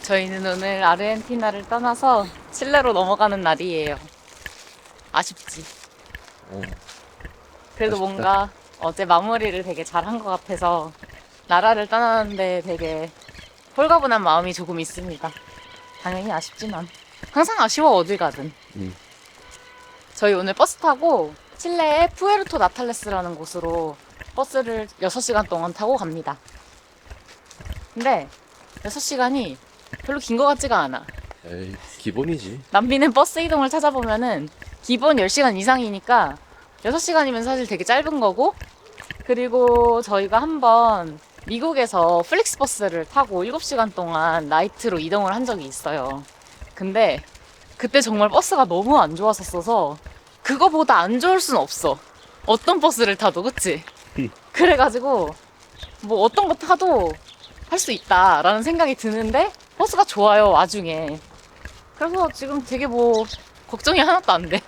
저희는 오늘 아르헨티나를 떠나서 칠레로 넘어가는 날이에요. 아쉽지. 그래도 아쉽다. 뭔가 어제 마무리를 되게 잘한 것 같아서 나라를 떠나는데 되게 홀가분한 마음이 조금 있습니다. 당연히 아쉽지만 항상 아쉬워 어딜 가든. 저희 오늘 버스 타고 칠레의 푸에르토 나탈레스라는 곳으로 버스를 6시간 동안 타고 갑니다. 근데 6시간이 별로 긴 것 같지가 않아. 에이, 기본이지. 남미는 버스 이동을 찾아보면은 기본 10시간 이상이니까 6시간이면 사실 되게 짧은 거고, 그리고 저희가 한번 미국에서 플릭스버스를 타고 7시간 동안 나이트로 이동을 한 적이 있어요. 근데 그때 정말 버스가 너무 안 좋았었어서 그거보다 안 좋을 순 없어. 어떤 버스를 타도, 그치? 그래가지고 뭐 어떤 거 타도 할 수 있다라는 생각이 드는데 버스가 좋아요, 와중에. 그래서 지금 되게 뭐 걱정이 하나도 안 돼.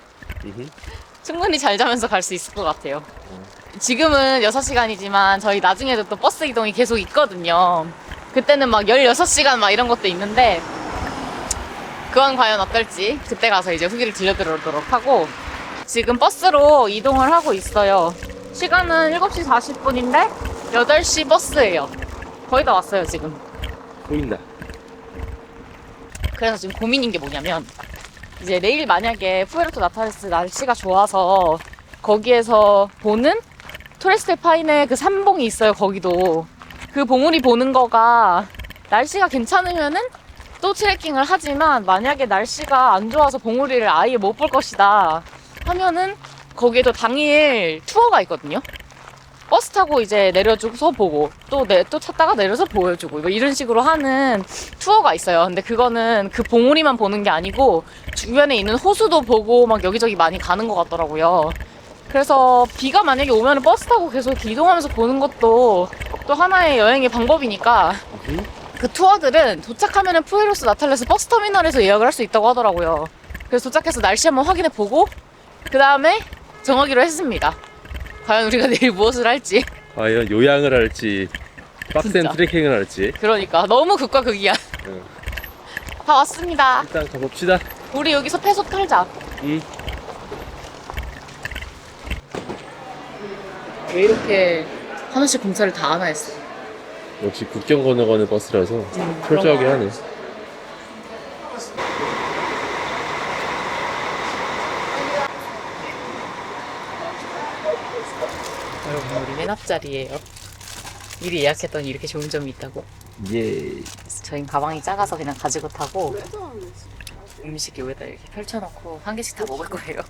충분히 잘 자면서 갈 수 있을 것 같아요. 지금은 6시간이지만 저희 나중에도 또 버스 이동이 계속 있거든요. 그때는 막 16시간 막 이런 것도 있는데 그건 과연 어떨지 그때 가서 이제 후기를 들려드리도록 하고, 지금 버스로 이동을 하고 있어요. 시간은 7시 40분인데 8시 버스예요. 거의 다 왔어요 지금. 보인다. 그래서 지금 고민인 게 뭐냐면, 이제 내일 만약에 푸에르토 나탈레스 날씨가 좋아서 거기에서 보는 토레스 파인의 그 산봉이 있어요. 거기도 그 봉우리 보는 거가 날씨가 괜찮으면은 또 트레킹을 하지만, 만약에 날씨가 안 좋아서 봉우리를 아예 못 볼 것이다 하면은 거기에도 당일 투어가 있거든요. 버스 타고 이제 내려주고서 보고 또 찾다가 내려서 보여주고 뭐 이런 식으로 하는 투어가 있어요. 근데 그거는 그 봉우리만 보는 게 아니고 주변에 있는 호수도 보고 막 여기저기 많이 가는 것 같더라고요. 그래서 비가 만약에 오면 버스 타고 계속 이동하면서 보는 것도 또 하나의 여행의 방법이니까 그 투어들은 도착하면은 푸에르토 나탈레스 버스터미널에서 예약을 할 수 있다고 하더라고요. 그래서 도착해서 날씨 한번 확인해 보고 그 다음에 정하기로 했습니다. 과연 우리가 내일 무엇을 할지. 과연 요양을 할지 빡센 진짜. 트레킹을 할지. 그러니까 너무 극과 극이야. 응. 다 왔습니다. 일단 가봅시다. 우리 여기서 패소 털자. 왜 이렇게 하나씩 공사를 다 하나 했어? 역시 국경 건너가는 버스라서 그런 철저하게 거. 하네. 여러분, 우리 맨 앞자리예요. 미리 예약했더니 이렇게 좋은 점이 있다고. 예. 그래서 저희는 가방이 작아서 그냥 가지고 타고 음식 여기다 이렇게 펼쳐놓고 한 개씩 다 먹을 거예요.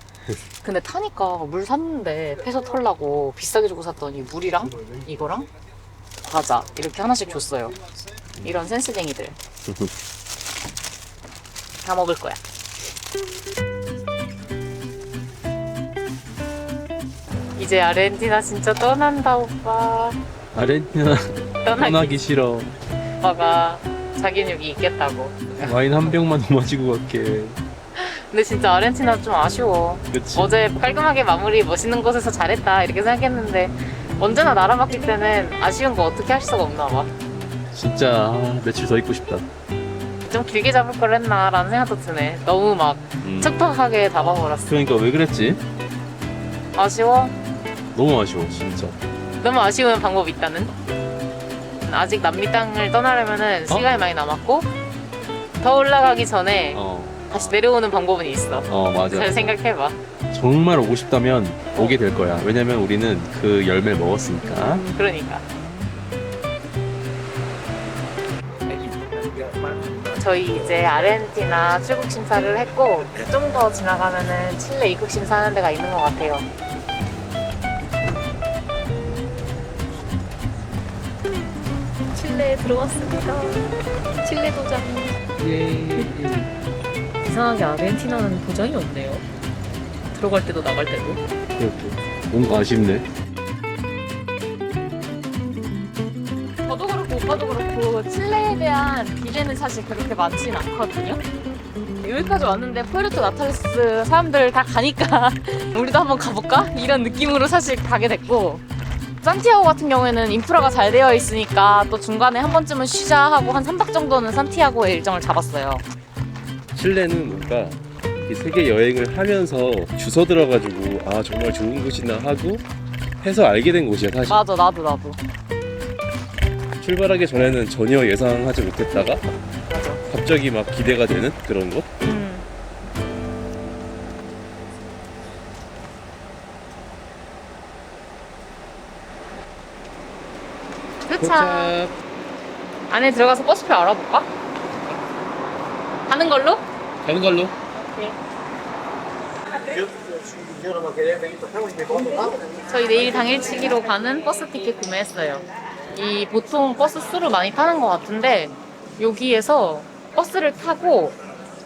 근데 타니까 물 샀는데 패서 털라고 비싸게 주고 샀더니 물이랑 이거랑 과자 이렇게 하나씩 줬어요. 이런 센스쟁이들 다 먹을 거야. 이제 아르헨티나 진짜 떠난다, 오빠. 아르헨티나 떠나기 싫어. 오빠가 자기는 여기 있겠다고. 와인 한 병만 더 마시고 갈게. 근데 진짜 아르헨티나 좀 아쉬워. 그치. 어제 깔끔하게 마무리 멋있는 곳에서 잘했다 이렇게 생각했는데 언제나 나라 바뀔 때는 아쉬운 거 어떻게 할 수가 없나 봐. 진짜 며칠 더 있고 싶다. 좀 길게 잡을 걸 했나 라는 생각도 드네. 너무 막 척박하게 잡아버렸어. 그러니까 왜 그랬지? 아쉬워? 너무 아쉬워 진짜. 너무 아쉬운 방법이 있다는? 아직 남미 땅을 떠나려면은 시간이 많이 남았고 더 올라가기 전에 다시 내려오는 방법은 있어. 맞아. 잘 생각해봐. 정말 오고 싶다면 오게 될 거야. 왜냐면 우리는 그 열매를 먹었으니까. 그러니까 저희 이제 아르헨티나 출국 심사를 했고 좀 더 지나가면은 칠레 입국 심사하는 데가 있는 것 같아요. 칠레에 들어왔습니다. 칠레 도장. 예. 이상하게 아르헨티나는 도장이 없네요. 들어갈 때도 나갈 때도. 그렇게 뭔가 아쉽네. 저도 그렇고 오빠도 그렇고 칠레에 대한 기대는 사실 그렇게 많진 않거든요. 여기까지 왔는데 푸에르토 나탈레스 사람들 다 가니까 우리도 한번 가볼까? 이런 느낌으로 사실 가게 됐고, 산티아고 같은 경우에는 인프라가 잘 되어 있으니까 또 중간에 한 번쯤은 쉬자 하고 한 3박 정도는 산티아고의 일정을 잡았어요. 칠레는 뭔가 이 세계 여행을 하면서 주워 들어가지고 아 정말 좋은 곳이나 하고 해서 알게 된 곳이야 사실. 맞아, 나도. 출발하기 전에는 전혀 예상하지 못했다가 맞아. 갑자기 막 기대가 되는 그런 곳. 도착. 안에 들어가서 버스표 알아볼까? 가는 걸로? 가는 걸로. 저희 내일 당일치기로 가는 버스 티켓 구매했어요. 이 보통 버스 수를 많이 타는 것 같은데 여기에서 버스를 타고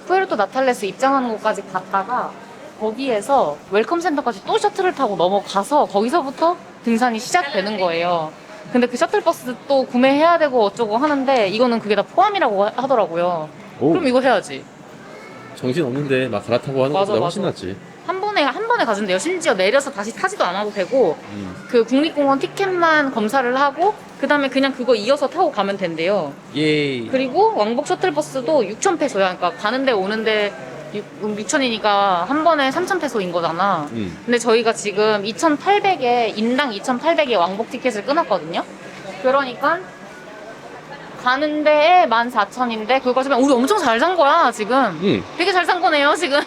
푸에르토 나탈레스 입장하는 곳까지 갔다가 거기에서 웰컴 센터까지 또 셔틀을 타고 넘어가서 거기서부터 등산이 시작되는 거예요. 근데 그 셔틀 버스 또 구매해야 되고 어쩌고 하는데 이거는 그게 다 포함이라고 하더라고요. 오, 그럼 이거 해야지. 정신 없는데 막 갈아타고 하는 맞아, 것보다 맞아. 훨씬 낫지. 한 번에 가진대요. 심지어 내려서 다시 타지도 않아도 되고 그 국립공원 티켓만 검사를 하고 그 다음에 그냥 그거 이어서 타고 가면 된대요. 예. 그리고 왕복 셔틀버스도 6,000페소야. 그러니까 가는데 오는데 6,000이니까 한 번에 3,000페소인 거잖아. 근데 저희가 지금 2,800에 인당 2,800에 왕복 티켓을 끊었거든요. 그러니까 가는 데에 14,000인데 그거 지금 우리 엄청 잘 산 거야 지금. 되게 잘 산 거네요 지금.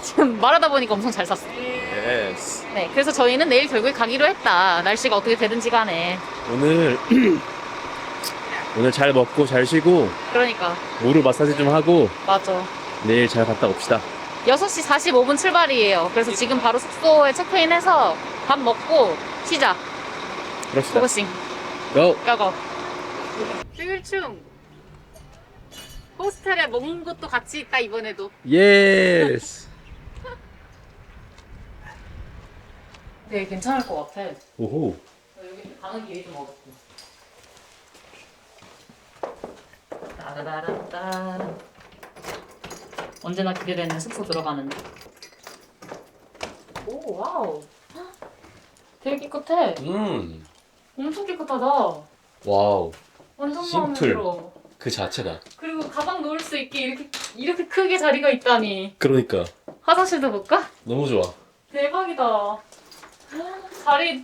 지금 말하다 보니까 엄청 잘 샀어. 예스. 네, 그래서 저희는 내일 결국에 가기로 했다. 날씨가 어떻게 되든지 간에. 오늘 오늘 잘 먹고 잘 쉬고 그러니까 무릎 마사지 좀 하고 맞아. 내일 잘 갔다 옵시다. 6시 45분 출발이에요. 그래서 지금 바로 숙소에 체크인해서 밥 먹고 쉬자. 그럽시다. 고고싱. 고! 가고. 휴일충. 호스텔에 먹는 것도 같이 있다 이번에도. 예스. 되게 괜찮을 것 같아. 오호. 여기 가는 길이 좀 어렵고. 따라라라따. 언제나 기대되는 숙소 들어가는데. 오 와우. 되게 깨끗해. 엄청 깨끗하다. 와우. 완전 심플. 마음에 들어. 그 자체다. 그리고 가방 놓을 수 있게 이렇게 크게 자리가 있다니. 그러니까 화장실도 볼까? 너무 좋아. 대박이다.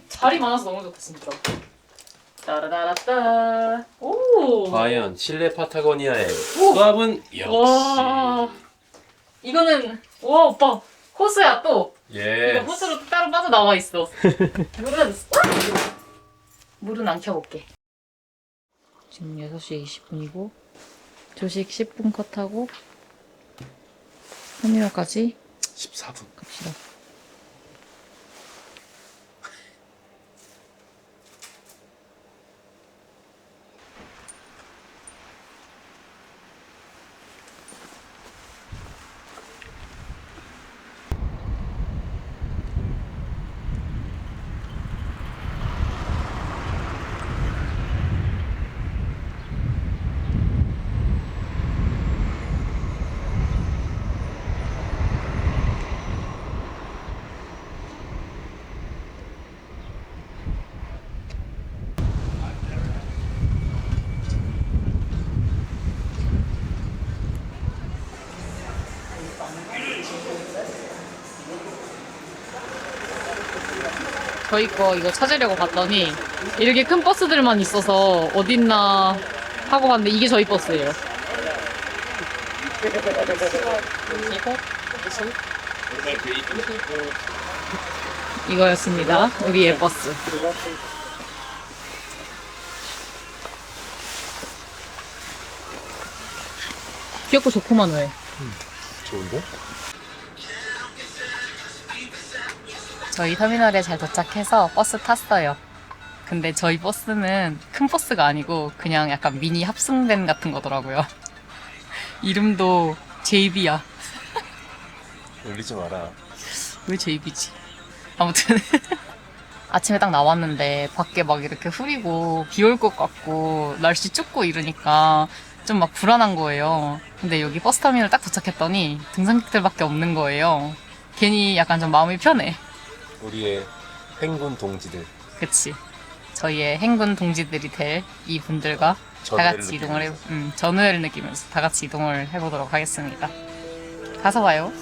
자리 많아서 너무 좋다 진짜. 따라라라따. 오. 과연 칠레 파타고니아의 오. 수압은 역시. 와. 이거는 와 오빠 호수야 또. 이거 예. 호수로 따로 빠져 나와 있어. 물은 안 켜볼게. 지금 6시 20분이고 조식 10분 컷하고 터미널까지 14분. 갑시다. 저희 거 이거 찾으려고 봤더니 이렇게 큰 버스들만 있어서 어딨나 하고 봤는데 이게 저희 버스예요. 이거였습니다. 우리의 버스. 귀엽고 좋구만 왜. 좋은데? 저희 터미널에 잘 도착해서 버스 탔어요. 근데 저희 버스는 큰 버스가 아니고 그냥 약간 미니 합승밴 같은 거더라고요. 이름도 JB야. 울리지 마라. 왜 JB지? 아무튼 아침에 딱 나왔는데 밖에 막 이렇게 흐리고 비 올 것 같고 날씨 춥고 이러니까 좀 막 불안한 거예요. 근데 여기 버스터미널 딱 도착했더니 등산객들밖에 없는 거예요. 괜히 약간 좀 마음이 편해. 우리의 행군 동지들. 그치. 저희의 행군 동지들이 될 이 분들과 다 같이 이동을 전우회를 느끼면서 다 같이 이동을 해보도록 하겠습니다. 가서 봐요.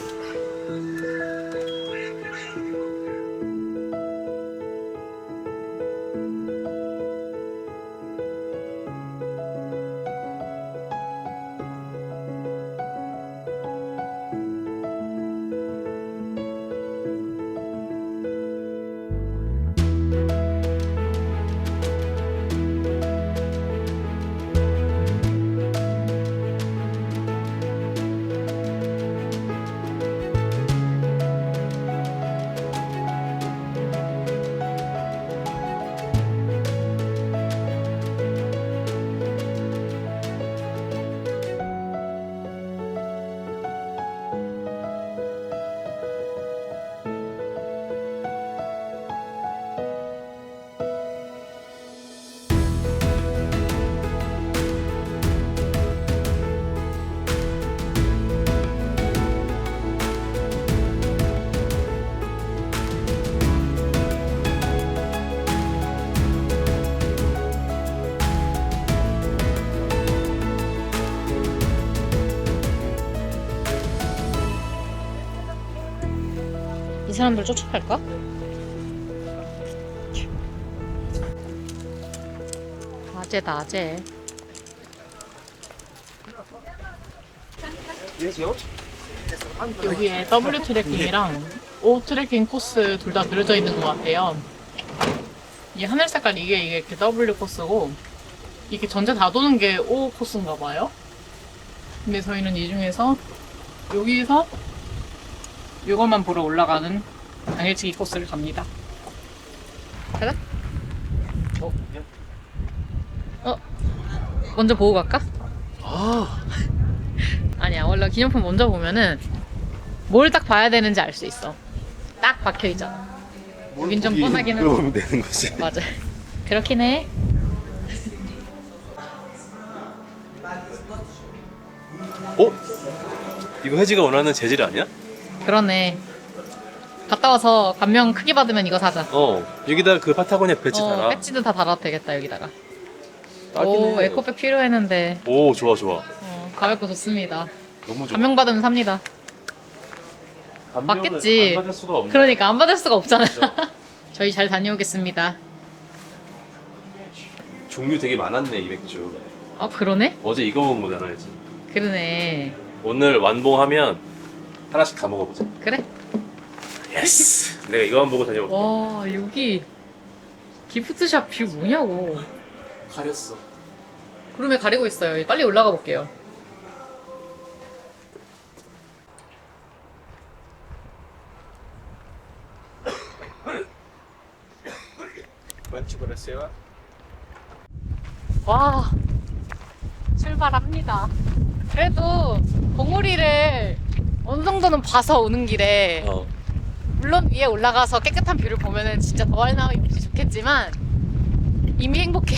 이 사람들 쫓아갈까? 아재다 아재. 여기에 W 트래킹이랑 O 트래킹 코스 둘 다 그려져 있는 것 같아요. 이 하늘 색깔 이게 이렇게 W 코스고 이게 전체 다 도는 게 O 코스인가 봐요. 근데 저희는 이 중에서 여기서 이것만 보러 올라가는 당일치기 코스를 갑니다. 가자. 먼저 보고 갈까? 아니야, 원래 기념품 먼저 보면은 뭘 딱 봐야 되는지 알 수 있어. 딱 박혀 있잖아. 여긴 좀 뻔하긴 한데. 보면 되는 거지. 맞아. 그렇긴 해. 이거 혜지가 원하는 재질 아니야? 그러네. 갔다 와서 감명 크게 받으면 이거 사자. 여기다 그 파타고니아 배지 달아. 배지도 다 달아도 되겠다 여기다가. 딱이네. 오, 에코백 필요했는데. 오, 좋아 좋아. 가볍고 좋습니다. 너무 좋아. 감명 받으면 삽니다. 감명은 맞겠지. 안 받을 수가 없네. 그러니까 안 받을 수가 없잖아. 저희 잘 다녀오겠습니다. 종류 되게 많았네 이 맥주. 아 그러네? 어제 이거 먹은 거잖아 혜지. 그러네. 오늘 완봉하면 하나씩 다 먹어보자. 그래? 예스. 내가 이거만 보고 다녀볼게. 와 여기 기프트샵 뷰 뭐냐고. 가렸어. 구름에 가리고 있어요. 빨리 올라가 볼게요. 와 출발합니다. 그래도 봉우리를 어느 정도는 봐서 오는 길에 물론 위에 올라가서 깨끗한 뷰를 보면은 진짜 더할 나위 없이 좋겠지만 이미 행복해.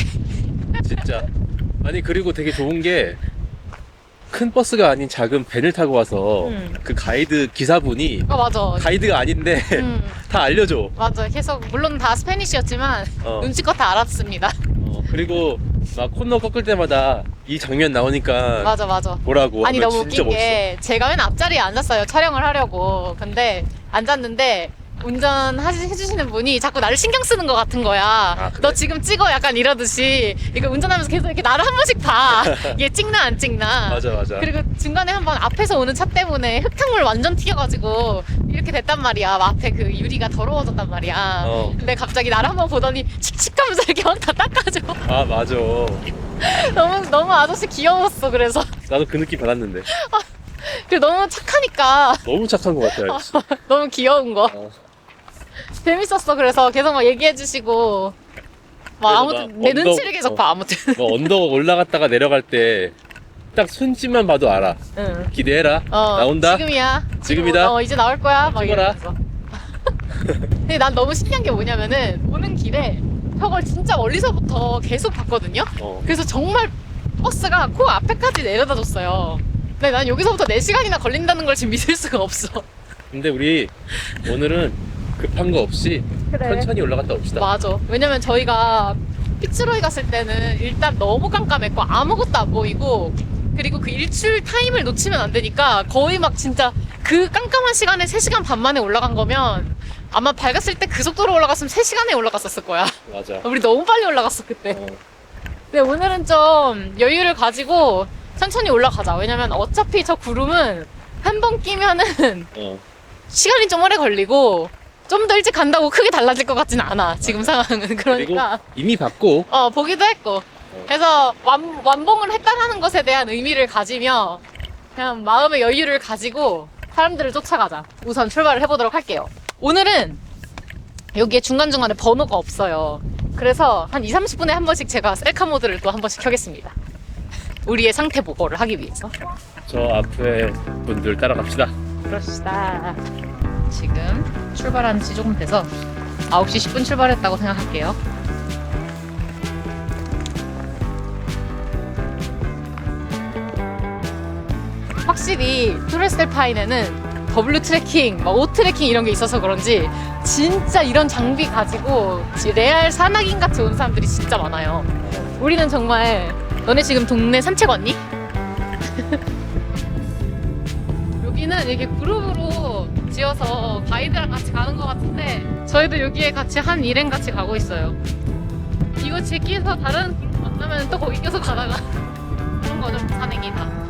진짜. 아니 그리고 되게 좋은 게 큰 버스가 아닌 작은 밴을 타고 와서 그 가이드 기사분이 맞아. 가이드가 아닌데 다 알려줘. 맞아. 계속 물론 다 스페니쉬였지만 눈치껏 다 알았습니다. 그리고 막 코너 꺾을 때마다 이 장면 나오니까 맞아. 뭐라고 아니 하면 너무 진짜 웃긴 게 제가 맨 앞자리에 앉았어요. 촬영을 하려고. 근데 앉았는데 운전해주시는 분이 자꾸 나를 신경 쓰는 것 같은 거야. 그래? 너 지금 찍어 약간 이러듯이 이거 운전하면서 계속 이렇게 나를 한 번씩 봐. 얘 찍나 안 찍나. 맞아. 그리고 중간에 한번 앞에서 오는 차 때문에 흙탕물 완전 튀겨가지고 이렇게 됐단 말이야. 앞에 그 유리가 더러워졌단 말이야. 근데 갑자기 나를 한번 보더니 칙칙하면서 이렇게 다 닦아줘. 아 맞아. 너무 아저씨 귀여웠어. 그래서 나도 그 느낌 받았는데. 너무 착하니까 너무 착한 것 같아. 너무 귀여운 거. 재밌었어. 그래서 계속 막 얘기해주시고 막 아무튼 내 눈치를 계속 봐. 아무튼 뭐 언덕 올라갔다가 내려갈 때 딱 손짓만 봐도 알아. 응. 기대해라. 나온다. 지금이야. 지금이다. 이제 나올 거야. 막 찍어라. 이러면서. 근데 난 너무 신기한 게 뭐냐면은 오는 길에 저걸 진짜 멀리서부터 계속 봤거든요. 그래서 정말 버스가 코 앞에까지 내려다 줬어요. 근데 난 여기서부터 4시간이나 걸린다는 걸 지금 믿을 수가 없어. 근데 우리 오늘은 그 급한 거 없이 그래. 천천히 올라갔다 옵시다. 맞아. 왜냐면 저희가 피츠로이 갔을 때는 일단 너무 깜깜했고 아무것도 안 보이고 그리고 그 일출 타임을 놓치면 안 되니까 거의 막 진짜 그 깜깜한 시간에 3시간 반 만에 올라간 거면 아마 밝았을 때 그 속도로 올라갔으면 3시간에 올라갔었을 거야. 맞아. 우리 너무 빨리 올라갔어 그때. 근데 오늘은 좀 여유를 가지고 천천히 올라가자. 왜냐면 어차피 저 구름은 한 번 끼면은 시간이 좀 오래 걸리고 좀 더 일찍 간다고 크게 달라질 것 같지는 않아 지금 상황은. 그리고 그러니까 이미 봤고 보기도 했고 그래서 완봉을 했다는 것에 대한 의미를 가지며 그냥 마음의 여유를 가지고 사람들을 쫓아가자. 우선 출발을 해보도록 할게요. 오늘은 여기에 중간중간에 번호가 없어요. 그래서 한 20-30분에 한 번씩 제가 셀카 모드를 또 한 번씩 켜겠습니다. 우리의 상태 보고를 하기 위해서. 저 앞에 분들 따라갑시다. 그럽시다. 지금 출발한 지 조금 돼서 9시 10분 출발했다고 생각할게요. 확실히 토레스텔파인에는 W 트레킹, O 트레킹 이런 게 있어서 그런지 진짜 이런 장비 가지고 레알 산악인 같이 온 사람들이 진짜 많아요. 우리는 정말 너네 지금 동네 산책 왔니? 여기는 이렇게 그룹으로 지어서 가이드랑 같이 가는 것 같은데 저희도 여기에 같이 한 일행 같이 가고 있어요. 이거 제끼에서 다른 그룹 만나면 또 거기 껴서 가다가 그런 거죠. 산행이다.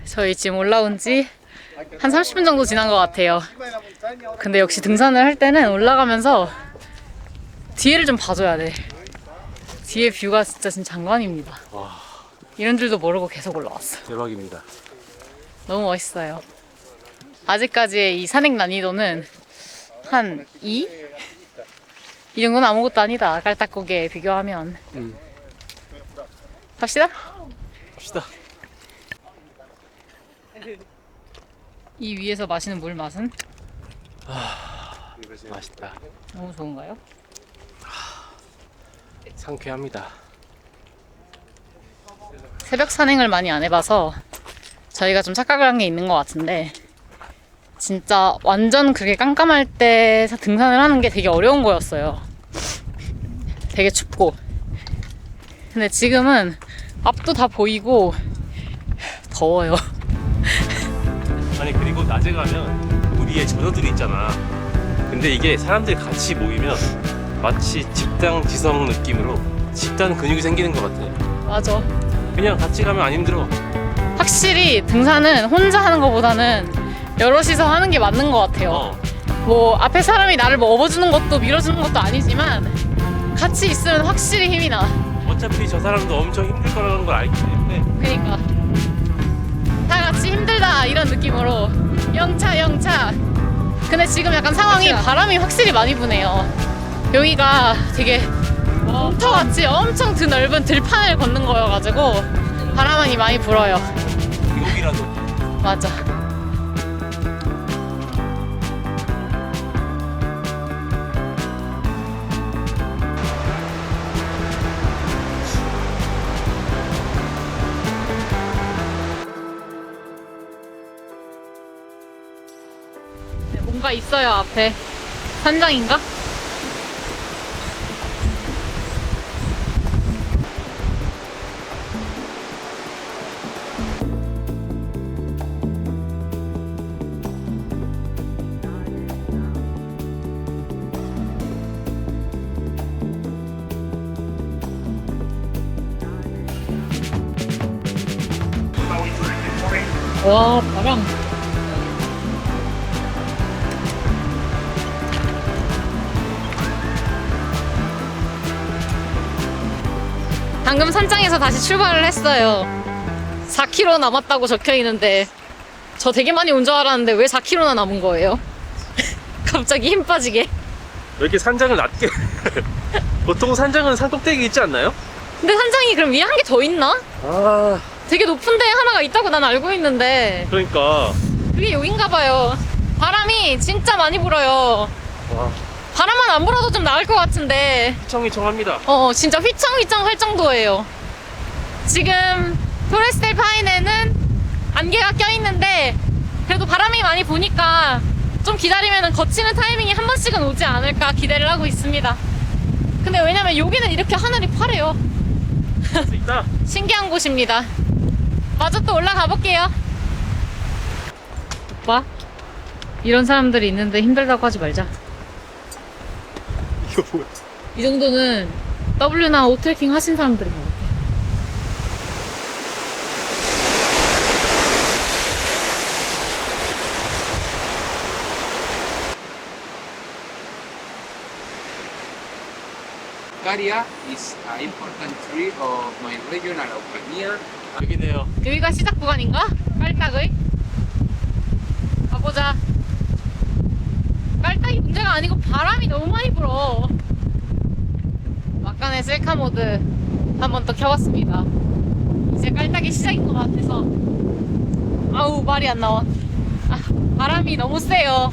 저희 지금 올라온 지 한 30분 정도 지난 것 같아요. 근데 역시 등산을 할 때는 올라가면서 뒤에를 좀 봐줘야 돼. 뒤에 뷰가 진짜 장관입니다. 와, 이런 줄도 모르고 계속 올라왔어. 대박입니다. 너무 멋있어요. 아직까지의 이 산행 난이도는 한 2? 이 정도는 아무것도 아니다. 깔딱고기에 비교하면. 갑시다. 갑시다. 이 위에서 마시는 물 맛은 맛있다. 너무 좋은가요? 상쾌합니다. 새벽 산행을 많이 안 해봐서 저희가 좀 착각을 한 게 있는 것 같은데 진짜 완전 그렇게 깜깜할 때 등산을 하는 게 되게 어려운 거였어요. 되게 춥고. 근데 지금은 앞도 다 보이고 더워요. 아니 그리고 낮에 가면 우리의 저저들이 있잖아. 근데 이게 사람들이 같이 모이면 마치 집단 지성 느낌으로 집단 근육이 생기는 것 같아. 맞아. 그냥 같이 가면 안 힘들어. 확실히 등산은 혼자 하는 것보다는 여럿이서 하는 게 맞는 것 같아요. 뭐 앞에 사람이 나를 뭐 업어주는 것도 밀어주는 것도 아니지만 같이 있으면 확실히 힘이 나. 어차피 저 사람도 엄청 힘들 거라는 걸 알기 때문에. 그러니까 다 같이 힘들다 이런 느낌으로 영차. 근데 지금 약간 상황이 바람이 확실히 많이 부네요. 여기가 되게 공터같이 엄청 드넓은 들판을 걷는 거여가지고 바람이 많이 불어요. 여기라도. 맞아. 뭔가 있어요 앞에. 산장인가? 와 바람. 방금 산장에서 다시 출발을 했어요. 4km 남았다고 적혀 있는데 저 되게 많이 온 줄 알았는데 왜 4km나 남은 거예요? 갑자기 힘 빠지게. 왜 이렇게 산장을 낮게? 보통 산장은 산꼭대기 있지 않나요? 근데 산장이 그럼 위에 한 개 더 있나? 아, 되게 높은 데 하나가 있다고 난 알고 있는데 그러니까. 그게 여긴가 봐요. 바람이 진짜 많이 불어요. 와, 바람만 안 불어도 좀 나을 것 같은데 휘청휘청합니다. 진짜 휘청휘청 할 정도예요. 지금 토레스텔파인에는 안개가 껴있는데 그래도 바람이 많이 부니까 좀 기다리면 거치는 타이밍이 한 번씩은 오지 않을까 기대를 하고 있습니다. 근데 왜냐면 여기는 이렇게 하늘이 파래요. 할 수 있다. 신기한 곳입니다. 마저 또 올라가 볼게요. 오빠, 이런 사람들이 있는데 힘들다고 하지 말자. 이거 뭐야? 이 정도는 W나 O 트레킹 하신 사람들인 것 같아. Caria is an important tree of my region, Araucanía. 여기네요. 여기가 시작 구간인가? 깔딱의? 가보자. 깔딱이 문제가 아니고 바람이 너무 많이 불어. 막간의 셀카 모드 한번 또 켜봤습니다. 이제 깔딱이 시작인 것 같아서. 아우, 말이 안 나와. 아, 바람이 너무 세요.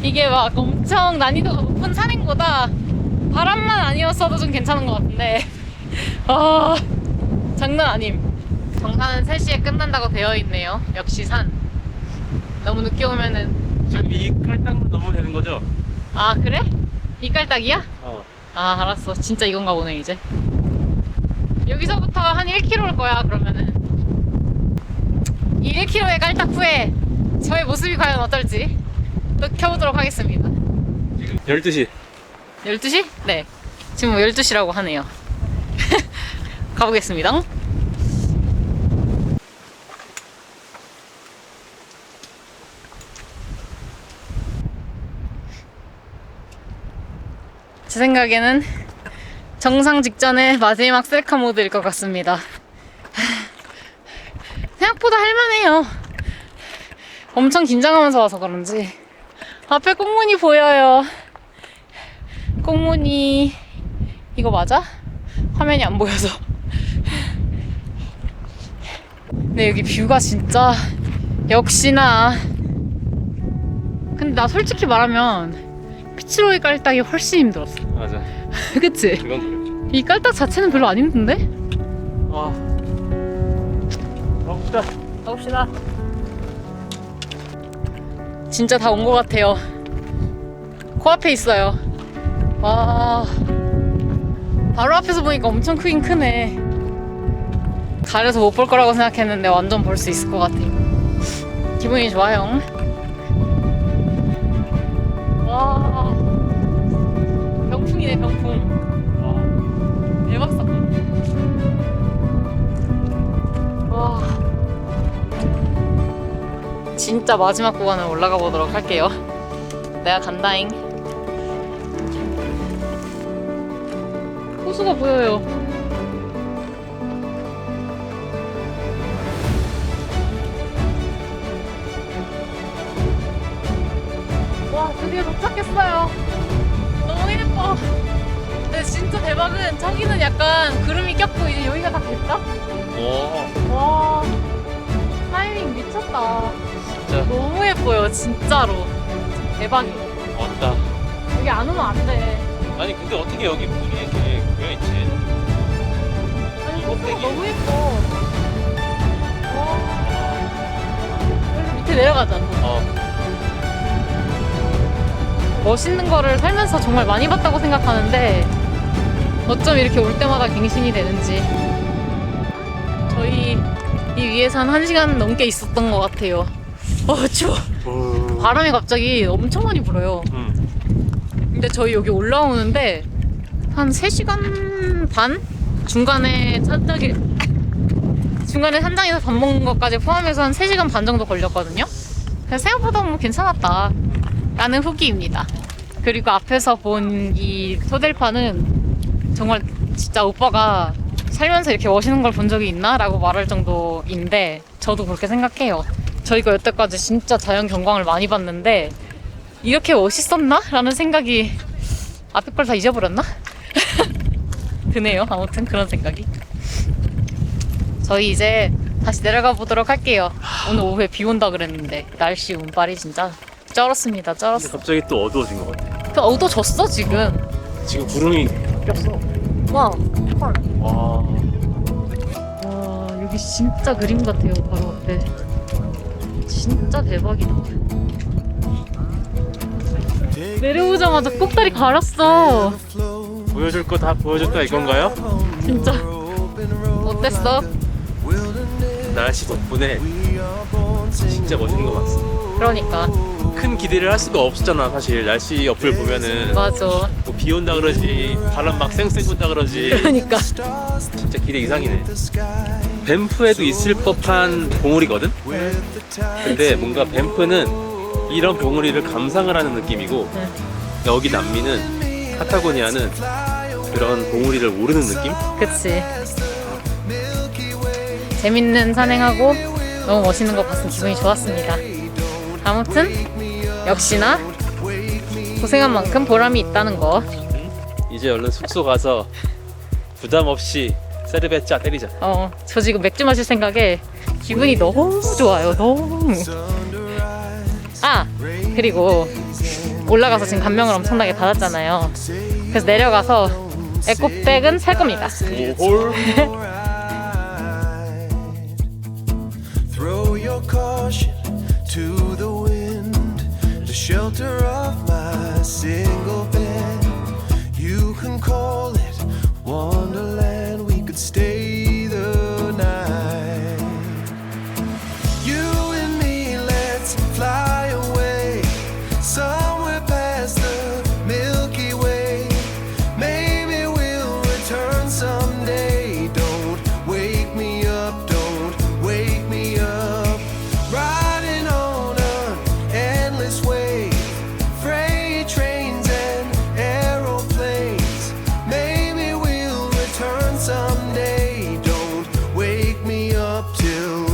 이게 막 엄청 난이도가 높은 산행보다 바람만 아니었어도 좀 괜찮은 것 같은데. 아, 장난 아님. 정산은 3시에 끝난다고 되어 있네요. 역시 산. 너무 늦게 오면은. 지금 이 깔딱만 넘으면 되는 거죠? 아, 그래? 이 깔딱이야? 어. 아, 알았어. 진짜 이건가 보네, 이제. 여기서부터 한 1km 올 거야, 그러면은. 이 1km의 깔딱 후에 저의 모습이 과연 어떨지 또 켜보도록 하겠습니다. 지금 12시. 12시? 네. 지금 12시라고 하네요. 가보겠습니다. 제 생각에는 정상 직전의 마지막 셀카 모드일 것 같습니다. 생각보다 할만해요. 엄청 긴장하면서 와서 그런지 앞에 꽁무니 보여요. 꽁무니. 이거 맞아? 화면이 안 보여서. 근데 여기 뷰가 진짜 역시나. 근데 나 솔직히 말하면 피츠로이 깔딱이 훨씬 힘들었어. 맞아. 그치? 그건 그렇죠. 이 깔딱 자체는 별로 안 힘든데? 가봅시다. 가봅시다. 진짜 다 온 것 같아요. 코앞에 있어요. 와, 바로 앞에서 보니까 엄청 크긴 크네. 가려서 못 볼 거라고 생각했는데 완전 볼 수 있을 것 같아요. 기분이 좋아요. 와, 병풍이네, 병풍. 대박 사건. 와, 진짜 마지막 구간을 올라가 보도록 할게요. 내가 간다잉. 호수가 보여요. 와, 드디어 도착했어요. 너무 예뻐. 근데 진짜 대박은 저기는 약간 구름이 꼈고 이제 여기가 다 됐다? 오, 와, 타이밍 미쳤다. 진짜 너무 예뻐요, 진짜로. 대박이야. 왔다. 여기 안 오면 안 돼. 아니 근데 어떻게 여기 물이 이렇게 고여있지? 아니, 호수가 너무 예뻐. 와. 여기서 밑에 내려가자. 멋있는 거를 살면서 정말 많이 봤다고 생각하는데 어쩜 이렇게 올 때마다 갱신이 되는지. 저희 이 위에서 한 1시간 넘게 있었던 것 같아요. 추워. 바람이 갑자기 엄청 많이 불어요. 근데 저희 여기 올라오는데 한 3시간 반? 중간에 산장에서 밥 먹는 것까지 포함해서 한 3시간 반 정도 걸렸거든요. 그래서 생각보다 뭐 괜찮았다 라는 후기입니다. 그리고 앞에서 본 이 토델파는 정말 진짜 오빠가 살면서 이렇게 멋있는 걸 본 적이 있나? 라고 말할 정도인데 저도 그렇게 생각해요. 저희가 여태까지 진짜 자연 경관을 많이 봤는데 이렇게 멋있었나? 라는 생각이 앞에 걸 다 잊어버렸나? 드네요. 아무튼 그런 생각이. 저희 이제 다시 내려가 보도록 할게요. 오늘 오후에 비 온다 그랬는데 날씨 운빨이 진짜 쩔었습니다. 쩔었어. 갑자기 또 어두워진 것 같아. 어두워졌어 지금. 지금 구름이 꼈어. 와, 헐. 와. 와, 여기 진짜 그림 같아요. 바로 앞에. 진짜 대박이다. 내려오자마자 꼭다리 갈았어. 보여줄 거 다 보여줬다 이건가요? 진짜. 어땠어? 날씨 덕분에 진짜 멋있는 거 봤어. 그러니까. 큰 기대를 할 수가 없었잖아 사실. 날씨 어플 보면은 맞아. 뭐 비 온다 그러지, 바람 막 쌩쌩 분다 그러지. 그러니까. 진짜 기대 이상이네. 밴프에도 있을 법한 봉우리거든? 근데 뭔가 밴프는 이런 봉우리를 감상을 하는 느낌이고, 여기 남미는, 파타고니아는 그런 봉우리를 모르는 느낌? 그치. 재밌는 산행하고 너무 멋있는 거 봤으면 기분이 좋았습니다. 아무튼 역시나 고생한 만큼 보람이 있다는 거. 이제 얼른 숙소 가서 부담 없이 세르베짜 때리자. 저 지금 맥주 마실 생각에 기분이 너무 좋아요. 너무. 아, 그리고 올라가서 지금 감명을 엄청나게 받았잖아요. 그래서 내려가서 에코백은 살 겁니다. 오홀. Throw your caution to the wind, the shelter of my single bed. You can call it Wonderland, we could stay the night. You and me, let's fly away, somewhere past the Milky Way. Maybe we'll return someday. Don't wake me up, don't wake me up. Riding on an endless wave, freight trains and aeroplanes. Maybe we'll return someday. Don't wake me up till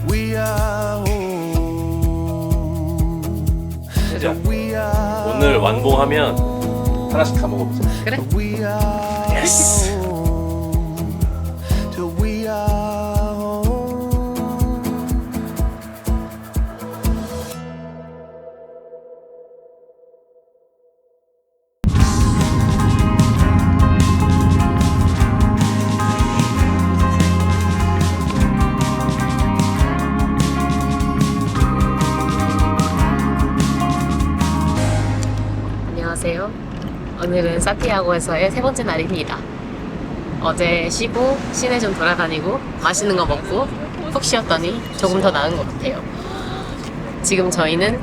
we are home. 진짜 We are 오늘 완봉하면 하나씩 다 먹어보자. 그래? we are Yes. home. Till we are home. 안녕하세요. 오늘은 산티아고에서의 세 번째 날입니다. 어제 쉬고 시내 좀 돌아다니고 맛있는 거 먹고 푹 쉬었더니 조금 더 나은 것 같아요. 지금 저희는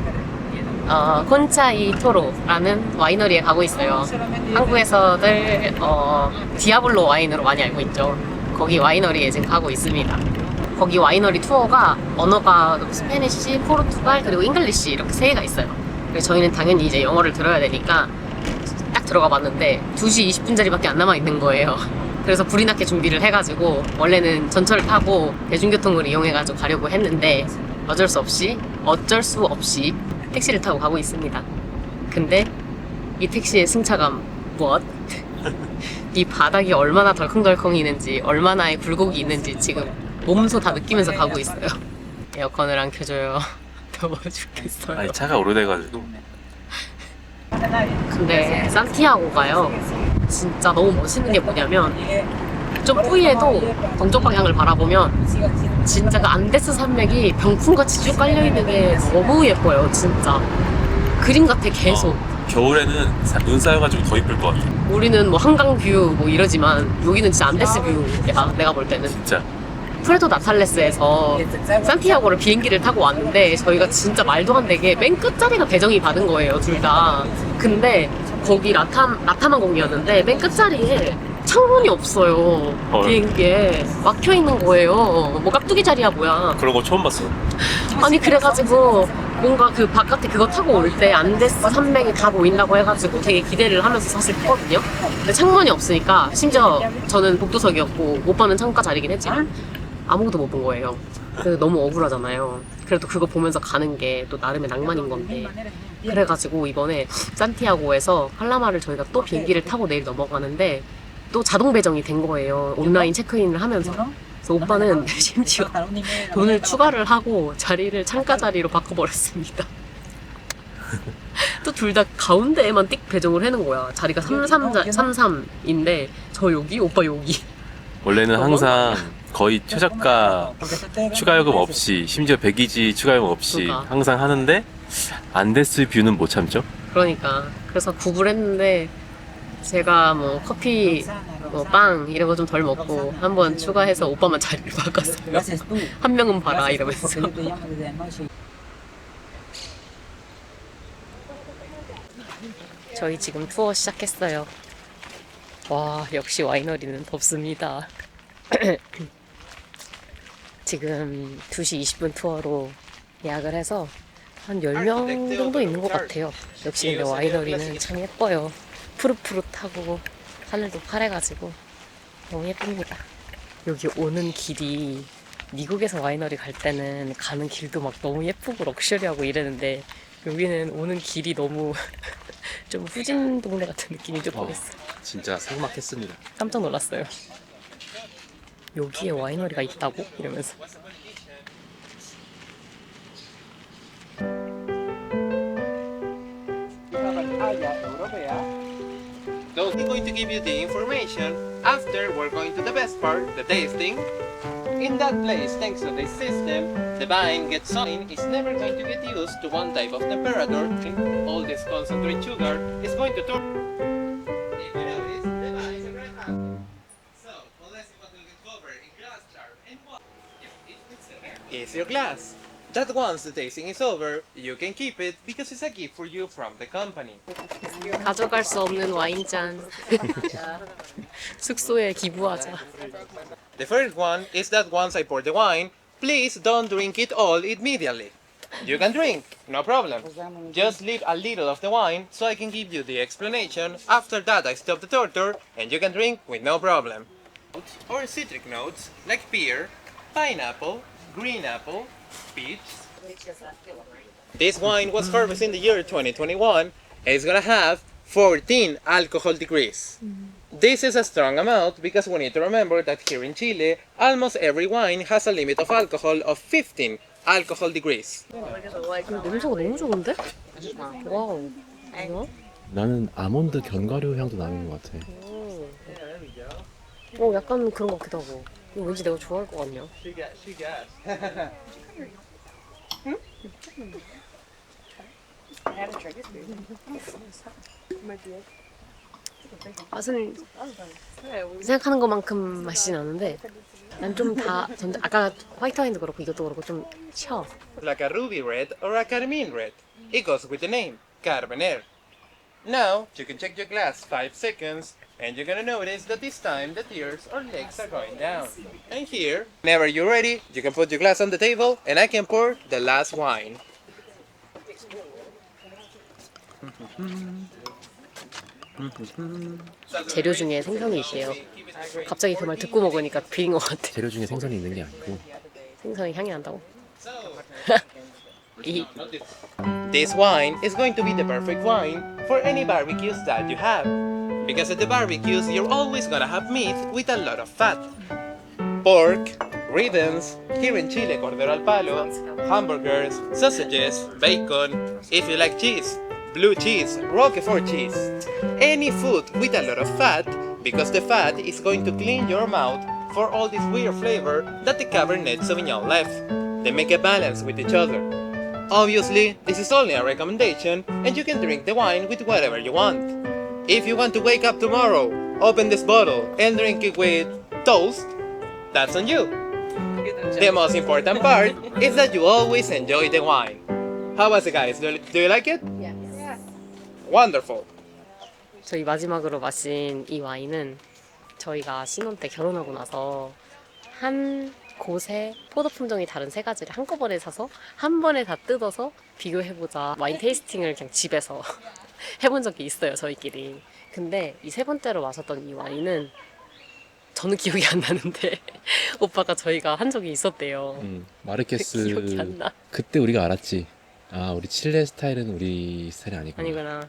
콘차이 토로라는 와이너리에 가고 있어요. 한국에서들 디아블로 와인으로 많이 알고 있죠. 거기 와이너리에 지금 가고 있습니다. 거기 와이너리 투어가 언어가 스페니쉬, 포르투갈, 그리고 잉글리시 이렇게 세 개가 있어요. 그래서 저희는 당연히 이제 영어를 들어야 되니까 딱 들어가 봤는데 2시 20분짜리밖에 안 남아 있는 거예요. 그래서 불이 나게 준비를 해가지고 원래는 전철을 타고 대중교통을 이용해가지고 가려고 했는데 어쩔 수 없이 택시를 타고 가고 있습니다. 근데 이 택시의 승차감 무엇? 이 바닥이 얼마나 덜컹덜컹이는지 얼마나의 굴곡이 있는지 지금 몸소 다 느끼면서 가고 있어요. 에어컨을 안 켜줘요. 더워 죽겠어요. 아니 차가 오래돼가지고. 근데 산티아고가요 진짜 너무 멋있는 게 뭐냐면 좀 뿌이에도 동쪽 방향을 바라보면 진짜 그 안데스 산맥이 병풍같이 쭉 깔려있는 게 너무 예뻐요. 진짜 그림 같아 계속. 겨울에는 눈 쌓여가지고 더 이쁠 것 같아. 우리는 뭐 한강 뷰 뭐 이러지만 여기는 진짜 안데스 뷰야. 내가 볼 때는 진짜. 프레도 나탈레스에서 산티아고를 비행기를 타고 왔는데 저희가 진짜 말도 안 되게 맨 끝자리가 배정이 받은 거예요, 둘 다. 근데 거기 라탐항공이었는데 맨 끝자리에 창문이 없어요. 비행기에 막혀 있는 거예요. 뭐 깍두기 자리야 뭐야. 그런 거 처음 봤어. 아니 그래가지고 뭔가 그 바깥에 그거 타고 올 때 안데스 산맥이 다 보인다고 해가지고 되게 기대를 하면서 사실 했거든요. 근데 창문이 없으니까 심지어 저는 복도석이었고 오빠는 창가 자리긴 했지만 아무것도 못 본 거예요. 그래서 너무 억울하잖아요. 그래도 그거 보면서 가는 게 또 나름의 낭만인 건데 그래가지고 이번에 산티아고에서 팔라마를 저희가 또 비행기를 타고 내일 넘어가는데 또 자동 배정이 된 거예요. 온라인 체크인을 하면서. 그래서 오빠는 심지어 돈을 추가를 하고 자리를 창가 자리로 바꿔버렸습니다. 또 둘 다 가운데에만 띡 배정을 해놓은 거야. 자리가 33인데 저 여기, 오빠 여기. 원래는 항상 거의 최저가 추가 요금 없이, 심지어 배기지 추가 요금 없이 그러니까. 항상 하는데 안데스 뷰는 못 참죠. 그러니까 그래서 구글했는데 제가 뭐 커피, 뭐 빵 이런 거 좀 덜 먹고 한번 추가해서 오빠만 자리를 바꿨어요. 한 명은 봐라 이러면서. 저희 지금 투어 시작했어요. 와, 역시 와이너리는 덥습니다. 지금 2시 20분 투어로 예약을 해서 한 10명 정도 있는 것 같아요. 역시 근데 와이너리는 참 예뻐요. 푸릇푸릇하고 하늘도 파래가지고 너무 예쁩니다. 여기 오는 길이 미국에서 와이너리 갈 때는 가는 길도 막 너무 예쁘고 럭셔리하고 이랬는데 여기는 오는 길이 너무 좀 후진 동네 같은 느낌이 조금 있어요. 진짜 삭막했습니다. 깜짝 놀랐어요. 여기에 와이너리가 있다고? 이러면서. So we're going to give you the information. After, we're going to the best part, the tasting. In that place, thanks to this system, the wine gets in is never going to get used to one type of temperature. All this concentrate sugar is going to turn. If you notice, the wine is right hand. So, unless you want to get covered in glass jar and water, is your glass. That once the tasting is over, you can keep it because it's a gift for you from the company. 가져갈 수 없는 와인잔. 숙소에 기부하자. The first one is that once I pour the wine, please don't drink it all immediately. You can drink, no problem. Just leave a little of the wine so I can give you the explanation. After that I stop the torture and you can drink with no problem. Or citric notes like pear, pineapple, green apple, peach. This wine was harvested in the year 2021 and it's gonna have 14 alcohol degrees. This is a strong amount because we need to remember that here in Chile, almost every wine has a limit of alcohol of 15 alcohol degrees. 냄새가 너무 좋은데? 와우. 뭐야? 나는 아몬드 견과류 향도 나는 것 같아. 약간 그런 것 같기도 하고. 이거 왠지 내가 좋아할 것 같냐? 맛은 생각하는 것만큼 맛이 나는데 난 좀 다 아까 화이트 와인도 그렇고 이것도 그렇고 좀 셔. Like a ruby red or a carmine red. It goes with the name, Carmener. Now, you can check your glass 5 seconds and you're gonna notice that this time the tears or legs are going down. And here, whenever you're ready, you can put your glass on the table and I can pour the last wine. 재료 중에 생선이 있대요. 갑자기 그 말 듣고 먹으니까 비린 것 같아. 재료 중에 생선이 있는 게 아니고 생선이 향이 난다고? 이 This wine is going to be the perfect wine for any barbecues that you have. Because at the barbecues, you're always gonna have meat with a lot of fat. Pork, ribbons, here in Chile, cordero al palo, hamburgers, sausages, bacon, if you like cheese, blue cheese, Roquefort cheese. Any food with a lot of fat, because the fat is going to clean your mouth for all this weird flavor that the Cabernet Sauvignon left. They make a balance with each other. Obviously, this is only a recommendation and you can drink the wine with whatever you want. If you want to wake up tomorrow, open this bottle and drink it with toast, that's on you. The most important part is that you always enjoy the wine. How was it, guys? Do you like it? Yes. Wonderful. 저희 마지막으로 마신 이 와인은 저희가 신혼 때 결혼하고 나서 한 곳에 포도 품종이 다른 3가지를 한꺼번에 사서 한 번에 다 뜯어서 비교해보자 와인 테이스팅을 그냥 집에서 해본 적이 있어요, 저희끼리. 근데 이 3번째로 마셨던 이 와인은 저는 기억이 안 나는데 오빠가 저희가 한 적이 있었대요. 마르케스 기억이 안 나. 그때 우리가 알았지. 아, 우리 칠레 스타일은 우리 스타일이 아니구나. 아니구나.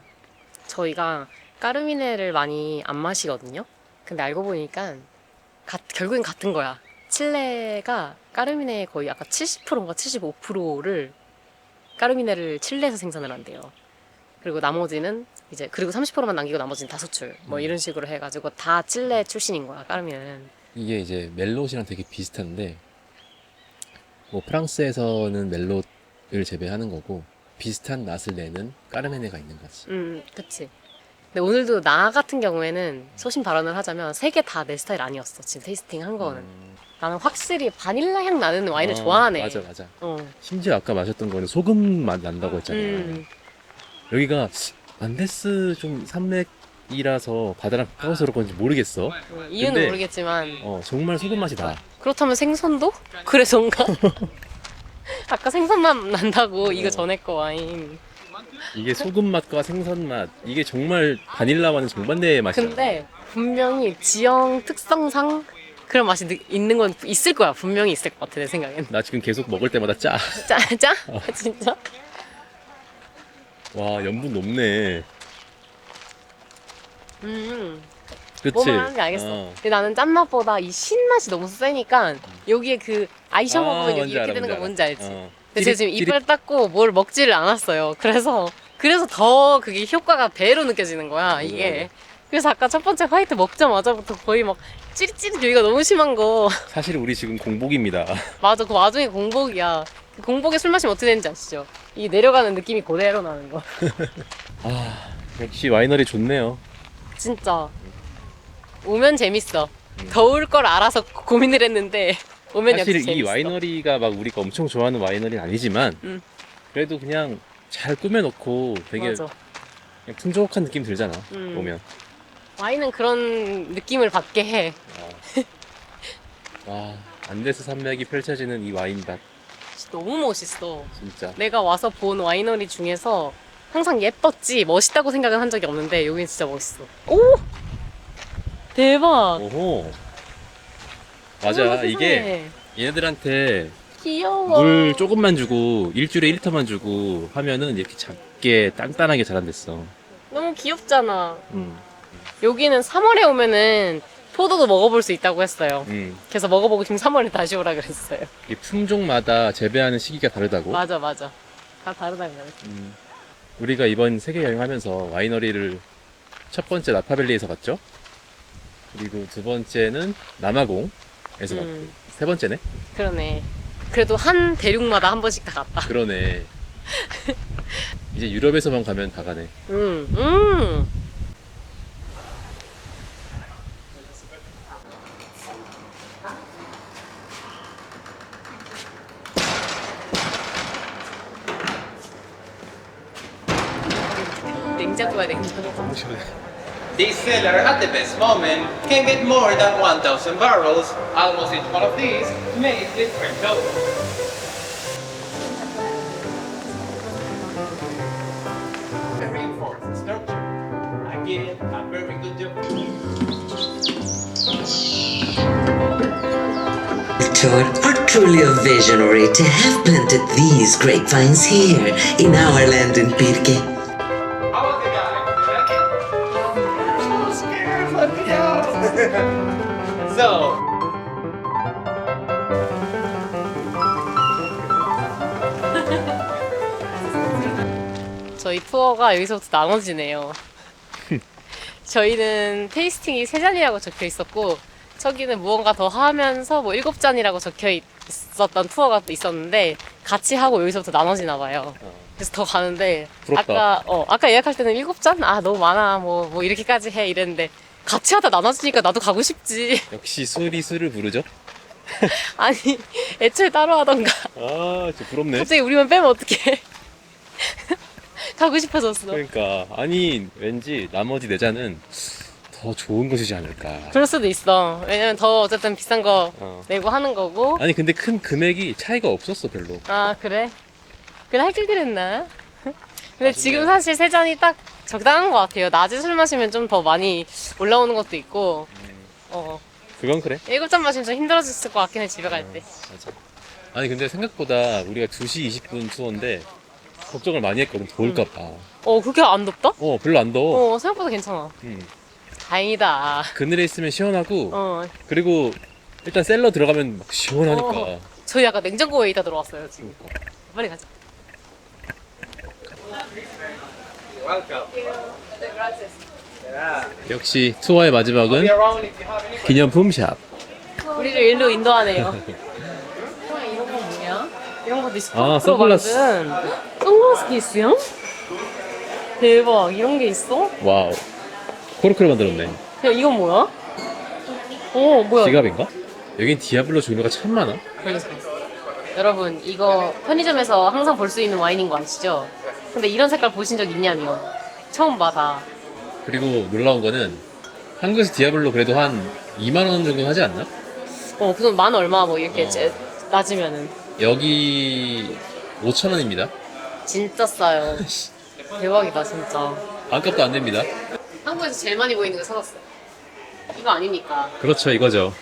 저희가 까르미네를 많이 안 마시거든요. 근데 알고 보니까 결국엔 같은 거야. 칠레가 까르미네의 거의 아까 70%인가 75%를 까르미네를 칠레에서 생산을 한대요. 그리고 나머지는 이제 그리고 30%만 남기고 나머지는 다 수출. 뭐 이런 식으로 해가지고 다 칠레 출신인 거야, 까르미네는. 이게 이제 멜롯이랑 되게 비슷한데 뭐 프랑스에서는 멜롯을 재배하는 거고 비슷한 맛을 내는 까르메네가 있는 거지. 그치. 근데 오늘도 나 같은 경우에는 소신 발언을 하자면 3개 다 내 스타일 아니었어. 지금 테이스팅 한 거는. 나는 확실히 바닐라 향 나는 와인을 좋아하네. 맞아. 어. 심지어 아까 마셨던 거는 소금 맛 난다고 했잖아. 여기가 안데스 좀 산맥이라서 바다랑 가까워서 그런 건지 모르겠어. 이유는 근데- 모르겠지만 정말 소금 맛이 나. 그렇다면 생선도? 그래서인가? 아까 생선맛 난다고 이거 전에 거 와인. 이게 소금 맛과 생선 맛, 이게 정말 바닐라와는 정반대의 맛이야. 근데 분명히 지형 특성상 그런 맛이 있는 건 있을 거야. 분명히 있을 것 같아 내 생각엔. 나 지금 계속 먹을 때마다 짜. 짜? 진짜? 와, 염분 높네. 그치? 뭐만 하는지 알겠어. 근데 나는 짠맛보다 이 신맛이 너무 세니까 여기에 그 아이셔 먹으면 여기 뭔지 이렇게 알아, 되는 거 뭔지 알지? 어. 근데 제가 지금 이빨 닦고 뭘 먹지를 않았어요. 그래서 더 그게 효과가 배로 느껴지는 거야, 이게. 그래서 아까 첫 번째 화이트 먹자마자부터 거의 막 찌릿찌릿 여기가 너무 심한 거. 사실 우리 지금 공복입니다. 맞아, 그 와중에 공복이야. 그 공복에 술 마시면 어떻게 되는지 아시죠? 이 내려가는 느낌이 그대로 나는 거. 역시 와이너리 좋네요. 진짜. 오면 재밌어. 더울 걸 알아서 고민을 했는데 오면 역시 사실 이 재밌어. 와이너리가 막 우리가 엄청 좋아하는 와이너리는 아니지만 그래도 그냥 잘 꾸며놓고 되게 맞아. 그냥 풍족한 느낌 들잖아. 음. 보면. 와인은 그런 느낌을 받게 해. 와, 안데스 산맥이 펼쳐지는 이 와인밭 진짜 너무 멋있어. 진짜. 내가 와서 본 와이너리 중에서 항상 예뻤지 멋있다고 생각은 한 적이 없는데 여긴 진짜 멋있어. 오! 대박. 오호. 맞아. 어머, 세상에. 이게 얘네들한테 귀여워. 물 조금만 주고 일주일에 1리터만 주고 하면은 이렇게 작게 단단하게 자란댔어. 너무 귀엽잖아. 여기는 3월에 오면은 포도도 먹어볼 수 있다고 했어요. 그래서 먹어보고 지금 3월에 다시 오라 그랬어요. 이 품종마다 재배하는 시기가 다르다고. 맞아. 다 다르다 그랬어. 우리가 이번 세계 여행하면서 와이너리를 첫 번째 나파밸리에서 갔죠. 그리고 두 번째는 남아공에서 갔고 세 번째네. 그러네. 그래도 한 대륙마다 한 번씩 다 갔다. 그러네. 이제 유럽에서만 가면 다 가네. 냉장고야 냉장고. 너무 시원해. This cellar at the best moment can get more than 1,000 barrels, almost each one of these made with fresh oak. The reinforced structure. Again, a very good job. Tour are truly a visionary to have planted these grapevines here in our land in Pirke. How was it, guys? So, 저희 투어가 여기서부터 나눠지네요. 저희는 테이스팅이 3잔이라고 적혀 있었고 저기는 무언가 더 하면서 뭐 7잔이라고 적혀 있었던 투어가 또 있었는데 같이 하고 여기서부터 나눠지나 봐요. 그래서 더 가는데 부럽다. 아까 예약할 때는 7잔? 아 너무 많아 뭐 이렇게까지 해 이랬는데 같이 하다 나눠지니까 나도 가고 싶지. 역시 술이 술을 부르죠. 아니 애초에 따로 하던가 아, 진짜 부럽네. 갑자기 우리만 빼면 어떡해. 가고 싶어졌어. 그러니까 아니 왠지 나머지 네 잔은 더 좋은 것이지 않을까. 그럴 수도 있어. 왜냐면 더 어쨌든 비싼 거 어. 내고 하는 거고. 아니 근데 큰 금액이 차이가 없었어 별로. 아 그래? 그래 할 길 그랬나? 근데 지금 사실 3잔이 딱 적당한 것 같아요. 낮에 술 마시면 좀 더 많이 올라오는 것도 있고. 그건 그래. 7잔 마시면 좀 힘들어졌을 것 같긴 해 집에 갈 때. 맞아. 아니 근데 생각보다 우리가 2시 20분 투어인데 걱정을 많이 했거든. 더울까봐. 그렇게 안 덥다? 별로 안 더워. 생각보다 괜찮아. 음. 다행이다. 그늘에 있으면 시원하고 그리고 그리고 일단 셀러 들어가면 막 시원하니까. 저희 아까 냉장고에 있다 들어왔어요 지금. 빨리 가자. 역시 투어의 마지막은 기념품 샵. 우리를 일로 인도하네요. 이런 건 뭐냐? 이런 것도 있어. 아, 프로 선글라스. 만든 선글라스 케이스야? 대박. 이런 게 있어? 와우. 코르크를 만들었네. 야, 이건 뭐야? 뭐야? 지갑인가? 여긴 디아블로 종류가 참 많아. 그러니까. 여러분, 이거 편의점에서 항상 볼 수 있는 와인인 거 아시죠? 근데 이런 색깔 보신 적 있냐며. 처음 봐, 다. 그리고 놀라운 거는 한국에서 디아블로 그래도 한 2만 원 정도 하지 않나? 그럼 만 얼마 뭐 이렇게 어. 낮으면은. 여기 5천 원입니다. 진짜 싸요. 대박이다, 진짜. 반값도 안 됩니다. 한국에서 제일 많이 보이는 거 사봤어요. 이거 아닙니까? 그렇죠, 이거죠.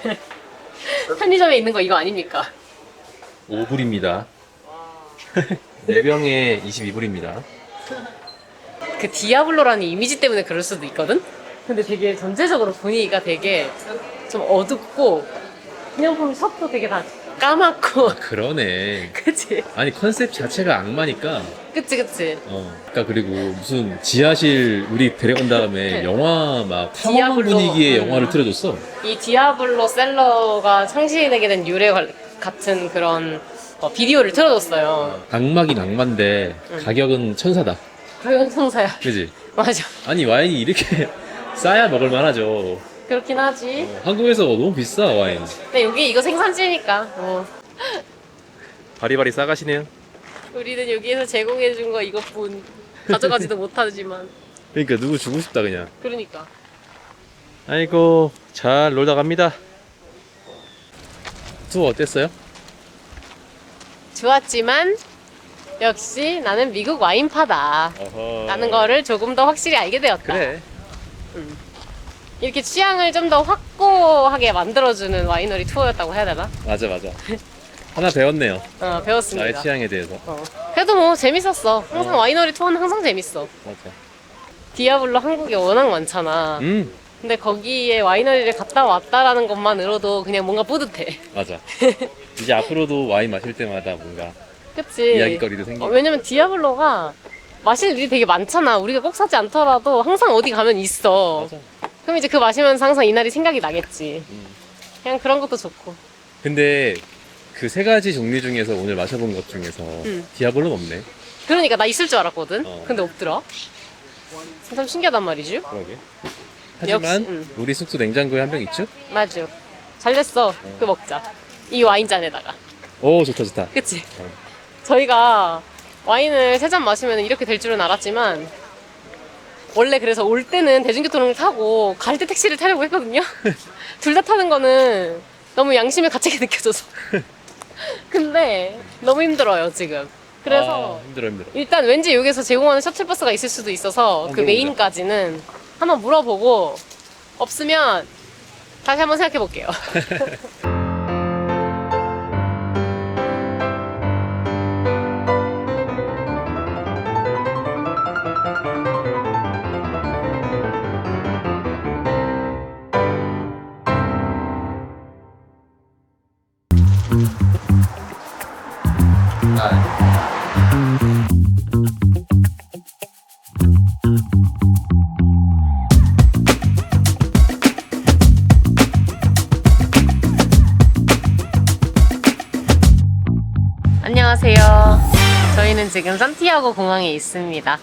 편의점에 있는 거 이거 아닙니까? 5불입니다. 4병에 22불입니다. 그 디아블로라는 이미지 때문에 그럴 수도 있거든? 근데 되게 전체적으로 분위기가 되게 좀 어둡고 기념품 샵도 되게 다 까맣고 그러네. 그치? 아니 컨셉 자체가 악마니까. 그치 그러니까 그리고 무슨 지하실 우리 데려간 다음에 영화 막 탐험 디아블로. 분위기의 영화를 틀어줬어. 이 디아블로 셀러가 창시되게 된 유래 같은 그런 비디오를 틀어줬어요. 악마긴 악마인데 가격은 천사다. 가연 성사야. 그지? 맞아. 아니 와인이 이렇게 싸야 먹을 만하죠. 그렇긴 하지. 한국에서 너무 비싸 와인. 근데 여기 이거 생산지니까. 바리바리 싸가시네요. 우리는 여기에서 제공해준 거 이것뿐. 가져가지도 못하지만. 그러니까 누구 주고 싶다 그냥. 그러니까. 아이고 잘 놀다 갑니다. 투어 어땠어요? 좋았지만 역시 나는 미국 와인파다 어허. 라는 거를 조금 더 확실히 알게 되었다. 그래. 이렇게 취향을 좀 더 확고하게 만들어주는 와이너리 투어였다고 해야 되나? 맞아. 하나 배웠네요. 배웠습니다. 나의 취향에 대해서. 그래도 뭐 재밌었어. 항상 와이너리 투어는 항상 재밌어. 맞아. 디아블로 한국에 워낙 많잖아. 근데 거기에 와이너리를 갔다 왔다라는 것만으로도 그냥 뭔가 뿌듯해. 맞아. 이제 앞으로도 와인 마실 때마다 뭔가 그치? 이야기거리도 생기고. 왜냐면 디아블로가 마시는 일이 되게 많잖아. 우리가 꼭 사지 않더라도 항상 어디 가면 있어. 맞아. 그럼 이제 그 마시면서 항상 이날이 생각이 나겠지. 그냥 그런 것도 좋고. 근데 그 세 가지 종류 중에서 오늘 마셔본 것 중에서 디아블로는 없네. 그러니까 나 있을 줄 알았거든. 어. 근데 없더라. 참 신기하단 말이죠. 그러게. 하지만 역시, 우리 숙소 냉장고에 한 병 있죠? 맞아. 잘 됐어. 그거 먹자. 이 와인잔에다가. 오 좋다. 그치? 저희가 와인을 3잔 마시면 이렇게 될 줄은 알았지만 원래 그래서 올 때는 대중교통을 타고 갈 때 택시를 타려고 했거든요. 둘 다 타는 거는 너무 양심의 가책이 느껴져서. 근데 너무 힘들어요 지금. 그래서 힘들어. 일단 왠지 여기서 제공하는 셔틀버스가 있을 수도 있어서 그 물어보자. 메인까지는 한번 물어보고 없으면 다시 한번 생각해 볼게요. 안녕하세요. 저희는 지금 산티아고 공항에 있습니다.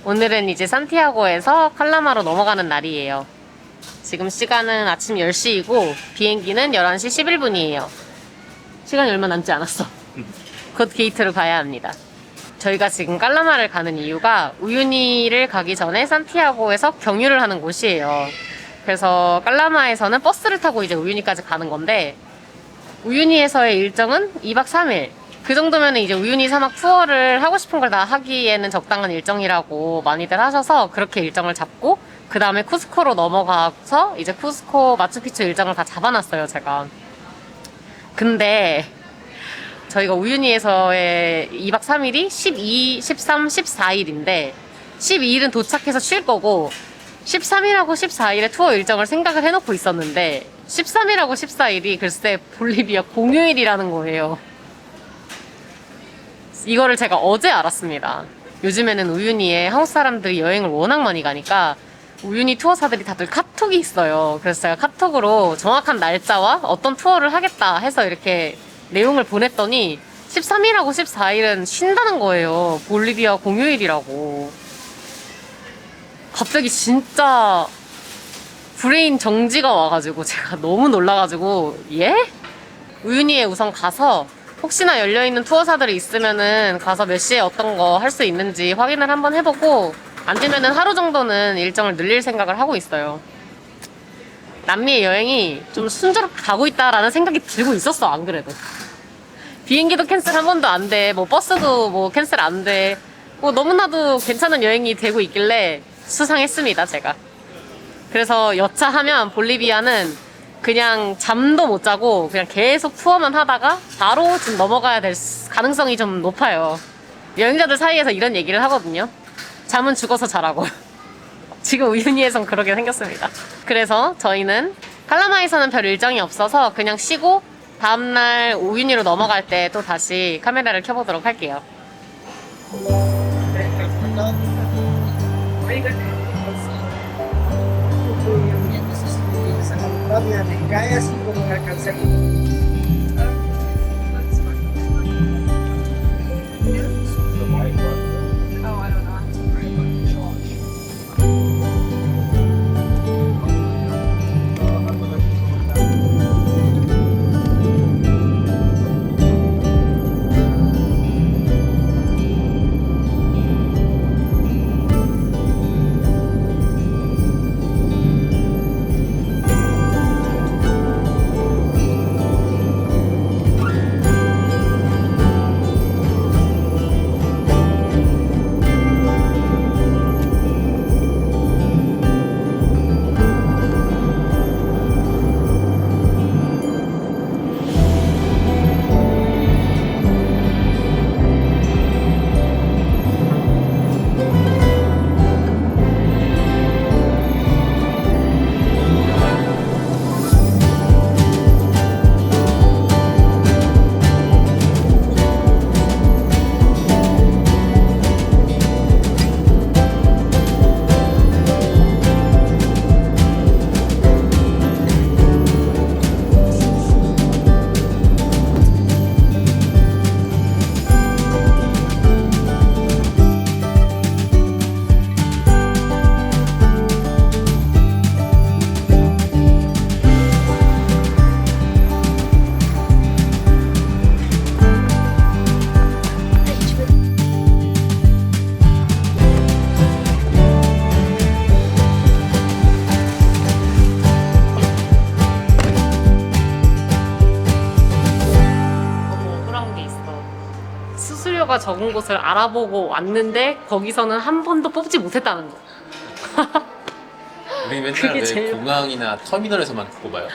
오늘은 이제 산티아고에서 칼라마로 넘어가는 날이에요. 지금 시간은 아침 10시이고 비행기는 11시 11분이에요. 시간이 얼마 남지 않았어. 곧 게이트로 가야 합니다. 저희가 지금 칼라마를 가는 이유가 우유니를 가기 전에 산티아고에서 경유를 하는 곳이에요. 그래서 칼라마에서는 버스를 타고 이제 우유니까지 가는 건데 우유니에서의 일정은 2박 3일. 그 정도면 이제 우유니 사막 투어를 하고 싶은 걸 다 하기에는 적당한 일정이라고 많이들 하셔서 그렇게 일정을 잡고 그 다음에 쿠스코로 넘어가서 이제 쿠스코 마추픽추 일정을 다 잡아놨어요, 제가. 근데 저희가 우유니에서의 2박 3일이 12, 13, 14일인데 12일은 도착해서 쉴 거고 13일하고 14일에 투어 일정을 생각을 해놓고 있었는데 13일하고 14일이 글쎄 볼리비아 공휴일이라는 거예요. 이거를 제가 어제 알았습니다. 요즘에는 우유니에 한국 사람들이 여행을 워낙 많이 가니까 우유니 투어사들이 다들 카톡이 있어요. 그래서 제가 카톡으로 정확한 날짜와 어떤 투어를 하겠다 해서 이렇게 내용을 보냈더니 13일하고 14일은 쉰다는 거예요. 볼리비아 공휴일이라고. 갑자기 진짜 브레인 정지가 와가지고 제가 너무 놀라가지고 예? 우유니에 우선 가서 혹시나 열려있는 투어사들이 있으면은 가서 몇 시에 어떤 거 할 수 있는지 확인을 한번 해보고 안 되면은 하루 정도는 일정을 늘릴 생각을 하고 있어요. 남미의 여행이 좀 순조롭게 가고 있다라는 생각이 들고 있었어, 안 그래도. 비행기도 캔슬 한 번도 안 돼. 뭐 버스도 뭐 캔슬 안 돼. 뭐 너무나도 괜찮은 여행이 되고 있길래 수상했습니다, 제가. 그래서 여차하면 볼리비아는 그냥 잠도 못 자고 그냥 계속 투어만 하다가 바로 좀 넘어가야 될 가능성이 좀 높아요. 여행자들 사이에서 이런 얘기를 하거든요. 잠은 죽어서 자라고. 지금 우유니에선 그러게 생겼습니다. 그래서 저희는 칼라마에서는 별 일정이 없어서 그냥 쉬고 다음날 우유니로 넘어갈 때 또 다시 카메라를 켜보도록 할게요. 수수료가 적은 곳을 알아보고 왔는데 거기서는 한 번도 뽑지 못했다는 거. 우리 맨날 그게 왜 제일- 공항이나 터미널에서만 뽑아요?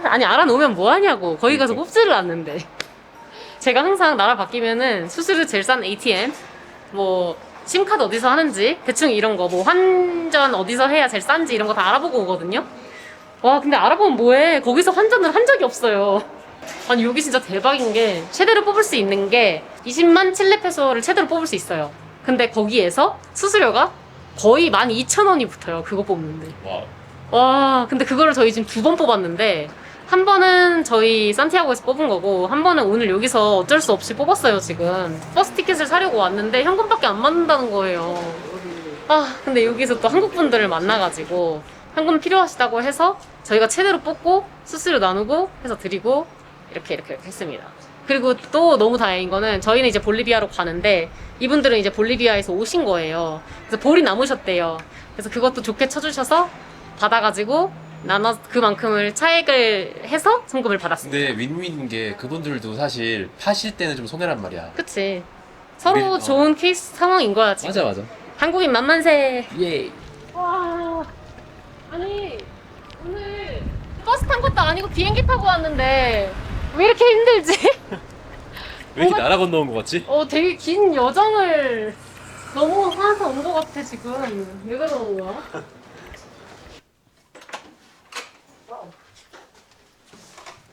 아니 알아놓으면 뭐 하냐고. 거기 가서 그러니까. 뽑지를 않는데. 제가 항상 나라 바뀌면은 수수료 제일 싼 ATM, 뭐 심카드 어디서 하는지 대충 이런 거, 뭐 환전 어디서 해야 제일 싼지 이런 거 다 알아보고 오거든요. 와 근데 알아보면 뭐해. 거기서 환전을 한 적이 없어요. 아니 여기 진짜 대박인 게 최대로 뽑을 수 있는 게 20만 칠레 페소를 최대로 뽑을 수 있어요. 근데 거기에서 수수료가 거의 12,000원이 붙어요. 그거 뽑는데. 와. 와 근데 그거를 저희 지금 2번 뽑았는데 한 번은 저희 산티아고에서 뽑은 거고 한 번은 오늘 여기서 어쩔 수 없이 뽑았어요. 지금 버스 티켓을 사려고 왔는데 현금밖에 안 받는다는 거예요. 아 근데 여기서 또 한국 분들을 만나가지고 현금 필요하시다고 해서 저희가 최대로 뽑고 수수료 나누고 해서 드리고 이렇게 했습니다. 그리고 또 너무 다행인 거는 저희는 이제 볼리비아로 가는데 이분들은 이제 볼리비아에서 오신 거예요. 그래서 볼이 남으셨대요. 그래서 그것도 좋게 쳐주셔서 받아가지고 나눠 그만큼을 차액을 해서 송금을 받았습니다. 근데 윈윈인 게 그분들도 사실 파실 때는 좀 손해란 말이야. 그치. 서로 우리- 좋은 케이스 상황인 거야 지금. 맞아. 한국인 만만세. 예. 와 아니 오늘 버스 탄 것도 아니고 비행기 타고 왔는데 왜 이렇게 힘들지? 왜 이렇게 나라 건너온 거 같지? 되게 긴 여정을 너무 하면서 온 것 같아 지금. 왜 그러는 거야?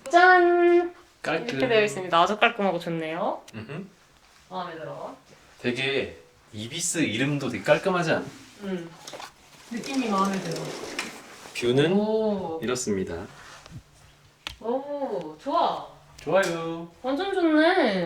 짠! 깔끔. 이렇게 되어 있습니다. 아주 깔끔하고 좋네요. 음흠. 마음에 들어. 되게 이비스 이름도 되게 깔끔하지 않아? 느낌이 마음에 들어. 뷰는 오, 이렇습니다. 오, 좋아. 좋아요. 완전 좋네.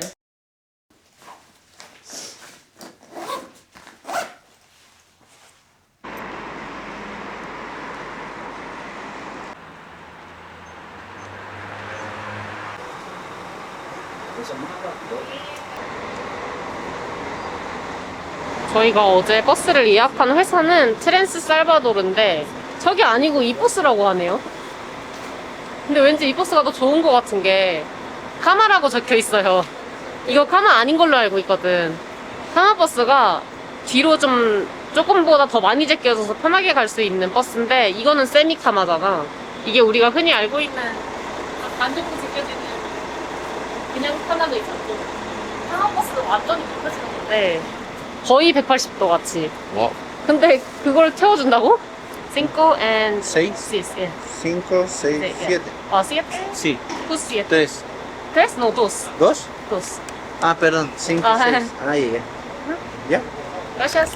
저희가 어제 버스를 예약한 회사는 트랜스 살바도르인데 저기 아니고 이 버스라고 하네요. 근데 왠지 이 버스가 더 좋은 것 같은 게 카마라고 적혀 있어요. 이거 카마 아닌 걸로 알고 있거든. 카마 버스가 뒤로 좀 조금보다 더 많이 제껴져서 편하게 갈 수 있는 버스인데 이거는 세미 카마잖아. 이게 우리가 흔히 알고 있는 반대로 제껴지는 그냥 카마도 있었고 카마 버스도 완전히 좁혀지는 건데 거의 180도 같이. 와. 근데 그걸 태워준다고? 5 and Seis. 6. 예. 5, 6, Sí, 7. 아, 7? Sí. Who's 7? 3. 3? No, 2. ¿Dos? 2. Ah, perdón. 5, Ah, 6. Ah, llegué. ¿Ya? Gracias.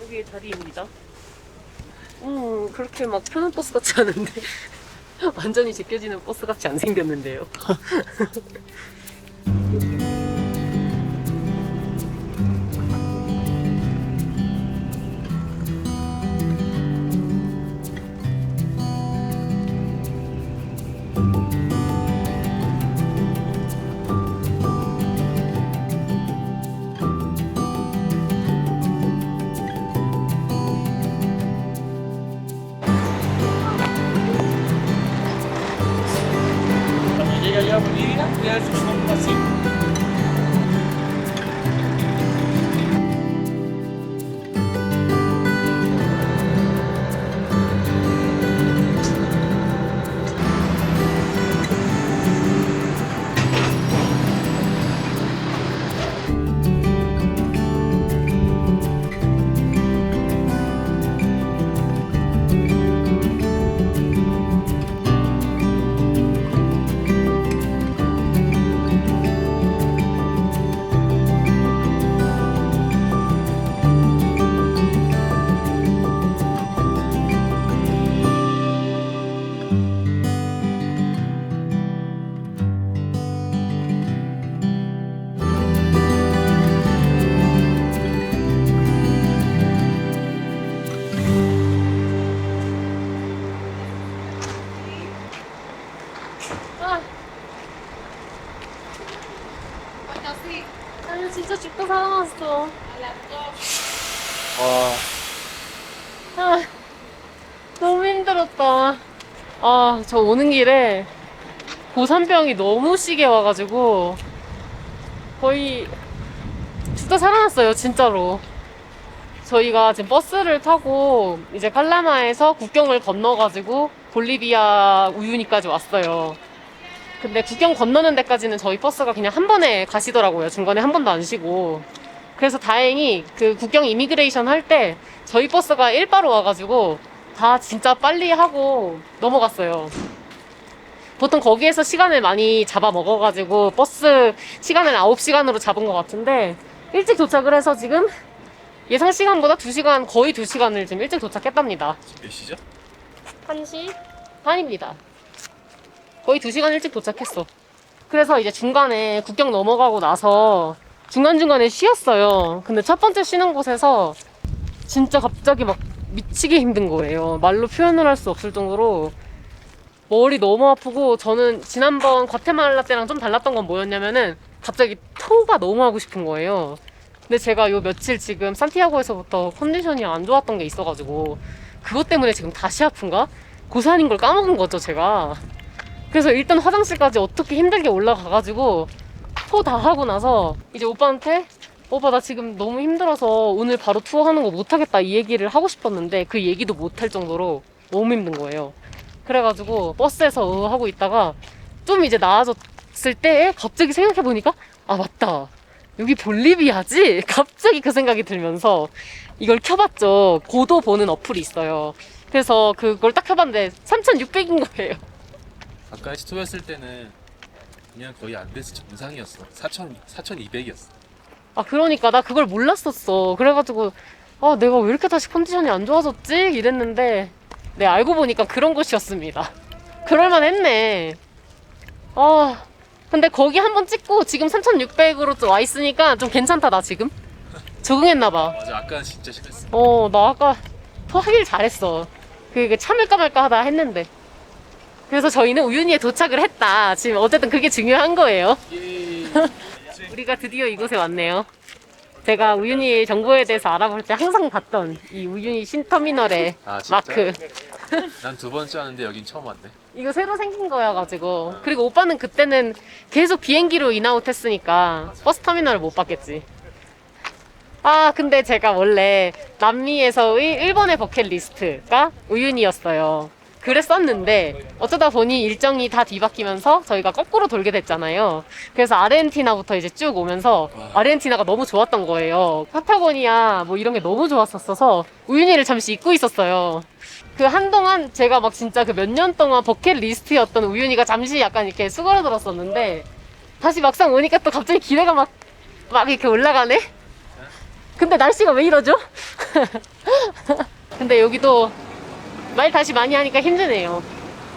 여기 자리입니다. 그렇게 막 편한 버스 같지 않은데 완전히 제껴지는 버스 같이 안 생겼는데요. 아니 진짜 죽고 살아났어. 아, 너무 힘들었다. 아, 저 오는 길에 고산병이 너무 시게 와가지고 거의 죽다 살아났어요, 진짜로. 저희가 지금 버스를 타고 이제 칼라마에서 국경을 건너가지고 볼리비아 우유니까지 왔어요. 근데 국경 건너는 데까지는 저희 버스가 그냥 한 번에 가시더라고요. 중간에 한 번도 안 쉬고. 그래서 다행히 그 국경 이미그레이션 할 때 저희 버스가 일바로 와가지고 다 진짜 빨리 하고 넘어갔어요. 보통 거기에서 시간을 많이 잡아 먹어가지고 버스 시간을 9시간으로 잡은 것 같은데 일찍 도착을 해서 지금 예상 시간보다 2시간, 거의 2시간을 지금 일찍 도착했답니다. 몇 시죠? 1시 반입니다. 거의 2시간 일찍 도착했어. 그래서 이제 중간에 국경 넘어가고 나서 중간중간에 쉬었어요. 근데 첫 번째 쉬는 곳에서 진짜 갑자기 막 미치게 힘든 거예요. 말로 표현을 할 수 없을 정도로 머리 너무 아프고, 저는 지난번 과테말라 때랑 좀 달랐던 건 뭐였냐면은 갑자기 토가 너무 하고 싶은 거예요. 근데 제가 요 며칠 지금 산티아고에서부터 컨디션이 안 좋았던 게 있어가지고 그것 때문에 지금 다시 아픈가? 고산인 걸 까먹은 거죠, 제가. 그래서 일단 화장실까지 어떻게 힘들게 올라가가지고 토 다 하고 나서 이제 오빠한테 오빠 나 지금 너무 힘들어서 오늘 바로 투어하는 거 못하겠다 이 얘기를 하고 싶었는데 그 얘기도 못할 정도로 너무 힘든 거예요. 그래가지고 버스에서 하고 있다가 좀 이제 나아졌을 때 갑자기 생각해보니까 아 맞다, 여기 볼리비아지? 갑자기 그 생각이 들면서 이걸 켜봤죠. 고도 보는 어플이 있어요. 그래서 그걸 딱 켜봤는데 3,600인 거예요. 아까 스토였을 때는 그냥 거의 안 돼서 정상이었어. 4,200이었어. 아 그러니까 나 그걸 몰랐었어. 그래가지고 아 내가 왜 이렇게 다시 컨디션이 안 좋아졌지? 이랬는데 네, 알고 보니까 그런 곳이었습니다. 그럴만 했네. 근데 거기 한번 찍고 지금 3,600으로 와 있으니까 좀 괜찮다, 나 지금. 적응했나봐. 맞아, 아까는 진짜 심했어. 나 아까 하길 잘했어. 그게 참을까 말까 하다 했는데. 그래서 저희는 우윤희에 도착을 했다. 지금 어쨌든 그게 중요한 거예요. 우리가 드디어 이곳에 왔네요. 제가 우윤희 정보에 대해서 알아볼 때 항상 봤던 이 우윤희 신터미널의 아, 진짜? 마크. 난 두 번째 왔는데 여긴 처음 왔네. 이거 새로 생긴 거여가지고. 그리고 오빠는 그때는 계속 비행기로 인아웃 했으니까 버스 터미널을 못 봤겠지. 아, 근데 제가 원래 남미에서의 일본의 버킷리스트가 우윤희였어요. 그랬었는데 어쩌다 보니 일정이 다 뒤바뀌면서 저희가 거꾸로 돌게 됐잖아요. 그래서 아르헨티나부터 이제 쭉 오면서 아르헨티나가 너무 좋았던 거예요. 파타고니아 뭐 이런 게 너무 좋았었어서 우윤희를 잠시 잊고 있었어요. 그 한동안 제가 막 진짜 그 몇 년 동안 버킷리스트였던 우윤희가 잠시 약간 이렇게 수그러들었었는데 다시 막상 오니까 또 갑자기 기대가 막 이렇게 올라가네? 근데 날씨가 왜 이러죠? 근데 여기도 말 다시 많이 하니까 힘드네요.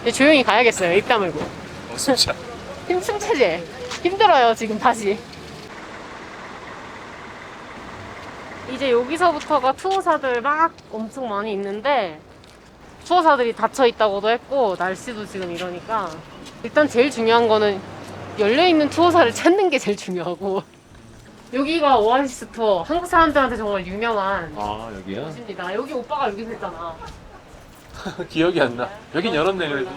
이제 조용히 가야겠어요. 입 다물고. 진짜. 숨차지? 힘들어요 지금 다시. 이제 여기서부터가 투어사들 막 엄청 많이 있는데 투어사들이 닫혀 있다고도 했고 날씨도 지금 이러니까 일단 제일 중요한 거는 열려있는 투어사를 찾는 게 제일 중요하고 여기가 오아시스 투어 한국 사람들한테 정말 유명한 아, 여기야? 곳입니다. 여기 오빠가 여기서 했잖아. 기억이 안 나. 여긴 열었네, 그래도.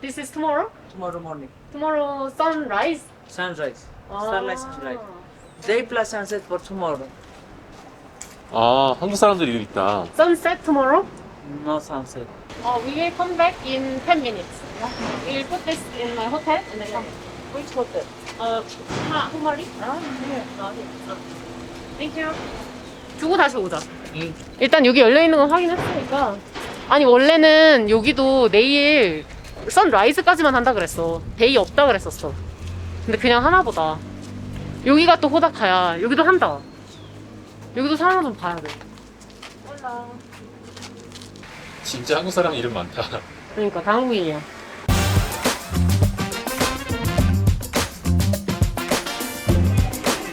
This is tomorrow? Tomorrow morning. Tomorrow sunrise? Sunrise. 아. Sunrise, sunrise. Day plus sunset for tomorrow. 아, 한국 사람들 이름 있다. Sunset tomorrow? No sunset. We will come back in 10 minutes. We will put this in my hotel and then come. Which hotel? Humari? Thank you. 두고 다시 오자. 일단 여기 열려있는 건 확인했으니까. 아니 원래는 여기도 내일 선라이즈까지만 한다 그랬어. 데이 없다 그랬었어. 근데 그냥 하나 보다. 여기가 또 호다카야. 여기도 한다. 여기도 사람 좀 봐야 돼. 몰라. 진짜 한국 사람 이름 많다. 그러니까 다 한국인이야.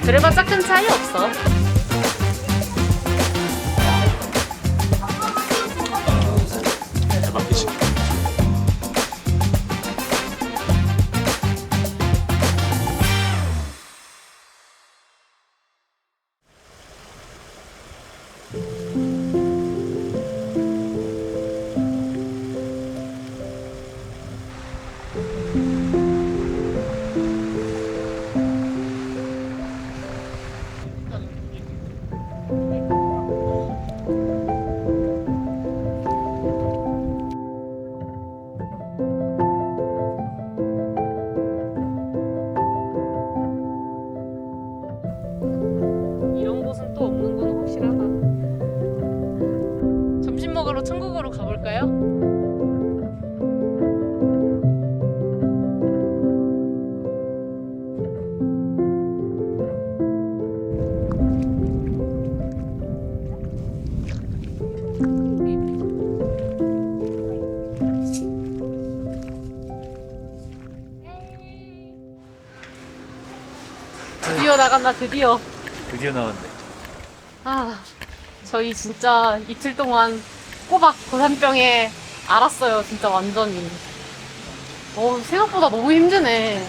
그래봤자 큰 차이 없어. 대박이지. 이런 곳은 또 없는 건 확실하다. 점심 먹으러 천국으로 가볼까요? 드디어 나간다, 드디어. 드디어 나왔네. 아, 저희 진짜 이틀 동안 꼬박 고산병에 앓았어요. 진짜 완전히. 생각보다 너무 힘드네.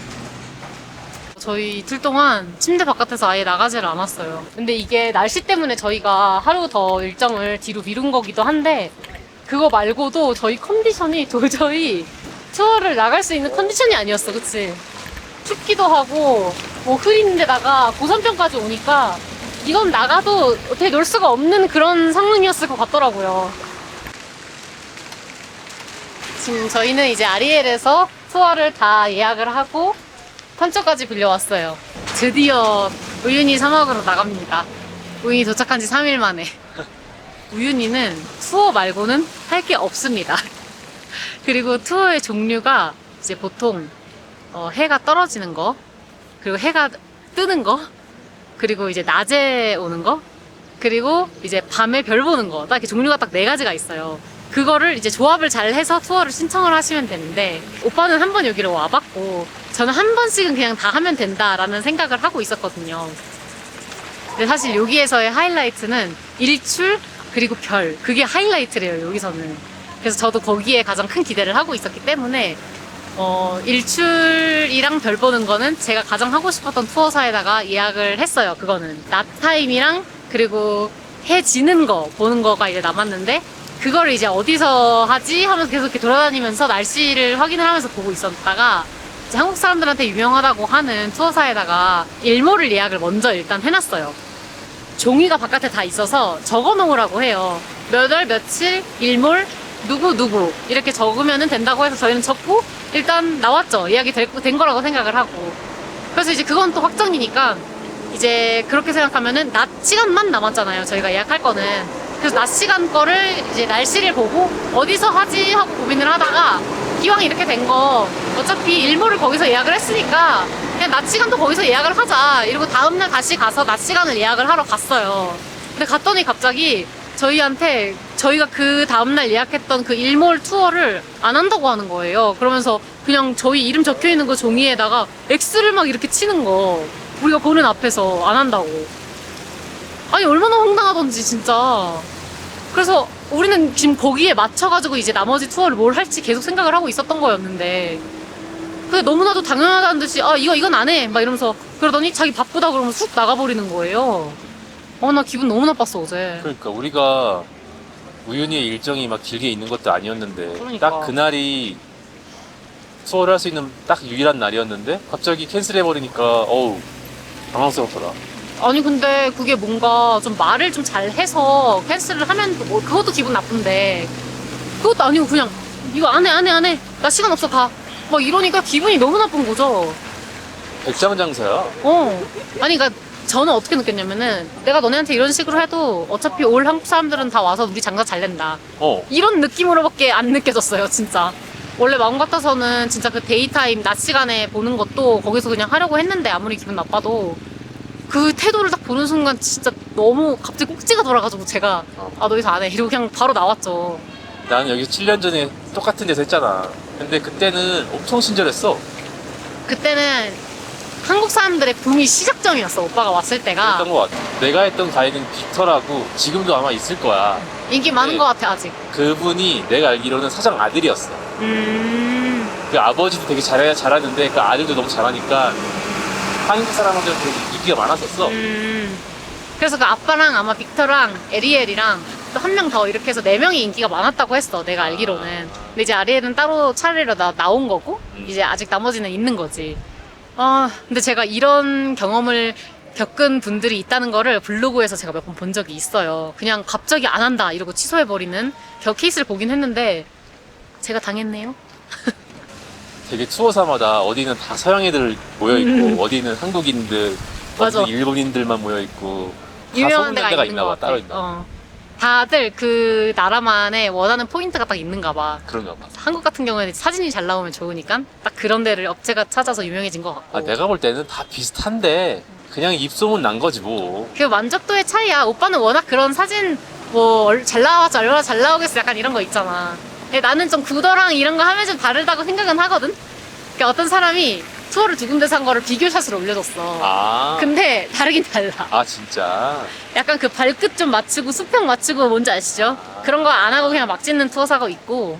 저희 이틀 동안 침대 바깥에서 아예 나가지를 않았어요. 근데 이게 날씨 때문에 저희가 하루 더 일정을 뒤로 미룬 거기도 한데 그거 말고도 저희 컨디션이 도저히 투어를 나갈 수 있는 컨디션이 아니었어. 그치? 춥기도 하고 뭐 흐린 데다가 고산병까지 오니까 이건 나가도 어떻게 놀 수가 없는 그런 상황이었을 것 같더라고요. 지금 저희는 이제 아리엘에서 투어를 다 예약을 하고 판초까지 빌려왔어요. 드디어 우윤희 사막으로 나갑니다. 우윤희 도착한 지 3일 만에. 우윤희는 투어 말고는 할 게 없습니다. 그리고 투어의 종류가 이제 보통 해가 떨어지는 거, 그리고 해가 뜨는 거, 그리고 이제 낮에 오는 거, 그리고 이제 밤에 별 보는 거, 딱 이렇게 종류가 딱 4가지가 있어요. 그거를 이제 조합을 잘 해서 투어를 신청을 하시면 되는데, 오빠는 한 번 여기로 와봤고 저는 한 번씩은 그냥 다 하면 된다라는 생각을 하고 있었거든요. 근데 사실 여기에서의 하이라이트는 일출 그리고 별, 그게 하이라이트래요 여기서는. 그래서 저도 거기에 가장 큰 기대를 하고 있었기 때문에 일출이랑 별 보는 거는 제가 가장 하고 싶었던 투어사에다가 예약을 했어요. 그거는 낮 타임이랑 그리고 해 지는 거 보는 거가 이제 남았는데, 그거를 이제 어디서 하지 하면서 계속 이렇게 돌아다니면서 날씨를 확인을 하면서 보고 있었다가 이제 한국 사람들한테 유명하다고 하는 투어사에다가 일몰을 예약을 먼저 일단 해놨어요. 종이가 바깥에 다 있어서 적어 놓으라고 해요. 몇 월 며칠 일몰 누구 이렇게 적으면 된다고 해서 저희는 적고 일단 나왔죠. 예약이 된 거라고 생각을 하고. 그래서 이제 그건 또 확정이니까 이제 그렇게 생각하면은 낮 시간만 남았잖아요. 저희가 예약할 거는. 그래서 낮 시간 거를 이제 날씨를 보고 어디서 하지 하고 고민을 하다가 기왕 이렇게 된 거 어차피 일몰을 거기서 예약을 했으니까 그냥 낮 시간도 거기서 예약을 하자 이러고 다음날 다시 가서 낮 시간을 예약을 하러 갔어요. 근데 갔더니 갑자기 저희한테 저희가 그 다음날 예약했던 그 일몰 투어를 안 한다고 하는 거예요. 그러면서 그냥 저희 이름 적혀 있는 그 종이에다가 X를 막 이렇게 치는 거, 우리가 보는 앞에서 안 한다고. 아니 얼마나 황당하던지 진짜. 그래서 우리는 지금 거기에 맞춰가지고 이제 나머지 투어를 뭘 할지 계속 생각을 하고 있었던 거였는데, 근데 너무나도 당연하다는 듯이 이건 안 해 막 이러면서 그러더니 자기 바쁘다 그러면 쑥 나가버리는 거예요. 나 기분 너무 나빴어 어제. 그러니까 우리가 우연히 일정이 막 길게 있는 것도 아니었는데 그러니까. 딱 그날이 투어를 할 수 있는 딱 유일한 날이었는데 갑자기 캔슬해버리니까 어우 당황스럽더라. 아니 근데 그게 뭔가 좀 말을 좀 잘해서 캔슬을 하면 뭐 그것도 기분 나쁜데, 그것도 아니고 그냥 이거 안 해 나 시간 없어 가 막 이러니까 기분이 너무 나쁜 거죠. 백장장사야. 아니 그러니까 저는 어떻게 느꼈냐면은 내가 너네한테 이런 식으로 해도 어차피 올 한국 사람들은 다 와서 우리 장사 잘 낸다 이런 느낌으로밖에 안 느껴졌어요 진짜. 원래 마음 같아서는 진짜 그 데이타임 낮 시간에 보는 것도 거기서 그냥 하려고 했는데, 아무리 기분 나빠도 그 태도를 딱 보는 순간 진짜 너무 갑자기 꼭지가 돌아가지고 제가 너 여기서 안 해 이러고 그냥 바로 나왔죠. 나는 여기 7년 전에 똑같은 데서 했잖아. 근데 그때는 엄청 친절했어. 그때는 한국 사람들의 붐이 시작점이었어. 오빠가 왔을 때가 그랬던 것 같아. 내가 했던 가이드는 빅터라고 지금도 아마 있을 거야. 인기 많은 네. 것 같아 아직. 그분이 내가 알기로는 사장 아들이었어. 그 아버지도 되게 잘하는데 그 아들도 너무 잘하니까 한국 사람한테는 되게 인기가 많았었어. 그래서 그 아빠랑 아마 빅터랑 에리엘이랑 또 한 명 더 이렇게 해서 4명이 인기가 많았다고 했어 내가 알기로는. 근데 이제 아리엘은 따로 차례로 나온 거고 이제 아직 나머지는 있는 거지. 근데 제가 이런 경험을 겪은 분들이 있다는 거를 블로그에서 제가 몇 번 본 적이 있어요. 그냥 갑자기 안 한다 이러고 취소해버리는 케이스를 보긴 했는데 제가 당했네요. 되게 투어사마다 어디는 다 서양 애들 모여있고 어디는 한국인들, 맞아. 어디는 일본인들만 모여있고 다 유명한 소문난 데가 데가 있는 있나 것 봐. 같아. 따로 있나. 다들 그 나라만의 원하는 포인트가 딱 있는가 봐. 그런가 봐. 한국 같은 경우에는 사진이 잘 나오면 좋으니까 딱 그런 데를 업체가 찾아서 유명해진 것 같고. 내가 볼 때는 다 비슷한데 그냥 입소문 난 거지 뭐. 그 만족도의 차이야. 오빠는 워낙 그런 사진 뭐 잘 나와서 얼마나 잘 나오겠어 약간 이런 거 있잖아. 근데 나는 좀 구도랑 이런 거 하면 좀 다르다고 생각은 하거든. 그러니까 어떤 사람이 투어를 두 군데서 한 거를 비교샷으로 올려줬어. 근데 다르긴 달라. 진짜? 약간 그 발끝 좀 맞추고 수평 맞추고 뭔지 아시죠? 그런 거 안 하고 그냥 막 찍는 투어사가 있고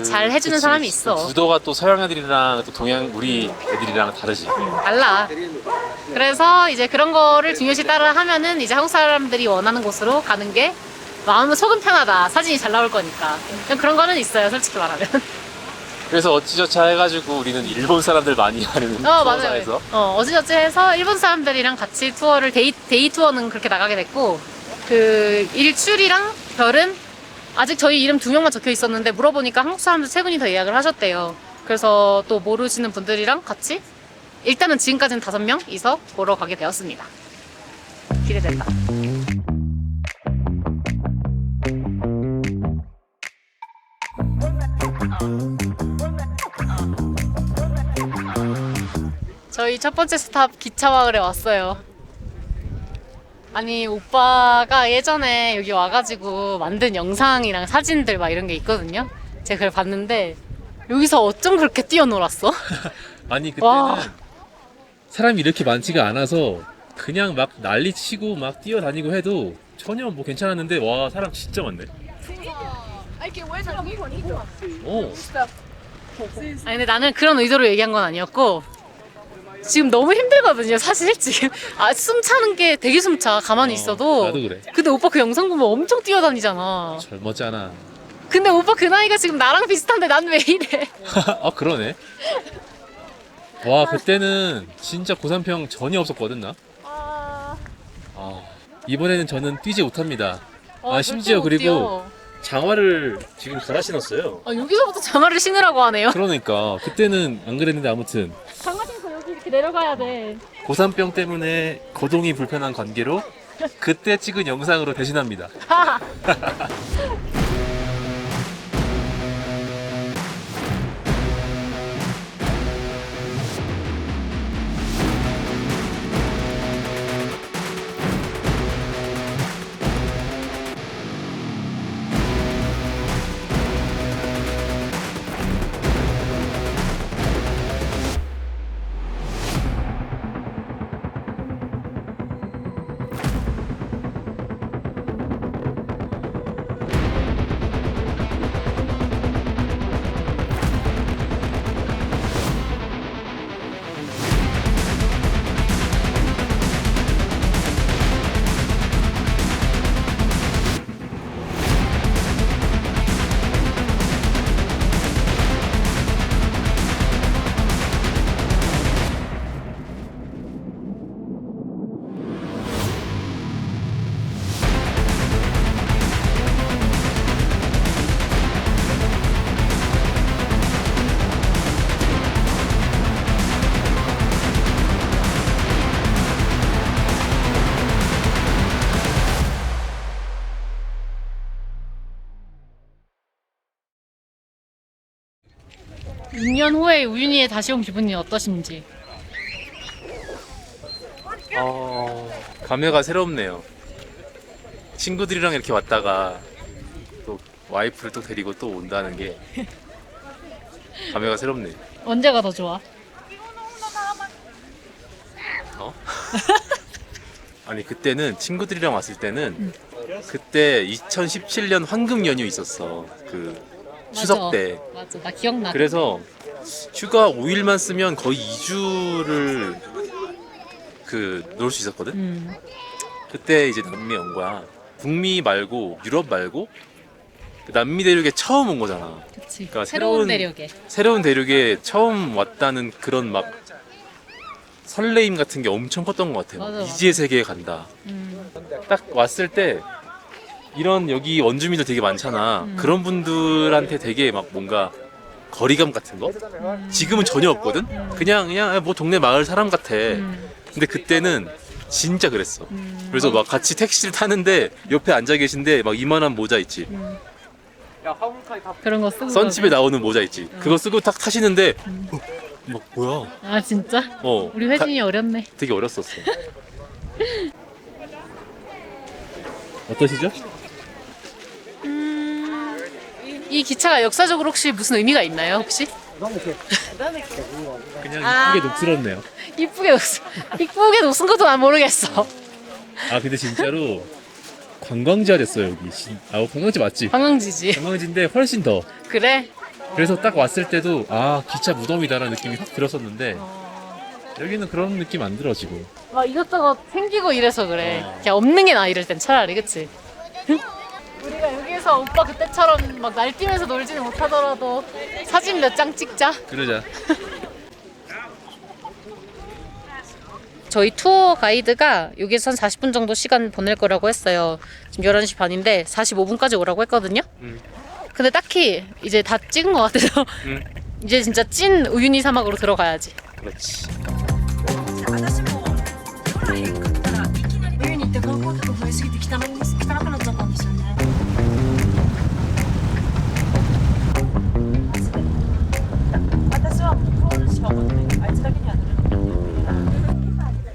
잘 해주는 사람이 있어. 구도가 또 서양 애들이랑 또 동양 우리 애들이랑 다르지. 달라. 그래서 이제 그런 거를 중요시 따라 하면은 이제 한국 사람들이 원하는 곳으로 가는 게 마음은 속은 편하다. 사진이 잘 나올 거니까. 그런 거는 있어요, 솔직히 말하면. 그래서 어찌저찌 해가지고 우리는 일본 사람들 많이 하는 투어사에서 맞아요. 어찌저찌 해서 일본 사람들이랑 같이 투어를 데이 투어는 그렇게 나가게 됐고, 그 일출이랑 별은 아직 저희 이름 2명만 적혀 있었는데 물어보니까 한국 사람들 3분이 더 예약을 하셨대요. 그래서 또 모르시는 분들이랑 같이 일단은 지금까지는 5명이서 보러 가게 되었습니다. 기대된다. 저희 첫 번째 스탑 기차마을에 왔어요. 아니 오빠가 예전에 여기 와가지고 만든 영상이랑 사진들 막 이런 게 있거든요. 제가 그걸 봤는데 여기서 어쩜 그렇게 뛰어놀았어? 아니 그때는 와. 사람이 이렇게 많지가 않아서 그냥 막 난리 치고 막 뛰어다니고 해도 전혀 뭐 괜찮았는데 와 사람 진짜 많네. 어. 아니 근데 나는 그런 의도로 얘기한 건 아니었고 지금 너무 힘들거든요 사실 지금. 아 숨 차는 게 되게 숨차 가만히 있어도. 나도 그래. 근데 오빠 그 영상 보면 엄청 뛰어다니잖아. 젊었잖아. 근데 오빠 그 나이가 지금 나랑 비슷한데 난 왜 이래. 아 그러네. 와 그때는 진짜 고산병 전혀 없었거든 나. 아 이번에는 저는 뛰지 못합니다. 아 심지어 그리고 장화를 지금 갈아 신었어요. 아 여기서부터 장화를 신으라고 하네요. 그러니까 그때는 안 그랬는데 아무튼 장화 신고 여기 이렇게 내려가야 돼. 고산병 때문에 거동이 불편한 관계로 그때 찍은 영상으로 대신합니다. 육 년 후에 우윤희에 다시 온 기분이 어떠신지. 감회가 새롭네요. 친구들이랑 이렇게 왔다가 또 와이프를 또 데리고 또 온다는 게 감회가 새롭네요. 언제가 더 좋아? 어? 아니 그때는 친구들이랑 왔을 때는 그때 2017년 황금 연휴 있었어. 그 추석 때. 맞아 나 기억나. 그래서 휴가 5일만 쓰면 거의 2주를 놀 수 있었거든. 그때 이제 남미 온 거야. 북미 말고 유럽 말고 남미 대륙에 처음 온 거잖아. 그치. 그러니까 새로운 대륙에 처음 왔다는 그런 막 설레임 같은 게 엄청 컸던 것 같아요. 맞아. 이지의 세계에 간다. 딱 왔을 때 이런 여기 원주민들 되게 많잖아. 그런 분들한테 되게 막 뭔가 거리감 같은 거? 지금은 전혀 없거든? 그냥 뭐 동네 마을 사람 같아. 근데 그때는 진짜 그랬어. 그래서 막 같이 택시를 타는데 옆에 앉아 계신데 막 이만한 모자 있지. 그런 거 쓰고. 선집에 나오는 모자 있지. 그거 쓰고 딱 타시는데 막 뭐야? 아 진짜? 어. 우리 회진이 어렸네. 되게 어렸었어. 어떠시죠? 이 기차가 역사적으로 혹시 무슨 의미가 있나요 혹시? 그냥 이쁘게 녹슬었네요. 이쁘게 녹슨 것도 난 모르겠어. 아 근데 진짜로 관광지가 됐어요 여기. 관광지 맞지? 관광지지. 관광지인데 훨씬 더. 그래? 그래서 딱 왔을 때도 아 기차 무덤이다라는 느낌이 확 들었었는데 여기는 그런 느낌 안 들어 지금. 막 이것저것 생기고 이래서 그래. 그냥 없는 게 나아 이럴 땐 차라리 그치? 우리가 여기에서 오빠 그때처럼 막 날뛰면서 놀지는 못하더라도 사진 몇 장 찍자. 그러자. 저희 투어 가이드가 여기서 한 40분 정도 시간 보낼 거라고 했어요. 지금 11시 반인데 45분까지 오라고 했거든요. 근데 딱히 이제 다 찍은 것 같아서 이제 진짜 찐 우유니 사막으로 들어가야지. 그렇지. 冬に行って観光客増えすぎて汚くなっちゃったんですよね。私はポールしか持ってない。あいつだけには塗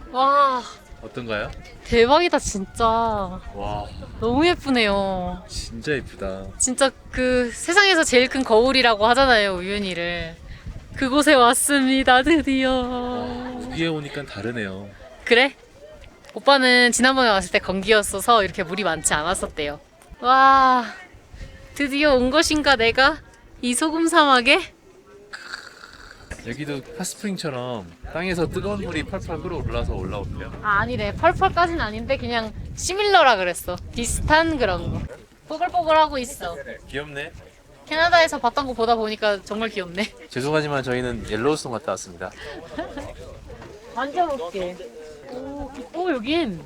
る。 와 어떤가요? 대박이다 진짜. 와 너무 예쁘네요. 진짜 예쁘다. 진짜 그 세상에서 제일 큰 거울이라고 하잖아요 우윤희를. 그곳에 왔습니다 드디어. 여기에 오니까 다르네요. 그래? 오빠는 지난번에 왔을 때 건기였어서 이렇게 물이 많지 않았었대요. 와, 드디어 온 것인가 내가? 이 소금 사막에? 여기도 핫스프링처럼 땅에서 뜨거운 물이 펄펄 끓어올라서 올라오대요. 아, 아니래. 펄펄까지는 아닌데 그냥 시밀러라 그랬어. 비슷한 그런 거. 뽀글뽀글하고 있어. 귀엽네. 캐나다에서 봤던 거 보다 보니까 정말 귀엽네. 죄송하지만 저희는 옐로우스톤 갔다 왔습니다. 만져볼게. 오, 여긴.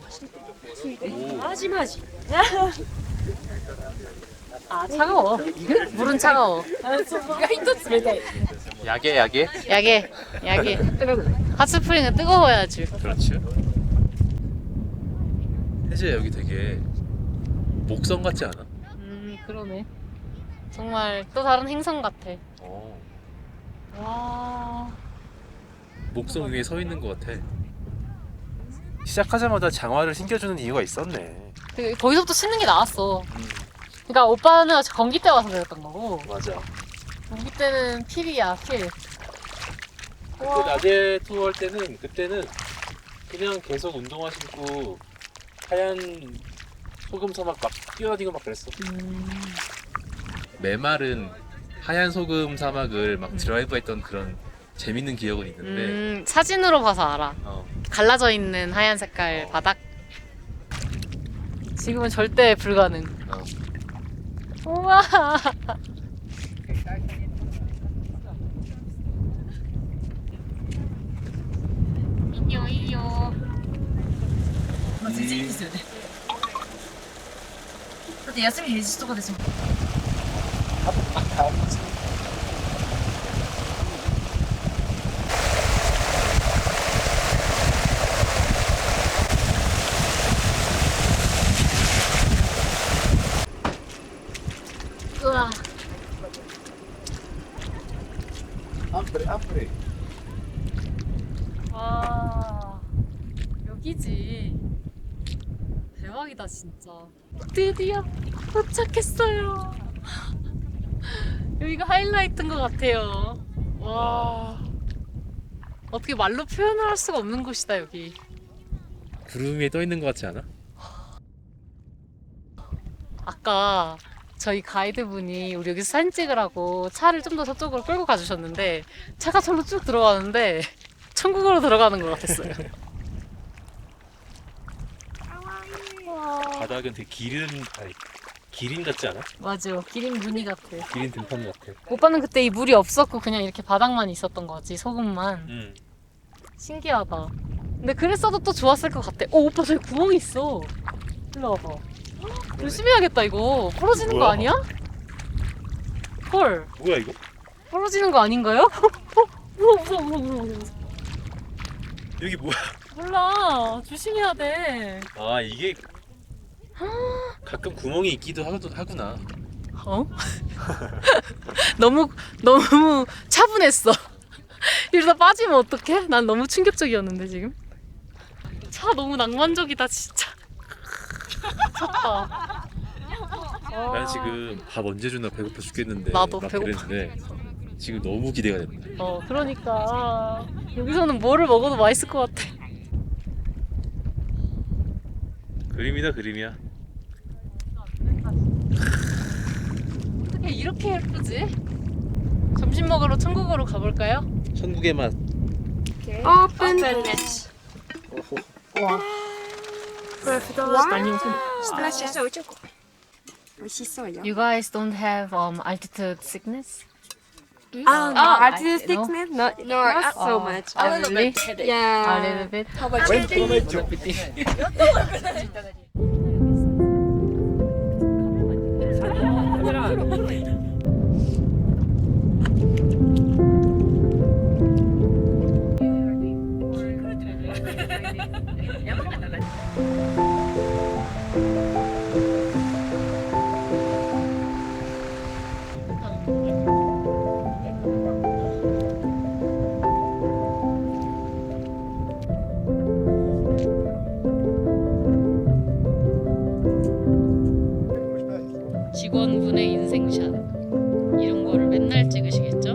마지막이. 아, 차가워. 물은 차가워. 야게. 야게. 핫스프링은 뜨거워야지. 그렇죠. 혜지야 여기 되게 목성 같지 않아? 그러네. 정말 또 다른 행성 같아. 와. 목성 위에 서 있는 것 같아. 시작하자마자 장화를 신겨주는 이유가 있었네. 거기서부터 신는 게 나았어. 그러니까 오빠는 건기 때 와서 그랬던 거고. 맞아. 건기 때는 필이야, 필. 그때 낮에 투어할 때는 그때는 그냥 계속 운동화 신고 하얀 소금 사막 막 뛰어다니고 막 그랬어. 메마른 하얀 소금 사막을 막 드라이브했던 그런 재밌는 기억은 있는데 사진으로 봐서 알아. 갈라져 있는 하얀 색깔 바닥. 지금은 절대 불가능. 우와. 이요.全然いいですよね。だって休み平日とかですもん。우와. 와, 여기지. 대박이다 진짜. 드디어 도착했어요. 여기가 하이라이트인 것 같아요. 와, 어떻게 말로 표현을 할 수가 없는 곳이다 여기. 구름 위에 떠 있는 것 같지 않아? 아까 저희 가이드분이 우리 여기서 사진 찍으라고 차를 좀 더 저쪽으로 끌고 가주셨는데 차가 절로 쭉 들어가는데 천국으로 들어가는 것 같았어요. 바닥은 되게 기린 같지 않아? 맞아, 기린 무늬 같아. 기린 등판 같아. 오빠는 그때 이 물이 없었고 그냥 이렇게 바닥만 있었던 거지, 소금만. 신기하다. 근데 그랬어도 또 좋았을 것 같아. 오빠 저기 구멍이 있어. 일로 와봐. 조심해야겠다 이거. 부러지는 뭐야? 거 아니야? 헐, 뭐야 이거? 부러지는 거 아닌가요? 무서워. 여기 뭐야? 몰라, 조심해야 돼. 아 이게 가끔 구멍이 있기도 하구나. 어? 너무 차분했어. 이러다 빠지면 어떡해? 난 너무 충격적이었는데 지금. 차 너무 낭만적이다 진짜. 미쳤다. 난 지금 밥 언제 주나 배고파 죽겠는데 나도 막 배고파. 그랬는데 지금 너무 기대가 된다. 그러니까 여기서는 뭐를 먹어도 맛있을 것 같아. 그림이다 그림이야. 어떻게 이렇게 예쁘지? 점심 먹으러 천국으로 가볼까요? 천국의 맛. Open it. 와. You guys don't have altitude sickness? Altitude sickness? Not so much. Really? Yeah. A little bit. How about you? 직원분의 인생샷 이런 거를 맨날 찍으시겠죠?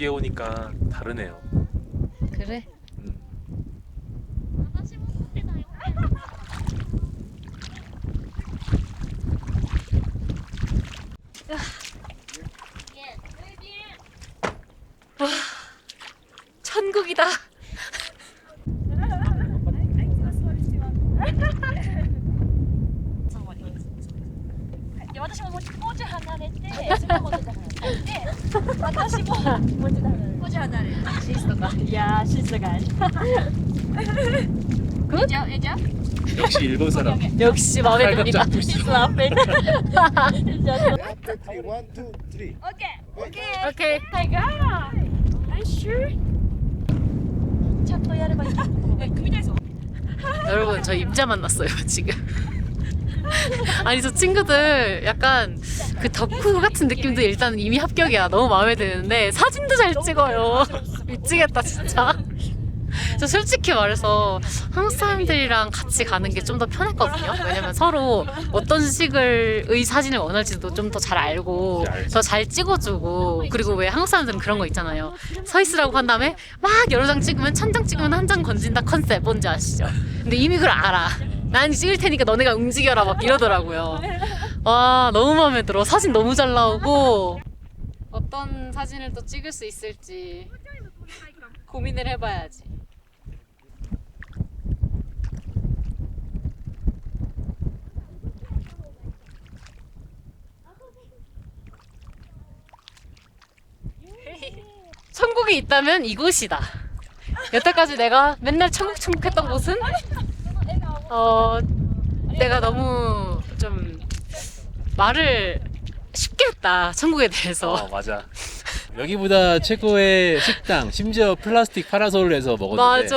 여기에 오니까 다르네요. 그래? 와, 천국이다. 私ももうちょい離れて、それをもうちょっと離れて、私ももうちょい離れて。いやー、静かに。じゃあ 역시 일본 사람. 역시 마음에 듭니다. She's laughing. 오케이. Hi girl. Are you sure? ちゃんとやればいい。組みたいぞ。 여러분, 저 임자 만났어요, 지금. 아니, 저 친구들 약간 그 덕후 같은 느낌도 일단 이미 합격이야. 너무 마음에 드는데 사진도 잘 찍어요. 미치겠다, 진짜. 저 솔직히 말해서 한국 사람들이랑 같이 가는 게 좀 더 편했거든요. 왜냐면 서로 어떤 식의 사진을 원할지도 좀 더 잘 알고 더 잘 찍어주고, 그리고 왜 한국 사람들은 그런 거 있잖아요. 서 있으라고 한 다음에 막 여러 장 찍으면 1000장 찍으면 한 장 건진다 컨셉 뭔지 아시죠? 근데 이미 그걸 알아. 난 찍을 테니까 너네가 움직여라 막 이러더라고요. 와, 너무 마음에 들어. 사진 너무 잘 나오고 어떤 사진을 또 찍을 수 있을지 고민을 해봐야지. 천국이 있다면 이곳이다. 여태까지 내가 맨날 천국 했던 곳은 내가 너무 좀 말을 쉽게 했다, 천국에 대해서. 맞아. 여기보다 최고의 식당, 심지어 플라스틱 파라솔에서 먹었는데 맞아.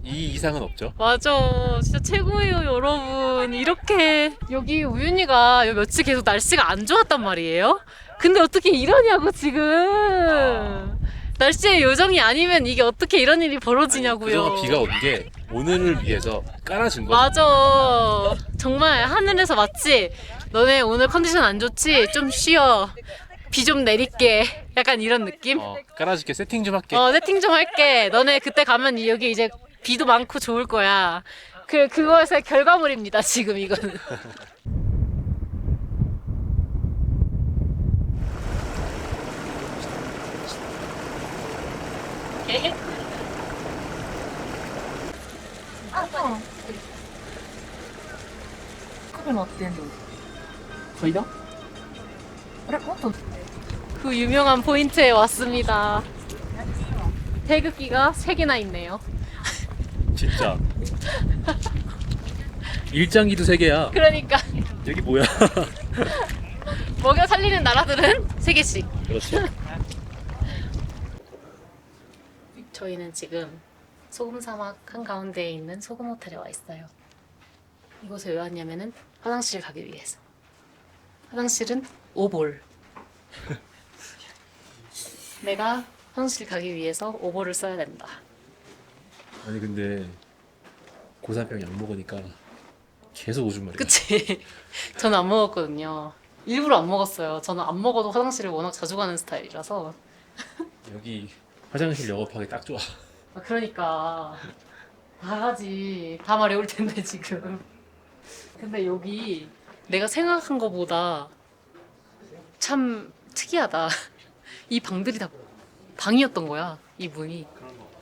이 이상은 없죠. 맞아. 진짜 최고예요, 여러분. 이렇게 여기 우윤이가 요 며칠 계속 날씨가 안 좋았단 말이에요. 근데 어떻게 이러냐고 지금. 날씨의 요정이 아니면 이게 어떻게 이런 일이 벌어지냐고요. 그동안 비가 온 게 오늘을 위해서 깔아준 거죠. 맞아. 정말 하늘에서 마치 너네 오늘 컨디션 안 좋지? 좀 쉬어. 비 좀 내릴게. 약간 이런 느낌? 깔아줄게. 세팅 좀 할게. 세팅 좀 할게. 너네 그때 가면 여기 이제 비도 많고 좋을 거야. 그거에서의 결과물입니다, 지금 이거는. 그건 어때? 저희요? 그 유명한 포인트에 왔습니다. 태극기가 3개나 있네요. 진짜. 일장기도 3개야. 그러니까 여기 뭐야? 먹여 살리는 나라들은 3개씩. 그렇지. 저희는 지금 소금 사막 한가운데에 있는 소금 호텔에 와 있어요. 이곳에 왜 왔냐면은 화장실 가기 위해서. 화장실은 5볼. 내가 화장실 가기 위해서 5볼을 써야 된다. 아니 근데 고산병 약 먹으니까 계속 오줌 마려. 그치? 저는 안 먹었거든요. 일부러 안 먹었어요. 저는 안 먹어도 화장실을 워낙 자주 가는 스타일이라서. 여기 화장실 영업하기 딱 좋아. 그러니까 다 가지. 다 마려울 텐데 지금. 근데 여기 내가 생각한 것보다 참 특이하다. 이 방들이 다 방이었던 거야. 이 문이.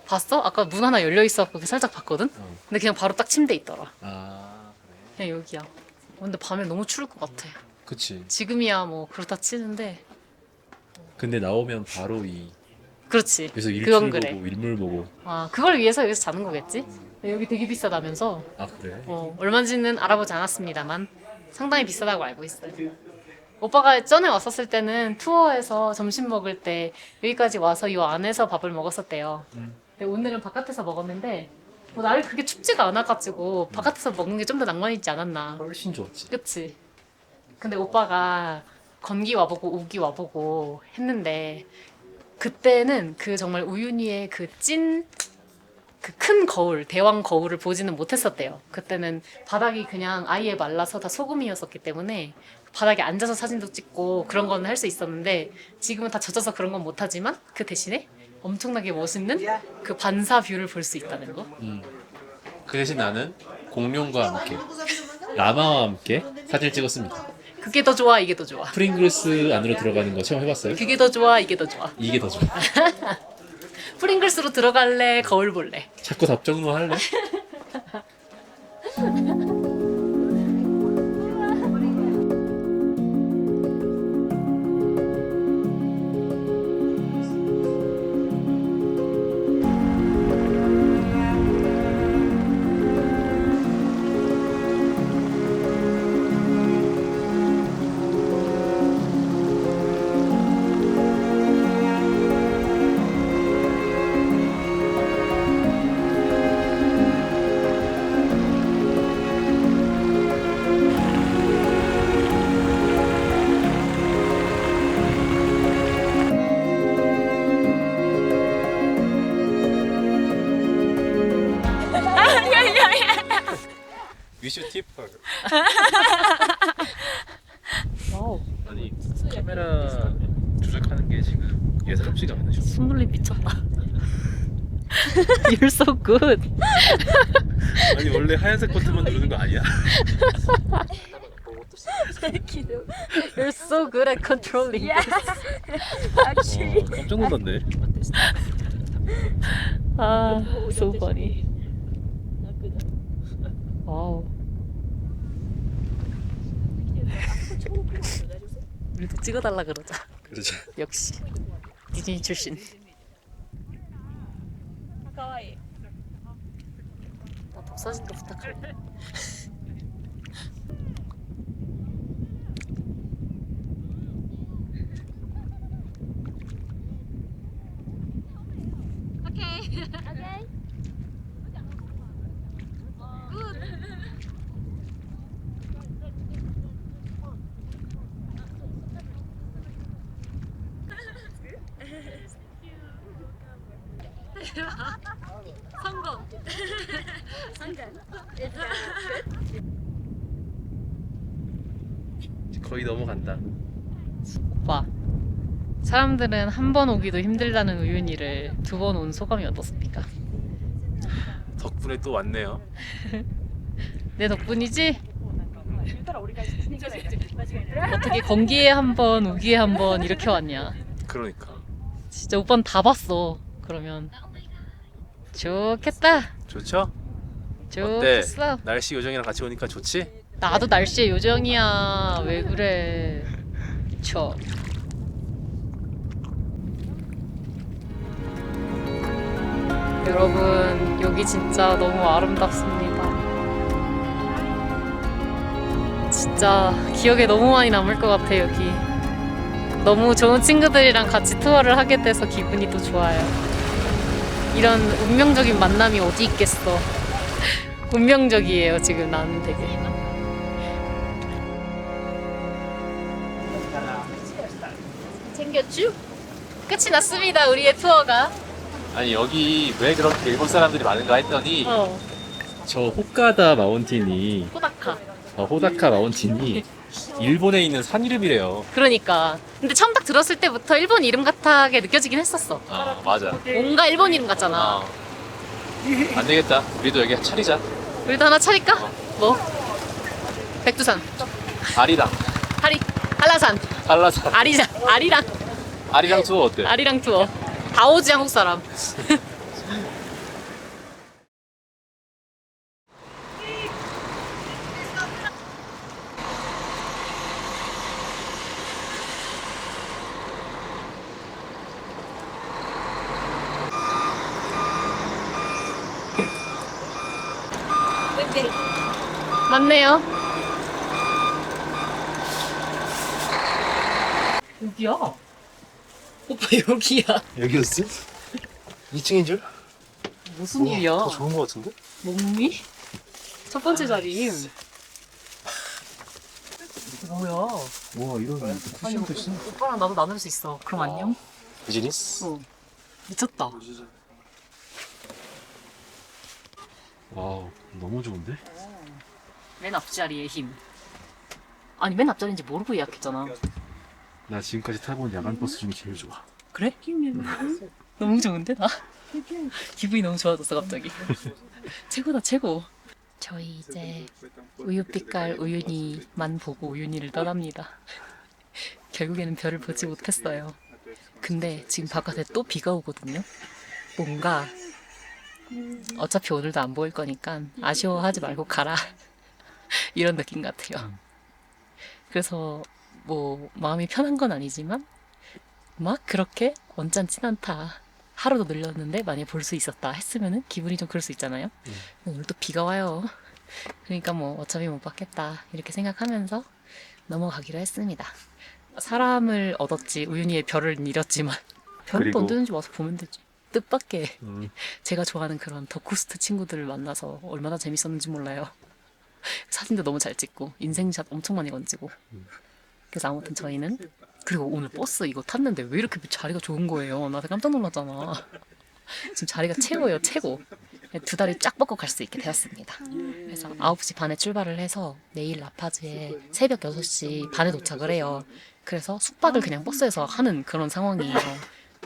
봤어? 아까 문 하나 열려 있어서 살짝 봤거든? 근데 그냥 바로 딱 침대 있더라. 아 그냥 여기야. 근데 밤에 너무 추울 것 같아. 그치. 지금이야 뭐 그렇다 치는데. 근데 나오면 바로 이 그렇지. 그래서 그건 일출 그래. 보고 일몰 보고. 아, 그걸 위해서 여기서 자는 거겠지? 여기 되게 비싸다면서. 아 그래? 얼마인지는 알아보지 않았습니다만 상당히 비싸다고 알고 있어요. 오빠가 전에 왔었을 때는 투어에서 점심 먹을 때 여기까지 와서 이 안에서 밥을 먹었었대요. 근데 오늘은 바깥에서 먹었는데 뭐 날이 그렇게 춥지가 않아가지고 바깥에서 먹는 게 좀 더 낭만 있지 않았나. 훨씬 좋았지. 그치? 근데 오빠가 건기 와보고 우기 와보고 했는데 그때는 그 정말 우윤희의 그 큰 거울, 대왕 거울을 보지는 못했었대요. 그때는 바닥이 그냥 아예 말라서 다 소금이었었기 때문에 바닥에 앉아서 사진도 찍고 그런 건 할 수 있었는데 지금은 다 젖어서 그런 건 못하지만 그 대신에 엄청나게 멋있는 그 반사 뷰를 볼 수 있다는 거. 그 대신 나는 공룡과 함께 라마와 함께 사진을 찍었습니다. 그게 더 좋아, 이게 더 좋아. 프링글스 안으로 들어가는 거 체험해봤어요? 그게 더 좋아, 이게 더 좋아. 이게 더 좋아. 프링글스로 들어갈래, 거울 볼래. 자꾸 답정로 할래? We should tip her. 아니 카메라 조작하는 게 지금 예사롭지가 않으셔. 손놀림 미쳤다. You're so good. 아니 원래 하얀색 버튼만 누르는 거 아니야? You're so good at controlling. 깜짝 놀랐네. 아, so funny. 와우. 우리도 찍어달라 그러자. 그러자. 역시 디즈니 출신. 나 독사진도 부탁할게. 성공. 거의 넘어간다. 오빠, 사람들은 한 번 오기도 힘들다는 우윤희를 2번 온 소감이 어떻습니까? 덕분에 또 왔네요. 내 덕분이지? 어떻게 건기에 한 번, 우기에 한 번 이렇게 왔냐? 그러니까. 진짜 오빠는 다 봤어. 그러면 좋겠다. 좋죠? 어때? 좋겠어. 날씨 요정이랑 같이 오니까 좋지? 나도 날씨의 요정이야. 왜 그래? 쳐. 여러분, 여기 진짜 너무 아름답습니다. 진짜 기억에 너무 많이 남을 것 같아, 여기. 너무 좋은 친구들이랑 같이 투어를 하게 돼서 기분이 또 좋아요. 이런 운명적인 만남이 어디 있겠어. 운명적이에요, 지금 나는 되게. 챙겼쥬? 끝이 났습니다, 우리의 투어가. 아니 여기 왜 그렇게 일본 사람들이 많은가 했더니 어, 저 호카다 마운틴이 호다카. 호다카 마운틴이 일본에 있는 산 이름이래요. 그러니까. 근데 처음 딱 들었을 때부터 일본 이름 같게 느껴지긴 했었어. 아 맞아. 뭔가 일본 이름 같잖아. 어. 안 되겠다. 우리도 여기 차리자. 우리도 하나 차릴까? 뭐? 백두산, 아리랑. 한라산, 한라산. 아리랑 투어 어때? 아리랑 투어. 다 오지 한국 사람. 맞네요. 여기야. 오빠 여기야. 여기였어? 2층인 줄? 무슨 일이야? 더 좋은 거 같은데? 몸이? 첫 번째 자리. 뭐야? 와 이런 쿠션도 있어. 오빠랑 나도 나눌 수 있어. 그럼 안녕? 비즈니스? 어. 미쳤다. 와우 너무 좋은데? 맨 앞자리의 힘. 아니 맨 앞자리인지 모르고 예약했잖아. 나 지금까지 타본 야간 버스 중에 제일 좋아. 그래? 너무 좋은데 나? 기분이 너무 좋아졌어 갑자기. 최고다 최고. 저희 이제 우유빛깔 우윤이만 보고 우윤이를 떠납니다. 결국에는 별을 보지 못했어요. 근데 지금 바깥에 또 비가 오거든요. 뭔가 어차피 오늘도 안 보일 거니까 아쉬워하지 말고 가라. 이런 느낌 같아요. 그래서 뭐 마음이 편한 건 아니지만 막 그렇게 언짢진 않다. 하루도 늘렸는데 만약에 볼 수 있었다 했으면은 기분이 좀 그럴 수 있잖아요. 오늘 또 비가 와요. 그러니까 뭐 어차피 못 받겠다 이렇게 생각하면서 넘어가기로 했습니다. 사람을 얻었지 우윤희의 별을 잃었지만 별은 그리고- 언제든지 와서 보면 되지. 뜻밖의 제가 좋아하는 그런 덕후스트 친구들을 만나서 얼마나 재밌었는지 몰라요. 사진도 너무 잘 찍고 인생샷 엄청 많이 건지고. 그래서 아무튼 저희는 그리고 오늘 버스 이거 탔는데 왜 이렇게 자리가 좋은 거예요. 나 깜짝 놀랐잖아. 지금 자리가 최고예요, 최고. 두 다리 쫙 뻗고 갈 수 있게 되었습니다. 그래서 9시 반에 출발을 해서 내일 라파즈에 새벽 6시 반에 도착을 해요. 그래서 숙박을 그냥 버스에서 하는 그런 상황이에요.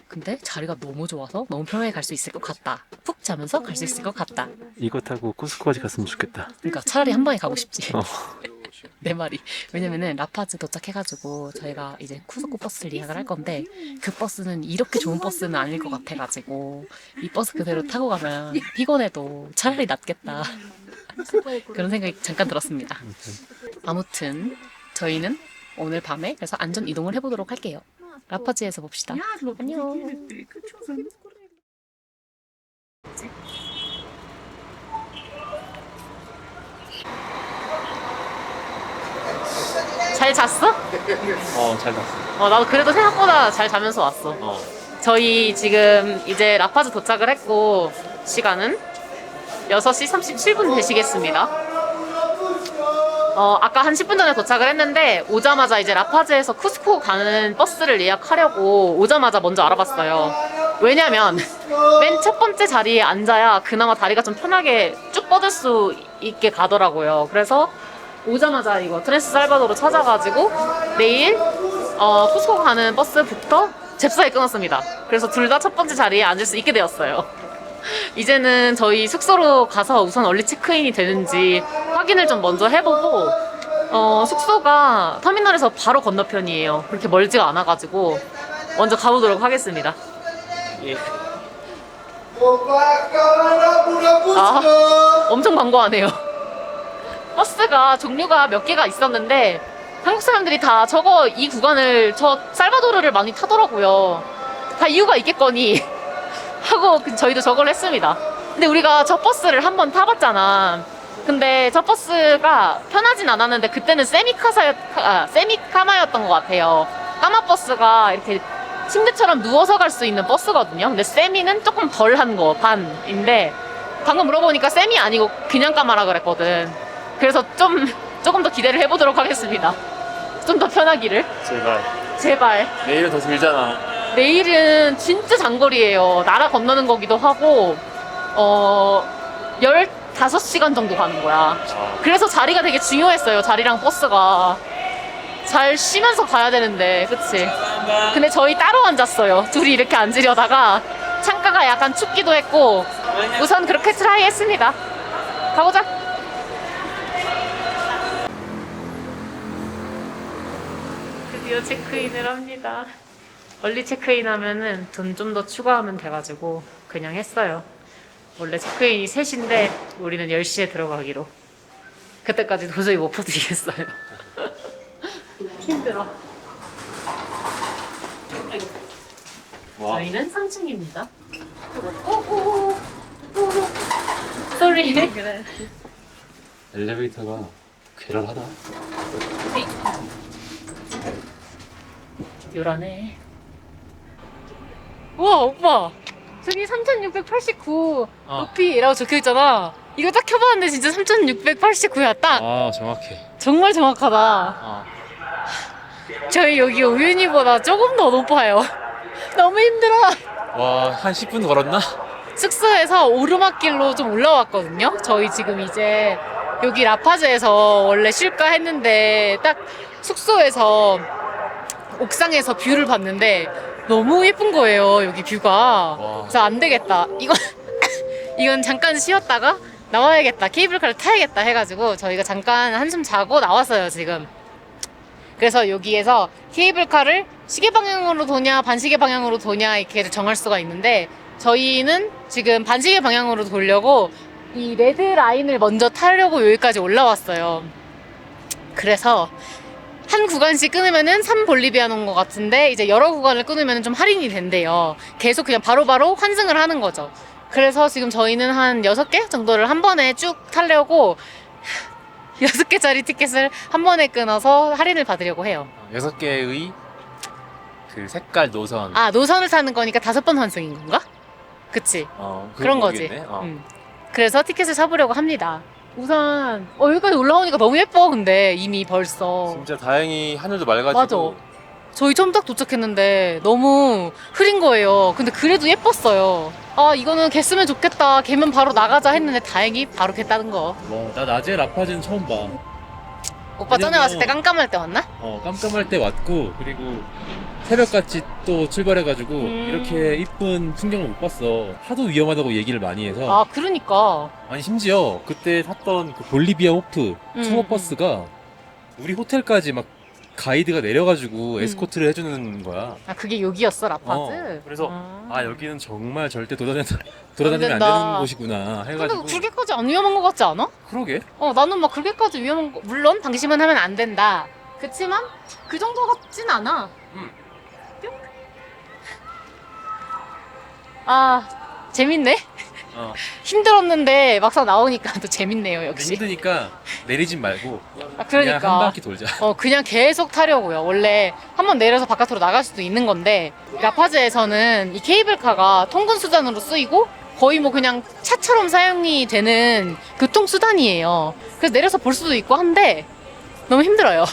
근데 자리가 너무 좋아서 너무 편하게 갈 수 있을 것 같다. 푹 자면서 갈 수 있을 것 같다. 이거 타고 쿠스코까지 갔으면 좋겠다. 그러니까 차라리 한 방에 가고 싶지. 어. 내 말이. 왜냐면은 라파즈 도착해가지고 저희가 이제 쿠스코 버스를 예약을 할 건데 그 버스는 이렇게 좋은 버스는 아닐 것 같아가지고 이 버스 그대로 타고 가면 피곤해도 차라리 낫겠다. 그런 생각이 잠깐 들었습니다. 아무튼 저희는 오늘 밤에 그래서 안전 이동을 해보도록 할게요. 라파즈에서 봅시다. 안녕. 잘 잤어? 잘 갔어. 나도 그래도 생각보다 잘 자면서 왔어. 저희 지금 이제 라파즈 도착을 했고 시간은 6시 37분 되시겠습니다. 아까 한 10분 전에 도착을 했는데 오자마자 이제 라파즈에서 쿠스코 가는 버스를 예약하려고 오자마자 먼저 알아봤어요. 왜냐면 맨 첫 번째 자리에 앉아야 그나마 다리가 좀 편하게 쭉 뻗을 수 있게 가더라고요. 그래서 오자마자 이거 트랜스 살바도르 찾아가지고 내일 쿠스코 가는 버스부터 잽싸게 끊었습니다. 그래서 둘 다 첫 번째 자리에 앉을 수 있게 되었어요. 이제는 저희 숙소로 가서 우선 얼리 체크인이 되는지 확인을 좀 먼저 해보고 숙소가 터미널에서 바로 건너편이에요. 그렇게 멀지가 않아가지고 먼저 가보도록 하겠습니다. 엄청 광고하네요. 버스가 종류가 몇 개가 있었는데 한국 사람들이 다 이 구간을 살바도르를 많이 타더라고요. 다 이유가 있겠거니 하고 저희도 저걸 했습니다. 근데 우리가 저 버스를 한번 타봤잖아. 근데 저 버스가 편하진 않았는데 그때는 세미카마였던 것 같아요. 까마 버스가 이렇게 침대처럼 누워서 갈 수 있는 버스거든요. 근데 세미는 조금 덜한 거 반인데 방금 물어보니까 세미 아니고 그냥 까마라 그랬거든. 그래서 조금 더 기대를 해보도록 하겠습니다. 좀 더 편하기를. 제발. 내일은 더 길잖아. 내일은 진짜 장거리예요. 나라 건너는 거기도 하고 15시간 정도 가는 거야. 그래서 자리가 되게 중요했어요. 자리랑 버스가 잘 쉬면서 가야 되는데, 그치? 근데 저희 따로 앉았어요. 둘이 이렇게 앉으려다가 창가가 약간 춥기도 했고 우선 그렇게 트라이 했습니다. 가보자. 드디어 체크인을 합니다. 얼리 체크인 하면은 돈 좀 더 추가하면 돼가지고 그냥 했어요. 원래 체크인이 3시인데 우리는 10시에 들어가기로. 그때까지 도저히 못 버티겠어요. 힘들어. 아이고. 저희는 3층입니다. 쏘리. 그래. 엘리베이터가 괴랄하다. 요란해. 우와 오빠 저기 3689 높이라고 적혀있잖아. 이거 딱 켜봤는데 진짜 3689야 딱. 정확해. 정말 정확하다. 저희 여기 우윤희보다 조금 더 높아요. 너무 힘들어. 와, 한 10분 걸었나? 숙소에서 오르막길로 좀 올라왔거든요. 저희 지금 이제 여기 라파즈에서 원래 쉴까 했는데 딱 숙소에서 옥상에서 뷰를 봤는데 너무 예쁜 거예요, 여기 뷰가. 그래서 안 되겠다. 이건 잠깐 쉬었다가 나와야겠다. 케이블카를 타야겠다 해가지고 저희가 잠깐 한숨 자고 나왔어요, 지금. 그래서 여기에서 케이블카를 시계 방향으로 도냐 반시계 방향으로 도냐 이렇게 정할 수가 있는데 저희는 지금 반시계 방향으로 돌려고 이 레드 라인을 먼저 타려고 여기까지 올라왔어요. 그래서 한 구간씩 끊으면은 3볼리비안 온 것 같은데 이제 여러 구간을 끊으면 좀 할인이 된대요. 계속 그냥 바로바로 환승을 하는 거죠. 그래서 지금 저희는 한 6개 정도를 한 번에 쭉 타려고 6개짜리 티켓을 한 번에 끊어서 할인을 받으려고 해요. 6개의 그 색깔 노선. 아, 노선을 타는 거니까 5번 환승인 건가? 그치? 그런 거지. 그래서 티켓을 사보려고 합니다. 우선 여기까지 올라오니까 너무 예뻐. 근데 이미 벌써 진짜 다행히 하늘도 맑아지고. 맞아. 저희 처음 딱 도착했는데 너무 흐린 거예요. 근데 그래도 예뻤어요. 아, 이거는 개 쓰면 좋겠다. 개면 바로 나가자 했는데 다행히 바로 개 따는 거. 나 낮에 라파즈는 처음 봐. 오빠 전에 왔을 때 깜깜할 때 왔나? 깜깜할 때 왔고, 그리고 새벽같이 또 출발해가지고 이렇게 이쁜 풍경을 못 봤어. 하도 위험하다고 얘기를 많이 해서. 아, 그러니까. 아니 심지어 그때 탔던 그 볼리비아 호프 투어버스가 우리 호텔까지 막 가이드가 내려가지고 에스코트를 해주는 거야. 아, 그게 여기였어, 라파즈? 그래서 여기는 정말 절대 돌아다니면 안 된다. 되는 곳이구나 해가지고. 근데 그렇게까지 안 위험한 것 같지 않아? 그러게. 나는 막 그렇게까지 위험한 거, 물론 방심은 하면 안 된다. 그치만 그 정도 같진 않아. 뿅. 아, 재밌네. 힘들었는데 막상 나오니까 또 재밌네요, 역시. 힘드니까 내리진 말고 아, 그냥 그러니까 한 바퀴 돌자. 그냥 계속 타려고요. 원래 한번 내려서 바깥으로 나갈 수도 있는 건데 라파즈에서는 이 케이블카가 통근 수단으로 쓰이고 거의 뭐 그냥 차처럼 사용이 되는 교통수단이에요. 그래서 내려서 볼 수도 있고 한데 너무 힘들어요.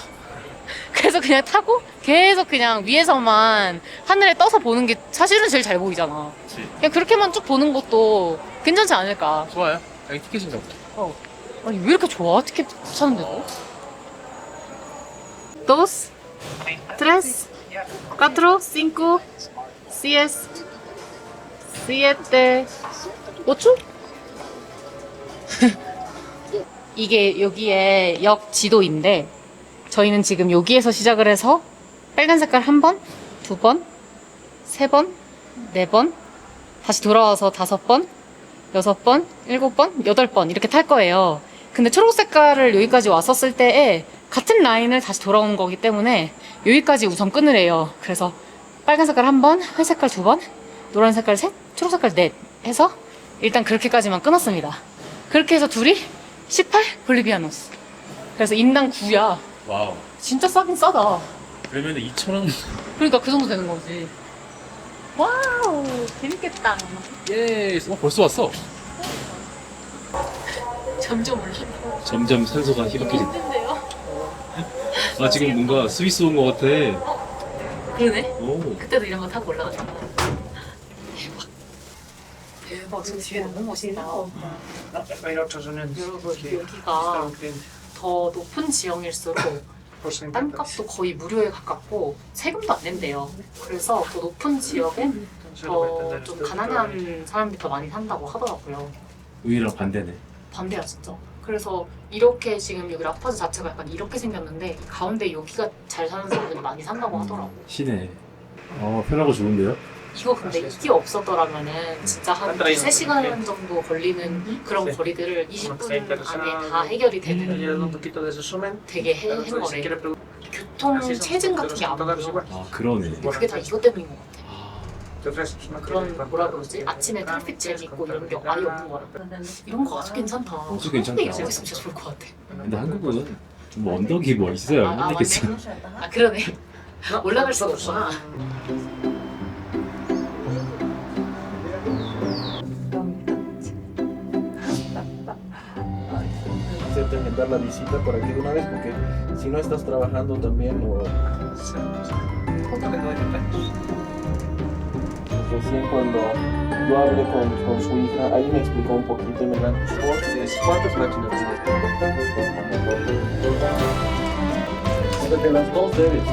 그래서 그냥 타고 계속 그냥 위에서만 하늘에 떠서 보는 게 사실은 제일 잘 보이잖아. 그치. 그냥 그렇게만 쭉 보는 것도 괜찮지 않을까. 좋아요. 여기 티켓인가 보다. 아니 왜 이렇게 좋아? 티켓 사는데도? Dos, tres, cuatro, cinco, seis, siete, ocho? 이게 여기에 역 지도인데 저희는 지금 여기에서 시작을 해서 빨간 색깔 1번, 2번, 3번, 4번, 다시 돌아와서 5번, 6번, 7번, 8번 이렇게 탈 거예요. 근데 초록 색깔을 여기까지 왔었을 때에 같은 라인을 다시 돌아오는 거기 때문에 여기까지 우선 끊으래요. 그래서 빨간 색깔 1번, 회색깔 2번, 노란 색깔 3, 초록 색깔 4 해서 일단 그렇게까지만 끊었습니다. 그렇게 해서 둘이 18 볼리비아노스. 그래서 인당 9야. 와우. 진짜 싸긴 싸다. 그러면 2,000원. 그러니까 그 정도 되는 거지. 와우, 재밌겠다. 예. 벌써 왔어. 점점 올라가. 점점 산소가 희박해진다. 힘든데요? 지금 뭔가 스위스 온 것 같아. 그러네. 오. 그때도 이런 거 타고 올라갔잖아. 대박. 대박. 저 뒤에 너무 멋있다. 여러분, 여기가 더 높은 지형일수록 땅값도 거의 무료에 가깝고 세금도 안 낸대요. 그래서 더 높은 지역에 더 좀 가난한 사람들이 더 많이 산다고 하더라고요. 우리랑 반대네. 반대야 진짜. 그래서 이렇게 지금 여기 라파즈 자체가 약간 이렇게 생겼는데 가운데 여기가 잘 사는 사람들이 많이 산다고 하더라고. 시내. 편하고 좋은데요? 이거 근데 이게 없었더라면은 진짜 한 3시간 정도 걸리는 그런 거리들을 20분 안에 다 해결이 되는 되게 행거래. 교통 체증 같은 게 안 보여. 그러네. 그게 다 이것 때문인 것 같아. 그런 뭐라 그러지? 아침에 트래픽 잼 있고 이런 게 아예 없는 거라. 이런 거 아주 괜찮다. 아주 괜찮다. 이런 거 있으면 진짜 좋을 것 같아. 근데 한국은 좀 언덕이 뭐 있어요. 안 되겠어. 맞네. 아 그러네. 올라갈 수가 없구나. Intenta agendar la visita por aquí de una vez porque si no estás trabajando también o recién cuando yo hablé con su hija ahí me explicó un poquito y me dan porque ¿Cuántas máquinas tienes? De las dos debes.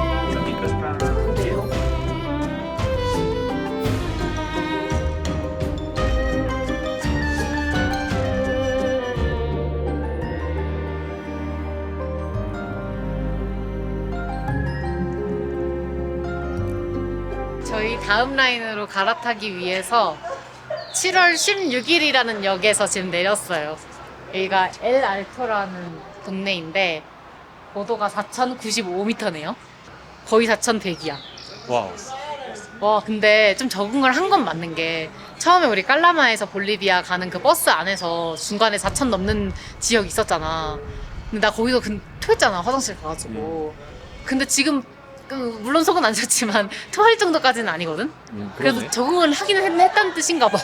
저희 다음 라인으로 갈아타기 위해서 7월 16일이라는 역에서 지금 내렸어요. 여기가 엘 알토라는 동네인데 고도가 4,095m네요. 거의 4,100이야. 와우. 와, 근데 좀 적응을 한 건 맞는 게 처음에 우리 깔라마에서 볼리비아 가는 그 버스 안에서 중간에 4,000 넘는 지역 있었잖아. 근데 나 거기서 토했잖아, 화장실 가가지고. 근데 지금 물론 속은 안 좋지만 토할 정도까지는 아니거든? 그래도 그러네. 적응을 하기는 했다는 뜻인가 봐.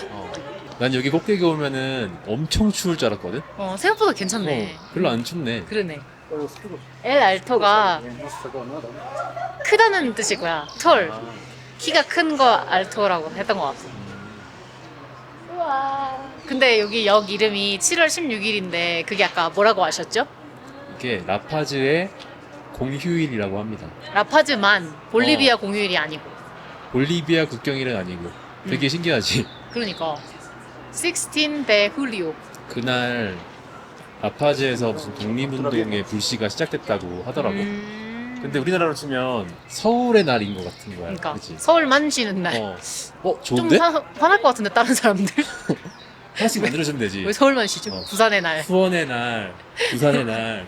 난 여기 꼭대기 오면은 엄청 추울 줄 알았거든? 생각보다 괜찮네. 별로 안 춥네. 그러네. 엘 알토가 크다는 뜻이고요. 톨. 키가 큰 거 알토라고 했던 것 같아. 우와. 근데 여기 역 이름이 7월 16일인데 그게 아까 뭐라고 하셨죠? 이게 라파즈의 공휴일이라고 합니다. 라파즈만 볼리비아 공휴일이 아니고. 볼리비아 국경일은 아니고. 되게 신기하지? 그러니까 16 de julio. 그날 라파즈에서 무슨 독립운동의 불씨가 시작됐다고 하더라고. 근데 우리나라로 치면 서울의 날인 것 같은 거야. 그러니까 그치? 서울만 쉬는 날. 좀 좀 화날 것 같은데 다른 사람들. 하나씩 만들어주면 되지. 왜 서울만 쉬죠? 부산의 날. 수원의 날, 부산의 날.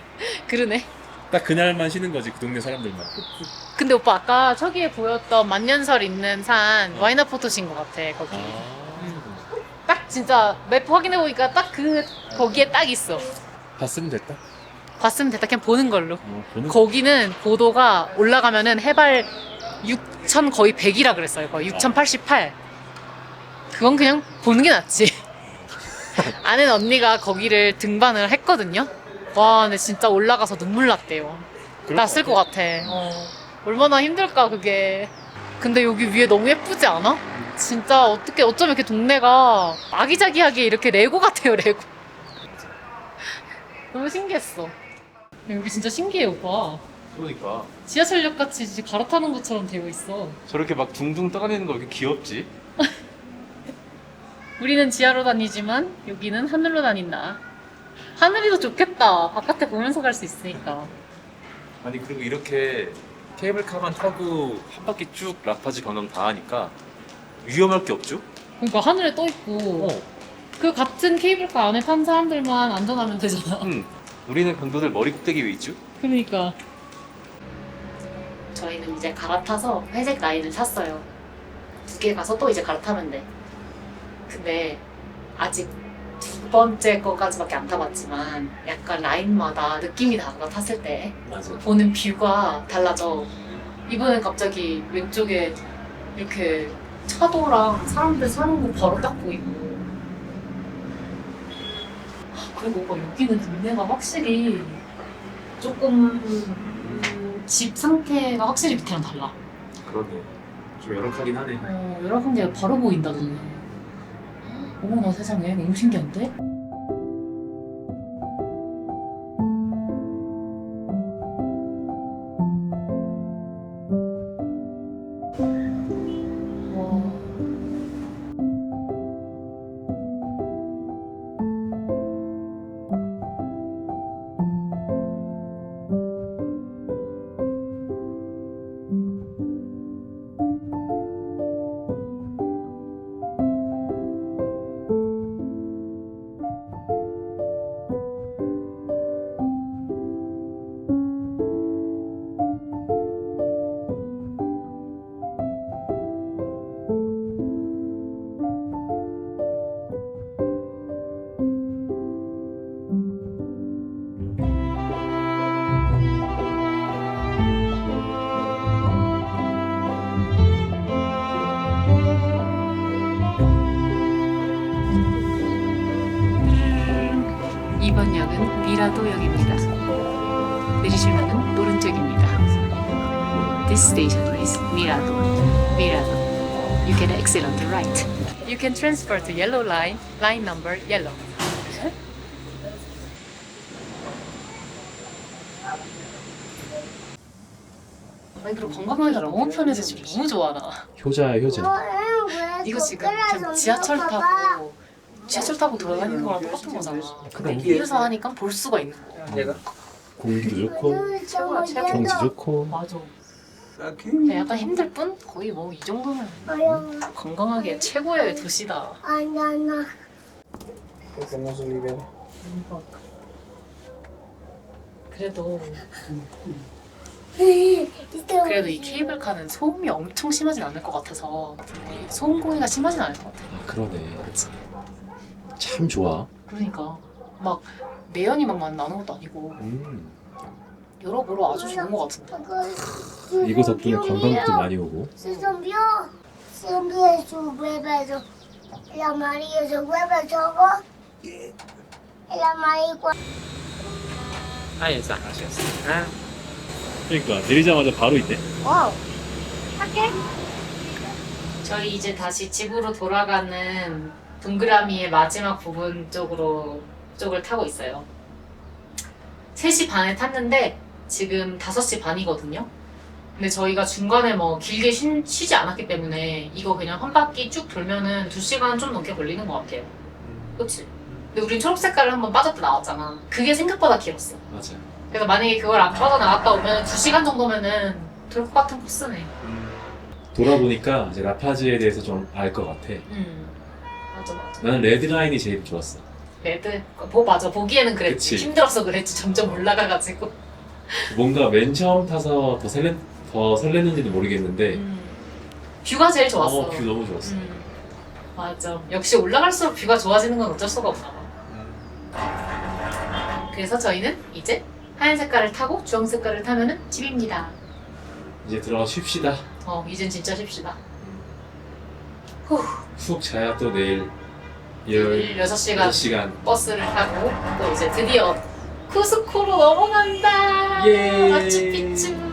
그러네. 딱 그날만 쉬는 거지, 그 동네 사람들만. 근데 오빠 아까 저기에 보였던 만년설 있는 산 와이나포토신 것 같아 거기. 딱 진짜 맵 확인해 보니까 딱 거기에 딱 있어. 봤으면 됐다. 봤으면 됐다. 그냥 보는 걸로. 보는 거기는 고도가 올라가면은 해발 6,000 거의 100이라 그랬어요. 거의 6,088. 그건 그냥 보는 게 낫지. 아는 언니가 거기를 등반을 했거든요. 와, 근데 진짜 올라가서 눈물 났대요. 났을 것 같아. 얼마나 힘들까 그게. 근데 여기 위에 너무 예쁘지 않아? 진짜 어쩜 이렇게 동네가 아기자기하게 이렇게 레고 같아요, 레고. 너무 신기했어. 여기 진짜 신기해, 오빠. 그러니까. 지하철역 같이 진짜 갈아타는 것처럼 되어 있어. 저렇게 막 둥둥 떠다니는 거 왜 이렇게 귀엽지? 우리는 지하로 다니지만 여기는 하늘로 다닌다. 하늘이 더 좋겠다. 바깥에 보면서 갈 수 있으니까. 아니, 그리고 이렇게 케이블카만 타고 한 바퀴 쭉 라파즈 경험 다 하니까 위험할 게 없죠? 그러니까 하늘에 떠 있고 그 같은 케이블카 안에 탄 사람들만 안전하면 되잖아. 우리는 강도들 머리 꼭대기 위에 있죠? 그러니까. 저희는 이제 갈아타서 회색 라인을 탔어요. 2개 가서 또 이제 갈아타면 돼. 근데 아직 2번째 거까지밖에 안 타봤지만 약간 라인마다 느낌이 달라. 탔을 때 맞아. 보는 뷰가 달라져. 이번엔 갑자기 왼쪽에 이렇게 차도랑 사람들 사는 거 바로 딱 보이고. 그리고 오빠 여기는 동네가 확실히 조금 집 상태가 확실히 밑에랑 달라. 그러네. 좀 열악하긴 하네. 열악한 게 바로 보인다 동네. 어머나 세상에, 너무 신기한데? 이번 역은 미라도역입니다. 내리실문은 오른쪽입니다. This station is Mirado. Mirado. You can exit on the right. You can transfer to yellow line, line number yellow. 아니 그리고 관광객이 너무 편해서 지금 너무 좋아 나. 효자야 효자. 이거 지금 그냥 지하철 타고 돌아다니는 거랑 똑같은 거잖아. 근데 위에서 하니까 볼 수가 있는 거. 공기도 좋고 경치 좋고. 맞아. 근데 약간 힘들 뿐 거의 뭐 이 정도면 건강하게 최고의 도시다. 그래도 이 케이블카는 소음이 엄청 심하진 않을 것 같아서 소음 공해가 심하진 않을 것 같아. 아 그러네. 참 좋아. 그러니까 막 매연이 막 많이 나는 것도 아니고 여러모로 아주 좋은 것 같은데. 이거 덕분에 관광객도 많이 오고. 그러니까 내리자마자 바로 있네. 와우. 할게. 저희 이제 다시 집으로 돌아가는 동그라미의 마지막 부분 쪽을 타고 있어요. 3시 반에 탔는데 지금 5시 반이거든요. 근데 저희가 중간에 뭐 길게 쉬지 않았기 때문에 이거 그냥 한 바퀴 쭉 돌면은 2시간 좀 넘게 걸리는 것 같아요. 그치? 근데 우린 초록색깔을 한번 빠졌다 나왔잖아. 그게 생각보다 길었어. 맞아. 그래서 만약에 그걸 안 빠져나갔다 오면 2시간 정도면은 될 것 같은 코스네. 돌아보니까 이제 라파즈에 대해서 좀 알 것 같아. 맞아. 나는 레드라인이 제일 좋았어. 레드? 맞아. 보기에는 그랬지. 그치. 힘들어서 그랬지. 점점 올라가가지고. 뭔가 맨 처음 타서 더 설렜는지도 모르겠는데 뷰가 제일 좋았어. 뷰 너무 좋았어. 맞아. 역시 올라갈수록 뷰가 좋아지는 건 어쩔 수가 없나 봐. 그래서 저희는 이제 하얀 색깔을 타고 주황 색깔을 타면은 집입니다. 이제 들어가 쉽시다. 이젠 진짜 쉽시다. 푹 자야 또 내일 6시간 버스를 타고 또 이제 드디어 쿠스코로 넘어간다. 예. 마추픽추.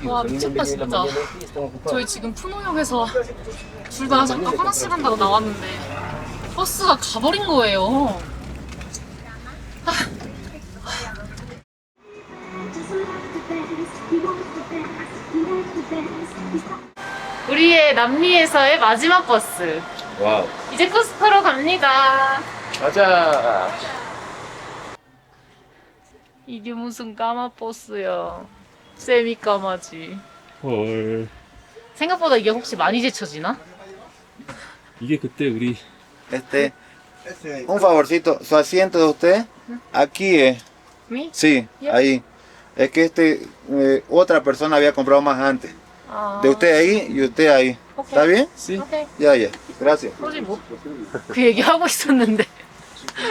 와 미쳤다 진짜. 저희 지금 푸노역에서 둘 다 잠깐 화장실 간다고 나왔는데 버스가 가버린 거예요. 우리의 남미에서의 마지막 버스. 와우. 이제 쿠스코로 갑니다. 가자. 이게 무슨 까마 버스야. 세미 까마지. 헐. 생각보다 이게 혹시 많이 제쳐지나? 이게 그때 우리 Un favorcito, su asiento de usted, aquí es. ¿Mi? Sí, ahí. Es que otra persona había comprado más antes. De usted ahí y usted ahí. ¿Está bien? Sí. 오케이. Ya, ya. Gracias. 그러지 뭐. 그 얘기 하고 있었는데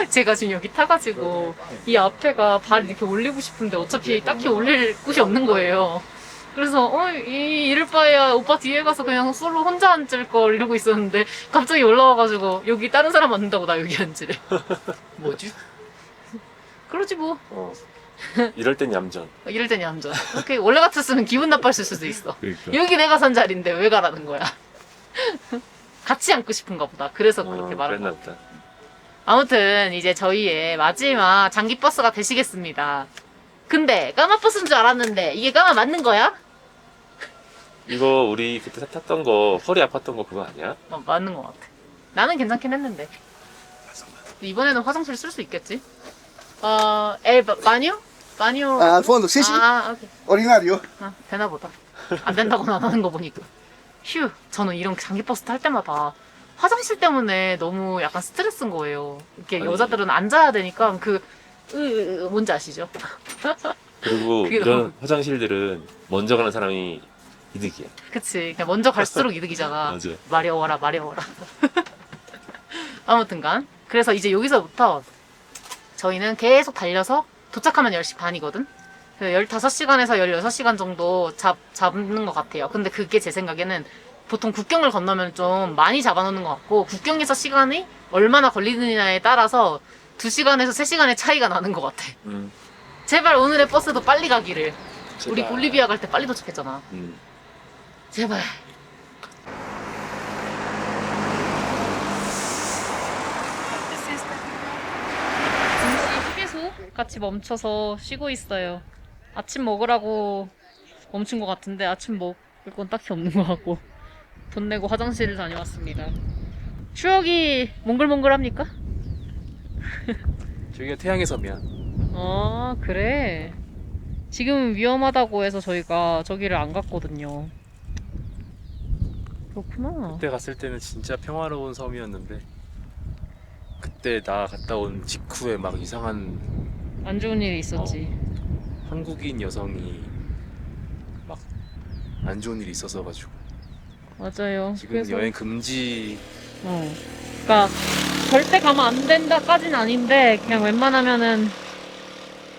제가 지금 여기 타가지고 이 앞에가 발 이렇게 올리고 싶은데 어차피 딱히 올릴 곳이 없는 거예요. 그래서 이럴 바에야 오빠 뒤에 가서 그냥 솔로 혼자 앉을 걸 이러고 있었는데 갑자기 올라와가지고 여기 다른 사람 앉는다고 나 여기 앉으래. 뭐지? 그러지 뭐. 이럴 땐 얌전. 이럴 땐 얌전. 오케이. 원래 같았으면 기분 나빴을 수도 있어. 그러니까. 여기 내가 산 자리인데 왜 가라는 거야. 같이 앉고 싶은가 보다. 그래서 그렇게 말한 거. 보다. 아무튼 이제 저희의 마지막 장기 버스가 되시겠습니다. 근데 까마 버스인 줄 알았는데 이게 까마 맞는 거야? 이거 우리 그때 탔던 거 허리 아팠던 거 그거 아니야? 맞는 것 같아. 나는 괜찮긴 했는데. 이번에는 화장실 쓸 수 있겠지? ¿El baño? 마니오. Ah, al fondo, sí, sí. 아, 오케이. Ordinario. 아, 되나 보다. 안 된다고는 안 하는 거 보니까. 휴, 저는 이런 장기버스 탈 때마다 화장실 때문에 너무 약간 스트레스인 거예요. 이렇게 아니. 여자들은 앉아야 되니까 뭔지 아시죠? 그리고 그게 이런 너무- 화장실들은 먼저 가는 사람이 이득이야. 그치. 그냥 먼저 갈수록 이득이잖아. 맞아. 마려워라, 마려워라. 아무튼간. 그래서 이제 여기서부터 저희는 계속 달려서 도착하면 10시 반이거든? 15시간에서 16시간 정도 잡는 것 같아요. 근데 그게 제 생각에는 보통 국경을 건너면 좀 많이 잡아놓는 것 같고, 국경에서 시간이 얼마나 걸리느냐에 따라서 2시간에서 3시간의 차이가 나는 것 같아. 제발 오늘의 버스도 빨리 가기를. 우리 제발. 볼리비아 갈 때 빨리 도착했잖아. 제발. 잠시 휴게소 같이 멈춰서 쉬고 있어요. 아침 먹으라고 멈춘 것 같은데 아침 먹을 건 딱히 없는 것 같고 돈 내고 화장실을 다녀왔습니다. 추억이 몽글몽글합니까? 저기가 태양의 섬이야. 아, 그래. 지금 위험하다고 해서 저희가 저기를 안 갔거든요. 그렇구나. 그때 갔을 때는 진짜 평화로운 섬이었는데 그때 나 갔다 온 직후에 막 이상한 안 좋은 일이 있었지. 한국인 여성이 막 안 좋은 일이 있어서 가지고 맞아요. 지금 여행 금지. 그러니까 절대 가면 안 된다까진 아닌데 그냥 웬만하면은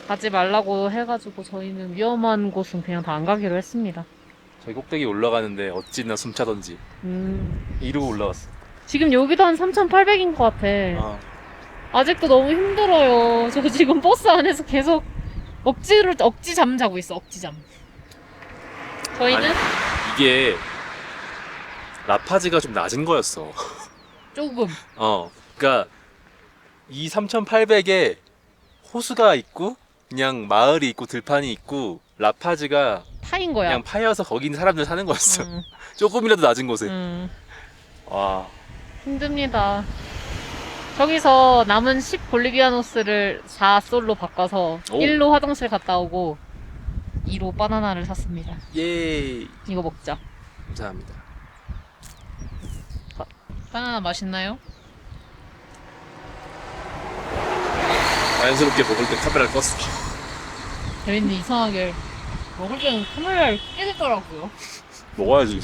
가지 말라고 해가지고 저희는 위험한 곳은 그냥 다 안 가기로 했습니다. 저기 꼭대기 올라가는데 어찌나 숨차던지 이러고 올라갔어. 지금 여기도 한 3,800인 것 같아. 아직도 너무 힘들어요. 저 지금 버스 안에서 계속 억지잠 자고 있어. 억지잠. 저희는 아니, 이게 라파즈가 좀 낮은 거였어. 조금. 그러니까 이 3,800에 호수가 있고 그냥 마을이 있고 들판이 있고 라파즈가 파인 거야. 그냥 파여서 거기 있는 사람들 사는 거였어. 조금이라도 낮은 곳에. 와. 힘듭니다. 저기서 남은 10 볼리비아노스를 4솔로 바꿔서 오. 1로 화장실 갔다 오고 2로 바나나를 샀습니다. 예. 이거 먹자. 감사합니다. 바나나 맛있나요? 자연스럽게 먹을 때 카메라를 껐어. 재밌는데 이상하게 먹을 때는 카메라를 끄게 되더라고요. 먹어야지.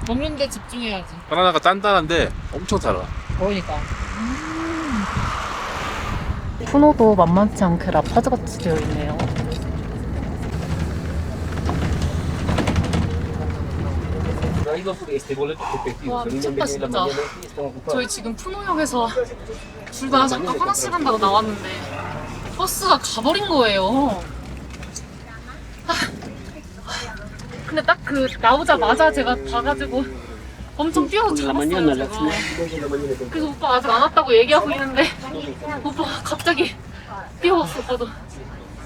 먹는데 집중해야지. 바나나가 단단한데 엄청 달아. 그러니까. 푸노도 만만치 않게 라파즈 같이 되어 있네요. 와, 미쳤다 진짜. 저희 지금 푸노역에서 둘 다 잠깐 화장실 간다고 나왔는데 버스가 가버린 거예요. 근데 딱 나오자마자 제가 봐가지고 엄청 뛰어서 잡았어요, 제가. 그래서 오빠 아직 안 왔다고 얘기하고 있는데 오빠가 갑자기 뛰어왔어, 오빠도.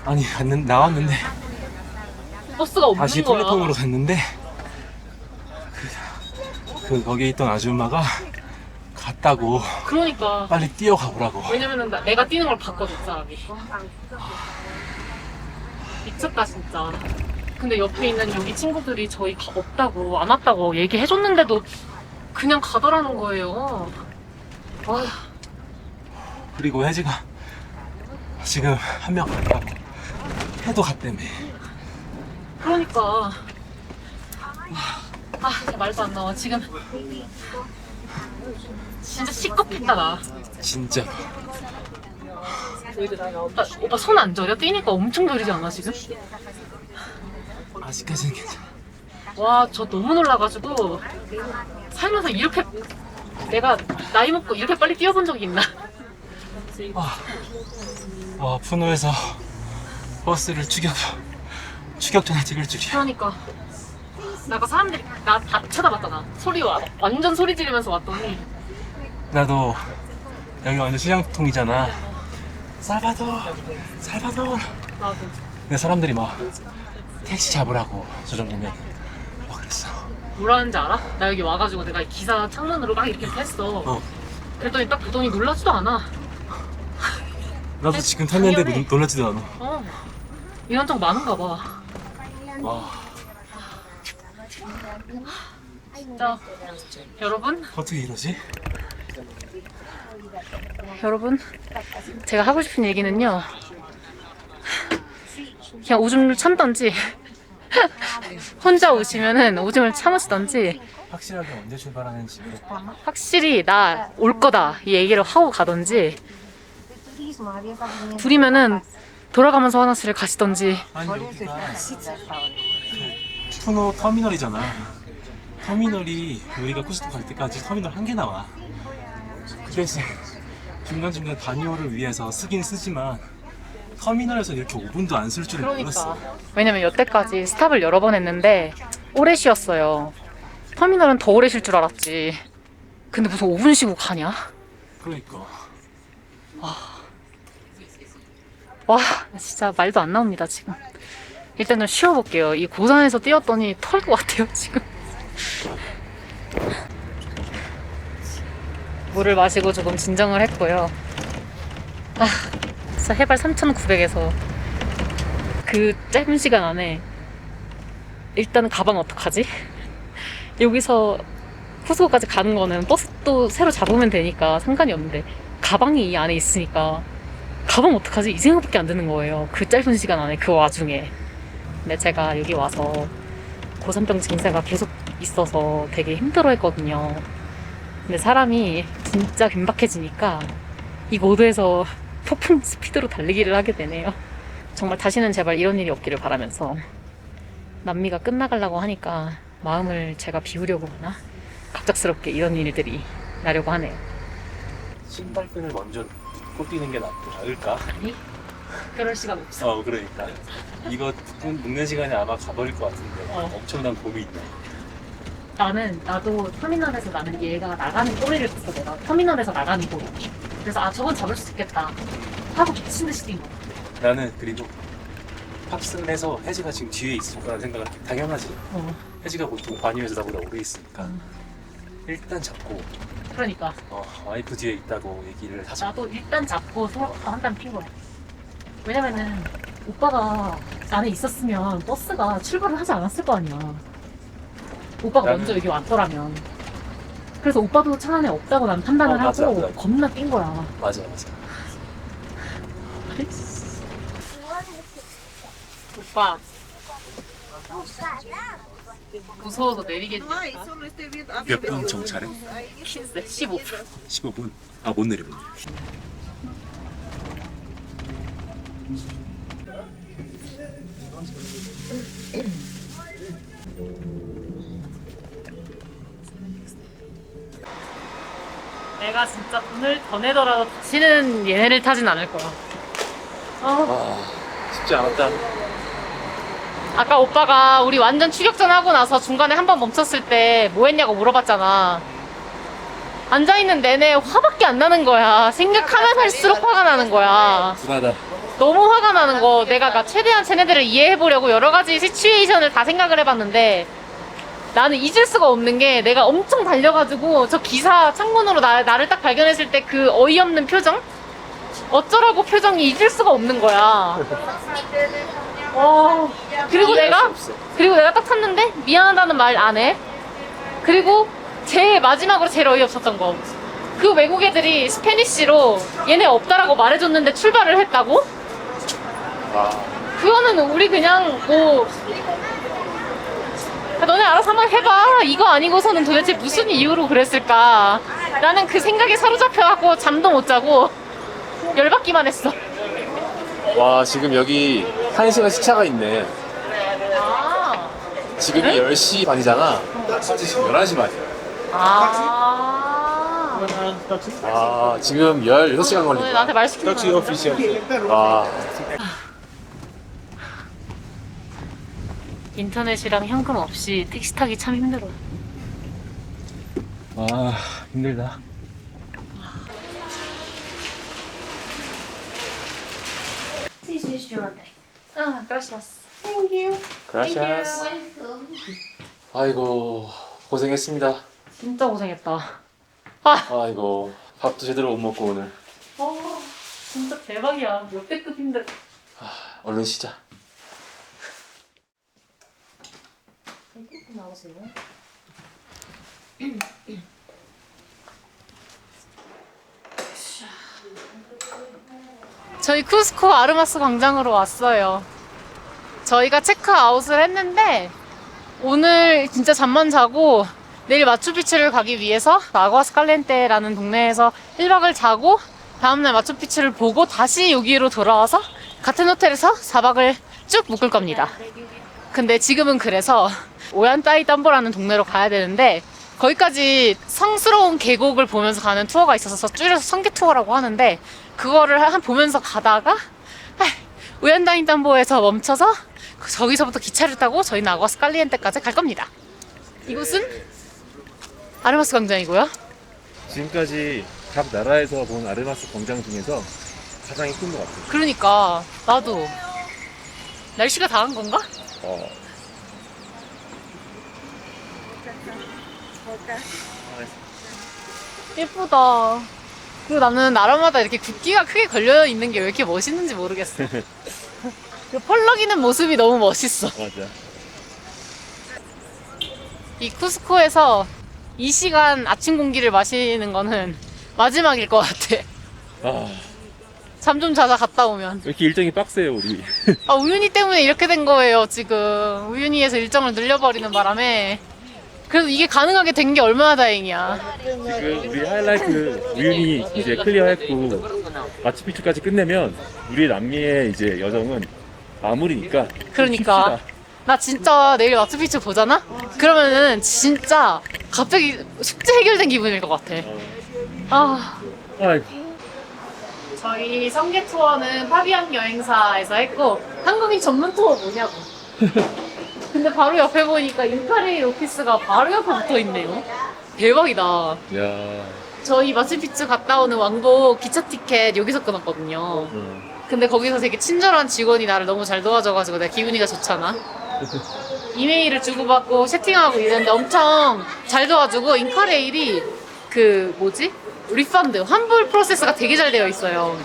아니 나왔는데 버스가 없는 다시 거야. 플랫폼으로 갔는데 거기에 있던 아줌마가 갔다고 그러니까. 빨리 뛰어가 보라고. 왜냐면은 내가 뛰는 걸 봤거든, 그 사람이. 미쳤다, 진짜. 근데 옆에 있는 여기 친구들이 저희 없다고, 안 왔다고 얘기해줬는데도 그냥 가더라는 거예요. 와. 그리고 혜지가 지금 한 명 갔다고 해도 갔다며. 그러니까. 말도 안 나와. 지금 진짜 시겁했다, 나. 진짜. 오빠 손 안 저려? 뛰니까 엄청 저리지 않아, 지금? 아직까지는 괜찮아. 와, 저 너무 놀라가지고 살면서 이렇게 내가 나이 먹고 이렇게 빨리 뛰어본 적이 있나? 와, 푸노에서 버스를 추격전에 찍을 줄이야. 그러니까 나가 사람들이 나 다 쳐다봤잖아. 완전 소리 지르면서 왔더니 나도 여기 완전 시장통이잖아. 살바도르. 나도 근데 사람들이 막 택시 잡으라고 저 정도면 막 그랬어. 뭐라는지 알아? 나 여기 와가지고 내가 기사 창문으로 막 이렇게 했어. 그랬더니 딱 보더니 놀라지도 않아. 나도 지금 탔는데 당연해. 놀라지도 않아. 이런 적 많은가 봐. 와, 진짜 여러분 어떻게 이러지? 여러분, 제가 하고 싶은 얘기는요. 그냥 오줌을 참던지 혼자 오시면은 오줌을 참으시던지 확실하게 언제 출발하는지. 확실히 나 올 거다 이 얘기를 하고 가던지 둘이면은 돌아가면서 화장실을 가시던지. 아니 여기가 투노 터미널이잖아. 터미널이 우리가 코스도 갈 때까지 터미널 한 개 나와. 그 대신 중간중간 다니오를 위해서 쓰긴 쓰지만 터미널에서 이렇게 5분도 안 쓸 줄은 몰랐어. 왜냐면 여태까지 스탑을 여러 번 했는데 오래 쉬었어요. 터미널은 더 오래 쉴 줄 알았지. 근데 무슨 5분 쉬고 가냐? 그러니까. 와, 진짜 말도 안 나옵니다 지금. 일단 좀 쉬어볼게요. 이 고산에서 뛰었더니 털 것 같아요 지금. 물을 마시고 조금 진정을 했고요. 아, 진짜 해발 3,900에서 그 짧은 시간 안에 일단 가방 어떡하지? 여기서 후수고까지 가는 거는 버스도 새로 잡으면 되니까 상관이 없는데 가방이 이 안에 있으니까 가방 어떡하지? 이 생각밖에 안 드는 거예요. 그 짧은 시간 안에 그 와중에. 근데 제가 여기 와서 고산병 증세가 계속 있어서 되게 힘들어했거든요. 근데 사람이 진짜 긴박해지니까 이 고도에서 폭풍 스피드로 달리기를 하게 되네요. 정말 다시는 제발 이런 일이 없기를 바라면서 남미가 끝나가려고 하니까 마음을 제가 비우려고 하나? 갑작스럽게 이런 일들이 나려고 하네요. 신발끈을 먼저 꽂히는 게 나을까? 아니, 그럴 시간 없어. 그러니까 이거 묶는 시간이 아마 가버릴 것 같은데 엄청난 봄이 있네. 나도 터미널에서 나는 얘가 나가는 꼬리를 봤어. 내가 터미널에서 나가는 꼬리. 그래서 저건 잡을 수 있겠다 하고 미친 듯이 뛴 거야. 나는 그리고 탑승을 해서 혜지가 지금 뒤에 있을 거라는 생각을 당연하지. 혜지가 보통 반유에서 나보다 오래 있으니까 일단 잡고 그러니까 와이프 뒤에 있다고 얘기를 하자. 나도 일단 잡고 생각부터 한단 핀 거야. 왜냐면은 오빠가 안에 있었으면 버스가 출발을 하지 않았을 거 아니야. 오빠가 먼저 여기 왔더라면. 그래서 오빠도 차 안에 없다고 난 판단을 맞아, 하고 맞아. 겁나 뛴 거야. 맞아. 오빠 무서워서 내리겠지. 몇 분 정차래? 15분. 15분? 못 내려보네. 내가 진짜 돈을 더 내더라도 다시는 얘네를 타진 않을 거야. 쉽지 않았다. 아까 오빠가 우리 완전 추격전 하고 나서 중간에 한 번 멈췄을 때 뭐 했냐고 물어봤잖아. 앉아있는 내내 화밖에 안 나는 거야. 생각하면 할수록 화가 나는 거야. 불하다. 너무 화가 나는 거. 내가 최대한 쟤네들을 이해해보려고 여러 가지 시츄에이션을 다 생각을 해봤는데 나는 잊을 수가 없는 게 내가 엄청 달려가지고 저 기사 창문으로 나를 딱 발견했을 때 그 어이없는 표정? 어쩌라고 표정이 잊을 수가 없는 거야. 그리고 내가 딱 탔는데 미안하다는 말 안 해. 그리고 마지막으로 제일 어이없었던 거. 그 외국 애들이 스페니쉬로 얘네 없다라고 말해줬는데 출발을 했다고? 그거는 우리 그냥 너네 알아서 한번 해봐. 이거 아니고서는 도대체 무슨 이유로 그랬을까? 나는 그 생각에 사로잡혀갖고 잠도 못 자고 열받기만 했어. 와, 지금 여기 1시간 시차가 있네. 지금이 10시 반이잖아. 지금 11시 반이야. 지금 16시간 걸린 거야. 나한테 말 시키지 마. 와. 인터넷이랑 현금 없이 택시 타기 참 힘들어. 힘들다. gracias. 그라시아스. 아이고, 고생했습니다. 진짜 고생했다. 아이고, 밥도 제대로 못 먹고 오늘. 진짜 대박이야. 역대급 힘들어. 얼른 쉬자. 나오세요. 저희 쿠스코 아르마스 광장으로 왔어요. 저희가 체크아웃을 했는데 오늘 진짜 잠만 자고 내일 마추픽추를 가기 위해서 아구아스칼렌테라는 동네에서 1박을 자고 다음날 마추픽추를 보고 다시 여기로 돌아와서 같은 호텔에서 4박을 쭉 묵을 겁니다. 근데 지금은 그래서 오얀따이담보라는 동네로 가야 되는데 거기까지 성스러운 계곡을 보면서 가는 투어가 있어서 줄여서 성계 투어라고 하는데 그거를 보면서 가다가 오얀따이담보에서 멈춰서 저기서부터 기차를 타고 저희는 아구아스칼리엔테까지 갈 겁니다. 이곳은 아르마스 광장이고요. 지금까지 각 나라에서 본 아르마스 광장 중에서 가장 이쁜 것 같아요. 그러니까 나도 날씨가 다한 건가? 예쁘다. 그리고 나는 나라마다 이렇게 국기가 크게 걸려 있는 게 왜 이렇게 멋있는지 모르겠어. 그 펄럭이는 모습이 너무 멋있어. 맞아. 이 쿠스코에서 이 시간 아침 공기를 마시는 거는 마지막일 것 같아. 잠 좀 자자 갔다 오면. 왜 이렇게 일정이 빡세요 우리? 우윤희 때문에 이렇게 된 거예요 지금. 우윤희에서 일정을 늘려버리는 바람에. 그래도 이게 가능하게 된 게 얼마나 다행이야. 지금 우리 하이라이트 우윤히 이제 클리어했고 마추픽추까지 끝내면 우리 남미의 이제 여정은 마무리니까. 그러니까 나 진짜 내일 마추픽추 보잖아? 그러면은 진짜 갑자기 숙제 해결된 기분일 것 같아. 아이고. 저희 성계 투어는 파비앙 여행사에서 했고 한국인 전문 투어 뭐냐고. 근데 바로 옆에 보니까 인카레일 오피스가 바로 옆에 붙어 있네요. 대박이다. 야. 저희 마추픽추 갔다 오는 왕복 기차 티켓 여기서 끊었거든요. 근데 거기서 되게 친절한 직원이 나를 너무 잘 도와줘가지고 내가 기분이가 좋잖아. 이메일을 주고받고 채팅하고 이랬는데 엄청 잘 도와주고 인카레일이 리펀드, 환불 프로세스가 되게 잘 되어 있어요.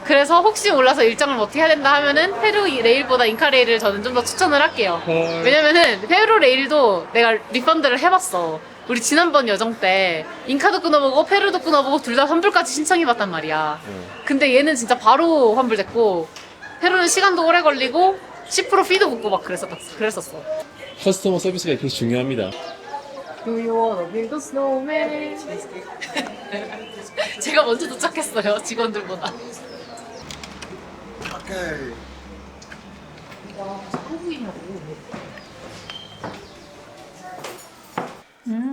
그래서 혹시 몰라서 일정을 어떻게 해야 된다 하면은 페루 레일보다 인카레일을 저는 좀 더 추천을 할게요. 왜냐면은 페루 레일도 내가 리펀드를 해봤어. 우리 지난번 여정 때 인카도 끊어보고 페루도 끊어보고 둘 다 환불까지 신청해봤단 말이야. 근데 얘는 진짜 바로 환불됐고 페루는 시간도 오래 걸리고 10% 피도 붙고 막 그랬었어. 커스터머 서비스가 이렇게 중요합니다. Do you wanna build a snowman? 제가 먼저 도착했어요, 직원들보다. 오케이.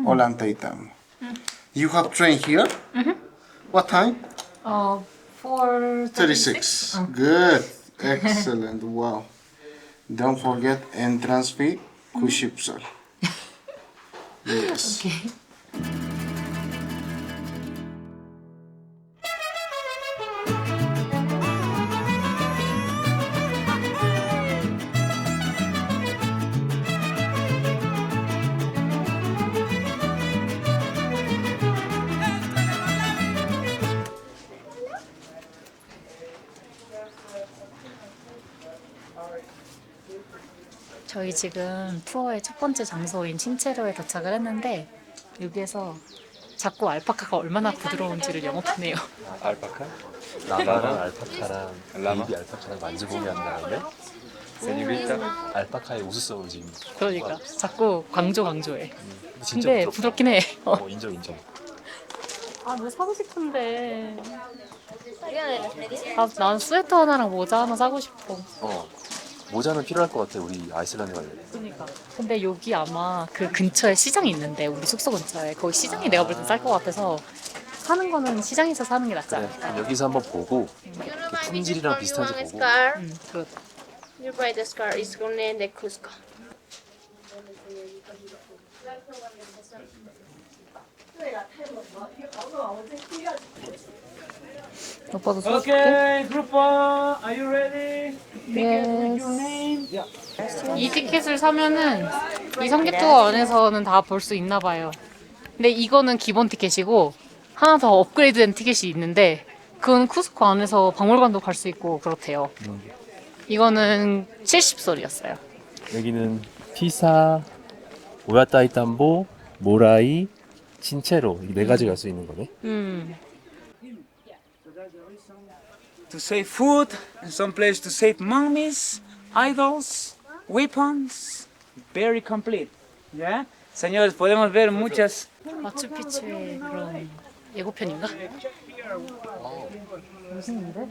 Ollantaytam. You have train here? What time? 4:36. 36. Good. Excellent. Wow. Don't forget entrance fee, Kushipsal. Yes. Okay. 저희 지금 투어의 첫 번째 장소인 친체로에 도착을 했는데 여기에서 자꾸 알파카가 얼마나 부드러운지를 영업하네요. 알파카? 라마랑 알파카랑 베이비 알파카랑 만져보게 한 다음에 세뇨리타 알파카의 우수성을 지금. 그러니까 자꾸 강조해. 진짜 근데 부드럽다. 부드럽긴 해. 인정. 뭐 사고 싶은데. 난 스웨터 하나랑 모자 하나 사고 싶어. 모자는 필요할 것 같아 우리 아이슬란드 가려면. 그러니까. 근데 여기 아마 그 근처에 시장이 있는데 우리 숙소 근처에 거기 시장이 내가 볼 땐 쌀 것 같아서 사는 거는 시장에서 사는 게 낫지 않을까? 그럼 여기서 한번 보고 그 품질이랑 비슷한지 보고. 그렇다. You buy the scar is only the Cusco. 오빠도 Okay, group one, are you ready? Yes. Your name? 이 티켓을 사면은 이 성계 투어 안에서는 다 볼 수 있나 봐요. 근데 이거는 기본 티켓이고 하나 더 업그레이드된 티켓이 있는데 그건 쿠스코 안에서 박물관도 갈 수 있고 그렇대요. 이거는 70솔이었어요. 여기는 피사, 오야타이탐보, 모라이, 친체로 이 네 가지 갈 수 있는 거네. To save food, and some place to save mummies, idols, weapons. Very complete. ¿Ya? Señores, podemos ver muchas. 마추픽추의 그런 예고편인가? 무슨인데?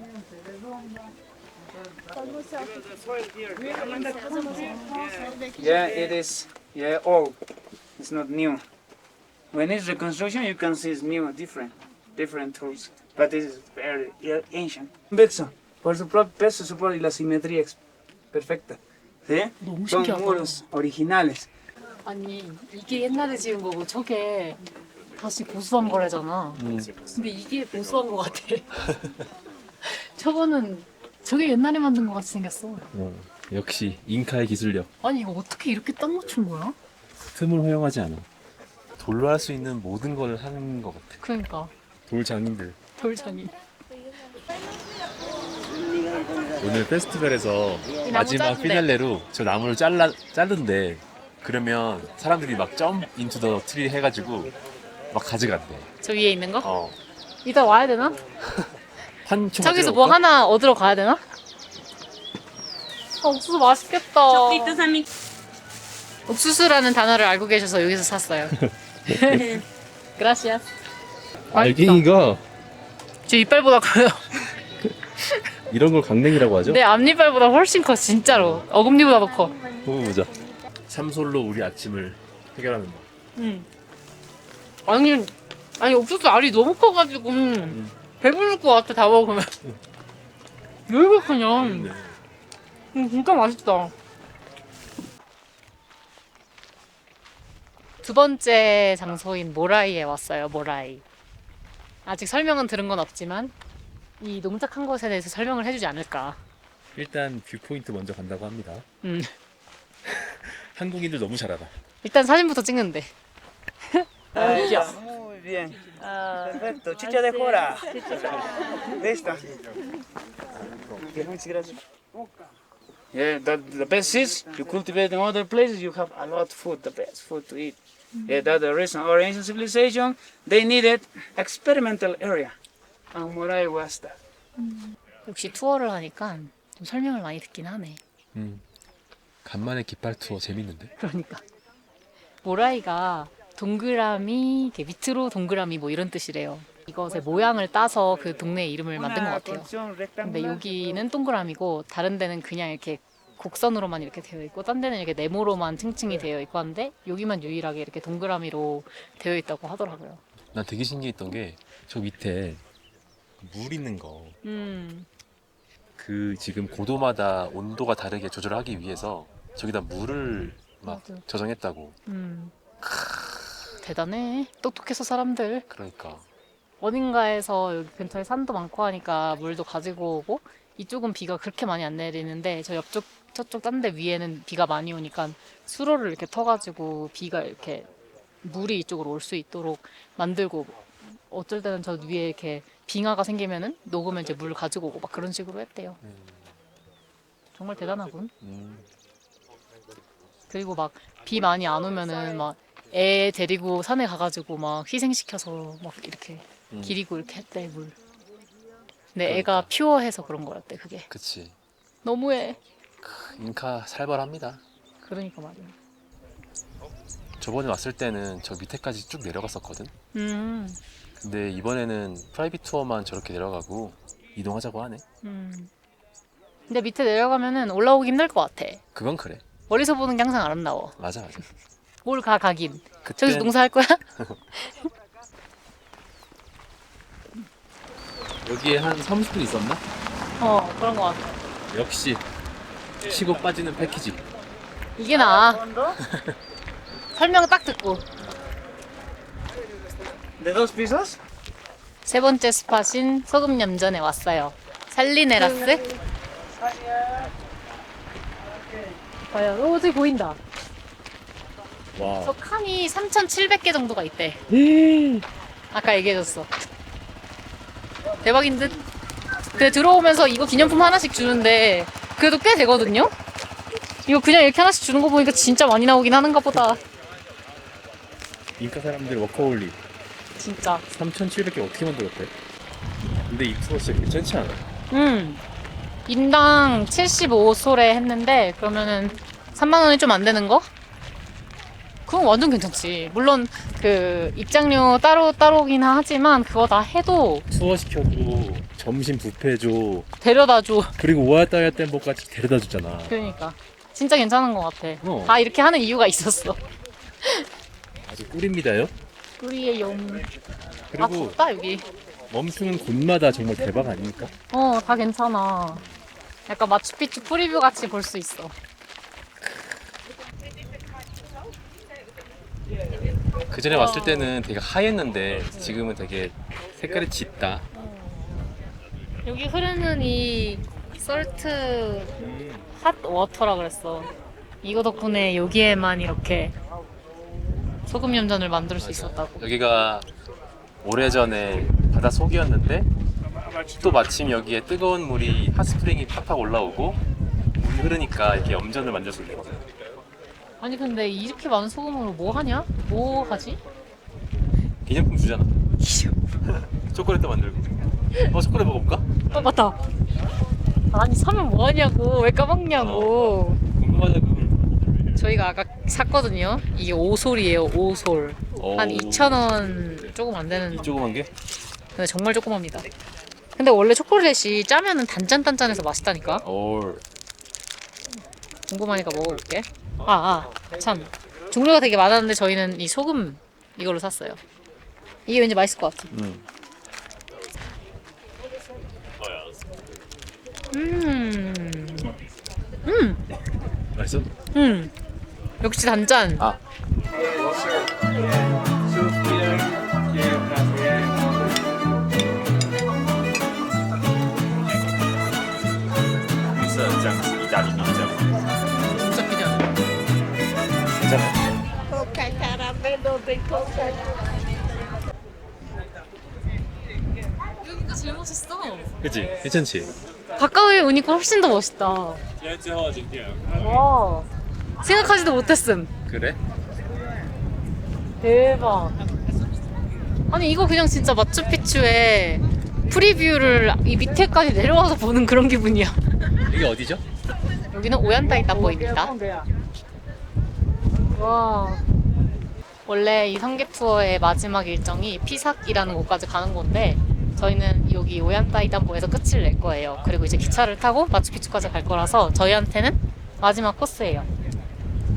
Yeah, it is. Yeah, old. It's not new. When it's reconstruction, you can see it's new, different tools. But this is very ancient. Convexo. Por su propio peso, su propio, y la simetría es perfecta. ¿Sí? 너무 Son 신기하다. muros originales. 아니 이게 옛날에 지은 거고 저게 다시 보수한 거래잖아. 근데 이게 보수한 거 같아. 저거는 저게 옛날에 만든 거 같이 생겼어. 역시 잉카의 기술력. 아니 이거 어떻게 이렇게 딱 맞춘 거야? 틈을 허용하지 않아. 돌로 할 수 있는 모든 걸 하는 것 같아. 그러니까 돌 장인들. 돌장이. 오늘 페스티벌에서 나무 마지막 자른대. 피날레로 저 나무를 자른데 그러면 사람들이 막 점 인투 더 트리 해가지고 막 가져간대. 저 위에 있는 거? 어. 이따 와야 되나? 한총 저기서 뭐 하나 얻으러 가야 되나? 옥수수 맛있겠다. 옥수수라는 단어를 알고 계셔서 여기서 샀어요. 그라시아스. 알갱이가 제 이빨보다 커요. 이런 걸 강냉이라고 하죠? 내 앞니빨보다 훨씬 커 진짜로. 어금니보다 더 커. 보자. 삼솔로 우리 아침을 해결하는 거. 아니 옥수수 알이 너무 커가지고 배부를 것 같아 다 먹으면. 왜 이렇게 크냐? 진짜 맛있다. 두 번째 장소인 모라이에 왔어요. 모라이. 아직 설명은 들은 건 없지만 이 농작한 것에 대해서 설명을 해주지 않을까. 일단 뷰포인트 먼저 간다고 합니다. 한국인들 너무 잘하다. 일단 사진부터 찍는데. Muy bien. Perfecto. Chicha de jora. Listo. Muchas gracias. Yeah, the best is you cultivate in other places, you have a lot of food, the best food to eat. Yeah, that's the reason. Our ancient civilization, they needed experimental area. And Morai was that. 역시 투어를 하니까 좀 설명을 많이 듣긴 하네. 간만에 깃발 투어 재밌는데? 그러니까. 모라이가 동그라미, 이렇게 밑으로 동그라미 뭐 이런 뜻이래요. 이것의 모양을 따서 그 동네 이름을 만든 것 같아요. 근데 여기는 동그라미고 다른 데는 그냥 이렇게 곡선으로만 이렇게 되어 있고 딴 데는 이렇게 네모로만 층층이 되어 있고 한데 여기만 유일하게 이렇게 동그라미로 되어 있다고 하더라고요. 난 되게 신기했던 게 저 밑에 물 있는 거. 그 지금 고도마다 온도가 다르게 조절하기 위해서 저기다 물을 막 맞아. 저장했다고. 대단해. 똑똑해서 사람들. 그러니까. 어딘가에서 여기 근처에 산도 많고 하니까 물도 가지고 오고 이쪽은 비가 그렇게 많이 안 내리는데 저 옆쪽 저쪽 딴 데 위에는 비가 많이 오니까 수로를 이렇게 터가지고 비가 이렇게 물이 이쪽으로 올 수 있도록 만들고 어쩔 때는 저 위에 이렇게 빙하가 생기면은 녹으면 이제 물 가지고 오고 막 그런 식으로 했대요. 정말 대단하군. 그리고 막 비 많이 안 오면은 막 애 데리고 산에 가가지고 막 희생시켜서 막 이렇게 기리고 이렇게 했대 물. 근데 애가 퓨어해서 그런 거였대 그게. 그치. 너무해. 잉카 살벌합니다. 그러니까 말이야. 저번에 왔을 때는 저 밑에까지 쭉 내려갔었거든. 근데 이번에는 프라이빗 투어만 저렇게 내려가고 이동하자고 하네. 근데 밑에 내려가면은 올라오기 힘들 것 같아. 그건 그래. 멀리서 보는 게 항상 아름다워. 맞아. 뭘 가긴. 그땐... 저기서 농사할 거야? 여기에 한 30분 있었나? 그런 것 같아. 역시 치고 빠지는 패키지. 이게 나아. 설명 딱 듣고. ¿De dos pisos? 세 번째 스팟인 소금 염전에 왔어요. 살리네라스. 과연 저기 보인다. 와. 저 칸이 3,700개 정도가 있대. 아까 얘기해줬어. 대박인 듯. 근데 들어오면서 이거 기념품 하나씩 주는데 그래도 꽤 되거든요? 이거 그냥 이렇게 하나씩 주는 거 보니까 진짜 많이 나오긴 하는가 보다. 인카 사람들 워커홀리 진짜. 3,700개 어떻게 만들었대? 근데 이 투어 진짜 괜찮지 않아? 인당 75솔에 했는데 그러면은 3만 원이 좀 안 되는 거? 그건 완전 괜찮지. 물론 그 입장료 따로긴 하지만 그거 다 해도 투어 시켜줘, 점심 뷔페 줘, 데려다 줘. 그리고 오아따야 댐버까지 데려다 주잖아. 그러니까 진짜 괜찮은 것 같아. 어. 다 이렇게 하는 이유가 있었어. 아주 꿀입니다요. 우리의 용. 그리고 아 덥다 여기. 멈추는 곳마다 정말 대박 아닙니까? 다 괜찮아. 약간 마추픽추 프리뷰 같이 볼 수 있어. 그 전에 왔을 때는 되게 하였는데 지금은 되게 색깔이 짙다. 여기 흐르는 이 솔트 핫 워터라 그랬어. 이거 덕분에 여기에만 이렇게 소금 염전을 만들 수 있었다고. 여기가 오래전에 바다 속이었는데 또 마침 여기에 뜨거운 물이 핫스프링이 팍팍 올라오고 물이 흐르니까 이렇게 염전을 만들 수 있는 거야. 아니 근데 이렇게 많은 소금으로 뭐 하냐? 뭐 하지? 기념품 주잖아. 초콜릿도 만들고. 초콜릿 먹어볼까? 맞다. 아니 사면 뭐 하냐고. 왜 까먹냐고. 궁금하다고. 저희가 아까 샀거든요. 이게 5솔이에요. 5솔. 한 2,000원 조금 안 되는. 이 조그만 게? 근데 정말 조그맣니다. 근데 원래 초콜릿이 짜면은 단짠단짠해서 맛있다니까. 궁금하니까 먹어볼게. 참 종류가 되게 많았는데 저희는 이 소금 이걸로 샀어요. 이게 왠지 맛있을 것 같아. 맛있어? 역시 단짠. 진짜 기대하네. 괜찮아? 여기가 제일 멋있어. 그치? 괜찮지? 가까이 오니까 훨씬 더 멋있다. 와, 생각하지도 못했음. 그래? 대박. 아니 이거 그냥 진짜 마추픽추의 프리뷰를 이 밑에까지 내려와서 보는 그런 기분이야. 이게 어디죠? 여기는 오얀다이tam보입니다. 와. 원래 이 성게 투어의 마지막 일정이 피삭이라는 곳까지 가는 건데 저희는 여기 오얀다이tam보에서 끝을 낼 거예요. 그리고 이제 기차를 타고 마추픽추까지 갈 거라서 저희한테는 마지막 코스예요.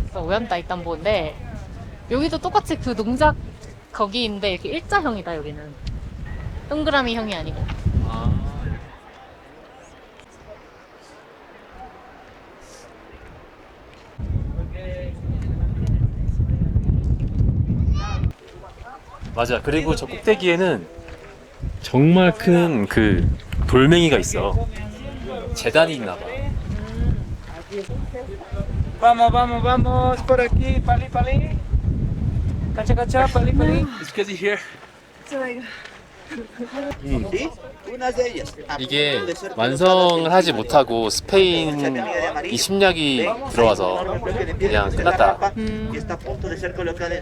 그래서 오얀다이tam보인데 여기도 똑같이 그 농작 거기인데 이렇게 일자형이다. 여기는 동그라미 형이 아니고. 맞아. 그리고 저 꼭대기에는 정말 큰 그 돌멩이가 있어. 재단이 있나 봐. Vamos por aquí, pali. Cacha, pali. It's because you're here. 이게 완성을 하지 못하고 스페인이 침략이 들어와서 그냥 끝났다.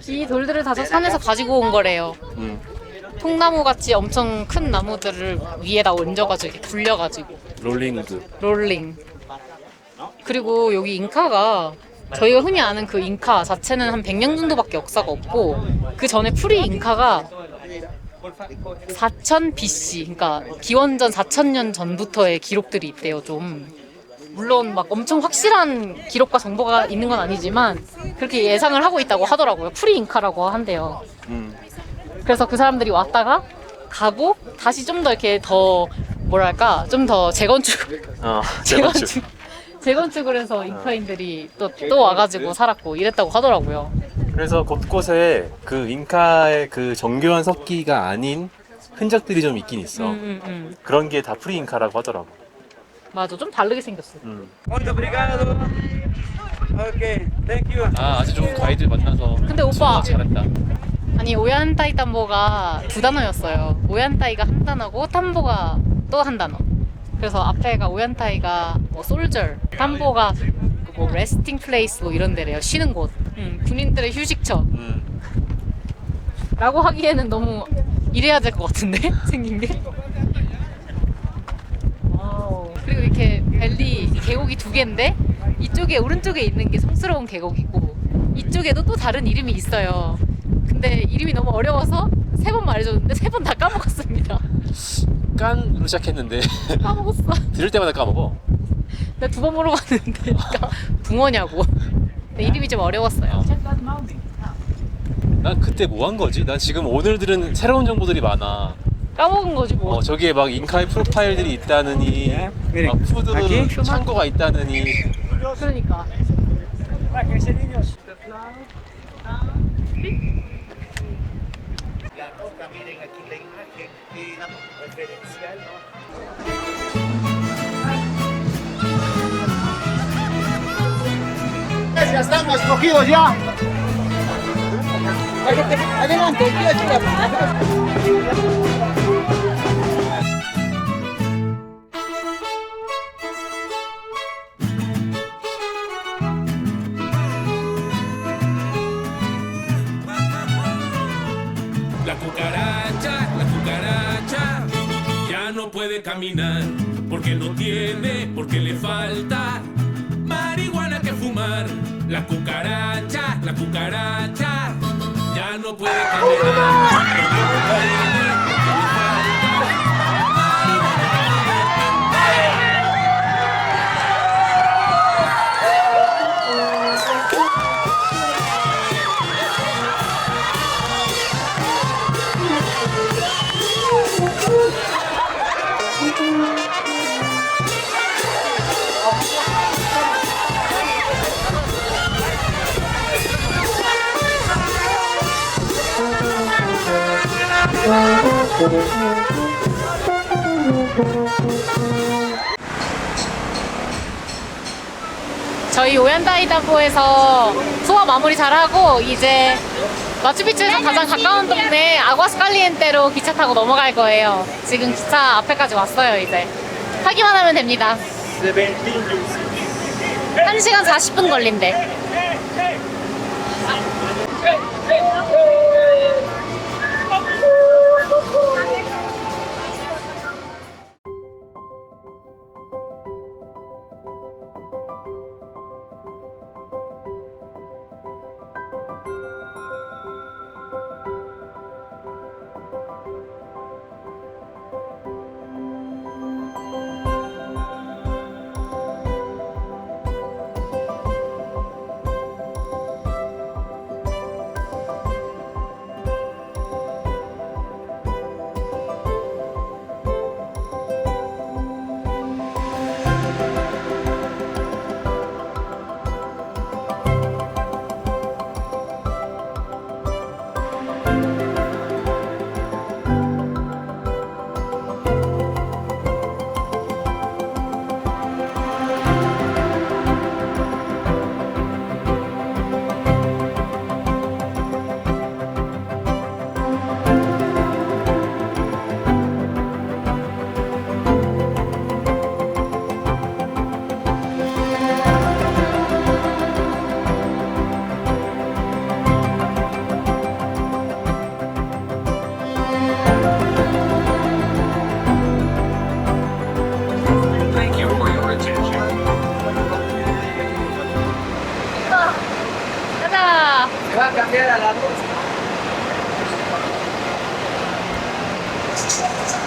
이 돌들을 다 저 산에서 가지고 온 거래요. 통나무 같이 엄청 큰 나무들을 위에다 얹어가지고 이렇게 굴려가지고 롤링. 그리고 여기 잉카가 저희가 흔히 아는 그 잉카 자체는 한 100년 정도밖에 역사가 없고 그 전에 프리 잉카가 4000 BC, 그러니까 기원전 4000년 전부터의 기록들이 있대요. 좀 물론 막 엄청 확실한 기록과 정보가 있는 건 아니지만 그렇게 예상을 하고 있다고 하더라고요. 프리 잉카라고 한대요. 그래서 그 사람들이 왔다가 가고 다시 좀 더 이렇게 더 뭐랄까 좀 더 재건축을 해서 잉카인들이 또 와가지고 살았고 이랬다고 하더라고요. 그래서 곳곳에 그 잉카의 그 정교한 석기가 아닌 흔적들이 좀 있긴 있어. 그런 게 다 프리 잉카라고 하더라고. 맞아, 좀 다르게 생겼어. Muito obrigado. Okay, thank you. 아주 좋은 가이드 만나서 근데 오빠 잘했다. 아니 오얀타이 탐보가 두 단어였어요. 오얀타이가 한 단어고 탐보가 또 한 단어. 그래서 앞에가 오얀타이가 뭐 솔저, 탐보가 뭐 레스팅 플레이스 뭐 이런 데래요. 쉬는 곳. 군인들의 휴식처. 라고 하기에는 너무 이래야 될 것 같은데 생긴 게. 와우. 그리고 이렇게 밸리 계곡이 두 개인데 이쪽에 오른쪽에 있는 게 성스러운 계곡이고 이쪽에도 또 다른 이름이 있어요. 근데 이름이 너무 어려워서 3번 말해줬는데 3번 다 까먹었습니다. 깐으로 시작했는데 까먹었어. 들을 때마다 까먹어. 내가 2번 물어봤는데 붕어냐고. 근데 이름이 좀 어려웠어요. 난 그때 뭐 한 거지? 난 지금 오늘 들은 새로운 정보들이 많아. 까먹은 거지 뭐. 저기에 막 인카의 프로파일들이 있다느니 막 푸드 창고가 있다느니. 그러니까. Ya estamos escogidos ya. Adelante, la cucaracha ya no puede caminar porque no tiene, porque le falta marihuana que fumar. La cucaracha ya no puede caminar porque no tiene, porque le falta. 저희 오얀다이다보에서 소화 마무리 잘하고 이제 마추픽추에서 가장 가까운 동네 아구아스칼리엔테로 기차 타고 넘어갈 거예요. 지금 기차 앞에까지 왔어요. 이제 타기만 하면 됩니다. 1시간 40분 걸린대.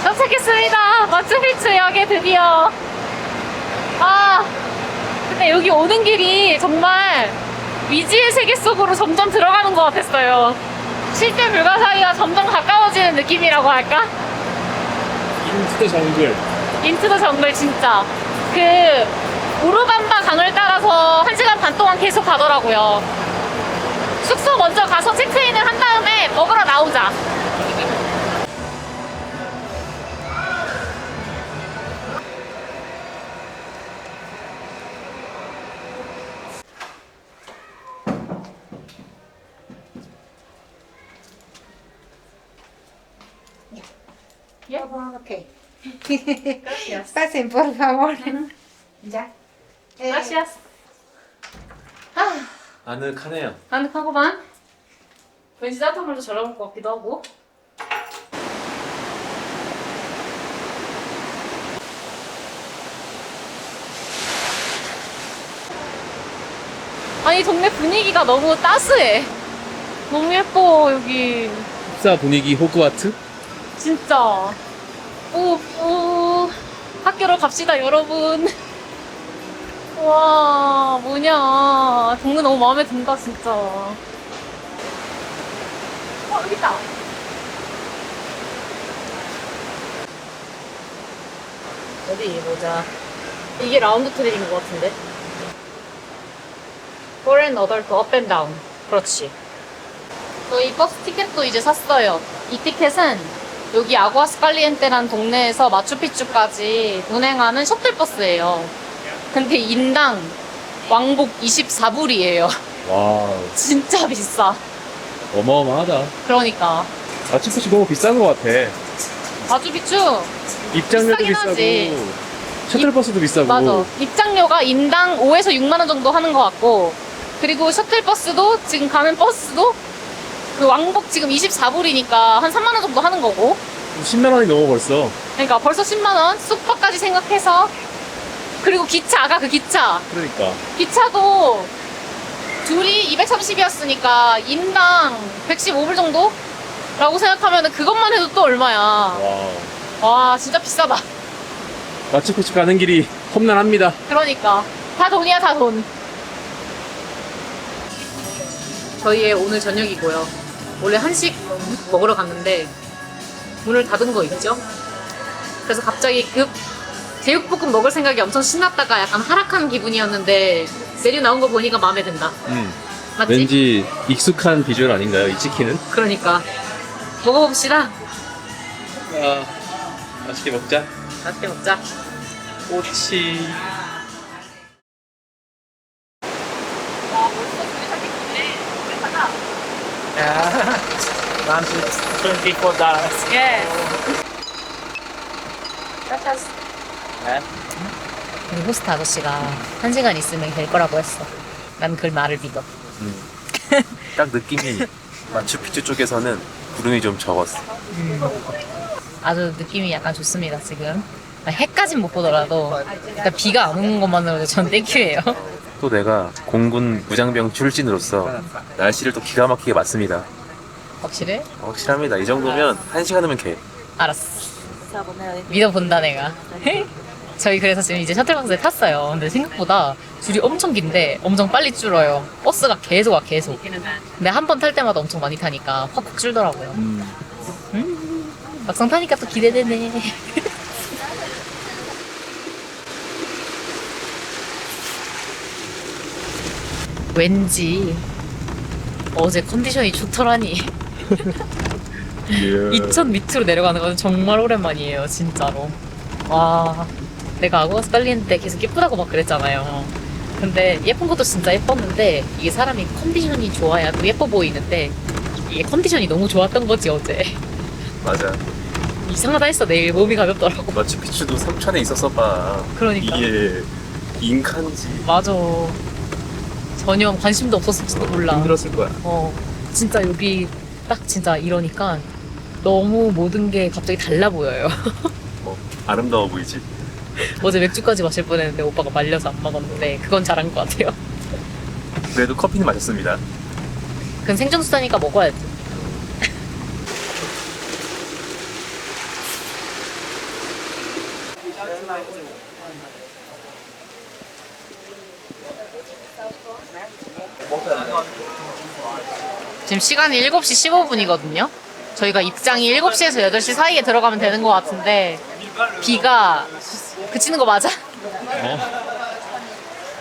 도착했습니다. 마추픽추역에 드디어. 근데 여기 오는 길이 정말 미지의 세계 속으로 점점 들어가는 것 같았어요. 실제 불가사의와 점점 가까워지는 느낌이라고 할까? 인투 더 정글. 인투 더 정글 진짜. 우르반바 강을 따라서 1시간 반 동안 계속 가더라고요. 숙소 먼저 가서 체크인을 한 다음에 먹으러 나오자. Ok. Pasen, por favor. Ya. Gracias. 아늑하네요. 아늑하고만. 왠지 따뜻한 물도 저렴할 것 같기도 하고. 아니 동네 분위기가 너무 따스해. 너무 예뻐 여기. 흡사 분위기 호그와트? 진짜. 오, 학교로 갑시다 여러분. 와 뭐냐 동네 너무 마음에 든다 진짜. 여기 있다. 어디 보자. 이게 라운드 트립인 것 같은데. Foreign Adult Up and Down. 그렇지. 저희 버스 티켓도 이제 샀어요. 이 티켓은 여기 아구아스칼리엔테라는 동네에서 마추픽추까지 운행하는 셔틀버스예요. 근데 인당 왕복 24불이에요. 와, 진짜 비싸. 어마어마하다. 그러니까 마추픽추 너무 비싼 것 같아. 마추픽추 입장료도 비싸긴 비싸고 하지. 셔틀버스도 비싸고. 맞아. 입장료가 인당 5에서 6만 원 정도 하는 것 같고, 그리고 셔틀버스도 지금 가는 버스도 그 왕복 지금 24불이니까 한 3만 원 정도 하는 거고. 10만 원이 넘어 벌써. 그러니까 벌써 10만 원 숙박까지 생각해서. 그리고 기차가 그 기차. 그러니까. 기차도 둘이 230이었으니까 인당 115불 정도? 라고 생각하면 그것만 해도 또 얼마야. 와 진짜 비싸다. 마추픽추 가는 길이 험난합니다. 그러니까 다 돈이야 다 돈. 저희의 오늘 저녁이고요. 원래 한식 먹으러 갔는데 문을 닫은 거 있죠? 그래서 갑자기 급 제육볶음 먹을 생각이 엄청 신났다가 약간 하락한 기분이었는데 메뉴 나온 거 보니까 마음에 든다. 맞지? 왠지 익숙한 비주얼 아닌가요, 이 치킨은? 그러니까 먹어봅시다. 맛있게 먹자. 맛있게 먹자. 꼬치. Lunch is $24. Yes. 우리 호스트 아저씨가 1시간 있으면 될 거라고 했어. 난 그 말을 믿어. 딱 느낌이 마추픽추 쪽에서는 구름이 좀 적었어. 아주 느낌이 약간 좋습니다, 지금. 해까진 못 보더라도 일단 비가 안 오는 것만으로도 전 땡큐예요. 또 내가 공군 무장병 출신으로서 날씨를 또 기가 막히게 맞습니다. 확실해? 확실합니다. 이 정도면 1시간이면 개. 알았어. 믿어본다 내가. 저희 그래서 지금 이제 셔틀버스에 탔어요. 근데 생각보다 줄이 엄청 긴데 엄청 빨리 줄어요. 버스가 계속 와 계속. 근데 한 번 탈 때마다 엄청 많이 타니까 확확 줄더라고요. 막상 타니까 또 기대되네. 왠지 어제 컨디션이 좋더라니. 2000 밑으로 내려가는 건 정말 오랜만이에요, 진짜로. 와, 내가 아구아스칼리엔테 계속 예쁘다고 막 그랬잖아요. 근데 예쁜 것도 진짜 예뻤는데 이게 사람이 컨디션이 좋아야 또 예뻐 보이는데 이게 컨디션이 너무 좋았던 거지 어제. 맞아. 이상하다 했어. 내일 몸이 가볍더라고. 마추픽추도 삼천에 있었어 봐. 그러니까. 이게 인칸지. 맞아. 전혀 관심도 없었을지도 몰라. 힘들었을 거야. 진짜 여기 딱 진짜 이러니까 너무 모든 게 갑자기 달라 보여요. 아름다워 보이지? 어제 맥주까지 마실 뻔했는데 오빠가 말려서 안 먹었는데 그건 잘한 것 같아요. 그래도 커피는 마셨습니다. 그건 생존수다니까 먹어야지. 지금 시간이 7시 15분이거든요. 저희가 입장이 7시에서 8시 사이에 들어가면 되는 것 같은데 비가 그치는 거 맞아?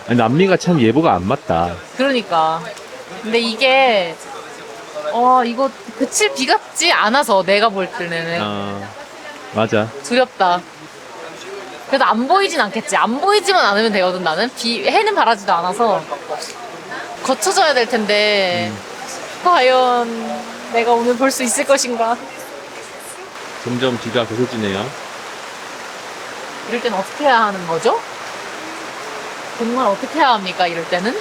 아니, 남미가 참 예보가 안 맞다. 그러니까. 근데 이게 이거 그칠 비 같지 않아서 내가 볼 때는 맞아. 두렵다. 그래도 안 보이진 않겠지. 안 보이지만 않으면 되거든 나는. 해는 바라지도 않아서 거쳐져야 될 텐데 과연 내가 오늘 볼 수 있을 것인가. 점점 비가 계속지네요. 이럴 때는 어떻게 해야 하는 거죠? 정말 어떻게 해야 합니까? 이럴 때는?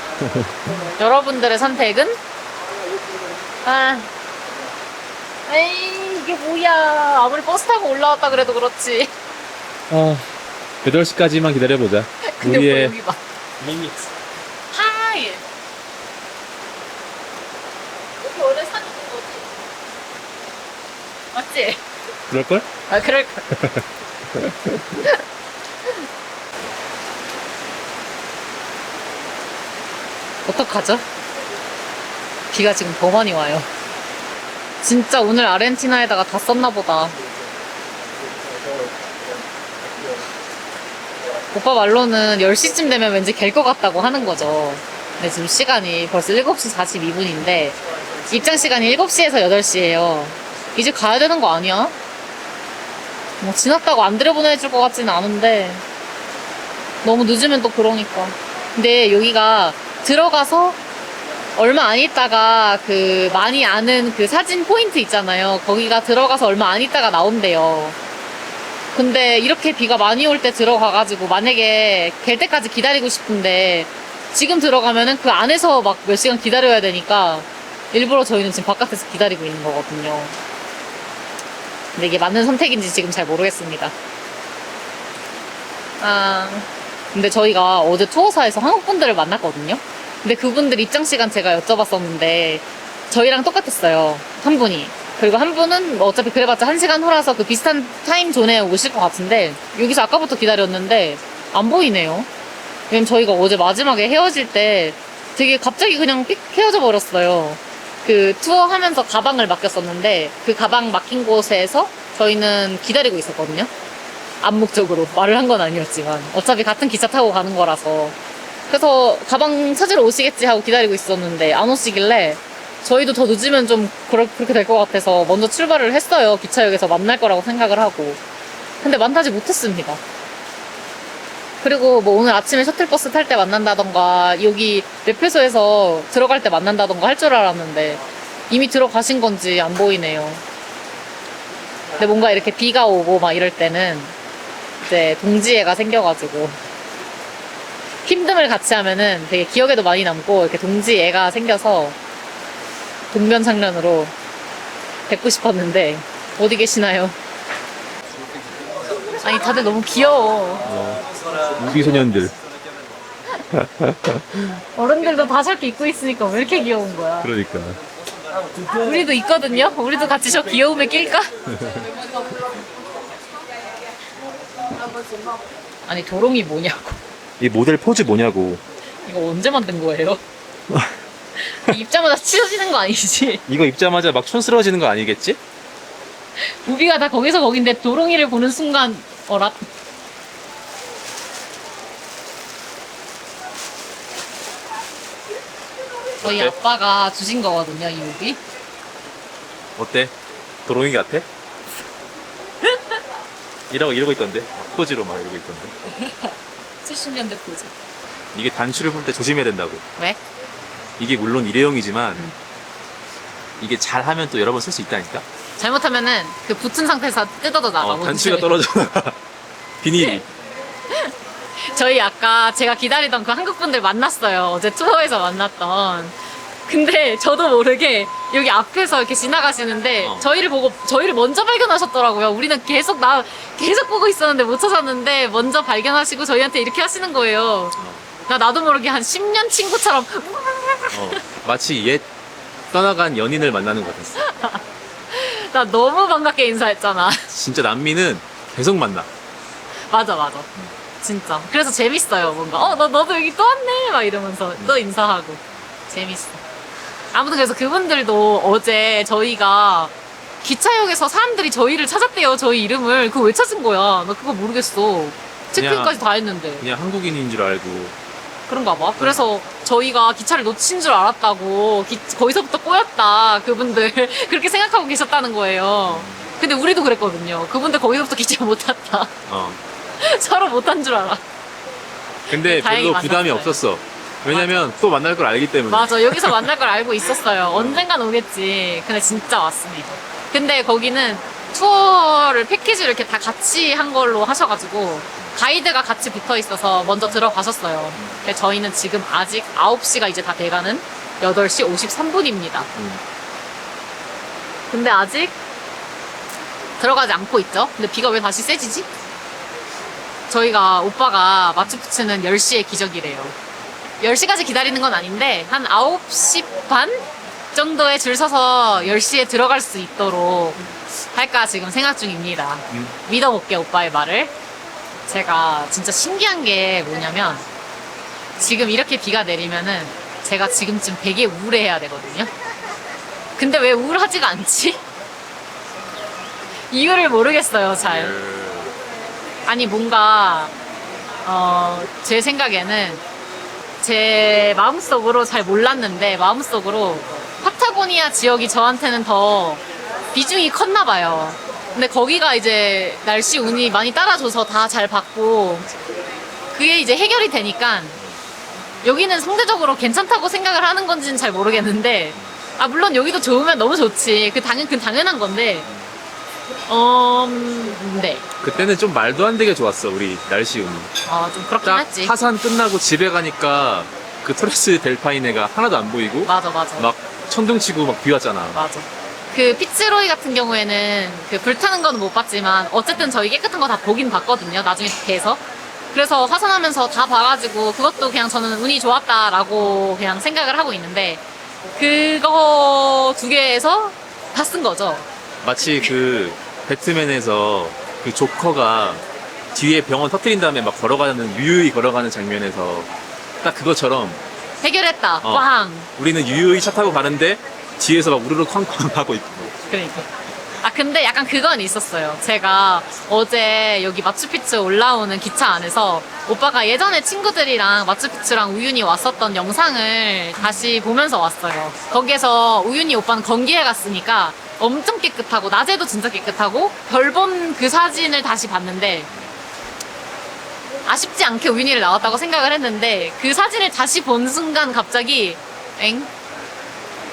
여러분들의 선택은? 에이, 이게 뭐야. 아무리 버스 타고 올라왔다 그래도 그렇지. 8시까지만 기다려보자. 근데 우리의 여기 봐. 리미트. 하이! 여기 원래 산 있는 거지? 맞지? 그럴걸? 아, 그럴까? 어떡하죠? 비가 지금 더 많이 와요. 진짜 오늘 아르헨티나에다가 다 썼나 보다. 오빠 말로는 10시쯤 되면 왠지 갤 것 같다고 하는 거죠. 근데 지금 시간이 벌써 7시 42분인데 입장 시간이 7시에서 8시예요. 이제 가야 되는 거 아니야? 뭐 지났다고 안 들여보내줄 것 같지는 않은데 너무 늦으면 또 그러니까. 근데 여기가 들어가서 얼마 안 있다가 그 많이 아는 그 사진 포인트 있잖아요. 거기가 들어가서 얼마 안 있다가 나온대요. 근데 이렇게 비가 많이 올 때 들어가가지고 만약에 갤 때까지 기다리고 싶은데 지금 들어가면은 그 안에서 막 몇 시간 기다려야 되니까 일부러 저희는 지금 바깥에서 기다리고 있는 거거든요. 근데 이게 맞는 선택인지 지금 잘 모르겠습니다. 근데 저희가 어제 투어사에서 한국 분들을 만났거든요. 근데 그분들 입장 시간 제가 여쭤봤었는데 저희랑 똑같았어요. 한 분이. 그리고 한 분은 뭐 어차피 그래봤자 1시간 후라서 그 비슷한 타임 존에 오실 것 같은데 여기서 아까부터 기다렸는데 안 보이네요. 왜냐면 저희가 어제 마지막에 헤어질 때 되게 갑자기 그냥 삑 헤어져 버렸어요. 그 투어 하면서 가방을 맡겼었는데 그 가방 맡긴 곳에서 저희는 기다리고 있었거든요. 암묵적으로 말을 한 건 아니었지만 어차피 같은 기차 타고 가는 거라서 그래서 가방 찾으러 오시겠지 하고 기다리고 있었는데 안 오시길래 저희도 더 늦으면 좀 그렇게 될 것 같아서 먼저 출발을 했어요. 기차역에서 만날 거라고 생각을 하고. 근데 만나지 못했습니다. 그리고 뭐 오늘 아침에 셔틀버스 탈 때 만난다던가 여기 매표소에서 들어갈 때 만난다던가 할 줄 알았는데 이미 들어가신 건지 안 보이네요. 근데 뭔가 이렇게 비가 오고 막 이럴 때는 이제 동지애가 생겨가지고 힘듦을 같이 하면은 되게 기억에도 많이 남고 이렇게 동지애가 생겨서 동면상련으로 뵙고 싶었는데 어디 계시나요? 아니 다들 너무 귀여워. 우리 소년들. 어른들도 다 저렇게 입고 있으니까 왜 이렇게 귀여운 거야? 그러니까. 우리도 있거든요? 우리도 같이 저 귀여움에 낄까? 아니 도롱이 뭐냐고. 이 모델 포즈 뭐냐고. 이거 언제 만든 거예요? 입자마자 치워지는 거 아니지? 이거 입자마자 막 촌스러워지는 거 아니겠지? 무비가 다 거기서 거긴데 도롱이를 보는 순간 어라? 저희 어때? 아빠가 주신 거거든요, 이 무비. 어때? 도롱이 같아? 이러고 있던데. 포즈로 막 이러고 있던데. 70년대 포즈. 이게 단추를 풀 때 조심해야 된다고. 왜? 이게 물론 일회용이지만 이게 잘하면 또 여러 번 쓸 수 있다니까. 잘못하면은 그 붙은 상태에서 뜯어도 나가. 단추가 떨어져 나가. 비닐이. 저희 아까 제가 기다리던 그 한국 분들 만났어요. 어제 투어에서 만났던. 근데 저도 모르게 여기 앞에서 이렇게 지나가시는데 저희를 보고 저희를 먼저 발견하셨더라고요. 우리는 계속 보고 있었는데 못 찾았는데 먼저 발견하시고 저희한테 이렇게 하시는 거예요. 나도 모르게 한 10년 친구처럼 마치 옛 떠나간 연인을 만나는 것 같았어. 나 너무 반갑게 인사했잖아. 진짜 남미는 계속 만나. 맞아. 진짜. 그래서 재밌어요. 뭔가 너도 여기 또 왔네 막 이러면서 또 인사하고 재밌어. 아무튼 그래서 그분들도 어제 저희가 기차역에서 사람들이 저희를 찾았대요. 저희 이름을. 그거 왜 찾은 거야? 나 그거 모르겠어. 체크인까지 다 했는데. 그냥 한국인인 줄 알고. 그런가 봐. 그래서 저희가 기차를 놓친 줄 알았다고 거기서부터 꼬였다. 그분들 그렇게 생각하고 계셨다는 거예요. 근데 우리도 그랬거든요. 그분들 거기서부터 기차 못 탔다. 서로 못 탄 줄 알아. 근데 별로 부담이 만났어요. 없었어. 왜냐면 또 만날 걸 알기 때문에. 맞아. 여기서 만날 걸 알고 있었어요. 언젠간 오겠지. 근데 진짜 왔습니다. 근데 거기는 투어를 패키지를 이렇게 다 같이 한 걸로 하셔가지고 가이드가 같이 붙어 있어서 먼저 들어가셨어요. 근데 저희는 지금 아직 9시가 이제 다 돼가는 8시 53분입니다. 근데 아직 들어가지 않고 있죠? 근데 비가 왜 다시 세지지? 저희가 오빠가 마추픽추는 10시에 기적이래요. 10시까지 기다리는 건 아닌데 한 9시 반 정도에 줄 서서 10시에 들어갈 수 있도록 할까 지금 생각 중입니다. 믿어볼게 오빠의 말을. 제가 진짜 신기한 게 뭐냐면 지금 이렇게 비가 내리면은 제가 지금쯤 되게 우울해야 되거든요. 근데 왜 우울하지가 않지? 이유를 모르겠어요, 잘. 아니, 뭔가, 제 생각에는 제 마음속으로 잘 몰랐는데, 마음속으로 파타고니아 지역이 저한테는 더 비중이 컸나 봐요. 근데 거기가 이제 날씨 운이 많이 따라줘서 다 잘 받고, 그게 이제 해결이 되니까, 여기는 상대적으로 괜찮다고 생각을 하는 건지는 잘 모르겠는데, 아, 물론 여기도 좋으면 너무 좋지. 그건 당연한 건데, 네. 그때는 좀 말도 안 되게 좋았어, 우리 날씨 운이. 좀 그렇긴 딱 했지. 하산 끝나고 집에 가니까 그 토레스 델파이네가 하나도 안 보이고. 맞아. 막 천둥치고 막 비 왔잖아. 맞아. 그 피츠로이 같은 경우에는 그 불타는 건 못 봤지만 어쨌든 저희 깨끗한 거 다 보긴 봤거든요. 나중에 돼서. 그래서 하산하면서 다 봐가지고 그것도 그냥 저는 운이 좋았다라고 그냥 생각을 하고 있는데 그거 두 개에서 다 쓴 거죠. 마치 그 배트맨에서 그 조커가 뒤에 병원 터뜨린 다음에 막 걸어가는, 유유히 걸어가는 장면에서 딱 그것처럼 해결했다. 어. 빵. 우리는 유유히 차 타고 가는데 뒤에서 막 우르르 쾅쾅 하고 있고. 그러니까. 아, 근데 약간 그건 있었어요. 제가 어제 여기 마추픽추 올라오는 기차 안에서 오빠가 예전에 친구들이랑 마추픽추랑 우윤이 왔었던 영상을 다시 보면서 왔어요. 거기에서 우윤이 오빠는 건기에 갔으니까 엄청 깨끗하고 낮에도 진짜 깨끗하고 별 본 그 사진을 다시 봤는데 아쉽지 않게 우윤이를 나왔다고 생각을 했는데 그 사진을 다시 본 순간 갑자기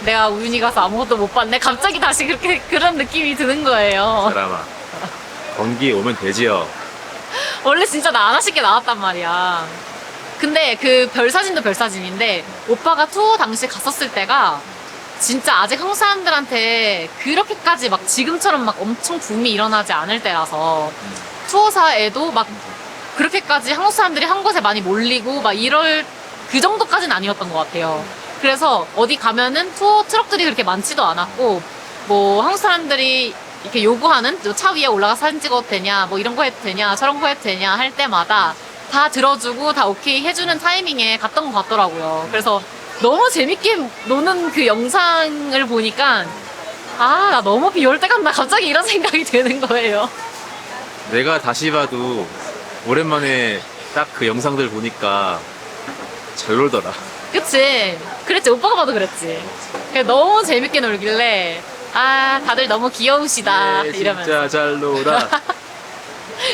내가 우윤이 가서 아무것도 못 봤네. 갑자기 다시 그런 느낌이 드는 거예요. 사람아, 건기에 오면 되지요. 원래 진짜 나 안 아쉽게 나왔단 말이야. 근데 그 별 사진도 별 사진인데 오빠가 투어 당시에 갔었을 때가 진짜 아직 한국 사람들한테 그렇게까지 막 지금처럼 막 엄청 붐이 일어나지 않을 때라서 투어사에도 막 그렇게까지 한국 사람들이 한 곳에 많이 몰리고 막 이럴 그 정도까지는 아니었던 것 같아요. 그래서 어디 가면은 투어 트럭들이 그렇게 많지도 않았고 뭐 한국 사람들이 이렇게 요구하는 차 위에 올라가 사진 찍어도 되냐 뭐 이런 거 해도 되냐 저런 거 해도 되냐 할 때마다 다 들어주고 다 오케이 해주는 타이밍에 갔던 것 같더라고요. 그래서 너무 재밌게 노는 그 영상을 보니까 아, 나 너무 비 올 때 같나 갑자기 이런 생각이 드는 거예요. 내가 다시 봐도 오랜만에 딱 그 영상들 보니까 잘 놀더라. 그치? 그랬지. 오빠가 봐도 그랬지. 너무 재밌게 놀길래 아, 다들 너무 귀여우시다 이러면서 진짜 잘 놀아.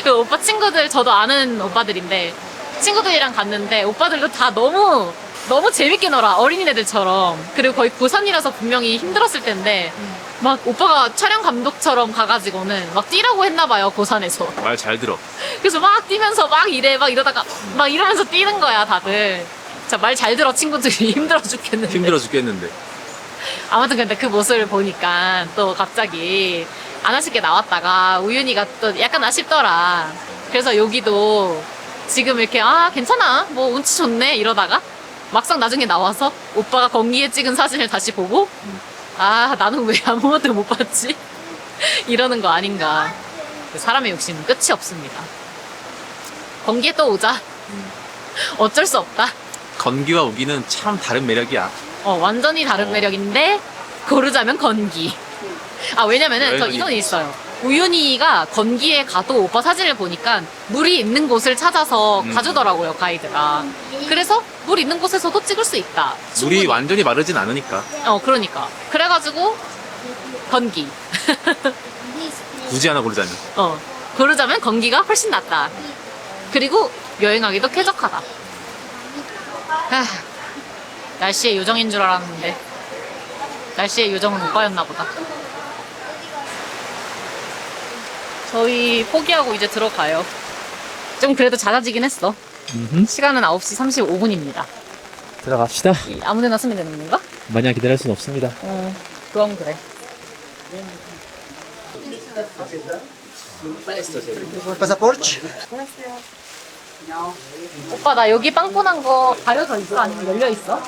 그 오빠 친구들 저도 아는 오빠들인데 친구들이랑 갔는데 오빠들도 다 너무 재밌게 놀아. 어린이네들처럼. 그리고 거의 고3이라서 분명히 힘들었을 텐데 막 오빠가 촬영 감독처럼 가가지고는 막 뛰라고 했나봐요. 고산에서. 말 잘 들어. 그래서 막 뛰면서 막 이래 막 이러다가 막 이러면서 뛰는 거야 다들. 자, 말 잘 들어 친구들이 힘들어 죽겠는데. 힘들어 죽겠는데. 아무튼 근데 그 모습을 보니까 또 갑자기 안 아쉽게 나왔다가 우윤이가 또 약간 아쉽더라. 그래서 여기도 지금 이렇게 아 괜찮아 뭐 운치 좋네 이러다가 막상 나중에 나와서 오빠가 건기에 찍은 사진을 다시 보고 아 나는 왜 아무것도 못 봤지? 이러는 거 아닌가. 사람의 욕심은 끝이 없습니다. 건기에 또 오자. 어쩔 수 없다. 건기와 우기는 참 다른 매력이야. 완전히 다른 매력인데 고르자면 건기. 아 왜냐면은 저 이건 있어요. 우윤이가 건기에 가도 오빠 사진을 보니까 물이 있는 곳을 찾아서 가주더라고요 가이드가. 그래서 물 있는 곳에서도 찍을 수 있다. 충분히. 물이 완전히 마르진 않으니까. 그러니까 그래가지고 건기. 굳이 하나 고르자면. 고르자면 건기가 훨씬 낫다. 그리고 여행하기도 쾌적하다. 날씨의 요정인 줄 알았는데 날씨의 요정은 오빠였나 보다. 저희 포기하고 이제 들어가요. 좀 그래도 잦아지긴 했어. 시간은 9시 35분입니다. 들어갑시다. 아무 데나 쓰면 되는 건가? 마냥 기다릴 순 없습니다. 그럼 그래. 오빠 나 여기 빵꾸난 거 가려져 있어? 아니면 열려 있어?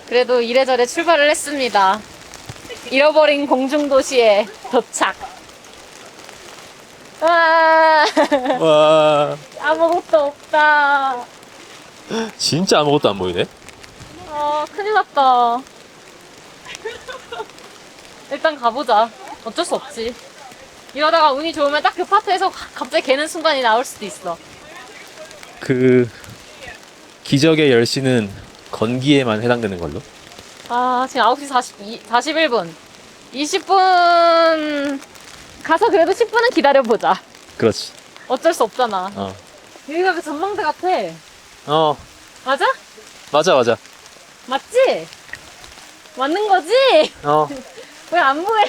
그래도 이래저래 출발을 했습니다. 잃어버린 공중도시에 도착. 와, 와, 아무것도 없다. 진짜 아무것도 안 보이네. 큰일 났다. 일단 가보자. 어쩔 수 없지. 이러다가 운이 좋으면 딱 그 파트에서 갑자기 개는 순간이 나올 수도 있어. 그 기적의 10시는 건기에만 해당되는 걸로. 지금 9시 41분. 20분 가서 그래도 10분은 기다려보자. 그렇지. 어쩔 수 없잖아. 어. 여기가 그 전망대 같아. 어. 맞아? 맞아. 맞지? 맞는 거지? 어. 왜 안 보여?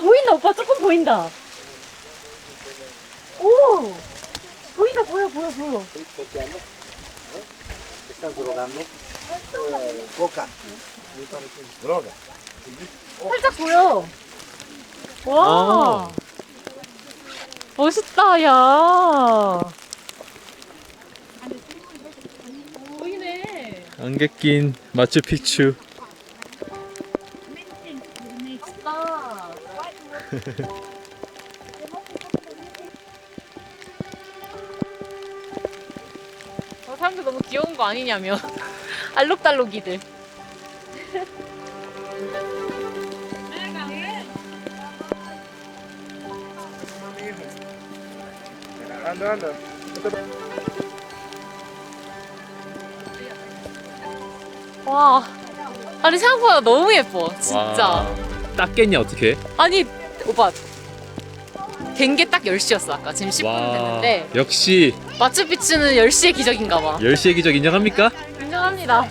보인다 오빠. 조금 보인다. 오! 보인다. 보여. 살짝 보여. 와. 멋있다, 야. 보이네. 안개 낀 마추픽추. 멋있다. 사람들 너무 귀여운 거 아니냐며. 알록달록이들. 와, 아니 생각보다 너무 예뻐, 진짜. 와, 땄겠냐 어떻게? 아니 오빠, 된 게 딱 10시였어 아까. 지금 10분 됐는데 역시 마추픽추는 10시의 기적인가 봐. 10시의 기적 인정합니까? 인정합니다.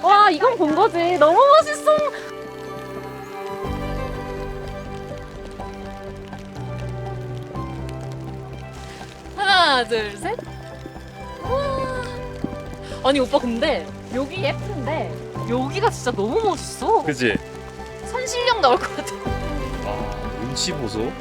와, 이건 본 거지. 너무 멋있어. 하나, 둘, 셋. 와. 아니 오빠 근데 여기 예쁜데 여기가 진짜 너무 멋있어. 그치? 선실령 나올 것 같아. 눈치 보소.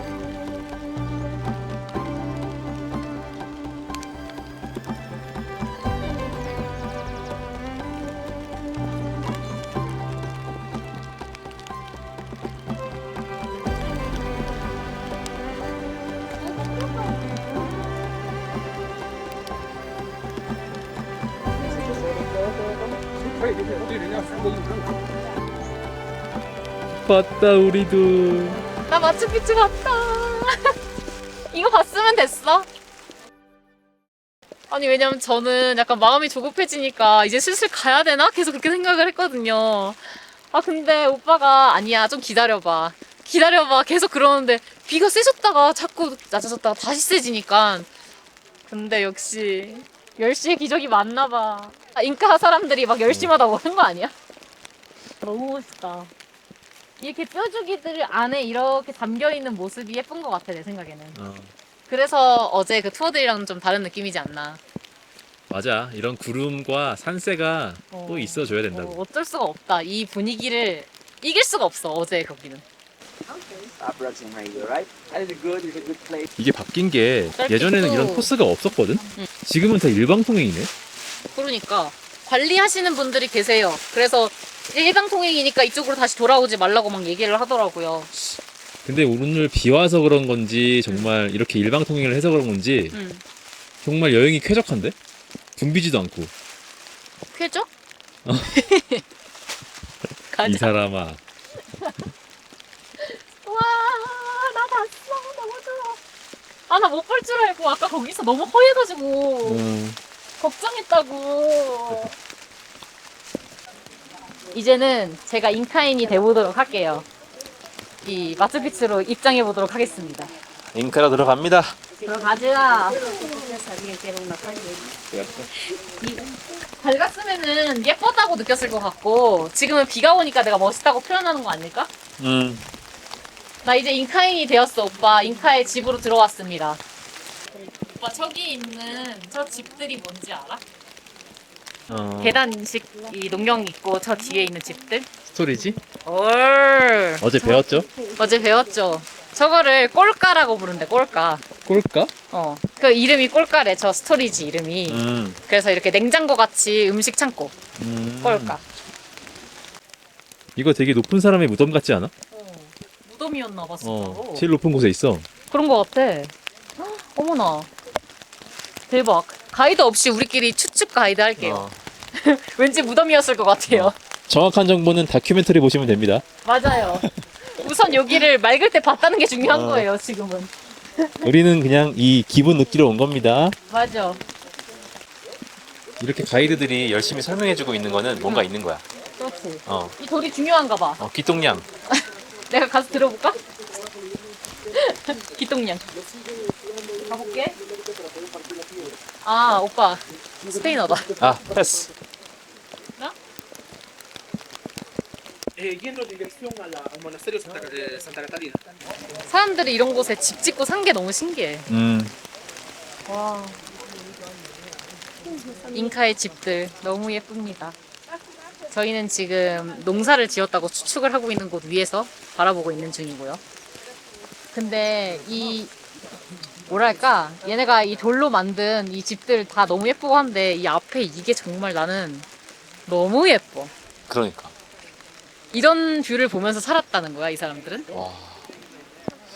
봤다 우리도. 나 마추픽추 봤다. 이거 봤으면 됐어. 아니 왜냐면 저는 약간 마음이 조급해지니까 이제 슬슬 가야 되나? 계속 그렇게 생각을 했거든요. 근데 오빠가 아니야 좀 기다려봐 계속 그러는데 비가 세졌다가 자꾸 낮아졌다가 다시 세지니까. 근데 역시 10시의 기적이 맞나봐. 잉카 사람들이 막 10시마다 오는 거 아니야? 너무 멋있다. 이렇게 뼈주기들 안에 이렇게 담겨있는 모습이 예쁜 것 같아, 내 생각에는. 그래서 어제 그 투어들이랑 좀 다른 느낌이지 않나. 맞아. 이런 구름과 산세가 또 있어줘야 된다고. 어쩔 수가 없다. 이 분위기를 이길 수가 없어, 어제 거기는. 이게 바뀐 게 예전에는 이런 코스가 없었거든? 지금은 다 일방통행이네? 그러니까 관리하시는 분들이 계세요. 그래서 일방통행이니까 이쪽으로 다시 돌아오지 말라고 막 얘기를 하더라고요. 근데 오늘 비 와서 그런 건지 정말 이렇게 일방통행을 해서 그런 건지 정말 여행이 쾌적한데? 붐비지도 않고. 쾌적? 이 사람아. 와, 나 봤어. 너무 좋아. 나 못 볼 줄 알고 아까 거기서 너무 허해가지고 걱정했다고. 이제는 제가 잉카인이 돼보도록 할게요. 이 마추픽추로 입장해보도록 하겠습니다. 잉카로 들어갑니다. 들어가자. 밝았으면은 예뻤다고 느꼈을 것 같고 지금은 비가 오니까 내가 멋있다고 표현하는 거 아닐까? 나 이제 잉카인이 되었어, 오빠. 잉카의 집으로 들어왔습니다. 오빠, 저기 있는 저 집들이 뭔지 알아? 계단식 이 농경 있고 저 뒤에 있는 집들? 스토리지? 올. 어제 배웠죠? 어제 배웠죠. 저거를 꼴까라고 부른대, 꼴까. 꼴까? 그 이름이 꼴까래, 저 스토리지 이름이. 그래서 이렇게 냉장고 같이 음식 창고. 꼴까. 이거 되게 높은 사람의 무덤 같지 않아? 무덤이었나 봐, 진짜로. 제일 높은 곳에 있어. 그런 거 같아. 헉, 어머나. 대박. 가이드 없이 우리끼리 추측 가이드 할게요. 왠지 무덤이었을 것 같아요. 정확한 정보는 다큐멘터리 보시면 됩니다. 맞아요. 우선 여기를 맑을 때 봤다는 게 중요한 거예요, 지금은. 우리는 그냥 이 기분 느끼러 온 겁니다. 맞아. 이렇게 가이드들이 열심히 설명해주고 있는 거는 뭔가 있는 거야. 그렇지. 이 돌이 중요한가 봐. 귀똥냥. 내가 가서 들어볼까? 기똥냥. 가볼게. 아, 오빠. 스페인어다. 아, 패스. Yendo dirección al monasterio Santa Catalina. 사람들이 이런 곳에 집 짓고 산 게 너무 신기해. 와. 잉카의 집들 너무 예쁩니다. 저희는 지금 농사를 지었다고 추측을 하고 있는 곳 위에서 바라보고 있는 중이고요. 근데 이 뭐랄까, 얘네가 이 돌로 만든 이 집들 다 너무 예쁘고 한데 이 앞에 이게 정말 나는 너무 예뻐. 그러니까. 이런 뷰를 보면서 살았다는 거야, 이 사람들은.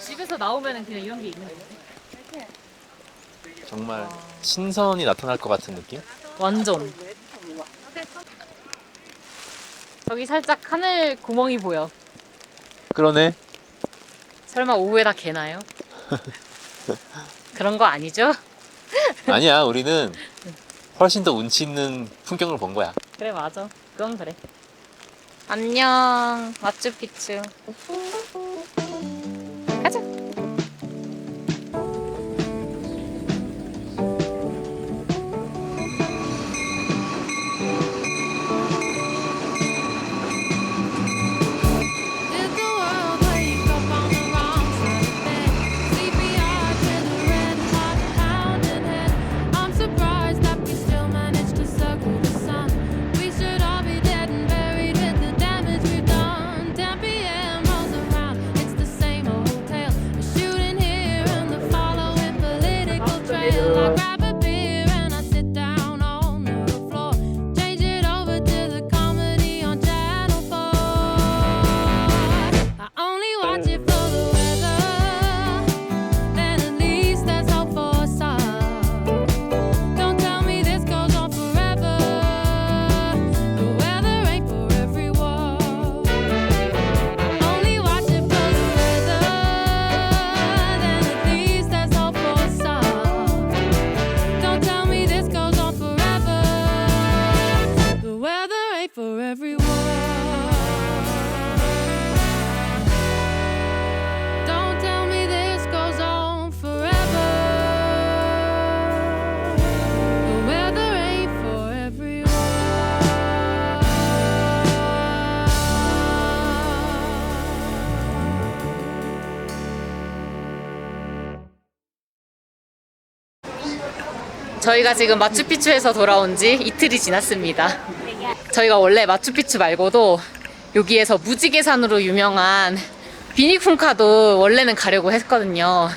집에서 나오면은 그냥 이런 게 있는 거지. 정말 신선이 나타날 것 같은 느낌? 완전. 저기 살짝 하늘 구멍이 보여. 그러네. 설마 오후에 다 개나요? 그런 거 아니죠? 아니야, 우리는 훨씬 더 운치 있는 풍경을 본 거야. 그래, 맞아. 그건 그래. 안녕, 마추픽추. 가자. 저희가 지금 마추픽추에서 돌아온 지 이틀이 지났습니다. 저희가 원래 마추픽추 말고도 여기에서 무지개산으로 유명한 비니쿵카도 원래는 가려고 했거든요.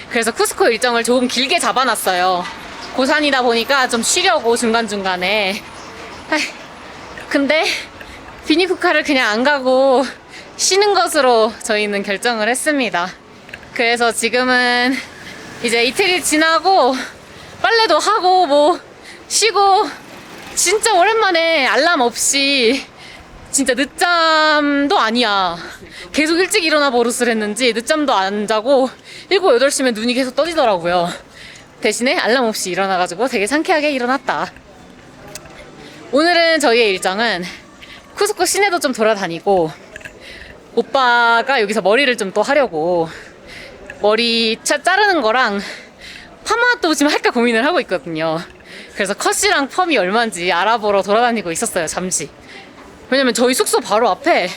그래서 쿠스코 일정을 조금 길게 잡아놨어요. 고산이다 보니까 좀 쉬려고 중간중간에. 근데 비니쿵카를 그냥 안 가고 쉬는 것으로 저희는 결정을 했습니다. 그래서 지금은 이제 이틀이 지나고 빨래도 하고 뭐 쉬고 진짜 오랜만에 알람 없이 진짜 늦잠도 아니야. 계속 일찍 일어나 버릇을 했는지 늦잠도 안 자고 7, 8시면 눈이 계속 떠지더라고요. 대신에 알람 없이 일어나가지고 되게 상쾌하게 일어났다. 오늘은 저희의 일정은 쿠스코 시내도 좀 돌아다니고 오빠가 여기서 머리를 좀 또 하려고 머리 자르는 거랑 파마도 지금 할까 고민을 하고 있거든요. 그래서 컷이랑 펌이 얼마인지 알아보러 돌아다니고 있었어요, 잠시. 왜냐면 저희 숙소 바로 앞에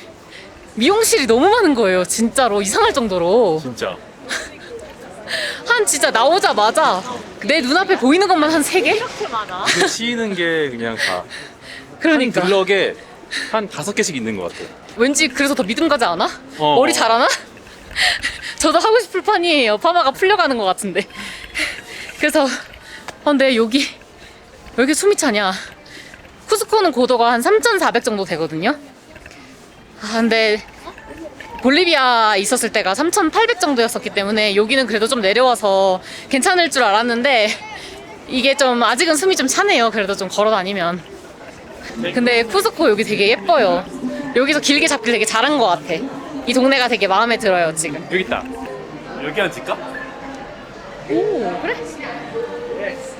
미용실이 너무 많은 거예요. 진짜로 이상할 정도로. 진짜. 한 진짜 나오자마자 내 눈앞에 보이는 것만 한 3개? 이렇게 많아? 그 치이는 게 그냥 다. 그러니까. 한 블럭에 한 5개씩 있는 것 같아. 왠지 그래서 더 믿음 가지 않아? 머리 잘하나? 저도 하고 싶을 판이에요. 파마가 풀려가는 것 같은데. 그래서 근데 여기 왜 이렇게 숨이 차냐. 쿠스코는 고도가 한 3,400 정도 되거든요. 근데 볼리비아 있었을 때가 3,800 정도였었기 때문에 여기는 그래도 좀 내려와서 괜찮을 줄 알았는데 이게 좀 아직은 숨이 좀 차네요. 그래도 좀 걸어 다니면. 근데 쿠스코 여기 되게 예뻐요. 여기서 길게 잡기 되게 잘한 것 같아. 이 동네가 되게 마음에 들어요 지금. 여기 있다. 여기 앉을까? 오, 그래?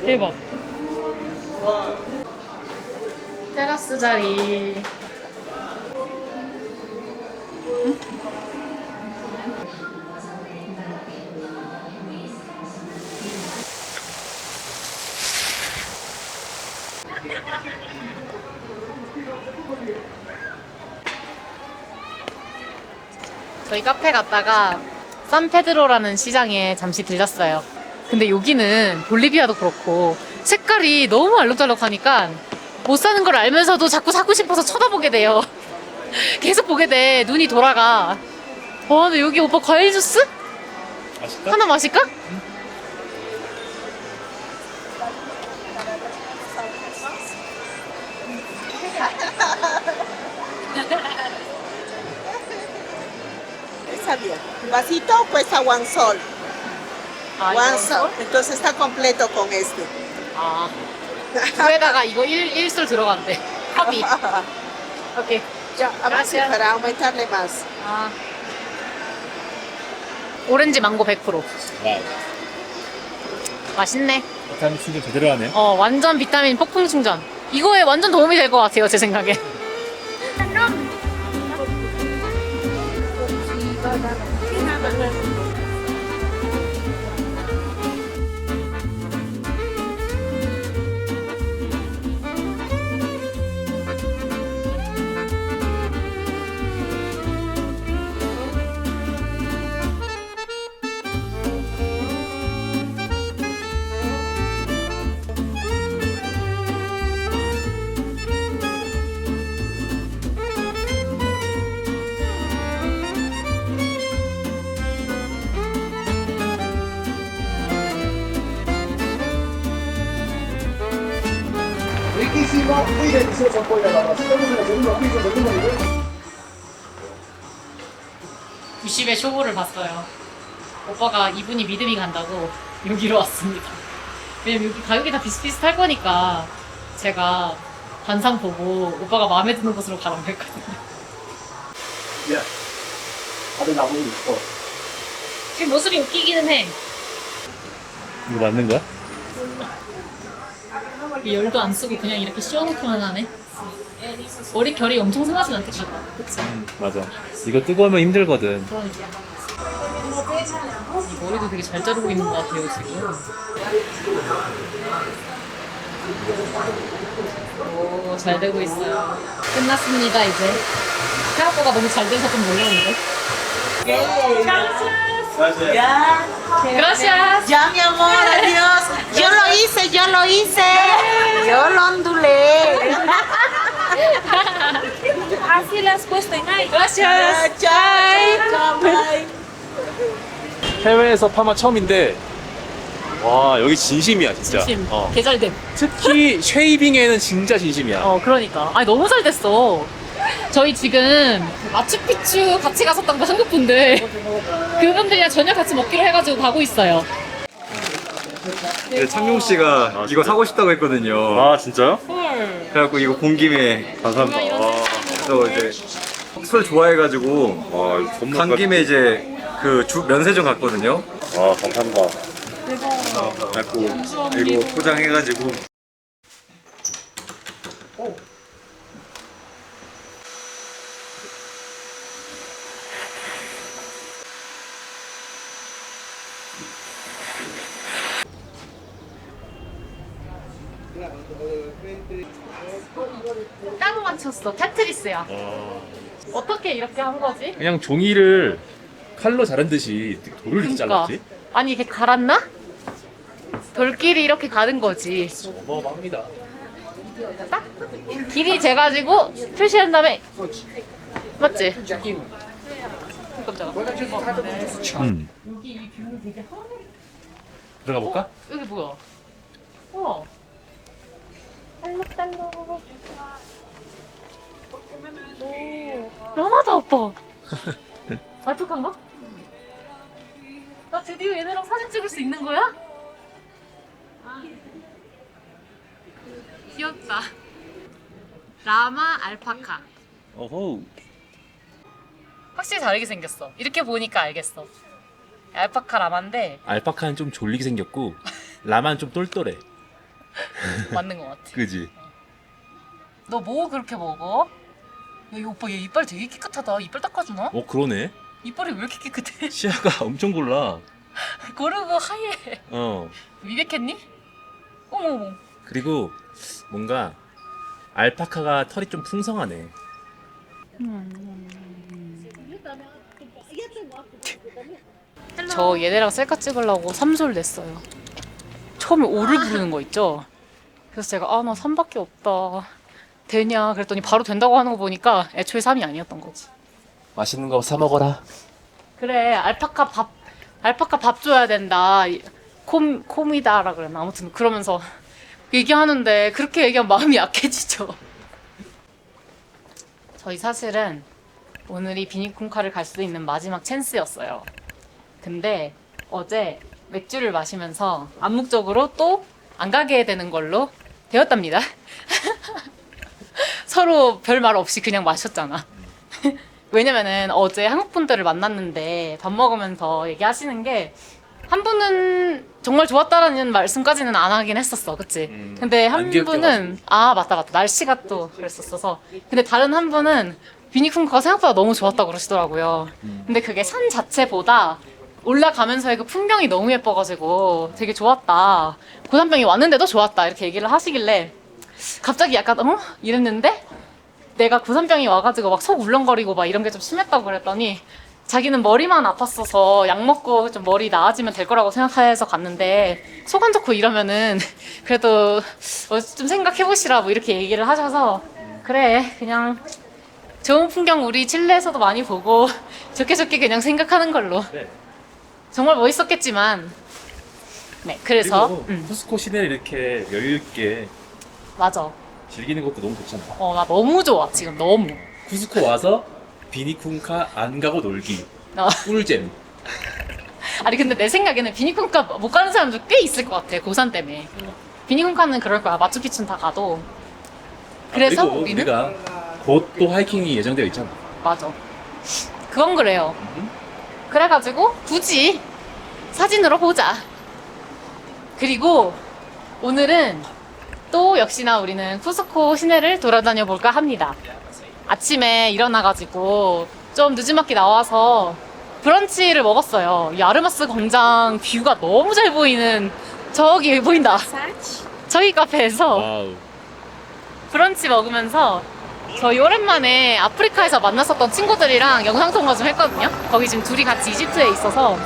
대박. 테라스 자리. 저희 카페 갔다가 산페드로라는 시장에 잠시 들렸어요. 근데 여기는 볼리비아도 그렇고 색깔이 너무 알록달록하니까 못 사는 걸 알면서도 자꾸 사고 싶어서 쳐다보게 돼요. 계속 보게 돼. 눈이 돌아가. 근데 여기 오빠 과일 주스? 맛있다? 하나 마실까? Está bien. Vasito cuesta one sol. One sol. Entonces está completo con este. 아. 그에다가 이거 1술 들어간대. 합의. 오케이. Ya, avance para aumentarle más. 아. 오렌지 망고 100%. 와우. 맛있네. 비타민 충전 제대로 하네. 완전 비타민 폭풍 충전. 이거에 완전 도움이 될 것 같아요, 제 생각에. Riquísimo y delicioso pollo a la brasa. Estamos en el segundo piso, segundo nivel. 90의 쇼부를 봤어요. 오빠가 이분이 믿음이 간다고 여기로 왔습니다. 왜냐면 여기 가격이 다 비슷비슷할 거니까 제가 반상 보고 오빠가 마음에 드는 곳으로 가라고 했거든요. 야, 다들 나보고 있어. 지금 모습이 웃기기는 해. 이거 맞는 거야? 열도 안 쓰고 그냥 이렇게 씌워놓기만 하네. 머릿결이 엄청 상하진 않겠다. 그치? 맞아. 이거 뜨거우면 힘들거든. 그러니까. 이 머리도 되게 잘 자르고 있는 것 같아요, 지금. 오, 잘 되고 있어요. 끝났습니다, 이제. 생각보다 너무 잘 돼서 좀 놀라운데. Gracias. Ya, mi amor, adiós. Yo lo hice, yo lo hice. Yo lo ondulé. Así le has puesto en ahí. Gracias. Bye. 해외에서 파마 처음인데 와 여기 진심이야 진짜. 진심. 개잘됨. 특히 쉐이빙에는 진짜 진심이야. 그러니까. 아니, 너무 잘 됐어. 저희 지금 마추픽추 같이 갔었던 거 한국 분들 그분들이랑 저녁 같이 먹기로 해가지고 가고 있어요. 네, 창용 씨가 이거 사고 싶다고 했거든요. 아 진짜요? 헐. 그래갖고 이거 본 김에 감사합니다. 그래서 이제 술 좋아해가지고 간 김에 이제 그 면세점 갔거든요. 아 감사합니다. 그래갖고 이거 포장해가지고. 딱 맞췄어. 테트리스야. 어떻게 이렇게 한 거지? 그냥 종이를 칼로 자른 듯이 돌을 이렇게 그러니까. 잘랐지? 아니 이게 갈았나? 돌길이 이렇게 가는 거지. 어마어마합니다. 길이 재가지고 표시한 다음에 맞지? 깜짝아. 여기 이 뷰는 되게 들어가 볼까? 여기 뭐야? 우와. 라마다 오빠. 알프카인가? 나 드디어 얘네랑 사진 찍을 수 있는 거야? 귀엽다. 라마 알파카. 어허. 확실히 다르게 생겼어. 이렇게 보니까 알겠어. 알파카 라마인데 알파카는 좀 졸리게 생겼고 라마는 좀 똘똘해. 맞는 것 같아. 그지? 너 뭐 그렇게 먹어? 야, 이 오빠 얘 이빨 되게 깨끗하다. 이빨 닦아주나? 그러네. 이빨이 왜 이렇게 깨끗해? 시야가 엄청 골라. 고르고 하얘. 미백했니? 어머. 그리고 뭔가 알파카가 털이 좀 풍성하네. 저 얘네랑 셀카 찍으려고 3솔 냈어요. 처음에 5를 부르는 거 있죠? 그래서 제가 나 3밖에 없다. 되냐? 그랬더니 바로 된다고 하는 거 보니까 애초에 3이 아니었던 거지. 맛있는 거 사 먹어라. 그래, 알파카 밥 줘야 된다. 콤이다라 그랬나? 아무튼 그러면서 얘기하는데 그렇게 얘기하면 마음이 약해지죠. 저희 사실은 오늘이 비니콘카를 갈 수 있는 마지막 찬스였어요. 근데 어제 맥주를 마시면서 암묵적으로 또 안 가게 되는 걸로 되었답니다. 서로 별 말 없이 그냥 마셨잖아. 왜냐면은 어제 한국 분들을 만났는데 밥 먹으면서 얘기하시는 게 한 분은 정말 좋았다라는 말씀까지는 안 하긴 했었어, 그치? 근데 한 분은 맞다 날씨가 또 그랬었어서 근데 다른 한 분은 비니콘카가 생각보다 너무 좋았다고 그러시더라고요. 근데 그게 산 자체보다 올라가면서의 그 풍경이 너무 예뻐가지고 되게 좋았다. 고산병이 왔는데도 좋았다 이렇게 얘기를 하시길래 갑자기 약간 이랬는데 내가 고산병이 와가지고 막 속 울렁거리고 막 이런 게 좀 심했다고 그랬더니 자기는 머리만 아팠어서 약 먹고 좀 머리 나아지면 될 거라고 생각해서 갔는데 속 안 좋고 이러면은 그래도 좀 생각해보시라 뭐 이렇게 얘기를 하셔서 그래 그냥 좋은 풍경 우리 칠레에서도 많이 보고 좋게 그냥 생각하는 걸로. 네. 정말 멋있었겠지만 네 그래서 쿠스코 시내를 이렇게 여유 있게 맞아 즐기는 것도 너무 좋잖아. 나 너무 좋아 지금 너무. 쿠스코 와서 비니콘카 안 가고 놀기 꿀잼. 아니 근데 내 생각에는 비니콘카 못 가는 사람도 꽤 있을 것 같아 고산 때문에. 비니콘카는 그럴 거야. 마추픽추는 다 가도. 그래서 그리고 우리는 우리가 곧 또 하이킹이 예정되어 있잖아. 맞아 그건 그래요. 그래가지고 굳이 사진으로 보자. 그리고 오늘은 또 역시나 우리는 쿠스코 시내를 돌아다녀 볼까 합니다. 아침에 일어나가지고 좀 늦지막히 나와서 브런치를 먹었어요. 이 아르마스 광장 뷰가 너무 잘 보이는 저기 보인다. 저기 카페에서 브런치 먹으면서 저희 오랜만에 아프리카에서 만났었던 친구들이랑 영상통화 좀 했거든요. 거기 지금 둘이 같이 이집트에 있어서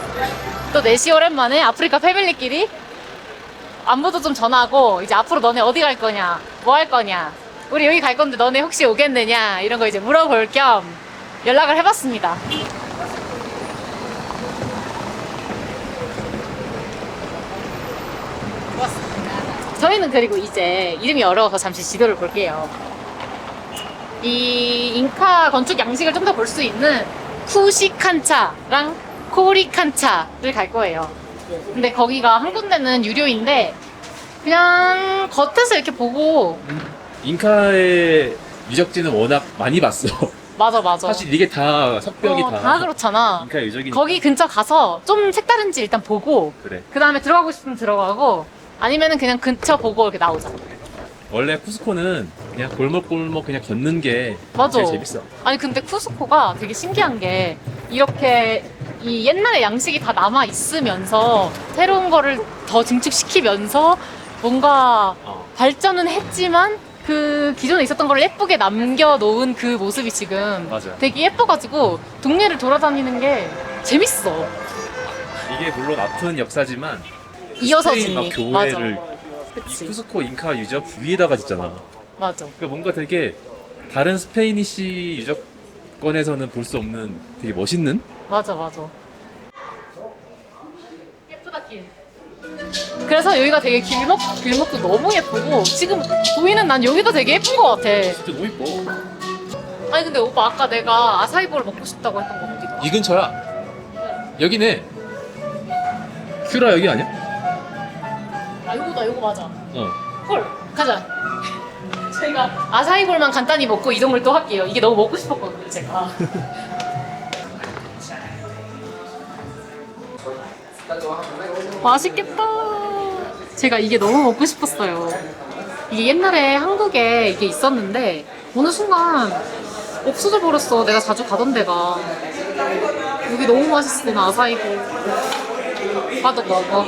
또 넷이 오랜만에 아프리카 패밀리끼리 안부도 좀 전하고 이제 앞으로 너네 어디 갈 거냐 뭐 할 거냐 우리 여기 갈 건데 너네 혹시 오겠느냐 이런 거 이제 물어볼 겸 연락을 해봤습니다. 저희는 그리고 이제 이름이 어려워서 잠시 지도를 볼게요. 이 잉카 건축 양식을 좀 더 볼 수 있는 쿠시칸차랑 코리칸차를 갈 거예요. 근데 거기가 한 군데는 유료인데 그냥 겉에서 이렇게 보고 잉카의 유적지는 워낙 많이 봤어. 맞아 사실 이게 다 석벽이 다 그렇잖아. 잉카 유적이니까. 거기 근처 가서 좀 색다른지 일단 보고 그래. 그 다음에 들어가고 싶으면 들어가고 아니면은 그냥 근처 보고 이렇게 나오자. 원래 쿠스코는 그냥 골목골목 그냥 걷는 게 맞아. 제일 재밌어. 아니 근데 쿠스코가 되게 신기한 게 이렇게 이 옛날의 양식이 다 남아 있으면서 새로운 거를 더 증축시키면서 뭔가 발전은 했지만 그 기존에 있었던 걸 예쁘게 남겨놓은 그 모습이 지금 맞아. 되게 예뻐가지고 동네를 돌아다니는 게 재밌어. 이게 물론 아픈 역사지만 이어서지. 스페인 막 교회를 맞아. 이 그치. 쿠스코 잉카 유적 위에다가 짓잖아. 맞아. 그러니까 뭔가 되게 다른 스페니시 유적권에서는 볼 수 없는 되게 멋있는? 맞아. 예쁘다 길. 그래서 여기가 되게 길목도 너무 예쁘고 지금 보이는 난 여기도 되게 예쁜 것 같아. 진짜 너무 예뻐. 아니 근데 오빠 아까 내가 아사이볼 먹고 싶다고 했던 거 어디가? 이 근처야. 여기네. 큐라 여기 아니야? 아 요거다 요거 맞아. 어. 헐 가자. 저희가 아사이볼만 간단히 먹고 이동을 또 할게요. 이게 너무 먹고 싶었거든요 제가. 맛있겠다. 제가 이게 너무 먹고 싶었어요. 이게 옛날에 한국에 이게 있었는데 어느 순간 없어져 버렸어. 내가 자주 가던 데가. 여기 너무 맛있어. 나 아사이볼. 오빠도 먹어.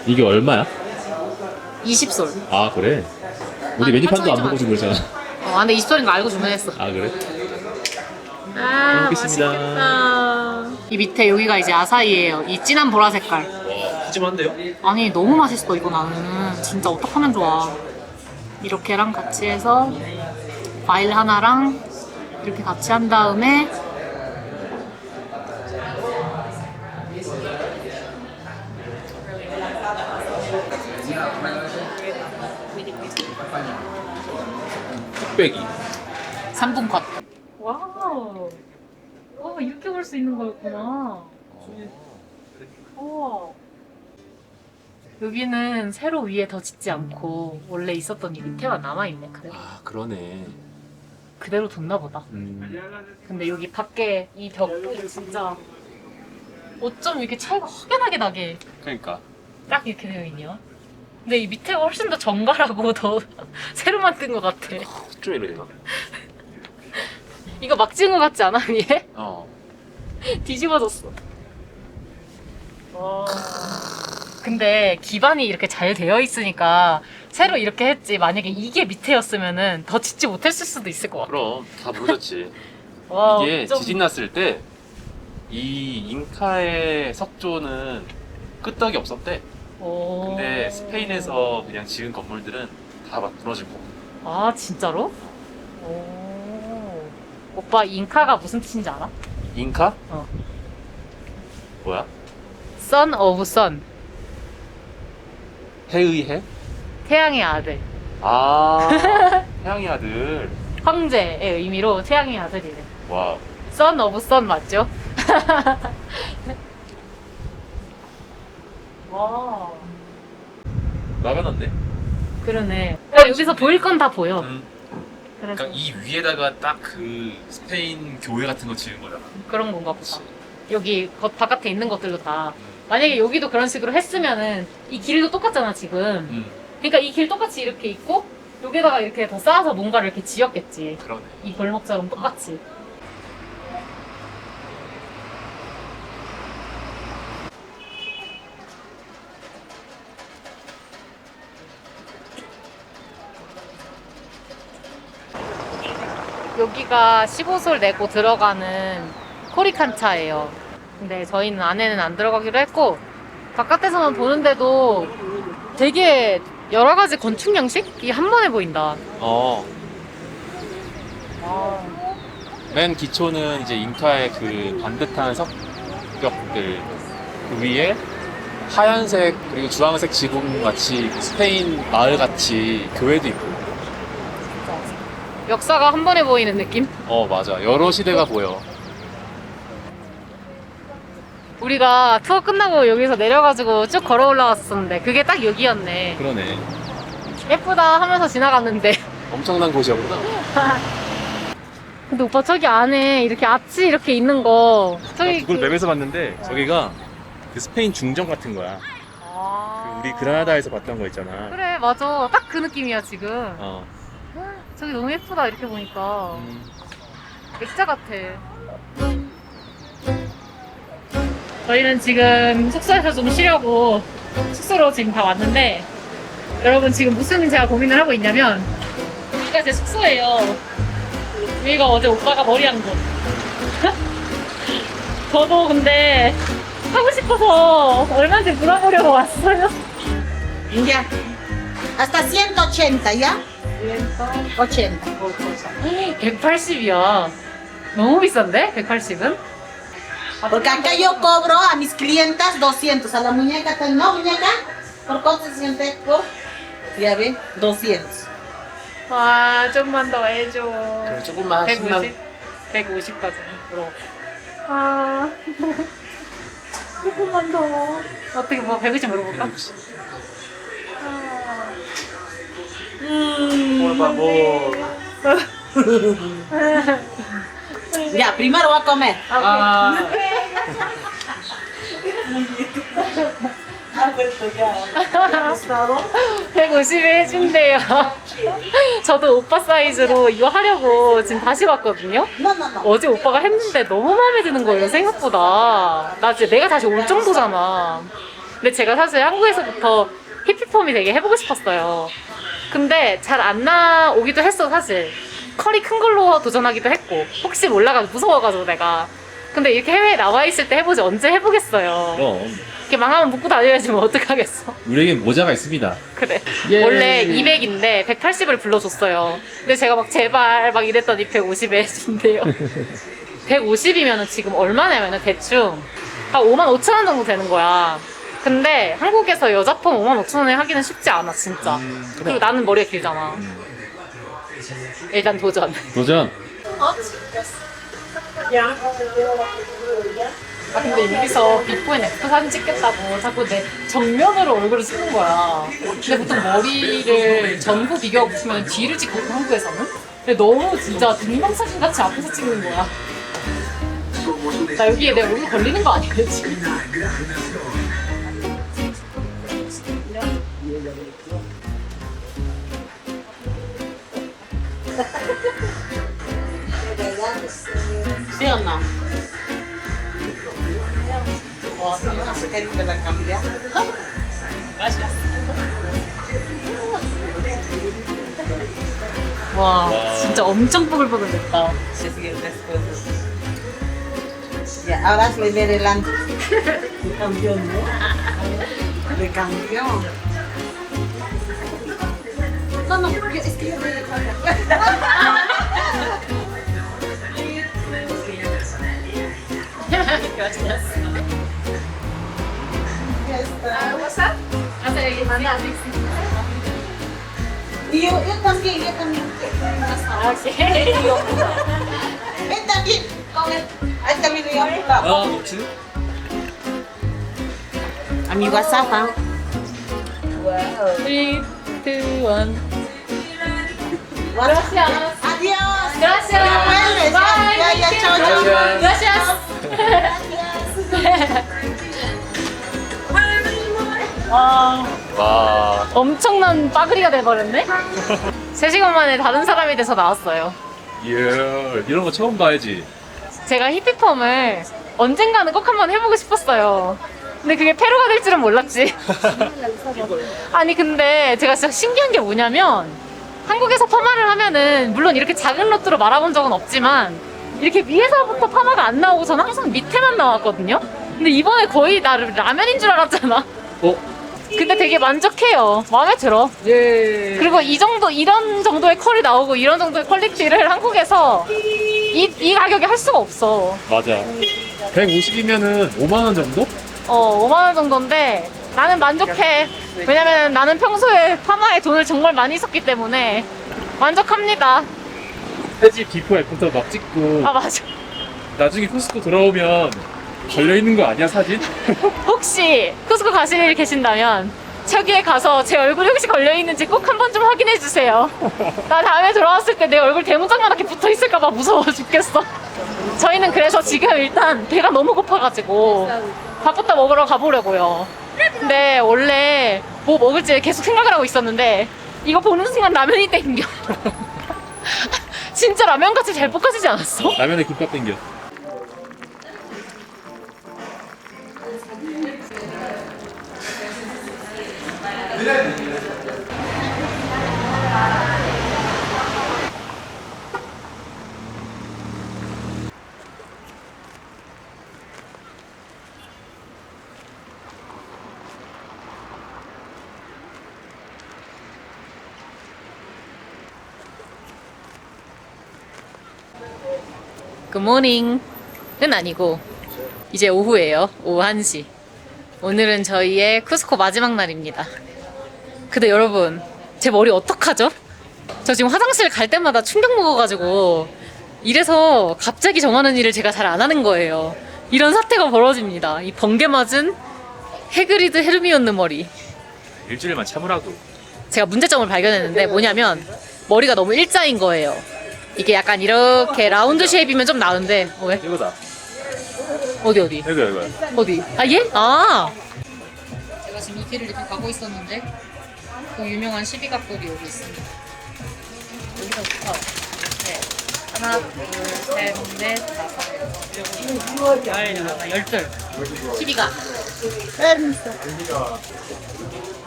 이게 얼마야? 20솔. 아 그래? 우리 메뉴판도 안 보고 주문했잖아. 근데 20솔인 거 알고 주문했어. 아 그래? 아, 먹겠습니다. 맛있겠다. 이 밑에 여기가 이제 아사이예요. 이 진한 보라 색깔. 와 푸짐한데요? 아니 너무 맛있어 이거 나는. 진짜 어떡하면 좋아. 이렇게랑 같이 해서 과일 하나랑 이렇게 같이 한 다음에 뚝배기. 3분 컷. 와우. 와 이렇게 볼 수 있는 거였구나. 우와. 여기는 세로 위에 더 짓지 않고 원래 있었던 이 밑에만 남아있네. 그대로. 아 그러네. 그대로 뒀나 보다. 근데 여기 밖에 이 벽이 진짜 어쩜 이렇게 차이가 확연하게 나게 그러니까. 딱 이렇게 되어 있냐? 근데 이 밑에가 훨씬 더 정갈하고 더 새로 만든 것 같아. 좀 이러니까. 이거 막 지은 것 같지 않아, 얘? 어. 뒤집어졌어. 와. 근데 기반이 이렇게 잘 되어 있으니까 새로 이렇게 했지. 만약에 이게 밑에였으면은 더 짓지 못했을 수도 있을 것 같아. 그럼 다 무너졌지. 와, 이게 좀- 지진 났을 때 이 잉카의 석조는 끄떡이 없었대. 오. 근데 스페인에서 그냥 지은 건물들은 다 막 무너지고. 아, 진짜로? 오. 오빠, 잉카가 무슨 뜻인지 알아? 잉카? 어. 뭐야? Son of Sun. 해의 해? 태양의 아들. 아, 태양의 아들. 황제의 의미로 태양의 아들이래. 와. Son of Sun 맞죠? 와. 나가놨네. 그러네. 여기서 보일 건 다 보여. 그래서 그러니까 이 위에다가 딱 그 스페인 교회 같은 거 지은 거잖아. 그런 건가 보다. 여기 겉 바깥에 있는 것들도 다. 만약에 여기도 그런 식으로 했으면은 이 길도 똑같잖아 지금. 그러니까 이 길 똑같이 이렇게 있고 여기다가 이렇게 더 쌓아서 뭔가를 이렇게 지었겠지. 그러네. 이 골목처럼 똑같이. 여기가 15솔 내고 들어가는 코리칸차예요. 근데 저희는 안에는 안 들어가기로 했고 바깥에서만 보는데도 되게 여러 가지 건축 양식이 한 번에 보인다. 어. 맨 기초는 이제 잉카의 그 반듯한 석벽들 그 위에 하얀색 그리고 주황색 지붕 같이 스페인 마을 같이 교회도 있고. 역사가 한 번에 보이는 느낌? 어 맞아 여러 시대가 보여. 우리가 투어 끝나고 여기서 내려가지고 쭉 걸어 올라왔었는데 그게 딱 여기였네. 그러네. 예쁘다 하면서 지나갔는데 엄청난 곳이었구나. 근데 오빠 저기 안에 이렇게 아치 이렇게 있는 거 저기 구글 맵에서 봤는데 저기가 그 스페인 중정 같은 거야. 그 우리 그라나다에서 봤던 거 있잖아. 그래 맞아 딱 그 느낌이야 지금. 어. 저기 너무 예쁘다 이렇게 보니까 액자 같아. 저희는 지금 숙소에서 좀 쉬려고 숙소로 지금 다 왔는데 여러분 지금 무슨 제가 고민을 하고 있냐면 여기가 제 숙소예요. 여기가 어제 오빠가 머리한 곳. 저도 근데 하고 싶어서 얼마인지 물어보려고 왔어요. Ya. Hasta 180, ¿ya? 180. 180이야. 너무 비싼데? 180은? Porque acá yo cobro a mis clientas 200. A la muñeca, ¿no, muñeca? ¿Por cuánto se siente? Por, ya ve, 200. 와, 좀만 더 해줘. 그래, 조금만 150? 150까지. 그럼. 아. 조금만 더. 어떻게 뭐 150 물어볼까? Por favor. Ya, primero va a comer. 아. 150에 해준대요. 저도 오빠 사이즈로 이거 하려고 지금 다시 봤거든요. 어제 오빠가 했는데 너무 마음에 드는 거예요, 생각보다. 나 진짜 내가 다시 올 정도잖아. 근데 제가 사실 한국에서부터 히피펌이 되게 해보고 싶었어요. 근데 잘 안 나오기도 했어, 사실. 컬이 큰 걸로 도전하기도 했고, 혹시 몰라가지고 무서워가지고 내가. 근데 이렇게 해외에 나와 있을 때 해보지 언제 해보겠어요. 그럼 이렇게 망하면 묶고 다녀야지 뭐 어떡하겠어. 우리에겐 모자가 있습니다. 그래. 예. 원래 200인데 180을 불러줬어요. 근데 제가 막 제발 막 이랬더니 150에 해준대요. 150이면은 지금 얼마냐면은 대충 한 55,000원 정도 되는 거야. 근데 한국에서 여자 펌 55,000원에 하기는 쉽지 않아, 진짜. 그리고 나는 머리가 길잖아. 일단 도전. 도전. 아 근데 여기서 비포 앤 애프터 사진 찍겠다고 자꾸 내 정면으로 얼굴을 쓰는 거야. 근데 보통 머리를 전후 비교하고 싶으면 뒤를 찍거든, 한국에서는. 근데 너무 진짜 동영사진 같이 앞에서 찍는 거야. 나 여기에 내 얼굴 걸리는 거 아니겠지? ¿Sí o no? 와, 진짜 엄청 뽀글뽀글 됐다. Ya, ahora se ve delante. De campeón, ¿no? De campeón. No, no, es que yo voy Gracias. Ya está. WhatsApp? Y yo también, yo también. Ven también. Ahí también yo. A mi WhatsApp, ¿ah? Wow. 3, 2, 1. Gracias. Adiós. Gracias. Ya vuelves. Bye. Ya, ya, chao, chao. Gracias. 와. 엄청난 빠그리가 돼버렸네? 3시간 만에 다른 사람이 돼서 나왔어요. 예. 이런 거 처음 봐야지. 제가 히피펌을 언젠가는 꼭 한번 해보고 싶었어요. 근데 그게 페루가 될 줄은 몰랐지. 아니 근데 제가 진짜 신기한 게 뭐냐면 한국에서 파마를 하면은 물론 이렇게 작은 로트로 말아본 적은 없지만 이렇게 위에서부터 파마가 안 나오고 저는 항상 밑에만 나왔거든요. 근데 이번에 거의 나 라면인 줄 알았잖아. 근데 되게 만족해요. 마음에 들어. 예. 그리고 이런 정도의 컬이 나오고 이런 정도의 퀄리티를 한국에서 이 가격에 할 수가 없어. 맞아. 150이면은 5만 원 정도? 5만 원 정도인데 나는 만족해. 왜냐면 나는 평소에 파마에 돈을 정말 많이 썼기 때문에 만족합니다. 새집 비포 애프터 막 찍고. 아 맞아. 나중에 코스코 돌아오면 걸려있는 거 아니야, 사진? 혹시 코스코 가실 일 계신다면 저기에 가서 제 얼굴이 혹시 걸려있는지 꼭 한번 좀 확인해 주세요. 나 다음에 돌아왔을 때 내 얼굴 대문짝만하게 붙어있을까봐 무서워 죽겠어. 저희는 그래서 지금 일단 배가 너무 고파가지고 밥부터 먹으러 가보려고요. 근데 원래 뭐 먹을지 계속 생각을 하고 있었는데 이거 보는 순간 라면이 땡겨. 진짜 라면같이 잘 볶아지지 않았어? 라면에 김밥 땡겨. 굿모닝은 아니고 이제 오후예요. 오후 1시. 오늘은 저희의 쿠스코 마지막 날입니다. 근데 여러분, 제 머리 어떡하죠? 저 지금 화장실 갈 때마다 충격 먹어가지고 이래서 갑자기 정하는 일을 제가 잘 안 하는 거예요. 이런 사태가 벌어집니다. 이 번개 맞은 해그리드 헤르미온느 머리. 일주일만 참으라고. 제가 문제점을 발견했는데 뭐냐면 머리가 너무 일자인 거예요. 이게 약간 이렇게 라운드 쉐입이면 좀 나은데 왜? 이거다. 어디? 이거. 어디? 아 얘? 아! 제가 지금 이 길을 이렇게 가고 있었는데 그 유명한 12각돌이 여기 있습니다. 여기서부터 네. 하나, 둘, 셋, 넷, 다섯, 열둘 12각.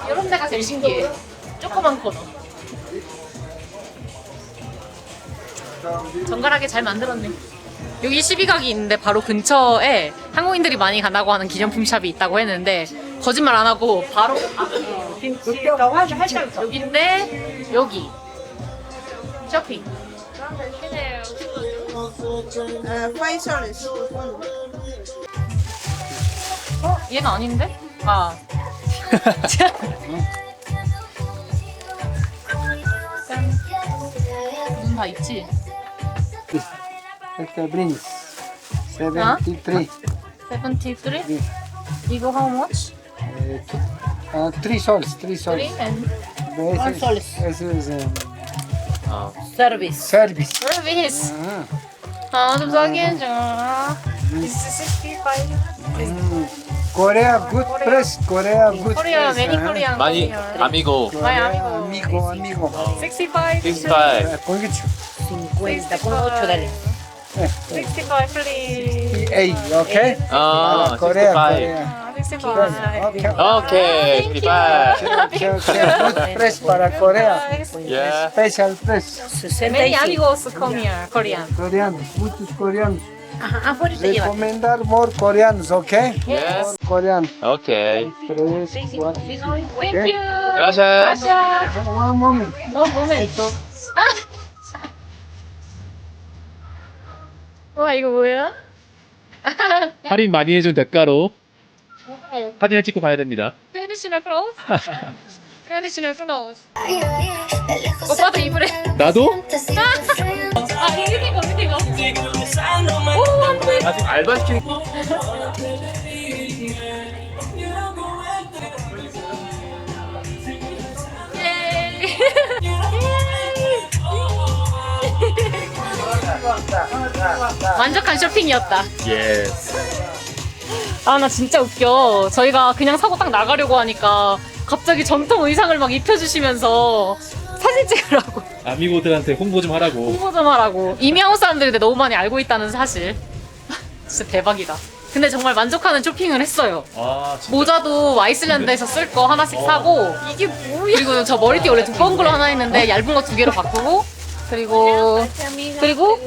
이런 데가 제일 신기해. 조그만 코너. 정갈하게 잘 만들었네. 여기 12각이 있는데 바로 근처에 한국인들이 많이 간다고 하는 기념품 샵이 있다고 했는데 거짓말 안 하고 바로 여기인데 여기 쇼핑. 얘는 아닌데? 아. 눈 다 있지? Este brings 73. 73? 이거 how much? 3 soles, 3 soles. 3 and One soles. Eso es service. service. Service. 아, 좀 싸게 해줘. This is 65. Korea good price. Korea good Korea, price. many Korean. 많이 아미고. My amigo. Amigo. 65. 65. Con que 50.8 dale. 65 please. Hey, okay? 아, Korea, 65. Korea. 65. 오케이, 65. Good price para Korea. Yeah. Special price. Many amigos come here, Korean. Coreanos, muchos coreanos. Recomendar more coreanos, okay? Yes. More coreanos. 오케이. Thank you. Gracias. One moment. Un momento. 와, 이거 뭐야? 할인 많이 해준 대가로 사진을 찍고 가야 됩니다. 트레디셔널 클로즈? 트레디셔널 클로즈. 오빠도 입으래. 나도? 아, 이거. 오, 안 돼. 아직 알바 시키는 만족한 쇼핑이었다. 예스. 아, 나 진짜 웃겨. 저희가 그냥 사고 딱 나가려고 하니까 갑자기 전통 의상을 막 입혀주시면서 사진 찍으라고. 아미고들한테 홍보 좀 하라고. 홍보 좀 하라고. 이미 한국 사람들인데 너무 많이 알고 있다는 사실. 진짜 대박이다. 근데 정말 만족하는 쇼핑을 했어요. 아, 진짜. 모자도 아이슬란드에서 쓸 거 하나씩 사고, 이게 뭐야? 그리고 저 머리띠 원래 두꺼운 걸로 하나 했는데 얇은 거 2개로 바꾸고, 그리고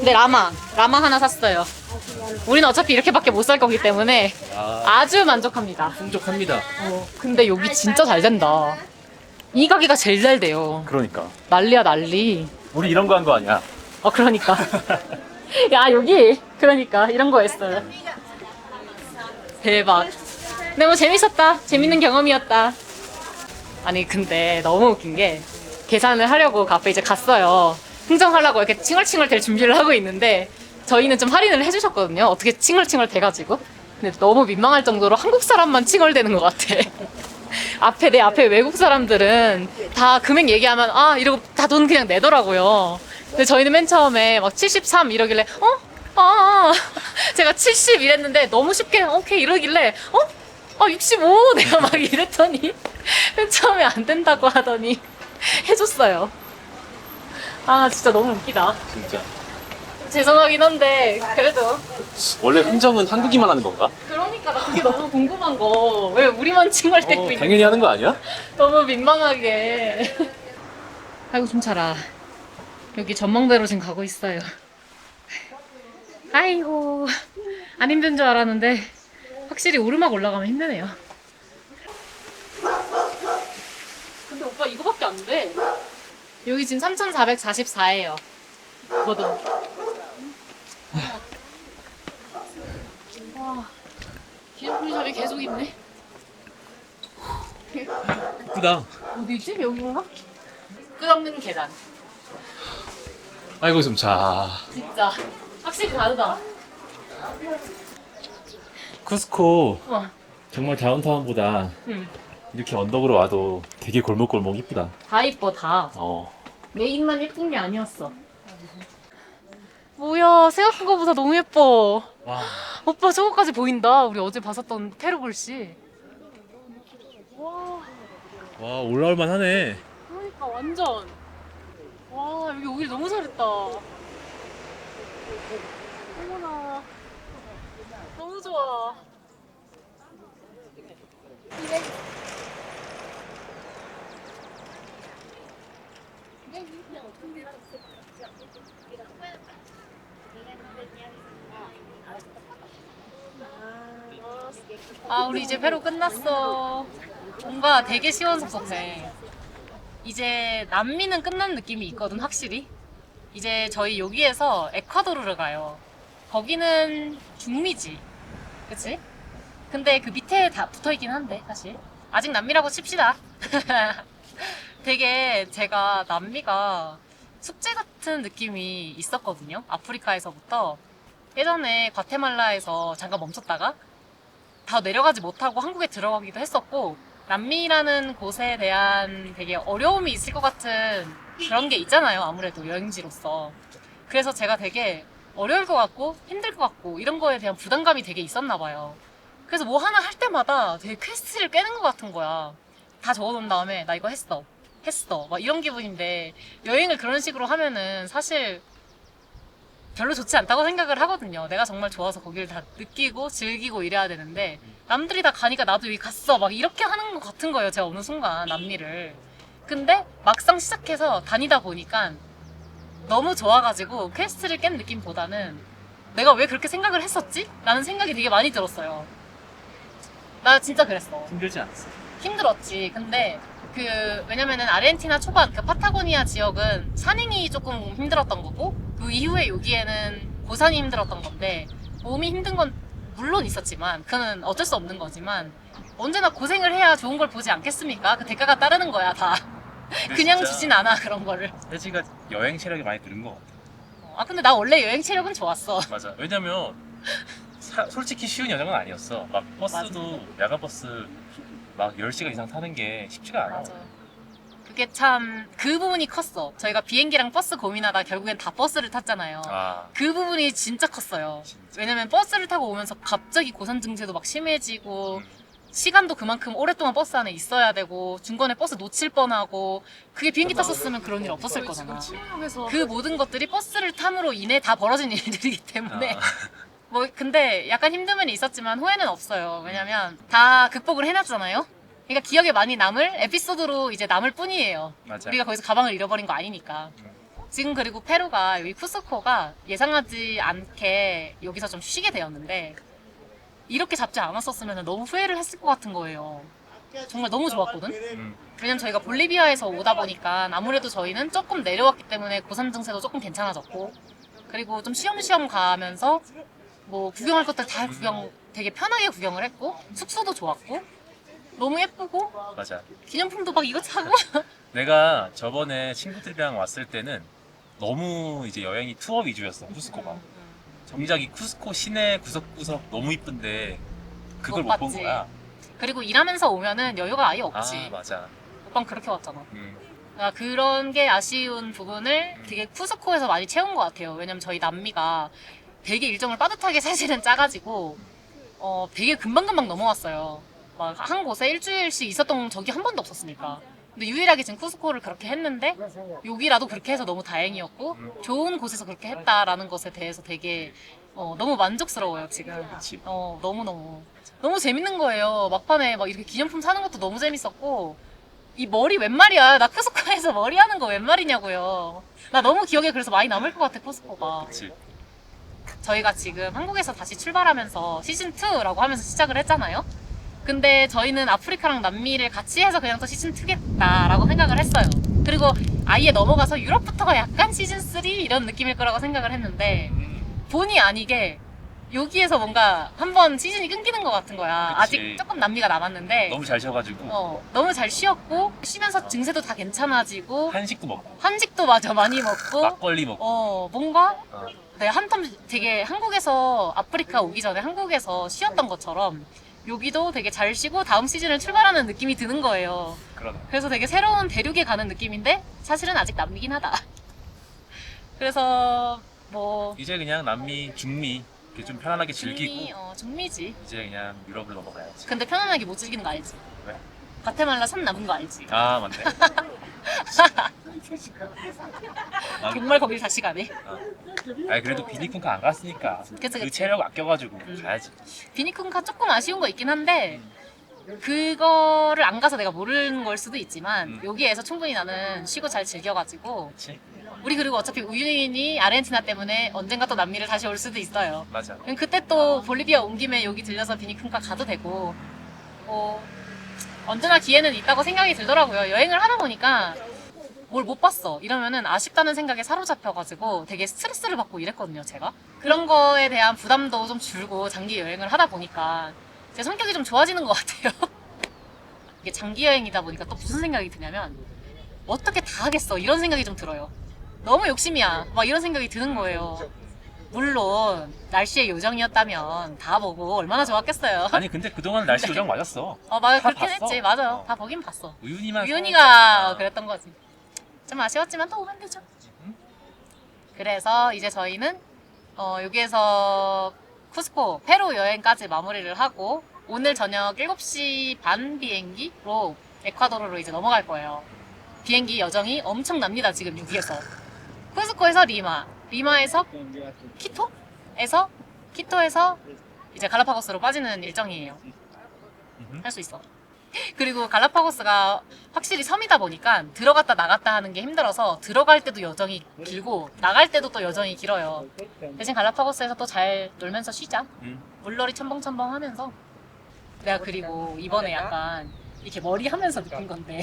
네, 라마 하나 샀어요. 우리는 어차피 이렇게밖에 못 살 거기 때문에 아주 만족합니다. 풍족합니다. 근데 여기 진짜 잘 된다. 이 가게가 제일 잘 돼요. 그러니까. 난리야 난리. 우리 이런 거 한 거 아니야? 그러니까. 야, 여기 그러니까 이런 거 했어요. 대박. 근데 뭐 재밌었다. 재밌는 경험이었다. 아니 근데 너무 웃긴 게 계산을 하려고 카페 이제 갔어요. 흥정하려고 이렇게 칭얼칭얼 될 준비를 하고 있는데 저희는 좀 할인을 해주셨거든요. 어떻게 칭얼칭얼 돼가지고. 근데 너무 민망할 정도로 한국 사람만 칭얼대는 것 같아. 내 앞에 외국 사람들은 다 금액 얘기하면 아 이러고 다 돈 그냥 내더라고요. 근데 저희는 맨 처음에 막 73 이러길래 제가 70 이랬는데 너무 쉽게 오케이 이러길래 65 내가 막 이랬더니 맨 처음에 안 된다고 하더니 해줬어요. 아 진짜 너무 웃기다. 진짜. 죄송하긴 한데 그래도 원래 흥정은 한국인만 하는 건가? 그러니까 나 그게 너무 궁금한 거. 왜 우리만 칭얼대고 있는 당연히 하는 거 아니야? 너무 민망하게. 아이고 좀 자라. 여기 전망대로 지금 가고 있어요. 아이고 안 힘든 줄 알았는데 확실히 오르막 올라가면 힘드네요. 근데 오빠 이거밖에 안 돼. 여기 지금 3,444예요. 뭐든. 와, 기념품 샵이 계속 있네. 예쁘다. 어디지? 여긴가? 끝없는 계단. 아이고 좀 자. 진짜 확실히 다르다. 쿠스코 와. 정말 다운타운보다 응. 이렇게 언덕으로 와도 되게 골목골목 이쁘다. 다 이뻐 다. 메인만 예쁜 게 아니었어. 뭐야, 생각한 것보다 너무 예뻐. 와. 오빠 저거까지 보인다. 우리 어제 봤었던 페루글씨. 와, 와 올라올만 하네. 그러니까 완전. 와, 여기 오길 너무 잘했다. 어머나, 너무 좋아. 아, 우리 이제 페루 끝났어. 뭔가 되게 시원섭섭해. 이제 남미는 끝난 느낌이 있거든, 확실히. 이제 저희 여기에서 에콰도르를 가요. 거기는 중미지. 그치? 근데 그 밑에 다 붙어있긴 한데, 사실. 아직 남미라고 칩시다. 되게 제가 남미가 숙제 같은 느낌이 있었거든요. 아프리카에서부터. 예전에 과테말라에서 잠깐 멈췄다가 다 내려가지 못하고 한국에 들어가기도 했었고, 남미라는 곳에 대한 되게 어려움이 있을 것 같은 그런 게 있잖아요. 아무래도 여행지로서. 그래서 제가 되게 어려울 것 같고 힘들 것 같고 이런 거에 대한 부담감이 되게 있었나 봐요. 그래서 뭐 하나 할 때마다 되게 퀘스트를 깨는 것 같은 거야. 다 적어놓은 다음에 나 이거 했어 막 이런 기분인데, 여행을 그런 식으로 하면은 사실 별로 좋지 않다고 생각을 하거든요. 내가 정말 좋아서 거기를 다 느끼고 즐기고 이래야 되는데, 남들이 다 가니까 나도 여기 갔어 막 이렇게 하는 것 같은 거예요. 제가 어느 순간 남미를. 근데 막상 시작해서 다니다 보니까 너무 좋아가지고 퀘스트를 깬 느낌보다는 내가 왜 그렇게 생각을 했었지? 라는 생각이 되게 많이 들었어요. 나 진짜 그랬어. 힘들지 않았어? 힘들었지. 근데 왜냐면은 아르헨티나 초반 그 파타고니아 지역은 산행이 조금 힘들었던 거고, 그 이후에 여기에는 고산이 힘들었던 건데, 몸이 힘든 건 물론 있었지만 그거는 어쩔 수 없는 거지만, 언제나 고생을 해야 좋은 걸 보지 않겠습니까? 그 대가가 따르는 거야 다. 그냥 주진 않아 그런 거를. 혜지가 여행 체력이 많이 늘은 것 같아. 아, 근데 나 원래 여행 체력은 좋았어. 맞아. 왜냐면 솔직히 쉬운 여정은 아니었어. 막 버스도 야간 버스 막 10시간 이상 타는 게 쉽지가 않아. 맞아. 그게 참 그 부분이 컸어. 저희가 비행기랑 버스 고민하다 결국엔 다 버스를 탔잖아요. 그 부분이 진짜 컸어요. 왜냐면 버스를 타고 오면서 갑자기 고산 증세도 막 심해지고, 시간도 그만큼 오랫동안 버스 안에 있어야 되고, 중간에 버스 놓칠 뻔하고, 그게 비행기 탔었으면 그런 일 없었을 거잖아. 그 모든 것들이 버스를 탐으로 인해 다 벌어진 일들이기 때문에 뭐 근데 약간 힘든 면이 있었지만 후회는 없어요. 왜냐면 다 극복을 해놨잖아요. 그러니까 기억에 많이 남을 에피소드로 이제 남을 뿐이에요. 맞아. 우리가 거기서 가방을 잃어버린 거 아니니까. 지금 그리고 페루가, 여기 쿠스코가 예상하지 않게 여기서 좀 쉬게 되었는데, 이렇게 잡지 않았었으면 너무 후회를 했을 것 같은 거예요. 정말 너무 좋았거든? 왜냐면 저희가 볼리비아에서 오다 보니까 아무래도 저희는 조금 내려왔기 때문에 고산 증세도 조금 괜찮아졌고, 그리고 좀 쉬엄쉬엄 가면서 뭐 구경할 것들 다 되게 편하게 구경을 했고, 숙소도 좋았고, 너무 예쁘고, 맞아. 기념품도 막 이거 사고. 내가 저번에 친구들이랑 왔을 때는 너무 이제 여행이 투어 위주였어, 쿠스코가. 정작 이 쿠스코 시내 구석구석 너무 이쁜데 그걸 못 본 거야. 그리고 일하면서 오면은 여유가 아예 없지. 아, 맞아. 오빠는 그렇게 왔잖아. 그러니까 그런 게 아쉬운 부분을 되게 쿠스코에서 많이 채운 것 같아요. 왜냐면 저희 남미가 되게 일정을 빠듯하게 사실은 짜가지고 되게 금방금방 넘어왔어요. 막 한 곳에 일주일씩 있었던 적이 한 번도 없었으니까. 근데 유일하게 지금 쿠스코를 그렇게 했는데, 여기라도 그렇게 해서 너무 다행이었고, 좋은 곳에서 그렇게 했다라는 것에 대해서 되게 너무 만족스러워요 지금. 너무 재밌는 거예요. 막판에 막 이렇게 기념품 사는 것도 너무 재밌었고, 이 머리 웬 말이야. 나 쿠스코에서 머리 하는 거 웬 말이냐고요. 나 너무 기억에 그래서 많이 남을 것 같아, 쿠스코가. 그치. 저희가 지금 한국에서 다시 출발하면서 시즌2라고 하면서 시작을 했잖아요. 근데 저희는 아프리카랑 남미를 같이 해서 그냥 또 시즌2겠다라고 생각을 했어요. 그리고 아예 넘어가서 유럽부터가 약간 시즌3 이런 느낌일 거라고 생각을 했는데, 본의 아니게 여기에서 뭔가 한번 시즌이 끊기는 것 같은 거야. 그치. 아직 조금 남미가 남았는데 너무 잘 쉬어가지고 너무 잘 쉬었고 쉬면서 증세도 다 괜찮아지고 한식도 먹고 한식도 맞아 많이 먹고 막걸리 먹고 뭔가 내가 한텀 되게 한국에서 아프리카 오기 전에 한국에서 쉬었던 것처럼 여기도 되게 잘 쉬고 다음 시즌을 출발하는 느낌이 드는 거예요. 그러네. 그래서 되게 새로운 대륙에 가는 느낌인데 사실은 아직 남미긴 하다. 그래서 뭐 이제 그냥 남미, 중미 이렇게 좀 편안하게 즐기고 중미지. 이제 그냥 유럽을 넘어가야지. 근데 편안하게 못 즐기는 거 알지? 왜? 과테말라 산 남은 거 알지? 아 맞네. 정말 거길 다시 가네. 아니 그래도 비니쿤카 안 갔으니까 그 체력 아껴가지고 가야지. 비니쿤카 조금 아쉬운 거 있긴 한데 그거를 안 가서 내가 모르는 걸 수도 있지만 여기에서 충분히 나는 쉬고 잘 즐겨가지고 그치? 우리 그리고 어차피 우윤이 아르헨티나 때문에 언젠가 또 남미를 다시 올 수도 있어요. 맞아. 그럼 그때 또 볼리비아 온 김에 여기 들려서 비니쿤카 가도 되고 언제나 기회는 있다고 생각이 들더라고요. 여행을 하다 보니까 뭘 못 봤어 이러면은 아쉽다는 생각에 사로잡혀가지고 되게 스트레스를 받고 이랬거든요. 제가 그런 거에 대한 부담도 좀 줄고 장기 여행을 하다 보니까 제 성격이 좀 좋아지는 것 같아요. 이게 장기 여행이다 보니까 또 무슨 생각이 드냐면 어떻게 다 하겠어 이런 생각이 좀 들어요. 너무 욕심이야 막 이런 생각이 드는 거예요. 물론 날씨의 요정이었다면 다 보고 얼마나 좋았겠어요. 아니 근데 그동안 날씨 요정 맞았어. 맞아 다 그렇긴 봤어. 했지. 맞아 다 보긴 봤어. 우윤이가 그랬던 거지. 좀 아쉬웠지만 또 오면 되죠. 그래서 이제 저희는 여기에서 쿠스코 페루 여행까지 마무리를 하고 오늘 저녁 7시 반 비행기로 에콰도르로 이제 넘어갈 거예요. 비행기 여정이 엄청납니다. 지금 여기에서 쿠스코에서 리마에서 키토에서 이제 갈라파고스로 빠지는 일정이에요. 할 수 있어. 그리고 갈라파고스가 확실히 섬이다 보니까 들어갔다 나갔다 하는 게 힘들어서 들어갈 때도 여정이 길고 나갈 때도 또 여정이 길어요. 대신 갈라파고스에서 또 잘 놀면서 쉬자. 물놀이 첨벙첨벙 하면서. 내가 그리고 이번에 약간 이렇게 머리 하면서 느낀 건데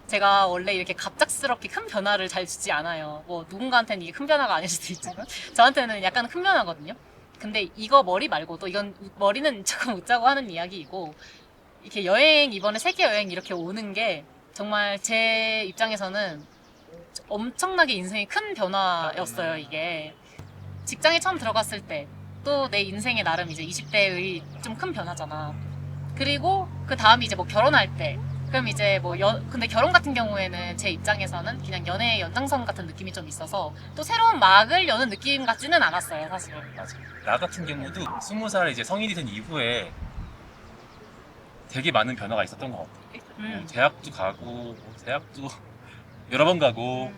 제가 원래 이렇게 갑작스럽게 큰 변화를 잘 주지 않아요. 뭐 누군가한테는 이게 큰 변화가 아닐 수도 있지만 저한테는 약간 큰 변화거든요. 근데 이거 머리 말고도 이건 머리는 조금 웃자고 하는 이야기이고 이렇게 여행 이번에 세계 여행 이렇게 오는 게 정말 제 입장에서는 엄청나게 인생의 큰 변화였어요. 이게 직장에 처음 들어갔을 때 또 내 인생의 나름 이제 20대의 좀 큰 변화잖아. 그리고 그 다음이 이제 뭐 결혼할 때 그럼 이제 뭐 근데 결혼 같은 경우에는 제 입장에서는 그냥 연애의 연장선 같은 느낌이 좀 있어서 또 새로운 막을 여는 느낌 같지는 않았어요, 사실은. 맞아. 나 같은 경우도 20살 이제 성인이 된 이후에 되게 많은 변화가 있었던 것 같아. 대학도 가고, 대학도 여러 번 가고,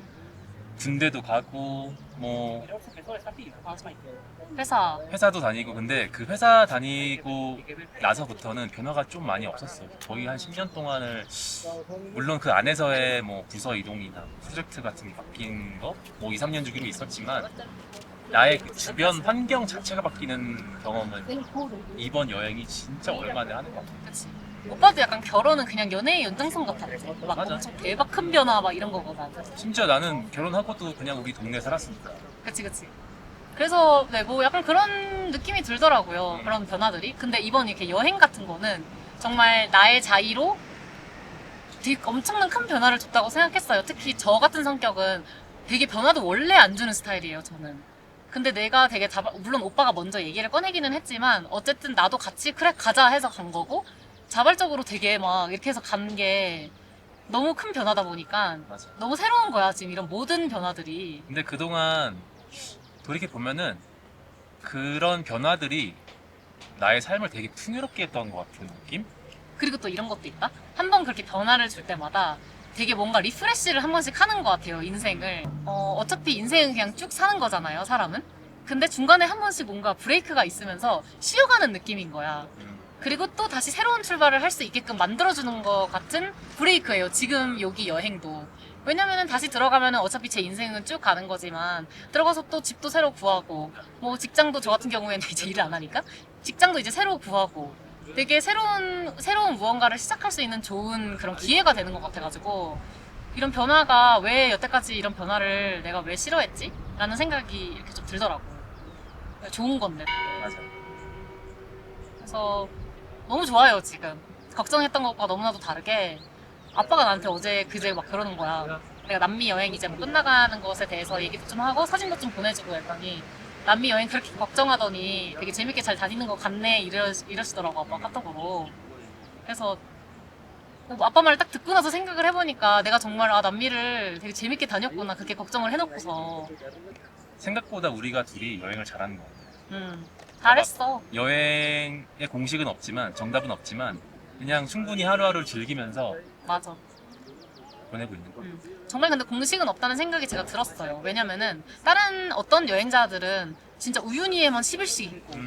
군대도 가고, 뭐 회사도 다니고. 근데 그 회사 다니고 나서부터는 변화가 좀 많이 없었어요. 거의 한 10년 동안을 물론 그 안에서의 뭐 부서 이동이나 프로젝트 같은 게 바뀐 거 뭐 2, 3년 주기로 있었지만 나의 그 주변 환경 자체가 바뀌는 경험은 이번 여행이 진짜 오랜만에 하는 것 같아요. 그치. 오빠도 약간 결혼은 그냥 연애의 연장선 같았지. 막 맞아. 엄청 대박 큰 변화 막 이런 거보다. 심지어 나는 결혼하고도 그냥 우리 동네에 살았으니까. 그치. 그래서 네, 뭐 약간 그런 느낌이 들더라고요. 그런 변화들이. 근데 이번 이렇게 여행 같은 거는 정말 나의 자의로 되게 엄청난 큰 변화를 줬다고 생각했어요. 특히 저 같은 성격은 되게 변화도 원래 안 주는 스타일이에요, 저는. 근데 내가 되게 물론 오빠가 먼저 얘기를 꺼내기는 했지만 어쨌든 나도 같이 그래 가자 해서 간 거고 자발적으로 되게 막 이렇게 해서 간 게 너무 큰 변화다 보니까 맞아. 너무 새로운 거야, 지금 이런 모든 변화들이. 근데 그동안 돌이켜보면은 그런 변화들이 나의 삶을 되게 풍요롭게 했던 것 같은 느낌? 그리고 또 이런 것도 있다? 한 번 그렇게 변화를 줄 때마다 되게 뭔가 리프레시를 한 번씩 하는 것 같아요, 인생을. 어차피 인생은 그냥 쭉 사는 거잖아요, 사람은. 근데 중간에 한 번씩 뭔가 브레이크가 있으면서 쉬어가는 느낌인 거야. 그리고 또 다시 새로운 출발을 할 수 있게끔 만들어주는 것 같은 브레이크예요, 지금 여기 여행도. 왜냐면은 다시 들어가면은 어차피 제 인생은 쭉 가는 거지만 들어가서 또 집도 새로 구하고 뭐 직장도 저 같은 경우에는 이제 일을 안 하니까 직장도 이제 새로 구하고 되게 새로운 무언가를 시작할 수 있는 좋은 그런 기회가 되는 것 같아가지고 이런 변화가 왜 여태까지 이런 변화를 내가 왜 싫어했지? 라는 생각이 이렇게 좀 들더라고요. 좋은 건데. 그래서 너무 좋아요 지금. 걱정했던 것과 너무나도 다르게 아빠가 나한테 어제 그제 막 그러는 거야. 내가 남미 여행 이제 뭐 끝나가는 것에 대해서 얘기도 좀 하고 사진도 좀 보내주고 했더니 남미 여행 그렇게 걱정하더니 되게 재밌게 잘 다니는 것 같네 이러시더라고 아빠 카톡으로. 그래서 아빠 말을 딱 듣고 나서 생각을 해보니까 내가 정말 남미를 되게 재밌게 다녔구나 그렇게 걱정을 해놓고서. 생각보다 우리가 둘이 여행을 잘하는 것 같아. 잘했어. 여행의 공식은 없지만 정답은 없지만 그냥 충분히 하루하루를 즐기면서 맞아. 보내고 있는 거야. 정말 근데 공식은 없다는 생각이 제가 들었어요. 왜냐면은 다른 어떤 여행자들은 진짜 우유니에만 10일씩 있고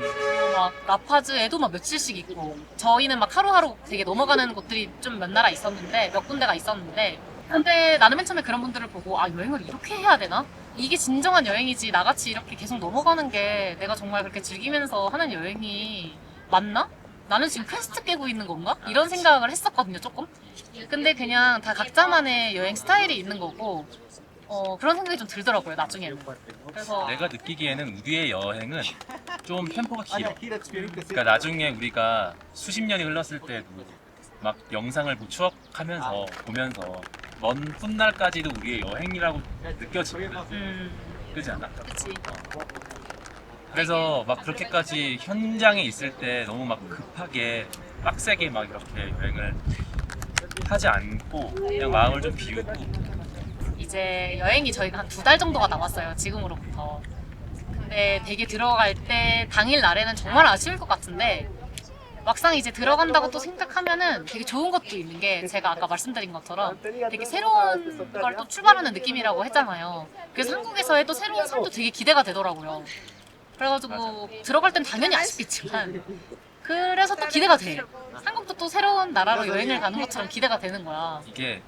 막 라파즈에도 막 며칠씩 있고 저희는 막 하루하루 되게 넘어가는 곳들이 좀 몇 나라 있었는데 몇 군데가 있었는데 근데 나는 맨 처음에 그런 분들을 보고 아 여행을 이렇게 해야 되나? 이게 진정한 여행이지 나같이 이렇게 계속 넘어가는 게 내가 정말 그렇게 즐기면서 하는 여행이 맞나? 나는 지금 퀘스트 깨고 있는 건가? 이런 생각을 했었거든요 조금. 근데 그냥 다 각자만의 여행 스타일이 있는 거고 그런 생각이 좀 들더라고요 나중에는. 그래서 내가 느끼기에는 우리의 여행은 좀 템포가 길어. 그러니까 나중에 우리가 수십 년이 흘렀을 때도 막 영상을 추억하면서 보면서 먼 훗날까지도 우리의 여행이라고 느껴지거든. 그렇지 않아? 그치. 그래서 막 그렇게까지 현장에 있을 때 너무 막 급하게 빡세게 막 이렇게 여행을 하지 않고 그냥 마음을 좀 비우고. 이제 여행이 저희가 한 2달 정도가 남았어요 지금으로부터. 근데 되게 들어갈 때 당일 날에는 정말 아쉬울 것 같은데 막상 이제 들어간다고 또 생각하면은 되게 좋은 것도 있는 게 제가 아까 말씀드린 것처럼 되게 새로운 걸 또 출발하는 느낌이라고 했잖아요. 그래서 한국에서의 또 새로운 삶도 되게 기대가 되더라고요. 그래가지고 들어갈 땐 당연히 아쉽겠지만 그래서 또 기대가 돼. 한국도 또 새로운 나라로 여행을 가는 것처럼 기대가 되는 거야. 이게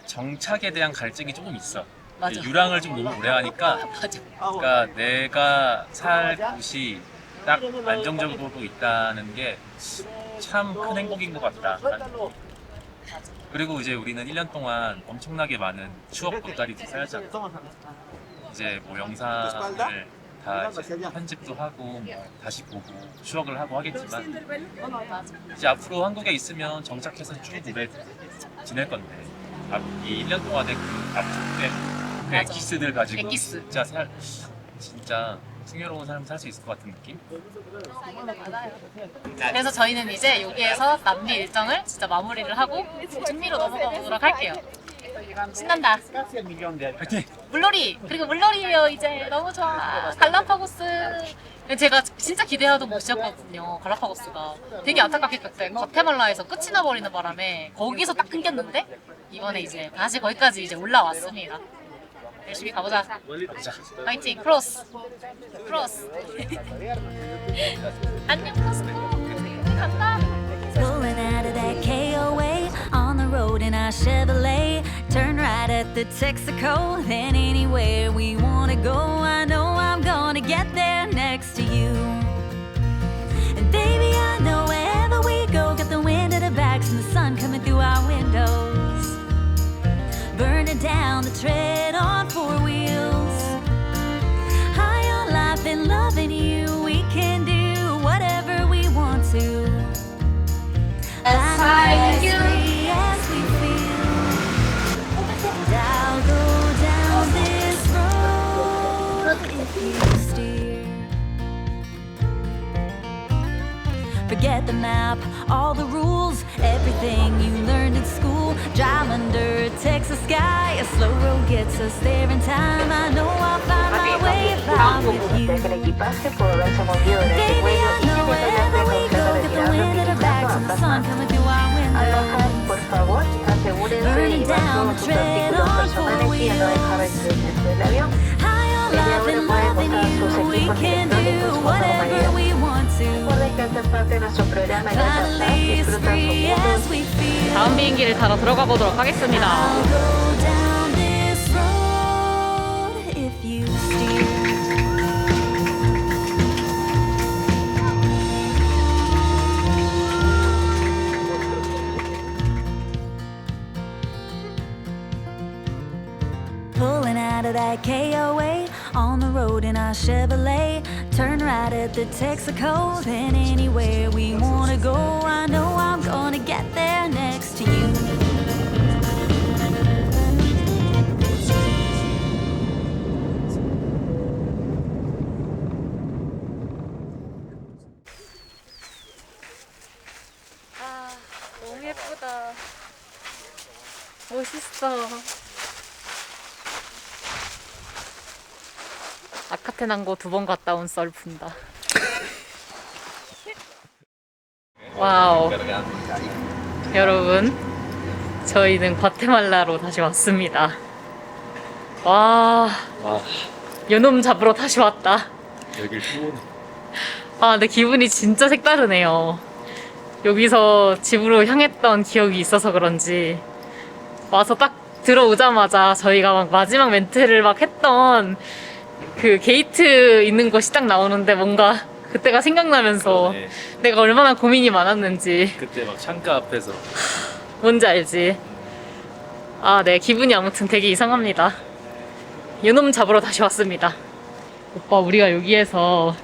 정착에 대한 갈증이 조금 있어. 맞아. 유랑을 좀 너무 오래 하니까 맞아. 그러니까 내가 살 곳이 딱 안정적으로 있다는 게 참 큰 행복인 것 같다. 그리고 이제 우리는 1년 동안 엄청나게 많은 추억 보따리도 쌓였잖아. 이제 뭐 영상을 다 이제 편집도 하고 뭐 다시 보고 추억을 하고 하겠지만 이제 앞으로 한국에 있으면 정착해서 쭉 오래 지낼 건데 이 1년 동안의 그 압축된 그 엑기스들 가지고 엑기스. 진짜 풍요로운 삶을 살 수 있을 것 같은 느낌? 그래서 저희는 이제 여기에서 남미 일정을 진짜 마무리를 하고 중미로 넘어가 보도록 할게요. 신난다. 화이팅! 물놀이! 그리고 물놀이에요 이제. 너무 좋아. 갈라파고스. 제가 진짜 기대하던 곳이었거든요. 갈라파고스가. 되게 안타깝게 그때 과테말라에서 끝이 나버리는 바람에 거기서 딱 끊겼는데 이번에 이제 다시 거기까지 이제 올라왔습니다. 열심히 가보자. 파이팅! 크로스! 크로스! 안녕 크로스! 간다! Pulling out of that KOA on the road in our Chevrolet. Turn right at the Texaco, then anywhere we wanna go. I know I'm gonna get there next to you. And baby, I know wherever we go, got the wind at our backs and the sun coming through our windows, burning down the tread on four wheels. High on life and loving you, we can do whatever we want to. As high as we feel, and I'll go down this road if you steer. Forget the map, all the rules, everything you learned in school. Drive under a Texas sky, a slow road gets us there in time. I know I'll find my way if I'm with you. Baby, I know wherever we go, get the wind at our backs and the sun coming through our windows, burning down the tread on four wheels. High on life and loving you, we can do whatever we want to. Finally as free as we feel. 다음 비행기를 타러 들어가 보도록 하겠습니다. I'll go down this road if you steer. Pulling out out of that KOA. On the road in our Chevrolet. Turn right at the Texaco. Then anywhere we wanna go, I know I'm gonna get there next to you. 아, 너무 예쁘다. 멋있어. 아카테난고 2번 갔다 온 썰 푼다. 와우. 여러분, 저희는 과테말라로 다시 왔습니다. 와, 요놈 잡으러 다시 왔다. 여길 또 오네. 아, 근데 기분이 진짜 색다르네요. 여기서 집으로 향했던 기억이 있어서 그런지 와서 딱 들어오자마자 저희가 막 마지막 멘트를 막 했던 그 게이트 있는 곳이 딱 나오는데 뭔가 그때가 생각나면서 그러네. 내가 얼마나 고민이 많았는지 그때 막 창가 앞에서 뭔지 알지? 아, 네, 기분이 아무튼 되게 이상합니다. 요놈 잡으러 다시 왔습니다. 오빠, 우리가 여기에서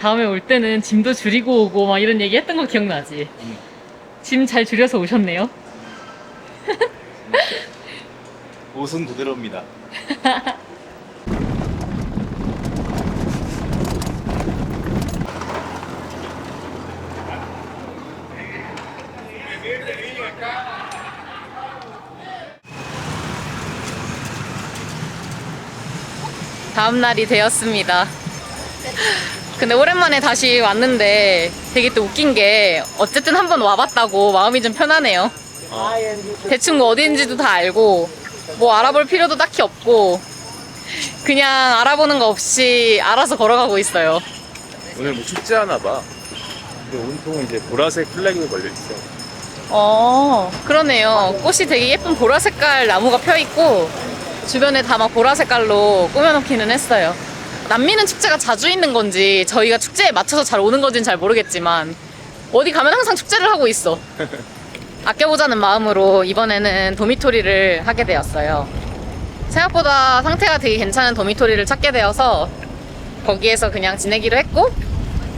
다음에 올 때는 짐도 줄이고 오고 막 이런 얘기 했던 거 기억나지? 짐 잘 줄여서 오셨네요. 옷은 그대로입니다. 다음 날이 되었습니다. 근데 오랜만에 다시 왔는데 되게 또 웃긴 게 어쨌든 한번 와봤다고 마음이 좀 편하네요. 대충 뭐 어디인지도 다 알고 뭐 알아볼 필요도 딱히 없고 그냥 알아보는 거 없이 알아서 걸어가고 있어요. 오늘 뭐 축제하나 봐. 근데 온통은 이제 보라색 플래그가 걸려있어. 그러네요. 꽃이 되게 예쁜 보라 색깔 나무가 펴있고 주변에 다 막 보라 색깔로 꾸며놓기는 했어요. 남미는 축제가 자주 있는 건지 저희가 축제에 맞춰서 잘 오는 건지는 잘 모르겠지만 어디 가면 항상 축제를 하고 있어. 아껴보자는 마음으로 이번에는 도미토리를 하게 되었어요. 생각보다 상태가 되게 괜찮은 도미토리를 찾게 되어서 거기에서 그냥 지내기로 했고,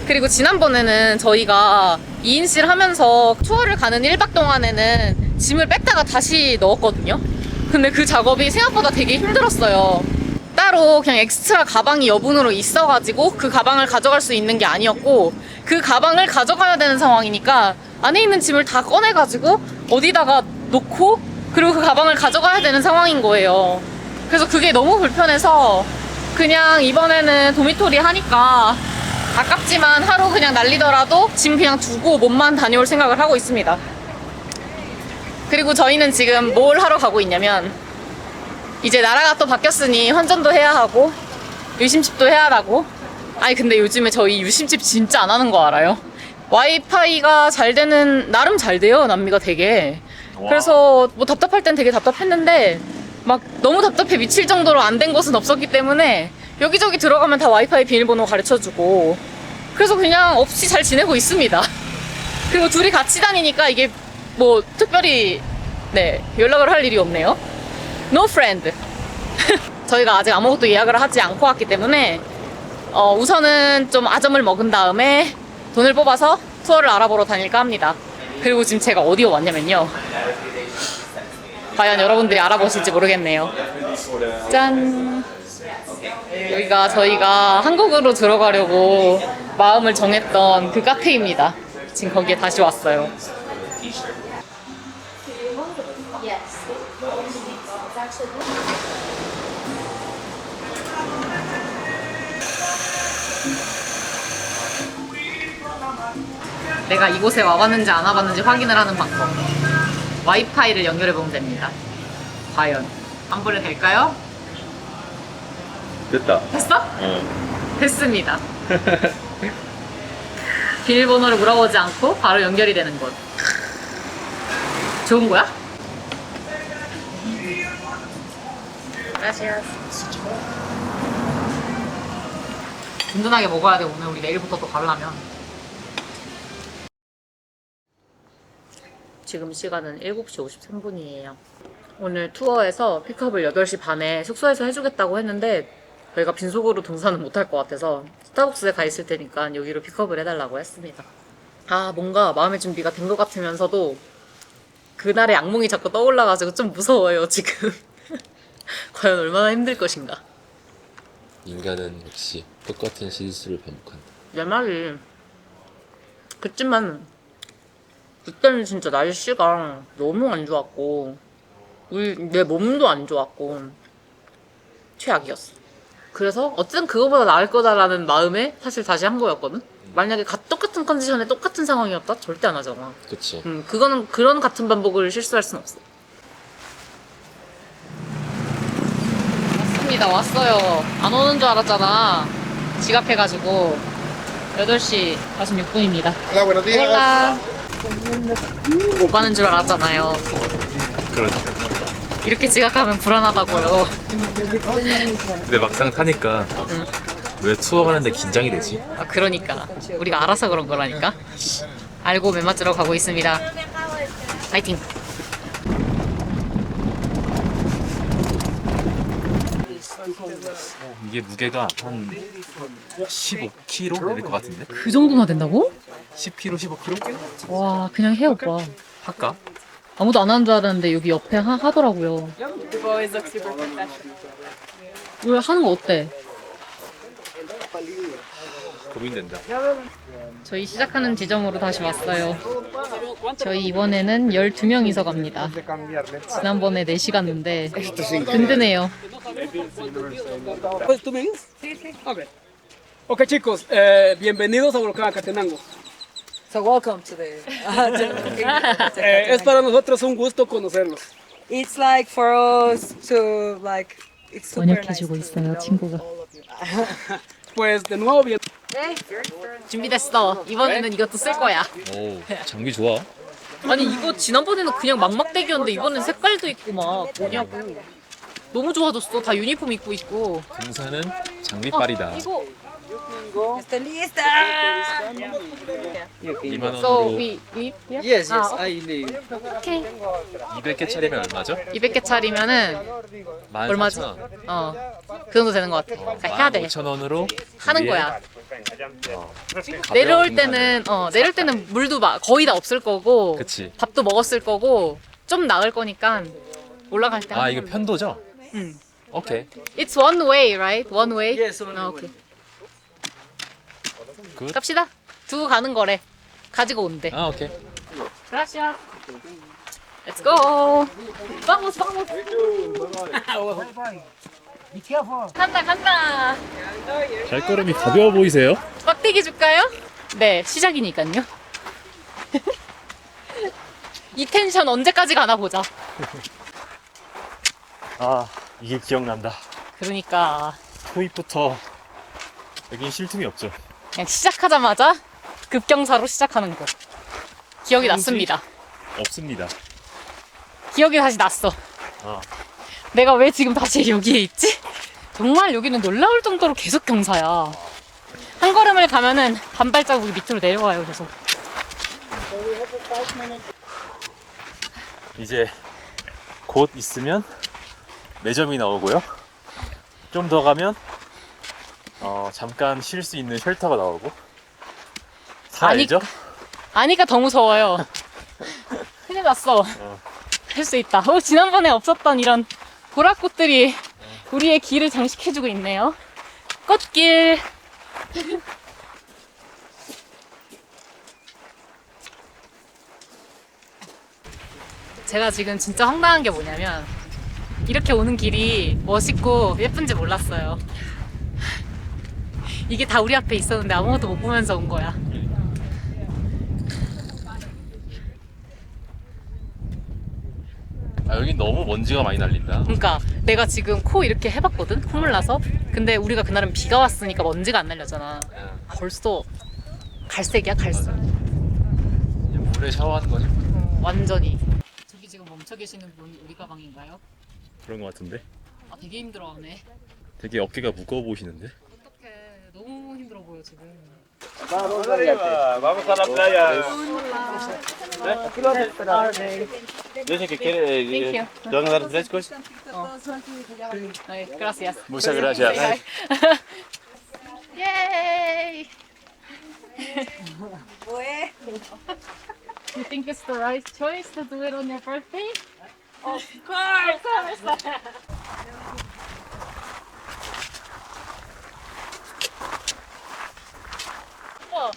그리고 지난번에는 저희가 2인실 하면서 투어를 가는 1박 동안에는 짐을 뺐다가 다시 넣었거든요. 근데 그 작업이 생각보다 되게 힘들었어요. 따로 그냥 엑스트라 가방이 여분으로 있어가지고 그 가방을 가져갈 수 있는 게 아니었고, 그 가방을 가져가야 되는 상황이니까 안에 있는 짐을 다 꺼내가지고 어디다가 놓고 그리고 그 가방을 가져가야 되는 상황인 거예요. 그래서 그게 너무 불편해서 그냥 이번에는 도미토리 하니까 아깝지만 하루 그냥 날리더라도 짐 그냥 두고 몸만 다녀올 생각을 하고 있습니다. 그리고 저희는 지금 뭘 하러 가고 있냐면 이제 나라가 또 바뀌었으니 환전도 해야 하고 유심칩도 해야 하고. 아니 근데 요즘에 저희 유심칩 진짜 안 하는 거 알아요? 와이파이가 잘 되는, 나름 잘 돼요, 남미가 되게. 그래서 뭐 답답할 땐 되게 답답했는데 막 너무 답답해 미칠 정도로 안 된 곳은 없었기 때문에 여기저기 들어가면 다 와이파이 비밀번호 가르쳐주고 그래서 그냥 없이 잘 지내고 있습니다. 그리고 둘이 같이 다니니까 이게 뭐 특별히 네 연락을 할 일이 없네요. No friend. 저희가 아직 아무것도 예약을 하지 않고 왔기 때문에 우선은 좀 아점을 먹은 다음에 돈을 뽑아서 투어를 알아보러 다닐까 합니다. 그리고 지금 제가 어디에 왔냐면요, 과연 여러분들이 알아보실지 모르겠네요. 짠! 여기가 저희가 한국으로 들어가려고 마음을 정했던 그 카페입니다. 지금 거기에 다시 왔어요. 내가 이곳에 와봤는지 안 와봤는지 확인을 하는 방법. 와이파이를 연결해보면 됩니다. 과연 환불이 될까요? 됐다. 됐어? 됐습니다. 비밀번호를 물어보지 않고 바로 연결이 되는 것. 좋은 거야? 든든하게 먹어야 돼. 오늘 우리 내일부터 또 가려면. 지금 시간은 7시 53분이에요. 오늘 투어에서 픽업을 8시 반에 숙소에서 해주겠다고 했는데 저희가 빈속으로 등산은 못할 것 같아서 스타벅스에 가 있을 테니까 여기로 픽업을 해달라고 했습니다. 아, 뭔가 마음의 준비가 된 것 같으면서도 그날의 악몽이 자꾸 떠올라가지고 좀 무서워요, 지금. 과연 얼마나 힘들 것인가. 인간은 역시 똑같은 실수를 반복한다. 내 말이 그치만 그때는 진짜 날씨가 너무 안 좋았고 내 몸도 안 좋았고 최악이었어. 그래서 어쨌든 그거보다 나을 거다라는 마음에 사실 다시 한 거였거든. 만약에 똑같은 컨디션에 똑같은 상황이었다? 절대 안 하잖아. 그치. 그거는 그런 같은 반복을 실수할 순 없어. 왔습니다. 왔어요. 안 오는 줄 알았잖아. 지각해가지고 8시 46분입니다. Hola, buenos días. 올라. 못 가는 줄 알았잖아요. 그러니까. 이렇게 지각하면 불안하다고요. 근데 막상 타니까 왜 투어 가는데 긴장이 되지? 아, 그러니까 우리가 알아서 그런 거라니까. 알고 맨 맞으러 가고 있습니다. 파이팅. 이게 무게가 한 15kg 될 것 같은데? 그 정도나 된다고? 10kg, 15kg? 와, 그냥 해 오빠. 할까? 아무도 안 하는 줄 알았는데 여기 옆에 하더라고요. 왜 하는 거 어때? 고민된다. 저희 시작하는 지점으로 다시 왔어요. 저희 이번에는 12명이서 갑니다. 지난번에 4시 갔는데 든든해요. ¿Pues tú me dices? Sí, sí. Okay. Ok, chicos, bienvenidos a Volcán Acatenango. So welcome to the. Es para nosotros un gusto conocerlos. It's like for us to like. It's super nice. 번역해주고 있어요, 친구가. Pues de nuevo bien. 준비됐어. 이번에는 이것도 쓸 거야. 오, 장비 좋아. 아니 이거 지난번에는 그냥 막막대기였는데 이번엔 색깔도 있고 막 뭐냐고. 너무 좋아졌어. 다 유니폼 입고 있고. 등산은 장비빨이다. 이거. Está lista. 2만 원으로 So we Yes, yes, 아, I leave. 오케이. 200개짜리면 얼마죠? 200개짜리면은 얼마지? 14,000원. 그 정도 되는 것 같아. 그러니까 해야 돼. 15,000원으로 하는 거야. 내려올 때는 물도 거의 다 없을 거고 그치. 밥도 먹었을 거고 좀 나을 거니까 올라갈 때. 아, 이거 편도죠? 응. 오케이. It's one way, right? One way. Yes, one way. 오케이. 굿. 갑시다. 두고 가는 거래. 가지고 온대. 아, 오케이. Gracias. Let's go. Vamos, vamos. 간다. 발걸음이 가벼워 보이세요? 빡대기 줄까요? 네, 시작이니까요. 이 텐션 언제까지 가나 보자. 아, 이게 기억난다. 그러니까 토익부터 여긴 쉴 틈이 없죠. 그냥 시작하자마자 급경사로 시작하는 거. 기억이 났습니다. 없습니다. 기억이 다시 났어. 내가 왜 지금 다시 여기에 있지? 정말 여기는 놀라울 정도로 계속 경사야. 한 걸음을 가면은 반발자국이 밑으로 내려와요, 계속. 이제 곧 있으면 매점이 나오고요. 좀 더 가면 잠깐 쉴 수 있는 쉘터가 나오고. 다 알죠? 아니까 더 무서워요. 큰일 났어. 할 수 있다. 지난번에 없었던 이런 보랏꽃들이 우리의 길을 장식해주고 있네요. 꽃길. 제가 지금 진짜 황당한 게 뭐냐면 이렇게 오는 길이 멋있고 예쁜지 몰랐어요. 이게 다 우리 앞에 있었는데 아무것도 못 보면서 온 거야. 아, 여긴 너무 먼지가 많이 날린다. 그러니까 내가 지금 코 이렇게 해봤거든? 콧물 나서. 근데 우리가 그날은 비가 왔으니까 먼지가 안 날렸잖아. 벌써 갈색이야, 갈색. 물에 샤워하는 거지. 완전히. 저기 지금 멈춰 계시는 분 우리 가방인가요? 그런 거 같은데. 아, 되게 힘들어하네. 되게 어깨가 무거워 보이시는데. 어떡해. 너무 힘들어 보여 지금. Vamos arriba, vamos a la playa. Yo sé que quiere. ¿Te van a dar frescos? Ay, gracias. Muchas gracias. Yay! You think it's the right choice to do it on your birthday? Of course! 와,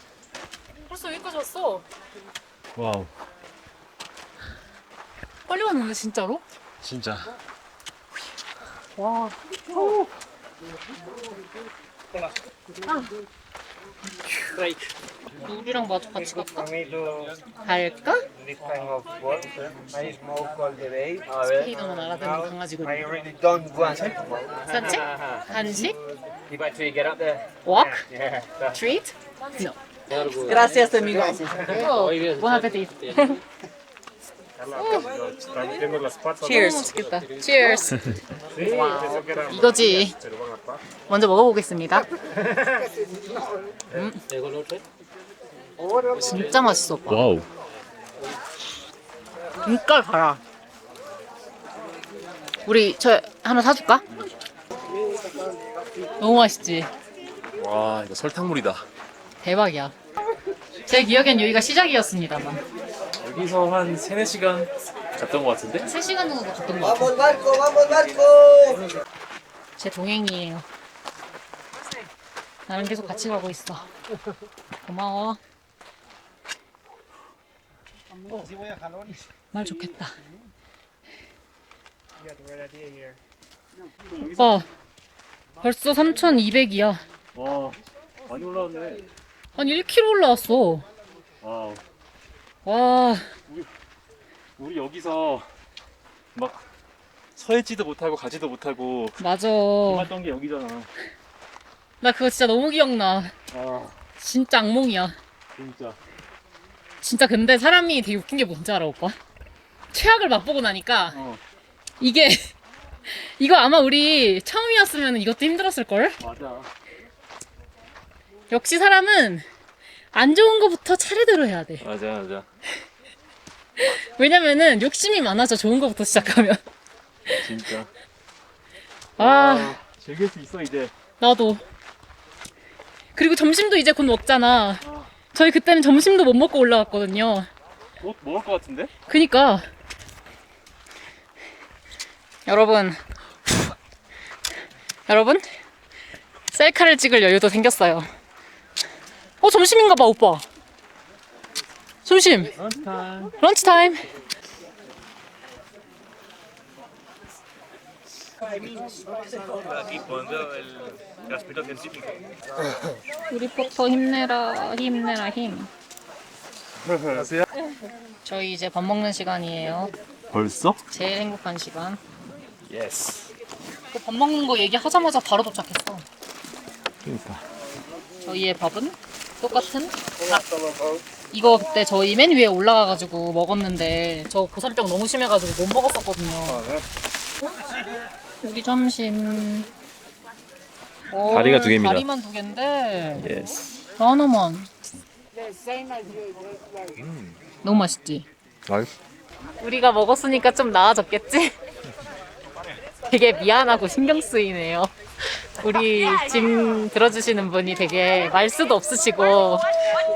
벌써 여기까지 왔어. 와우. 빨리 왔는데 진짜로? 진짜. 와. 우리랑 마주 같이 갈까? 갈까? 스페인어만 알아듣는 강아지군. 산책? 간식? Walk? Treat? No. Gracias, amigos. Oh, buen apetito. Cheers. 맛있겠다. Cheers. 와우. 이거지. 먼저 먹어보겠습니다. 진짜 맛있어, 오빠. 와우. 진짜 달아. 우리 저 하나 사줄까? 너무 맛있지? 와, 이거 설탕물이다. 대박이야. 제 기억엔 여기가 시작이었습니다만. 여기서 한 3, 4시간 갔던 것 같은데? 3시간 정도 갔던 것 같아. 제 동행이에요. 나랑 계속 같이 가고 있어. 고마워. 말 좋겠다. 오빠, 벌써 3,200이야. 와, 많이 올라왔네. 아니 1km 올라왔어. 와우. 와. 우리 여기서 막 서 있지도 못하고 가지도 못하고 맞아. 기만던 게 여기잖아. 나 그거 진짜 너무 기억나. 아, 진짜 악몽이야. 진짜. 진짜 근데 사람이 되게 웃긴 게 뭔지 알아, 오빠? 최악을 맛보고 나니까 이게 이거 아마 우리 처음이었으면 이것도 힘들었을걸? 맞아. 역시 사람은 안 좋은 거부터 차례대로 해야 돼. 맞아, 맞아. 왜냐면은 욕심이 많아져, 좋은 거부터 시작하면. 진짜. 아, 즐길 수 있어 이제. 나도. 그리고 점심도 이제 곧 먹잖아. 저희 그때는 점심도 못 먹고 올라갔거든요. 뭐 먹을 것 같은데? 그니까. 여러분, 셀카를 찍을 여유도 생겼어요. 점심인가 봐, 오빠. 점심. 런치 타임. 우리 포터 힘내라, 힘내라, 힘. 저희 이제 밥 먹는 시간이에요. 벌써? 제일 행복한 시간. 예스. 밥 먹는 거 얘기하자마자 바로 도착했어. 그러니까. 저희의 밥은 똑같은 닭. 이거 그때 저희 맨 위에 올라가가지고 먹었는데 저 고산병 너무 심해가지고 못 먹었었거든요. 우리 점심. 다리가 2개입니다. 다리만 2개인데 예스. 하나만. 너무 맛있지? 아유. 우리가 먹었으니까 좀 나아졌겠지? 되게 미안하고 신경 쓰이네요. 우리 짐 들어주시는 분이 되게 말수도 없으시고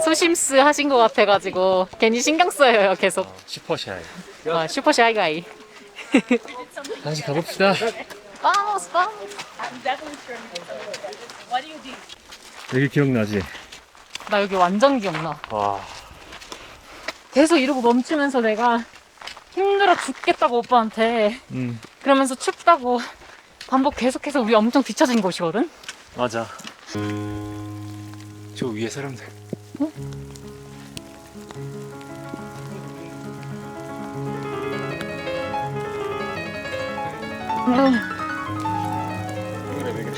소심스 하신 것 같아가지고 괜히 신경 써요, 계속. 슈퍼샤이. 슈퍼샤이 가이. 다시 가봅시다. Vamos, vamos. 여기 기억나지? 나 여기 완전 기억나. 와. 계속 이러고 멈추면서 내가 힘들어 죽겠다고 오빠한테 그러면서 춥다고 반복 계속해서 우리 엄청 뒤처진 곳이거든? 맞아. 저 위에 사람들. 응? 왜 그래.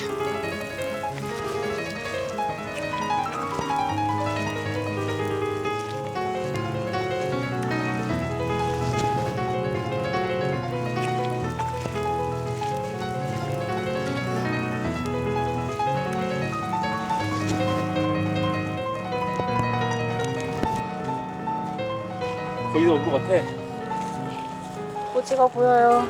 거의 다 온 것 같아. 꼬치가 보여요.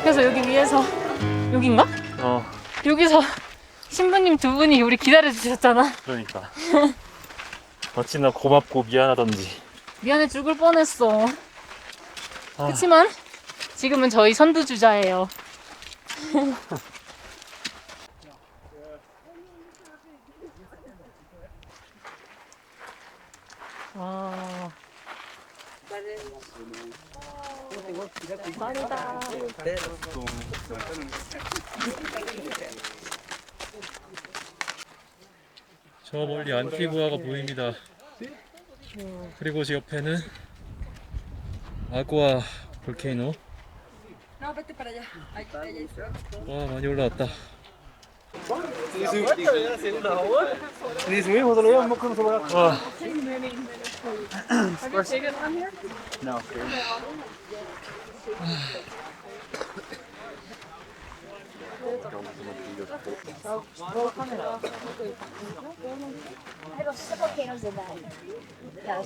그래서 여기 위에서 여긴가? 여기서 신부님 두 분이 우리 기다려 주셨잖아. 그러니까. 어찌나 고맙고 미안하던지. 미안해 죽을 뻔했어. 그치만 지금은 저희 선두주자예요. 와. 감사합니다. 저 멀리 안티구아가 보입니다. 그리고 저 옆에는 아구아 볼케이노. No, vete para allá. Ahí, ahí. 와, 많이 올라왔다. 와. No.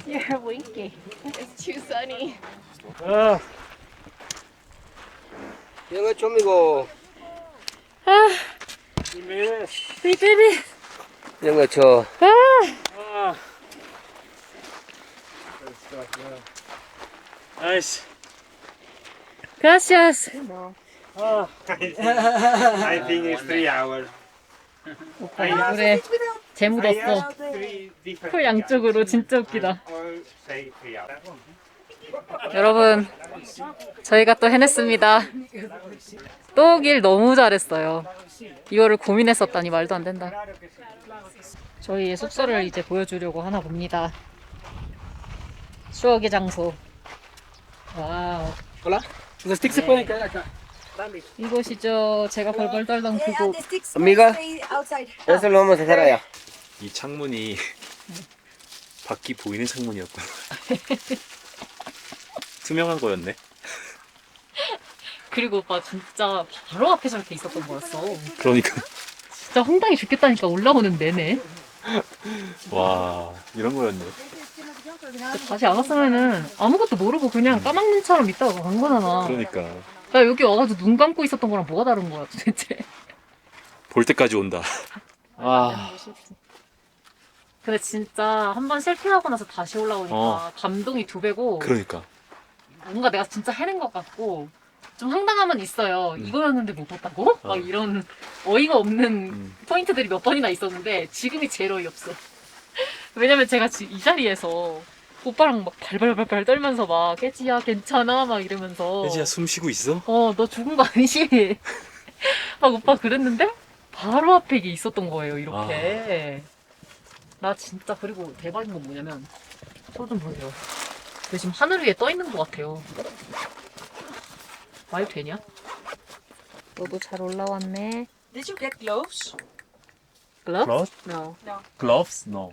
You're winky. It's too sunny. Bien hecho, amigo. We did it. Bien hecho. 나이스. Gracias. I think it's 3 hours. 오빠 얼굴에 재 묻었어. 풀 양쪽으로 진짜 웃기다. 여러분, 저희가 또 해냈습니다. 또 오길 너무 잘했어요. 이거를 고민했었다니 말도 안 된다. 저희의 숙소를 이제 보여주려고 하나 봅니다. 추억의 장소. 와우. Hola. Los sticks se pueden caer acá. 이곳이죠. 제가 벌벌 떨던 그곳. Amiga, eso lo vamos a hacer allá. 이 창문이 밖이 보이는 창문이었구나. 투명한 거였네. 그리고 오빠 진짜 바로 앞에 저렇게 있었던 거였어. 그러니까. 진짜 황당히 죽겠다니까 올라오는 내내. 와, 이런 거였네. 다시 안 왔으면은 아무것도 모르고 그냥 까막눈처럼 있다가 간 거잖아. 그러니까. 나 여기 와가지고 눈 감고 있었던 거랑 뭐가 다른 거야 도대체. 볼 때까지 온다. 아. 근데 진짜 한 번 실패하고 나서 다시 올라오니까 감동이 2배고. 그러니까. 뭔가 내가 진짜 해낸 것 같고 좀 황당함은 있어요. 이거였는데 못 봤다고? 막 이런 어이가 없는 포인트들이 몇 번이나 있었는데 지금이 제일 어이없어. 왜냐면 제가 지금 이 자리에서 오빠랑 막 발발발발 떨면서 막 깨지야 괜찮아 막 이러면서 혜지야 숨 쉬고 있어? 너 죽은 거 아니지? 막 오빠 그랬는데 바로 앞에 이게 있었던 거예요 이렇게. 나 진짜 그리고 대박인 건 뭐냐면 저 좀 보세요. 왜 지금 하늘 위에 떠 있는 것 같아요. 말 되냐? 너도 잘 올라왔네. Did you get gloves? Gloves? No. No. Gloves? No.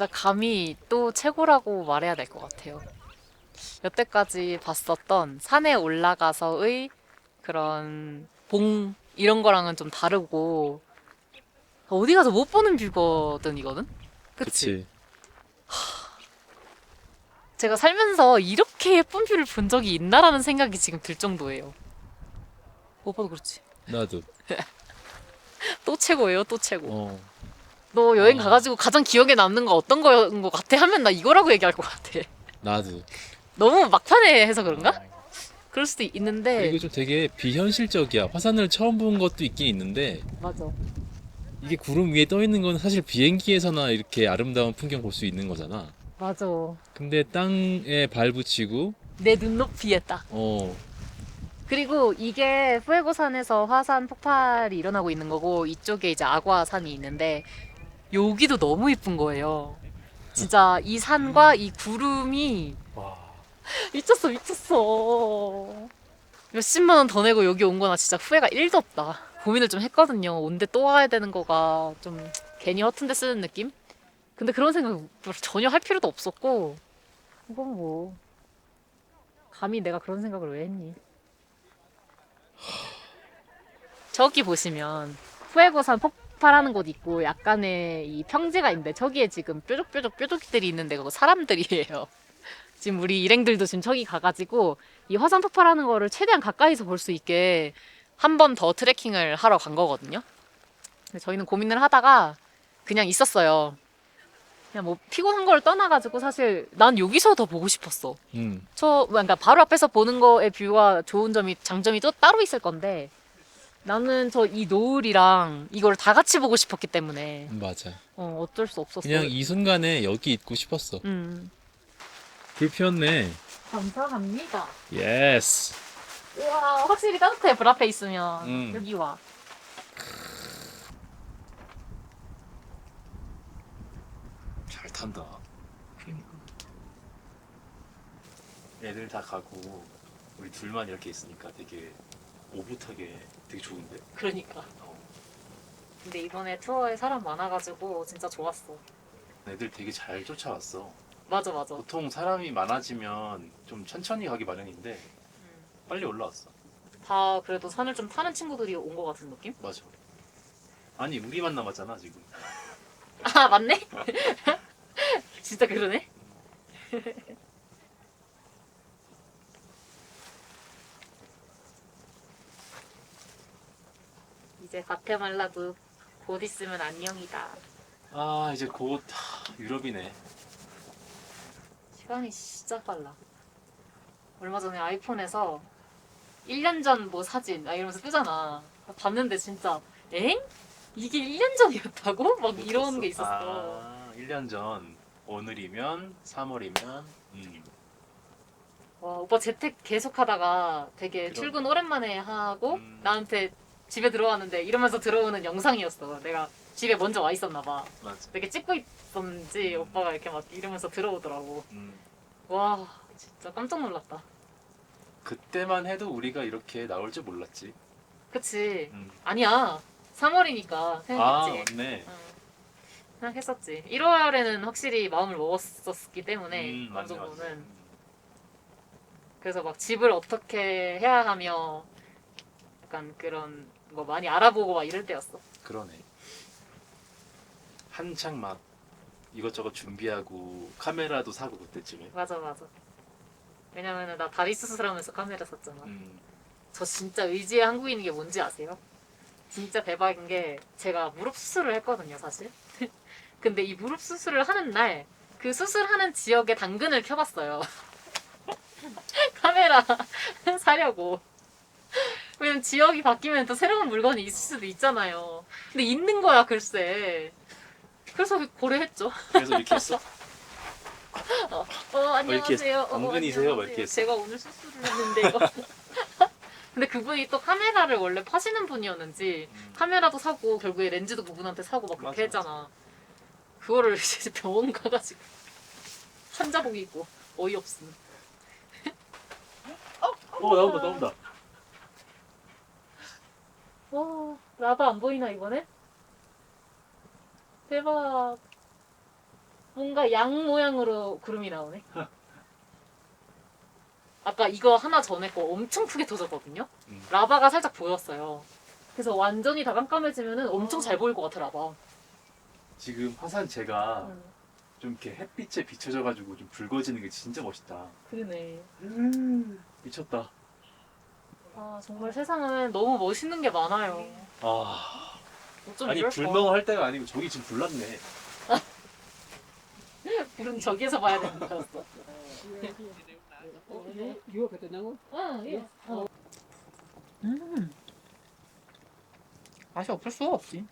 진짜 감이 또 최고라고 말해야 될 것 같아요. 여태까지 봤었던 산에 올라가서의 그런 봉 이런 거랑은 좀 다르고 어디 가서 못 보는 뷰거든 이거는. 그치? 제가 살면서 이렇게 예쁜 뷰를 본 적이 있나라는 생각이 지금 들 정도예요. 오빠도 그렇지? 나도. 또 최고예요, 또 최고. 어. 너 여행 가가지고 가장 기억에 남는 거 어떤 거인 것 같아? 하면 나 이거라고 얘기할 것 같아. 나도. 너무 막판에 해서 그런가? 그럴 수도 있는데. 그리고 좀 되게 비현실적이야. 화산을 처음 본 것도 있긴 있는데 맞아. 이게 구름 위에 떠 있는 건 사실 비행기에서나 이렇게 아름다운 풍경 볼 수 있는 거잖아. 맞아. 근데 땅에 발 붙이고 내 눈높이에 딱. 그리고 이게 후에고산에서 화산 폭발이 일어나고 있는 거고 이쪽에 이제 아과산이 있는데 여기도 너무 이쁜 거예요. 진짜 이 산과 이 구름이 미쳤어 미쳤어. 몇십만 원 더 내고 여기 온 거나 진짜 후회가 1도 없다. 고민을 좀 했거든요. 온데 또 와야 되는 거가 좀 괜히 허튼데 쓰는 느낌? 근데 그런 생각 전혀 할 필요도 없었고 이건 뭐 감히 내가 그런 생각을 왜 했니? 저기 보시면 후에고산 폭발하는 곳 있고 약간의 이 평지가 있는데 저기에 지금 뾰족들이 있는데 그거 사람들이에요. 지금 우리 일행들도 지금 저기 가가지고 이 화산 폭발하는 거를 최대한 가까이서 볼 수 있게 한 번 더 트레킹을 하러 간 거거든요. 근데 저희는 고민을 하다가 그냥 있었어요. 그냥 뭐 피곤한 걸 떠나가지고 사실 난 여기서 더 보고 싶었어. 그러니까 바로 앞에서 보는 거의 뷰가 좋은 점이 장점이 또 따로 있을 건데 나는 저 이 노을이랑 이걸 다 같이 보고 싶었기 때문에 맞아. 어쩔 수 없었어. 그냥 이 순간에 여기 있고 싶었어. 불 피웠네. 감사합니다. 예스. 우와 확실히 따뜻해. 불 앞에 있으면 여기 와. 잘 탄다. 애들 다 가고 우리 둘만 이렇게 있으니까 되게 오붓하게 되게 좋은데. 그러니까. 근데 이번에 투어에 사람 많아가지고 진짜 좋았어. 애들 되게 잘 쫓아왔어. 맞아. 보통 사람이 많아지면 좀 천천히 가기 마련인데 빨리 올라왔어. 다 그래도 산을 좀 타는 친구들이 온 것 같은 느낌? 맞아. 아니 우리만 남았잖아 지금. 아 맞네? 진짜 그러네? 이제 과테말라도 곧 있으면 안녕이다. 아 이제 곧 유럽이네. 시간이 진짜 빨라. 얼마 전에 아이폰에서 1년 전 뭐 사진 이러면서 뜨잖아. 봤는데 진짜 엥? 이게 1년 전이었다고? 막 이런 게 있었어. 1년 전 오늘이면 3월이면 와 오빠 재택 계속 하다가 되게 출근 오랜만에 하고 나한테 집에 들어왔는데 이러면서 들어오는 영상이었어. 내가 집에 먼저 와 있었나 봐. 맞아. 되게 찍고 있었는지 오빠가 이렇게 막 이러면서 들어오더라고. 와 진짜 깜짝 놀랐다. 그때만 해도 우리가 이렇게 나올 줄 몰랐지. 그치. 아니야. 3월이니까 생각했지. 맞네. 생각했었지. 1월에는 확실히 마음을 먹었었기 때문에 어느 맞네. 정도는. 그래서 막 집을 어떻게 해야 하며 약간 그런 거 많이 알아보고 막 이럴 때였어. 그러네. 한창 막 이것저것 준비하고 카메라도 사고 그때쯤에. 맞아. 왜냐면은 나 다리 수술하면서 카메라 샀잖아. 저 진짜 의지의 한국인인 게 뭔지 아세요? 진짜 대박인 게 제가 무릎 수술을 했거든요, 사실. 근데 이 무릎 수술을 하는 날 그 수술하는 지역에 당근을 켜봤어요. 카메라 사려고. 왜냐면 지역이 바뀌면 또 새로운 물건이 있을 수도 있잖아요. 근데 있는 거야, 글쎄. 그래서 고려했죠. 그래서 이렇게 했어? 안녕하세요. 당근이세요? 막 이렇게 했어? 제가 오늘 수술을 했는데요. 근데 그분이 또 카메라를 원래 파시는 분이었는지 카메라도 사고 결국에 렌즈도 그분한테 사고 막 그렇게 했잖아. 그거를 이제 병원 가가지고 환자복 입고 어이없음. 나온다. 와, 라바 안 보이나 이번에? 대박. 뭔가 양 모양으로 구름이 나오네. 아까 이거 하나 전에 거 엄청 크게 터졌거든요. 라바가 살짝 보였어요. 그래서 완전히 다 깜깜해지면은 엄청 잘 보일 것 같아, 라바. 지금 화산 제가 좀 이렇게 햇빛에 비춰져가지고 좀 붉어지는 게 진짜 멋있다. 그러네. 미쳤다. 아, 정말 세상은 너무 멋있는 게 많아요. 아, 좀 아니 이럴까? 불멍할 때가 아니고 저기 지금 불났네. 불은 저기에서 봐야 되는 거였어. ¿Digo que tenemos? 맛이 없을 수가 없지.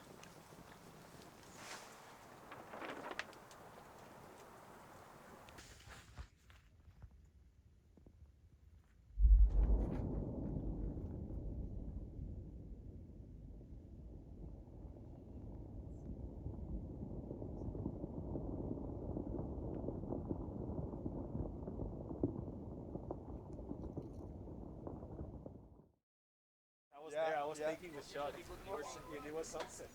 I was taking the shot. It was sunset.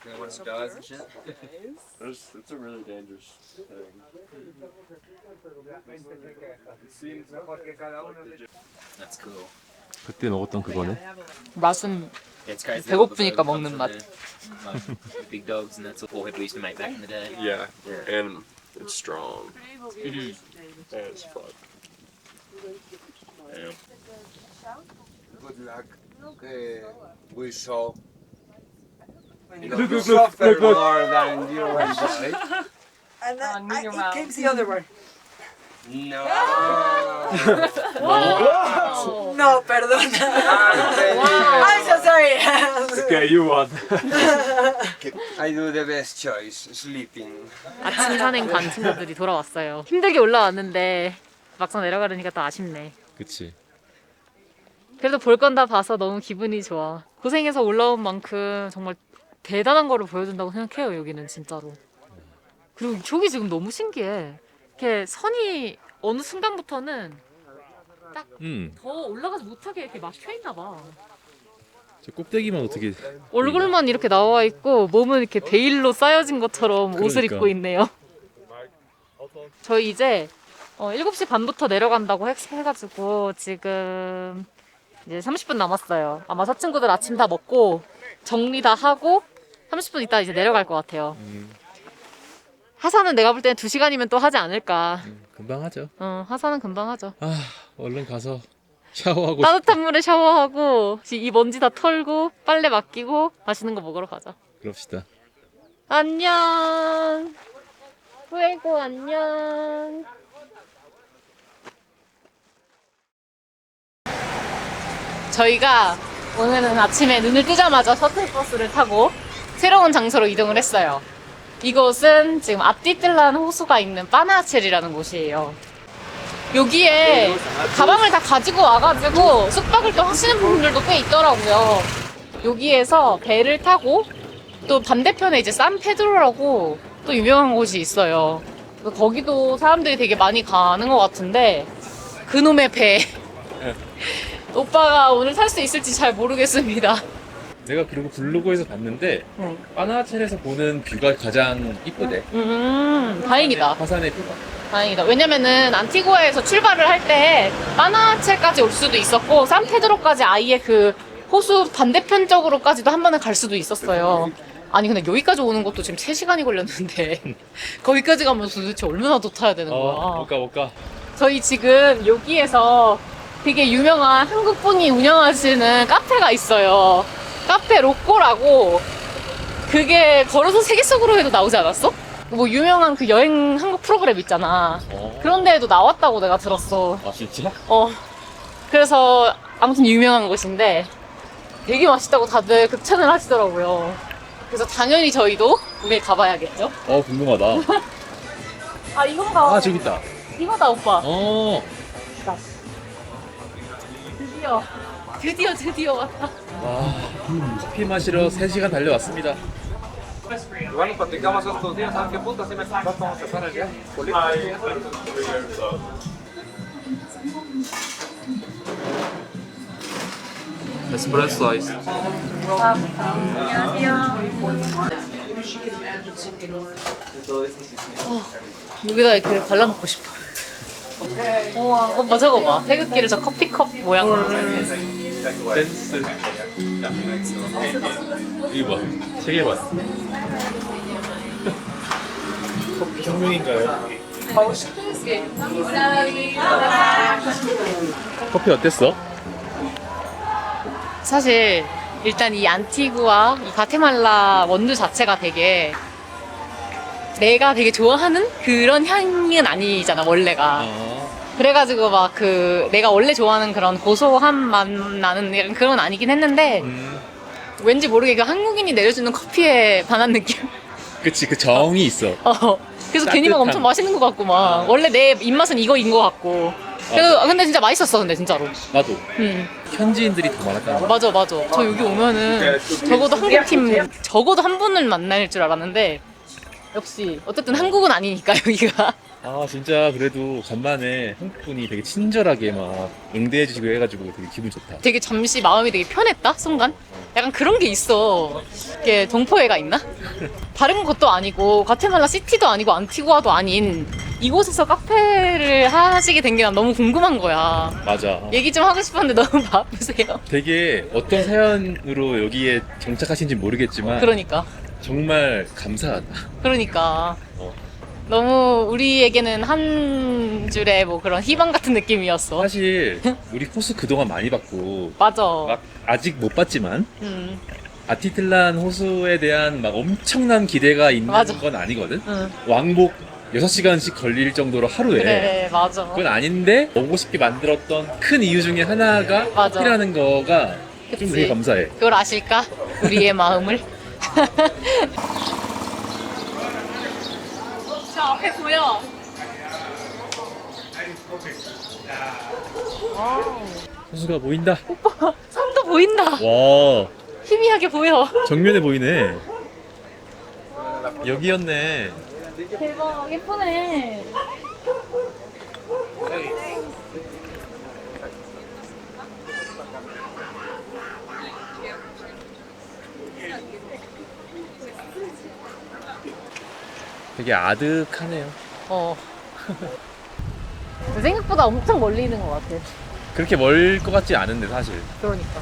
You want some dogs and shit? It's a really dangerous thing. It seems That's cool. 그때 먹었던 그거네. 맛은 It's crazy. 배고프니까 먹는 맛. The big dogs, and that's what we used to make back in the day. yeah, and it's strong Mhm. as fuck. Yeah. Good luck. We saw. Look, Suffer look. more than you enjoy. And then in your it mouth. came the other one. No. No, perdón. I'm so sorry. Okay, you won. I do the best choice, sleeping. 아침 산행 간 친구들이 돌아왔어요. 힘들게 올라왔는데 막상 내려가려니까 또 아쉽네. 그치. 그래도 볼 건 다 봐서 너무 기분이 좋아. 고생해서 올라온 만큼 정말 대단한 거를 보여준다고 생각해요, 여기는 진짜로. 그리고 저기 지금 너무 신기해. 이렇게 선이 어느 순간부터는 딱 더 올라가지 못하게 이렇게 막혀 있나 봐. 저 꼭대기만 어떻게 얼굴만 이렇게 나와 있고 몸은 이렇게 베일로 쌓여진 것처럼 옷을 그러니까. 입고 있네요. 저희 이제 7시 반부터 내려간다고 해가지고 지금 이제 30분 남았어요. 아마 저 친구들 아침 다 먹고 정리 다 하고 30분 있다 이제 내려갈 것 같아요. 하산은 내가 볼 때는 2시간이면 또 하지 않을까. 금방 하죠. 하산은 금방 하죠. 아, 얼른 가서 샤워하고 따뜻한 물에 샤워하고 이 먼지 다 털고 빨래 맡기고 맛있는 거 먹으러 가자. 그럽시다. 안녕. 후에고 안녕. 저희가 오늘은 아침에 눈을 뜨자마자 셔틀버스를 타고 새로운 장소로 이동을 했어요. 이곳은 지금 아띠뜰란 호수가 있는 빠나아첼이라는 곳이에요. 여기에 가방을 다 가지고 와가지고 숙박을 또 하시는 분들도 꽤 있더라고요. 여기에서 배를 타고 또 반대편에 이제 산페드로라고 또 유명한 곳이 있어요. 거기도 사람들이 되게 많이 가는 것 같은데 그놈의 배 오빠가 오늘 탈 수 있을지 잘 모르겠습니다. 내가 그리고 블로그에서 봤는데 빠나아첼에서 보는 뷰가 가장 이쁘대. 다행이다. 화산의 뷰가. 다행이다. 왜냐면은 안티구아에서 출발을 할 때 빠나아첼까지 올 수도 있었고 산페드로까지 아예 그 호수 반대편 쪽으로까지도 한 번은 갈 수도 있었어요. 아니 근데 여기까지 오는 것도 지금 3시간이 걸렸는데 거기까지 가면 도대체 얼마나 더 타야 되는 거야. 못 가. 저희 지금 여기에서 되게 유명한 한국분이 운영하시는 카페가 있어요. 카페 로꼬라고. 그게 걸어서 세계 속으로 해도 나오지 않았어? 뭐 유명한 그 여행 한국 프로그램 있잖아. 그런 데에도 나왔다고 내가 들었어. 아 진짜? 그래서 아무튼 유명한 곳인데 되게 맛있다고 다들 극찬을 하시더라고요. 그래서 당연히 저희도 거기에 가봐야겠죠? 궁금하다. 아 이건가? 아 저기 있다. 이거다 오빠. 드디어 왔다. 와, 커피 마시러 3시간 달려왔습니다. Igual nos platicamos estos días, ¿sabes qué punto? Así me vamos a empezar el viaje. Espresso ice. 여기다 이렇게 발라놓고 싶어. 우와, 오빠 저거 봐. 태극기를 저 커피컵 모양으로. 댄스. 이거 봐. 세개 봤어. 커피 혁명인가요? 커피 어땠어? 사실 일단 이 안티구아, 이 과테말라 원두 자체가 되게 내가 되게 좋아하는 그런 향은 아니잖아 원래가. 그래가지고 막 그 내가 원래 좋아하는 그런 고소한 맛 나는 약간 그런 아니긴 했는데 왠지 모르게 그 한국인이 내려주는 커피에 반한 느낌. 그치, 그 정이 있어. 그래서 괜히 막 엄청 맛있는 것 같고 막 원래 내 입맛은 이거인 것 같고. 그래서 근데 진짜 맛있었어 근데 진짜로. 나도. 현지인들이 더 많았다. 맞아. 저 여기 오면은 적어도 한국팀 적어도 한 분을 만날 줄 알았는데 역시 어쨌든 한국은 아니니까 여기가. 아 진짜 그래도 간만에 한국분이 되게 친절하게 막 응대해주시고 해가지고 되게 기분 좋다. 되게 잠시 마음이 되게 편했다 순간. 약간 그런 게 있어. 이게 동포애가 있나? 다른 것도 아니고 과테말라 시티도 아니고 안티구아도 아닌 이곳에서 카페를 하시게 된 게 난 너무 궁금한 거야. 맞아. 얘기 좀 하고 싶었는데 너무 바쁘세요. 되게 어떤 사연으로 여기에 정착하신지 모르겠지만 그러니까 정말 감사하다. 그러니까 너무 우리에게는 한 줄의 뭐 그런 희망 같은 느낌이었어. 사실 우리 코스 그동안 많이 봤고 맞아. 막 아직 못 봤지만 아티틀란 호수에 대한 막 엄청난 기대가 있는 맞아. 건 아니거든. 응. 왕복 6시간씩 걸릴 정도로 하루에. 그래 맞아. 그건 아닌데 오고 싶게 만들었던 큰 이유 중에 하나가 맞아. 커피라는 거가 좀 그치. 되게 감사해. 그걸 아실까? 우리의 마음을. 저 앞에 보여. 호수가 보인다. 오빠 산도 보인다. 와 희미하게 보여. 정면에 보이네. 여기였네. 대박 예쁘네. 되게 아득하네요. 생각보다 엄청 멀리 있는 것 같아. 그렇게 멀 것 같지 않은데 사실. 그러니까.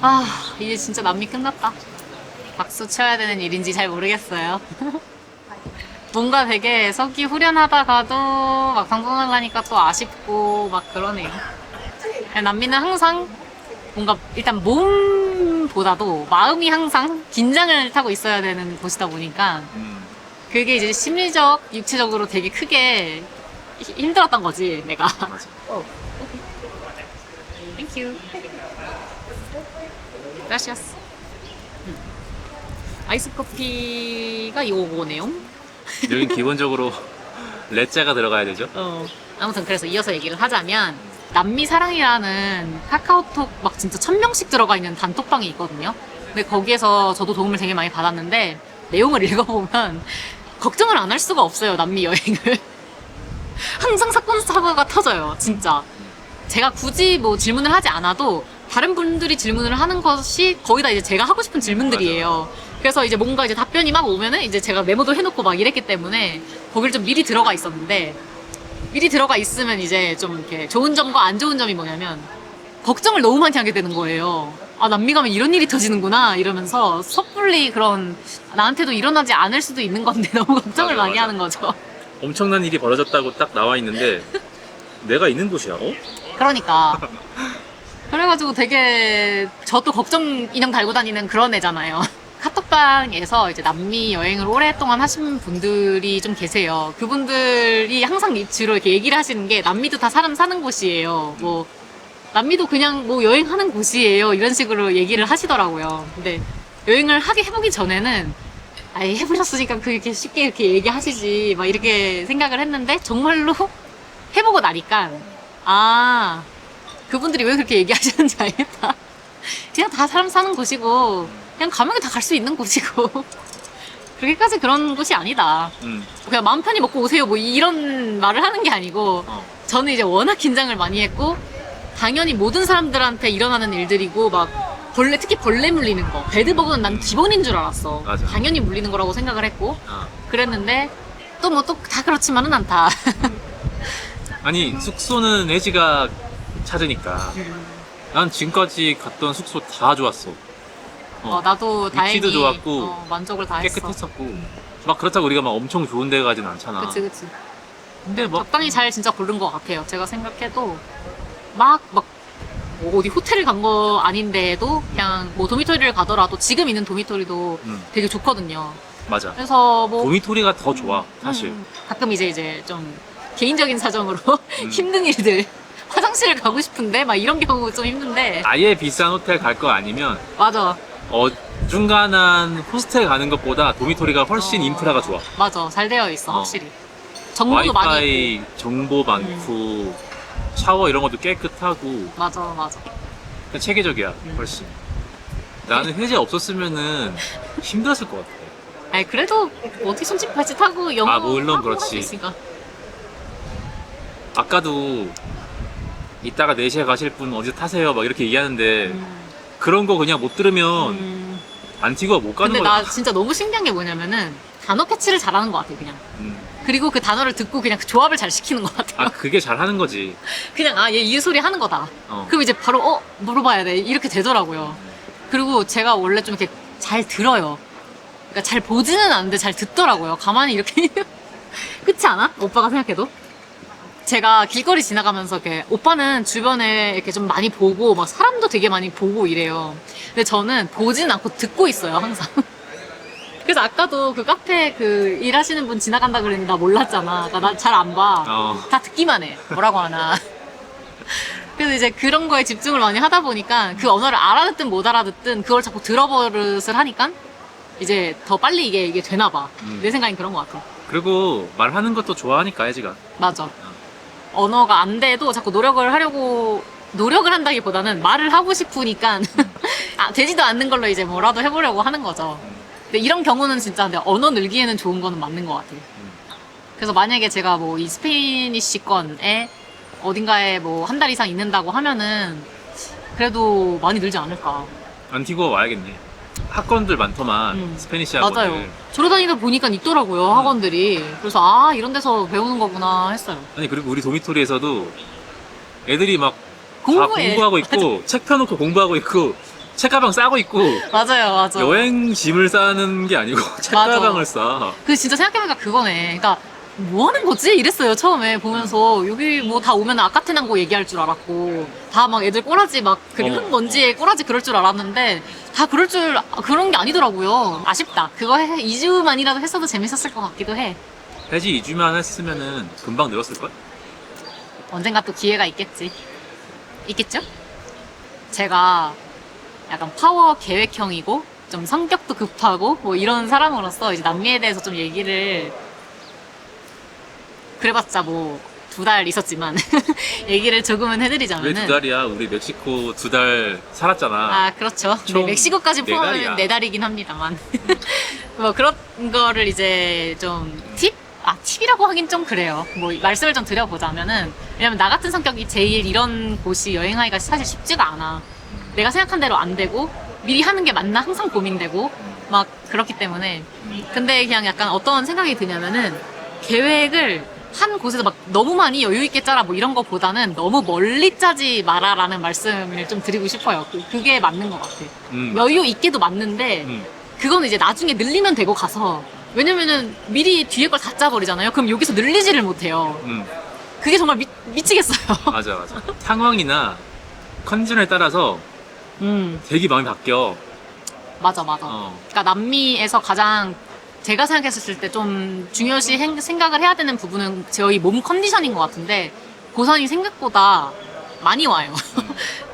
아, 이제 진짜 남미 끝났다. 박수 쳐야 되는 일인지 잘 모르겠어요. 뭔가 되게 서기 후련하다가도 막상 떠나가니까 또 아쉽고 막 그러네요. 남미는 항상 뭔가 일단 몸보다도 마음이 항상 긴장을 타고 있어야 되는 곳이다 보니까 그게 이제 심리적, 육체적으로 되게 크게 힘들었던 거지, 내가. 땡큐. gracias. 아이스 커피가 이거네요. 여긴 기본적으로 레짜가 들어가야 되죠? 아무튼 그래서 이어서 얘기를 하자면 남미 사랑이라는 카카오톡 막 진짜 1000명씩 들어가 있는 단톡방이 있거든요. 근데 거기에서 저도 도움을 되게 많이 받았는데 내용을 읽어보면 걱정을 안 할 수가 없어요, 남미 여행을. 항상 사건 사고가 터져요, 진짜. 제가 굳이 뭐 질문을 하지 않아도 다른 분들이 질문을 하는 것이 거의 다 이제 제가 하고 싶은 질문들이에요. 그래서 이제 뭔가 이제 답변이 막 오면은 이제 제가 메모도 해놓고 막 이랬기 때문에 거길 좀 미리 들어가 있었는데, 미리 들어가 있으면 이제 좀 이렇게 좋은 점과 안 좋은 점이 뭐냐면 걱정을 너무 많이 하게 되는 거예요. 아, 남미 가면 이런 일이 터지는구나 이러면서 섣불리 그런 나한테도 일어나지 않을 수도 있는 건데 너무 걱정을 많이 하는 거죠. 엄청난 일이 벌어졌다고 딱 나와 있는데 내가 있는 곳이야. 어? 그러니까 그래가지고 되게 저 또 걱정 인형 달고 다니는 그런 애잖아요. 카톡방에서 이제 남미 여행을 오랫동안 하신 분들이 좀 계세요. 그분들이 항상 주로 이렇게 얘기를 하시는 게 남미도 다 사람 사는 곳이에요. 뭐 남미도 그냥 뭐 여행하는 곳이에요. 이런 식으로 얘기를 하시더라고요. 근데 여행을 해보기 전에는 아예 해보셨으니까 그렇게 쉽게 이렇게 얘기하시지 막 이렇게 생각을 했는데 정말로 해보고 나니까 아 그분들이 왜 그렇게 얘기하시는지 알겠다. 그냥 다 사람 사는 곳이고 그냥 가면 다 갈 수 있는 곳이고 그렇게까지 그런 곳이 아니다. 그냥 마음 편히 먹고 오세요 뭐 이런 말을 하는 게 아니고 저는 이제 워낙 긴장을 많이 했고 당연히 모든 사람들한테 일어나는 일들이고 막 벌레, 특히 벌레 물리는 거 베드버그는 난 기본인 줄 알았어. 맞아. 당연히 물리는 거라고 생각을 했고 그랬는데 또 뭐 또 다 그렇지만은 않다. 아니 숙소는 혜지가 찾으니까 난 지금까지 갔던 숙소 다 좋았어. 나도 다행히 위치도 좋았고 만족을 다 했어. 깨끗했었고 막 그렇다고 우리가 막 엄청 좋은 데 가진 않잖아. 그치. 근데 뭐 적당히 잘 진짜 고른 것 같아요. 제가 생각해도 막 뭐 어디 호텔을 간 거 아닌데도 그냥 뭐 도미토리를 가더라도 지금 있는 도미토리도 되게 좋거든요. 맞아. 그래서 뭐 도미토리가 더 좋아 사실. 가끔 이제 좀 개인적인 사정으로 힘든 일들 화장실을 가고 싶은데 막 이런 경우 좀 힘든데 아예 비싼 호텔 갈 거 아니면 맞아 중간한 호스텔 가는 것보다 도미토리가 훨씬 인프라가 좋아. 맞아 잘 되어 있어 확실히. 정보도 많이 와이파이 있고 정보 많고 샤워 이런 것도 깨끗하고 맞아 그냥 체계적이야 훨씬. 나는 혜지 없었으면은 힘들었을 것 같아. 아니 그래도 뭐 어떻게 손짓 발짓 하고 영어 물론 하고 그렇지. 할수 있으니까. 아까도 이따가 4시에 가실 분 어디서 타세요 막 이렇게 얘기하는데 그런 거 그냥 못 들으면 안티구아 못 가는 근데 거야. 나 진짜 너무 신기한 게 뭐냐면은 단어 캐치를 잘하는 것 같아 그냥. 그리고 그 단어를 듣고 그냥 그 조합을 잘 시키는 것 같아요. 아 그게 잘하는 거지. 그냥 얘 이 소리 하는 거다. 그럼 이제 바로 물어봐야 돼 이렇게 되더라고요. 그리고 제가 원래 좀 이렇게 잘 들어요. 그러니까 잘 보지는 않는데 잘 듣더라고요. 가만히 이렇게 그렇지 않아? 오빠가 생각해도? 제가 길거리 지나가면서 이렇게 오빠는 주변에 이렇게 좀 많이 보고 막 사람도 되게 많이 보고 이래요. 근데 저는 보진 않고 듣고 있어요 항상. 그래서 아까도 그 카페 그 일하시는 분 지나간다 그랬는데 나 몰랐잖아. 나 잘 안 봐. 다 듣기만 해. 뭐라고 하나. 그래서 이제 그런 거에 집중을 많이 하다 보니까 그 언어를 알아듣든 못 알아듣든 그걸 자꾸 들어버릇을 하니까 이제 더 빨리 이게 되나 봐. 내 생각엔 그런 것 같아. 그리고 말하는 것도 좋아하니까 혜지가. 맞아. 언어가 안 돼도 자꾸 노력을 한다기보다는 말을 하고 싶으니까 되지도 않는 걸로 이제 뭐라도 해보려고 하는 거죠. 근데 이런 경우는 진짜 근데 언어 늘기에는 좋은 거는 맞는 것 같아요. 그래서 만약에 제가 뭐 이 스페인이시권에 어딘가에 뭐 한 달 이상 있는다고 하면은 그래도 많이 늘지 않을까. 안티구아 와야겠네. 학원들 많더만 스페니시 학원들. 맞아요. 졸아다니다 보니까 있더라고요 학원들이. 그래서 이런 데서 배우는 거구나 했어요. 아니 그리고 우리 도미토리에서도 애들이 막 다 공부해. 공부하고 있고 책 펴놓고 공부하고 있고 책가방 싸고 있고. 맞아요. 여행 짐을 싸는 게 아니고 책가방을 싸. 그 진짜 생각해보니까 그거네. 그러니까 뭐 하는 거지? 이랬어요 처음에 보면서. 여기 뭐 다 오면 아까테난고 얘기할 줄 알았고 다 막 애들 꼬라지 막 흙 먼지에 꼬라지 그럴 줄 알았는데 다 그런 게 아니더라고요. 아쉽다. 그거 2주만이라도 했어도 재밌었을 것 같기도 해. 혜지 2주만 했으면은 금방 늘었을걸? 언젠가 또 기회가 있겠지. 있겠죠? 제가 약간 파워 계획형이고 좀 성격도 급하고 뭐 이런 사람으로서 이제 남미에 대해서 좀 얘기를 그래봤자 뭐 2달 있었지만 얘기를 조금은 해드리자면은. 왜 2달이야? 우리 멕시코 2달 살았잖아. 그렇죠. 총 멕시코까지 네 포함하면 달이야. 4달이긴 합니다만 뭐 그런 거를 이제 좀 팁이라고 하긴 좀 그래요. 뭐 말씀을 좀 드려보자면은, 왜냐면 나 같은 성격이 제일 이런 곳이 여행하기가 사실 쉽지가 않아. 내가 생각한 대로 안 되고 미리 하는 게 맞나 항상 고민되고 막 그렇기 때문에. 근데 그냥 약간 어떤 생각이 드냐면은 계획을 한 곳에서 막 너무 많이 여유 있게 짜라 뭐 이런 거보다는 너무 멀리 짜지 마라라는 말씀을 좀 드리고 싶어요. 그게 맞는 것 같아. 여유 있게도 맞는데 그거는 이제 나중에 늘리면 되고 가서 왜냐면은 미리 뒤에 걸 다 짜버리잖아요. 그럼 여기서 늘리지를 못해요. 그게 정말 미치겠어요. 맞아. 상황이나 컨디션에 따라서 되게 마음이 바뀌어. 맞아. 그러니까 남미에서 가장 제가 생각했을 때 좀 중요시 생각을 해야 되는 부분은 저희 몸 컨디션인 것 같은데 고산이 생각보다 많이 와요.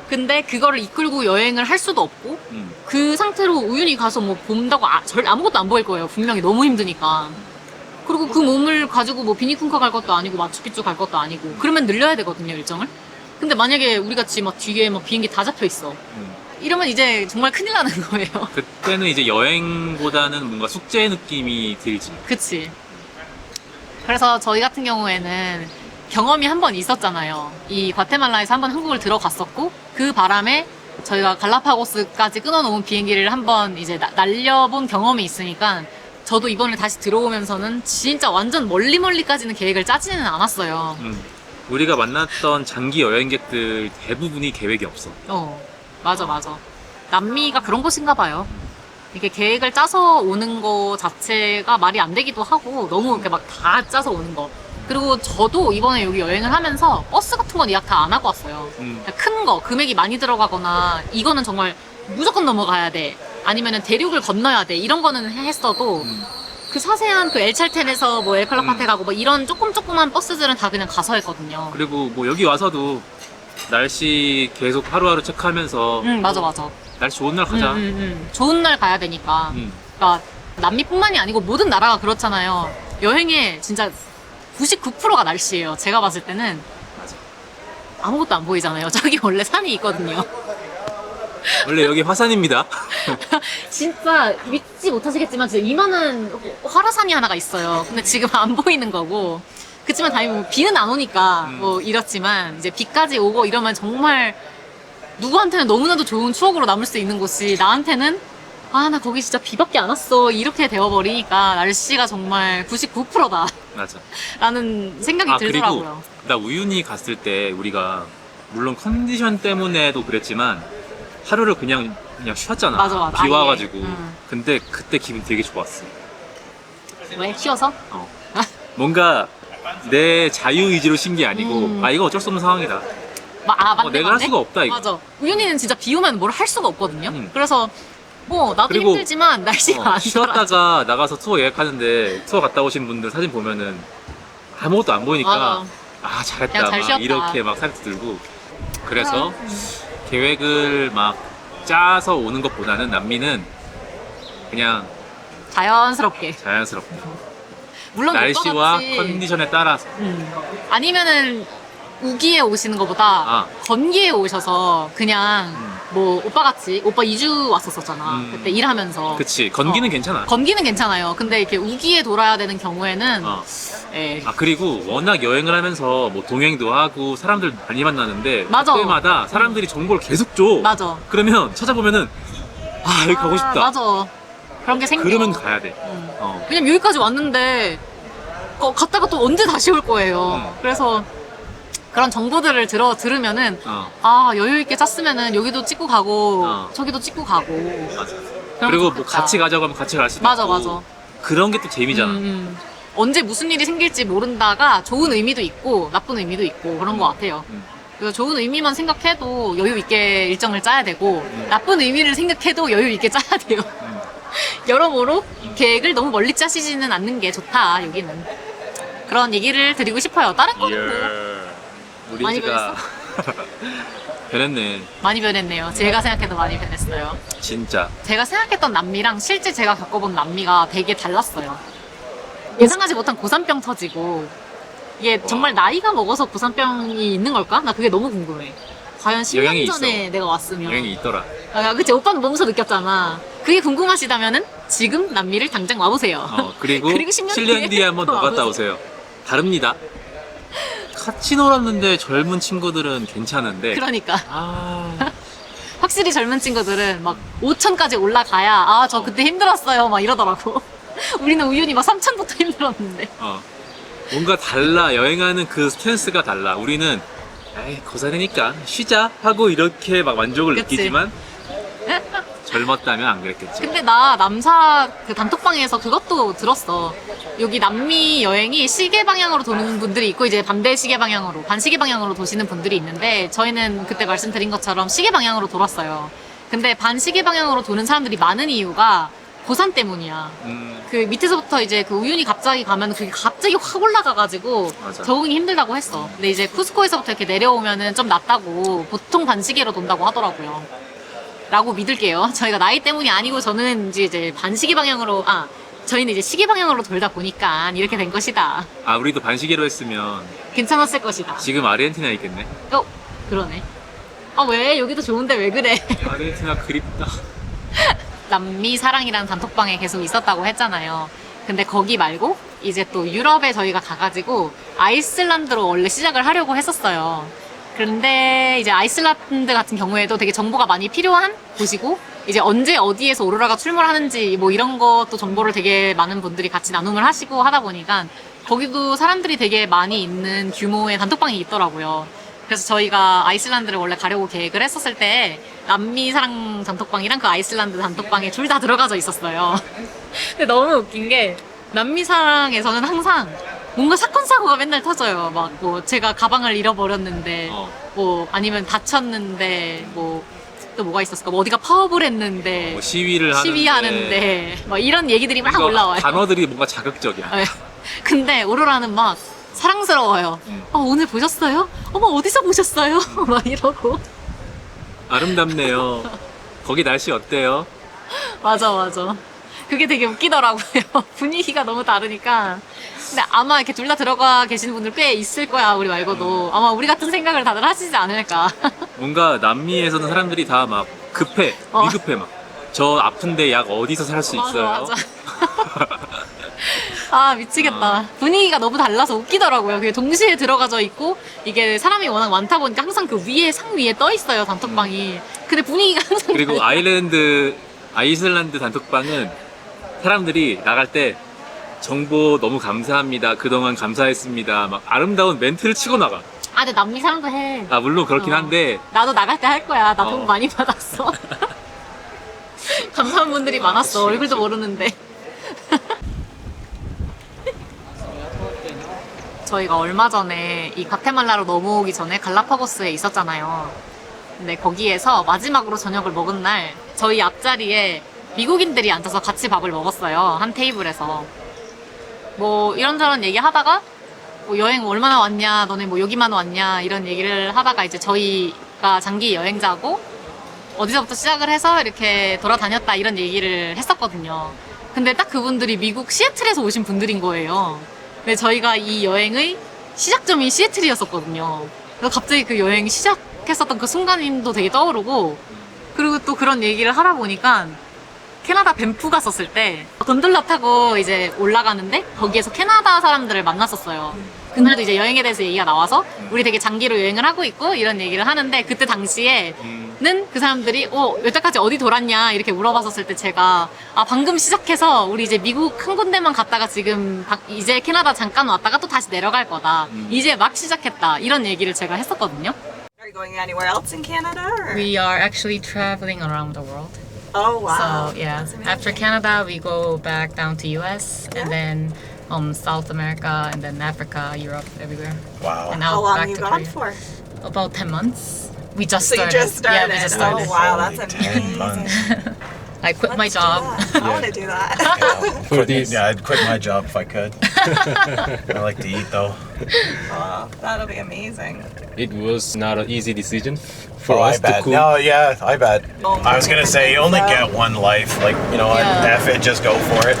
근데 그거를 이끌고 여행을 할 수도 없고 그 상태로 우연히 가서 뭐 본다고 아무것도 안 보일 거예요. 분명히 너무 힘드니까. 그리고 그 몸을 가지고 뭐 비니쿤카 갈 것도 아니고 마추픽추 갈 것도 아니고 그러면 늘려야 되거든요, 일정을. 근데 만약에 우리 같이 막 뒤에 막 비행기 다 잡혀 있어. 이러면 이제 정말 큰일 나는 거예요. 그때는 이제 여행보다는 뭔가 숙제 느낌이 들지. 그치. 그래서 저희 같은 경우에는 경험이 한 번 있었잖아요. 이 과테말라에서 한번 한국을 들어갔었고 그 바람에 저희가 갈라파고스까지 끊어놓은 비행기를 한번 이제 날려본 경험이 있으니까 저도 이번에 다시 들어오면서는 진짜 완전 멀리까지는 계획을 짜지는 않았어요. 우리가 만났던 장기 여행객들 대부분이 계획이 없어. 맞아. 남미가 그런 곳인가 봐요. 이게 계획을 짜서 오는 거 자체가 말이 안 되기도 하고 너무 이렇게 막 다 짜서 오는 거. 그리고 저도 이번에 여기 여행을 하면서 버스 같은 건 예약 다 안 하고 왔어요. 큰 거, 금액이 많이 들어가거나 이거는 정말 무조건 넘어가야 돼. 아니면은 대륙을 건너야 돼. 이런 거는 했어도 그 자세한 그 엘찰텐에서 뭐 엘칼라파테 가고 뭐 이런 조그만 버스들은 다 그냥 가서 했거든요. 그리고 뭐 여기 와서도 날씨 계속 하루하루 체크하면서 맞아. 날씨 좋은 날 가자. 좋은 날 가야 되니까. 그러니까 남미뿐만이 아니고 모든 나라가 그렇잖아요. 여행에 진짜 99%가 날씨예요. 제가 봤을 때는 아무것도 안 보이잖아요. 저기 원래 산이 있거든요. 원래 여기 화산입니다. 진짜 믿지 못하시겠지만 진짜 이만한 화라산이 하나가 있어요. 근데 지금 안 보이는 거고. 그치만 다행히 비는 안 오니까 뭐 이렇지만 이제 비까지 오고 이러면 정말 누구한테는 너무나도 좋은 추억으로 남을 수 있는 곳이 나한테는 나 거기 진짜 비밖에 안 왔어 이렇게 되어버리니까 날씨가 정말 99%다 맞아. 라는 생각이 들더라고요. 그리고 나 우윤히 갔을 때 우리가 물론 컨디션 때문에도 그랬지만 하루를 그냥 쉬었잖아. 맞아. 비 와가지고. 근데 그때 기분 되게 좋았어. 왜? 쉬어서? 뭔가 내 자유의지로 쉰 게 아니고 이거 어쩔 수 없는 상황이다. 맞네. 내가 할 수가 없다 이거. 맞아. 우윤이는 진짜 비 오면 뭘 할 수가 없거든요. 그래서 나도 그리고, 힘들지만 날씨가 안 쉬었다가 나가서 투어 예약하는데 투어 갔다 오신 분들 사진 보면은 아무것도 안 보이니까 잘했다 그냥 잘 막 쉬었다. 이렇게 막 생각도 들고 그래서 계획을 막 짜서 오는 것보다는 남미는 그냥 자연스럽게 물론 날씨와 오빠같이 컨디션에 따라서 아니면은 우기에 오시는 것보다 건기에 오셔서 그냥 뭐 오빠같이 오빠 2주 왔었잖아. 그때 일하면서. 그치. 건기는 괜찮아. 건기는 괜찮아요. 근데 이렇게 우기에 돌아야 되는 경우에는 그리고 워낙 여행을 하면서 뭐 동행도 하고 사람들 많이 만나는데 맞아. 그때마다 사람들이 정보를 계속 줘. 맞아. 그러면 찾아보면은 여기 가고 싶다. 맞아. 그런 게 생겨. 그러면 가야 돼. 왜냐면 여기까지 왔는데 갔다가 또 언제 다시 올 거예요. 그래서 그런 정보들을 들으면은 여유 있게 짰으면은 여기도 찍고 가고 저기도 찍고 가고. 맞아. 그리고 뭐 같이 가자고 하면 같이 갈 수도 맞아. 있고. 그런 게 또 재미잖아. 언제 무슨 일이 생길지 모른다가 좋은 의미도 있고 나쁜 의미도 있고 그런 것 같아요. 그래서 좋은 의미만 생각해도 여유 있게 일정을 짜야 되고 나쁜 의미를 생각해도 여유 있게 짜야 돼요. 여러모로 계획을 너무 멀리 짜시지는 않는 게 좋다. 여기는 그런 얘기를 드리고 싶어요. 다른 거는 뭐 우리 많이 지가 변했네. 많이 변했네요. 제가 생각해도 많이 변했어요. 진짜. 제가 생각했던 남미랑 실제 제가 겪어본 남미가 되게 달랐어요. 예상하지 못한 고산병 터지고 이게 정말 나이가 먹어서 고산병이 있는 걸까? 나 그게 너무 궁금해. 과연 10년 전에 내가 왔으면 영향이 있더라. 그치, 오빠는 몸소 느꼈잖아. 그게 궁금하시다면은 지금 남미를 당장 와보세요. 그리고 10년 7년 뒤에 한번 더 갔다 오세요. 다릅니다. 같이 놀았는데 젊은 친구들은 괜찮은데. 그러니까. 확실히 젊은 친구들은 막 5천까지 올라가야 저 그때 힘들었어요 막 이러더라고. 우리는 우연히 막 3천부터 힘들었는데. 뭔가 달라. 여행하는 그 스탠스가 달라. 우리는 에이 고사리니까 쉬자 하고 이렇게 막 만족을 그치. 느끼지만 젊었다면 안 그랬겠죠. 근데 나 남사 그 단톡방에서 그것도 들었어. 여기 남미 여행이 시계 방향으로 도는 분들이 있고 이제 반대 시계 방향으로, 반시계 방향으로 도시는 분들이 있는데 저희는 그때 말씀드린 것처럼 시계 방향으로 돌았어요. 근데 반시계 방향으로 도는 사람들이 많은 이유가 고산 때문이야. 그 밑에서부터 이제 그 우윤이 갑자기 가면 그게 갑자기 확 올라가가지고 맞아. 적응이 힘들다고 했어. 근데 이제 쿠스코에서부터 이렇게 내려오면은 좀 낫다고 보통 반시계로 돈다고 하더라고요. 라고 믿을게요. 저희가 나이 때문이 아니고 저는 이제 반시계 방향으로, 저희는 이제 시계 방향으로 돌다 보니까 이렇게 된 것이다. 아 우리도 반시계로 했으면 괜찮았을 것이다. 지금 아르헨티나에 있겠네. 그러네. 왜? 여기도 좋은데 왜 그래? 아르헨티나 그립다. 남미 사랑이라는 단톡방에 계속 있었다고 했잖아요. 근데 거기 말고 이제 또 유럽에 저희가 가가지고 아이슬란드로 원래 시작을 하려고 했었어요. 그런데 이제 아이슬란드 같은 경우에도 되게 정보가 많이 필요한 곳이고 이제 언제 어디에서 오로라가 출몰하는지 뭐 이런 것도 정보를 되게 많은 분들이 같이 나눔을 하시고 하다 보니까 거기도 사람들이 되게 많이 있는 규모의 단톡방이 있더라고요. 그래서 저희가 아이슬란드를 원래 가려고 계획을 했었을 때 남미 사랑 단톡방이랑 그 아이슬란드 단톡방에 둘 다 들어가져 있었어요. 근데 너무 웃긴 게 남미 사랑에서는 항상 뭔가 사건 사고가 맨날 터져요. 막 뭐 제가 가방을 잃어버렸는데 뭐 아니면 다쳤는데 뭐 또 뭐가 있었을까? 뭐 어디가 파업을 했는데 뭐 시위를 시위하는데 막 이런 얘기들이 막 올라와요. 단어들이 뭔가 자극적이야. 네. 근데 오로라는 막 사랑스러워요. 오늘 보셨어요? 어머 어디서 보셨어요? 막 이러고. 아름답네요. 거기 날씨 어때요? 맞아. 그게 되게 웃기더라고요. 분위기가 너무 다르니까. 근데 아마 이렇게 둘 다 들어가 계시는 분들 꽤 있을 거야, 우리 말고도. 아마 우리 같은 생각을 다들 하시지 않을까. 뭔가 남미에서는 사람들이 다 막 급해, 위급해 막. 저 아픈데 약 어디서 살 수 있어요? 맞아. 미치겠다. 분위기가 너무 달라서 웃기더라고요. 그게 동시에 들어가져 있고 이게 사람이 워낙 많다 보니까 항상 그 위에 상 위에 떠 있어요, 단톡방이. 근데 분위기가 항상 그리고 달라요. 아이슬란드 단톡방은 사람들이 나갈 때 정보 너무 감사합니다. 그동안 감사했습니다. 막 아름다운 멘트를 치고 나가. 근데 남미 사람도 해. 물론 그렇긴 한데. 나도 나갈 때 할 거야. 나 돈 많이 받았어. 감사한 분들이 많았어. 얼굴도 모르는데. 저희가 얼마 전에 이 과테말라로 넘어오기 전에 갈라파고스에 있었잖아요. 근데 거기에서 마지막으로 저녁을 먹은 날 저희 앞자리에 미국인들이 앉아서 같이 밥을 먹었어요. 한 테이블에서. 뭐 이런저런 얘기하다가 뭐 여행 얼마나 왔냐, 너네 뭐 여기만 왔냐 이런 얘기를 하다가 이제 저희가 장기 여행자고 어디서부터 시작을 해서 이렇게 돌아다녔다 이런 얘기를 했었거든요. 근데 딱 그분들이 미국 시애틀에서 오신 분들인 거예요. 근데 저희가 이 여행의 시작점이 시애틀이었었거든요. 그래서 갑자기 그 여행 시작했었던 그 순간도 되게 떠오르고, 그리고 또 그런 얘기를 하다 보니까 캐나다 밴프 갔었을 때 건들러 타고 이제 올라가는데 거기에서 캐나다 사람들을 만났었어요. 그날도 이제 여행에 대해서 얘기가 나와서 우리 되게 장기로 여행을 하고 있고 이런 얘기를 하는데, 그때 당시에는 그 사람들이 여태까지 어디 돌았냐 이렇게 물어봤었을 때 제가 방금 시작해서 우리 이제 미국 한 군데만 갔다가 지금 이제 캐나다 잠깐 왔다가 또 다시 내려갈 거다. 이제 막 시작했다. 이런 얘기를 제가 했었거든요. Are you going anywhere else in Canada? Or? We are actually traveling around the world. Oh wow. So yeah, after Canada we go back down to US and then South America and then Africa, Europe, everywhere. Wow. And How out long back you to gone Korea. for? About 10 months. We just So started. you just started. Yeah, we just started. Oh wow, that's amazing. I quit my job. I want to do that. For these, yeah, I'd quit my job if I could. I like to eat though. Wow, that'll be amazing. It was not an easy decision for I us to bet. cook. No, yeah, I bet. I was gonna say you only get one life. Like Yeah. F it, just go for it.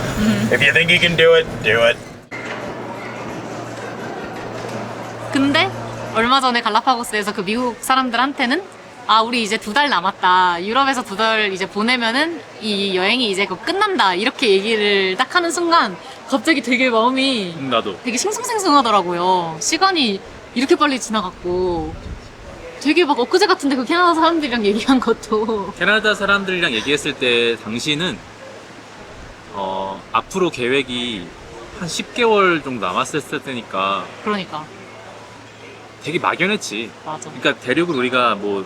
If you think you can do it, do it. 근데 얼마 전에 갈라파고스에서 그 미국 사람들한테는 우리 이제 2달 남았다. 유럽에서 2달 이제 보내면은 이 여행이 이제 끝난다. 이렇게 얘기를 딱 하는 순간 갑자기 되게 마음이 나도. 되게 싱숭생숭하더라고요. 시간이 이렇게 빨리 지나갔고 되게 막 엊그제 같은데 그 캐나다 사람들이랑 얘기한 것도. 캐나다 사람들이랑 얘기했을 때 당시는 앞으로 계획이 한 10개월 정도 남았을 때니까 그러니까. 되게 막연했지. 맞아. 그러니까 대륙을 우리가 뭐